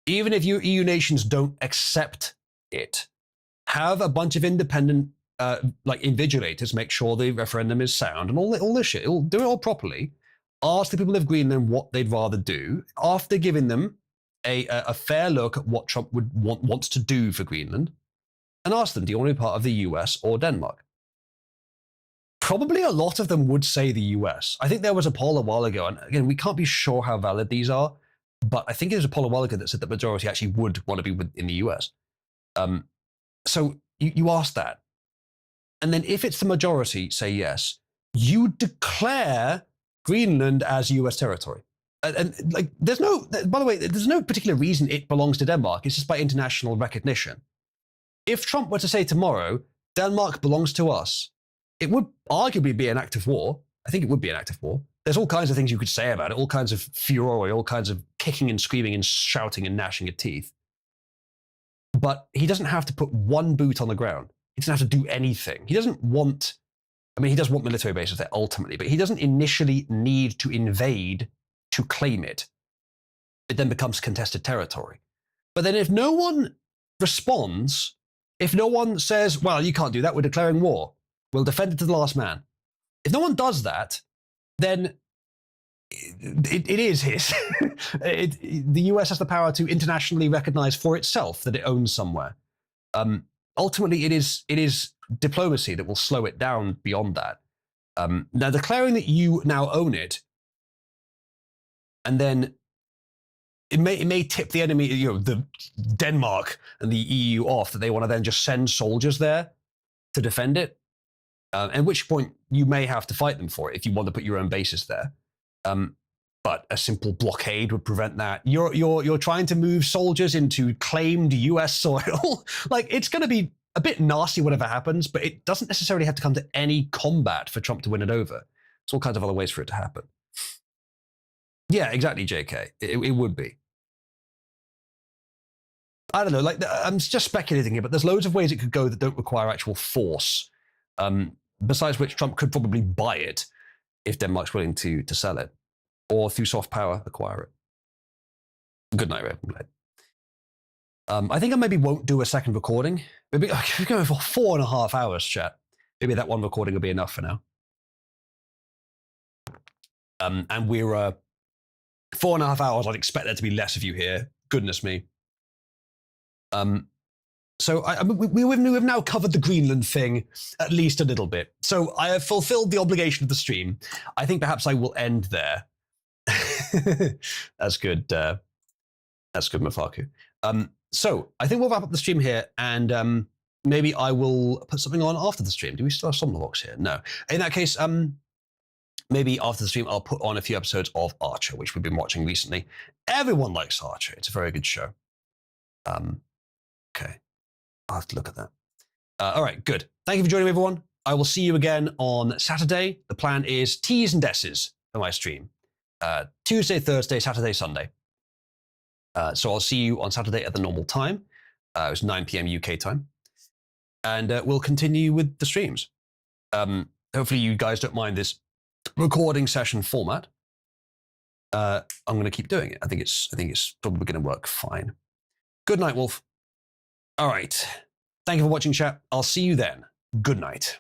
Even if you EU nations don't accept it, have a bunch of independent invigilators make sure the referendum is sound and all this shit. It'll do it all properly. Ask the people of Greenland what they'd rather do after giving them a fair look at what Trump would wants to do for Greenland, and ask them, do you want to be part of the US or Denmark? Probably a lot of them would say the US. I think there was a poll a while ago, and again, we can't be sure how valid these are, but I think there was a poll a while ago that said the majority actually would want to be in the US. So you ask that. And then if it's the majority say yes, you declare Greenland as US territory. And there's no, by the way, there's no particular reason it belongs to Denmark. It's just by international recognition. If Trump were to say tomorrow, Denmark belongs to us, it would arguably be an act of war. I think it would be an act of war. There's all kinds of things you could say about it, all kinds of furore, all kinds of kicking and screaming and shouting and gnashing of teeth. But he doesn't have to put one boot on the ground. He doesn't have to do anything. He doesn't want, I mean, he does want military bases there ultimately, but he doesn't initially need to invade to claim it. It then becomes contested territory. But then if no one responds, if no one says, well, you can't do that, we're declaring war, we'll defend it to the last man. If no one does that, then it is his. The US has the power to internationally recognize for itself that it owns somewhere. Ultimately, it is diplomacy that will slow it down beyond that. Now, declaring that you now own it, and then it may tip the enemy, the Denmark and the EU off, that they want to then just send soldiers there to defend it. At which point you may have to fight them for it if you want to put your own bases there. But a simple blockade would prevent that. You're trying to move soldiers into claimed US soil. Like, it's going to be a bit nasty whatever happens, but it doesn't necessarily have to come to any combat for Trump to win it over. There's all kinds of other ways for it to happen. Yeah, exactly, JK. It would be. I don't know, like, I'm just speculating here, but there's loads of ways it could go that don't require actual force. Besides which, Trump could probably buy it if Denmark's willing to sell it, or through soft power acquire it. Good night, Red. I think I maybe won't do a second recording. Maybe we're going for 4.5 hours, chat. Maybe that one recording will be enough for now. And we're 4.5 hours. I'd expect there to be less of you here. Goodness me. So we've now covered the Greenland thing at least a little bit. So I have fulfilled the obligation of the stream. I think perhaps I will end there. That's good. That's good, Mafaku. So I think we'll wrap up the stream here, and maybe I will put something on after the stream. Do we still have Somnavox here? No. In that case, maybe after the stream I'll put on a few episodes of Archer, which we've been watching recently. Everyone likes Archer. It's a very good show. Okay. I'll have to look at that. All right, good. Thank you for joining me, everyone. I will see you again on Saturday. The plan is T's and S's for my stream. Tuesday, Thursday, Saturday, Sunday. So I'll see you on Saturday at the normal time. It was 9 p.m. UK time. And we'll continue with the streams. Hopefully you guys don't mind this recording session format. I'm going to keep doing it. I think it's probably going to work fine. Good night, Wolf. All right. Thank you for watching, chat. I'll see you then. Good night.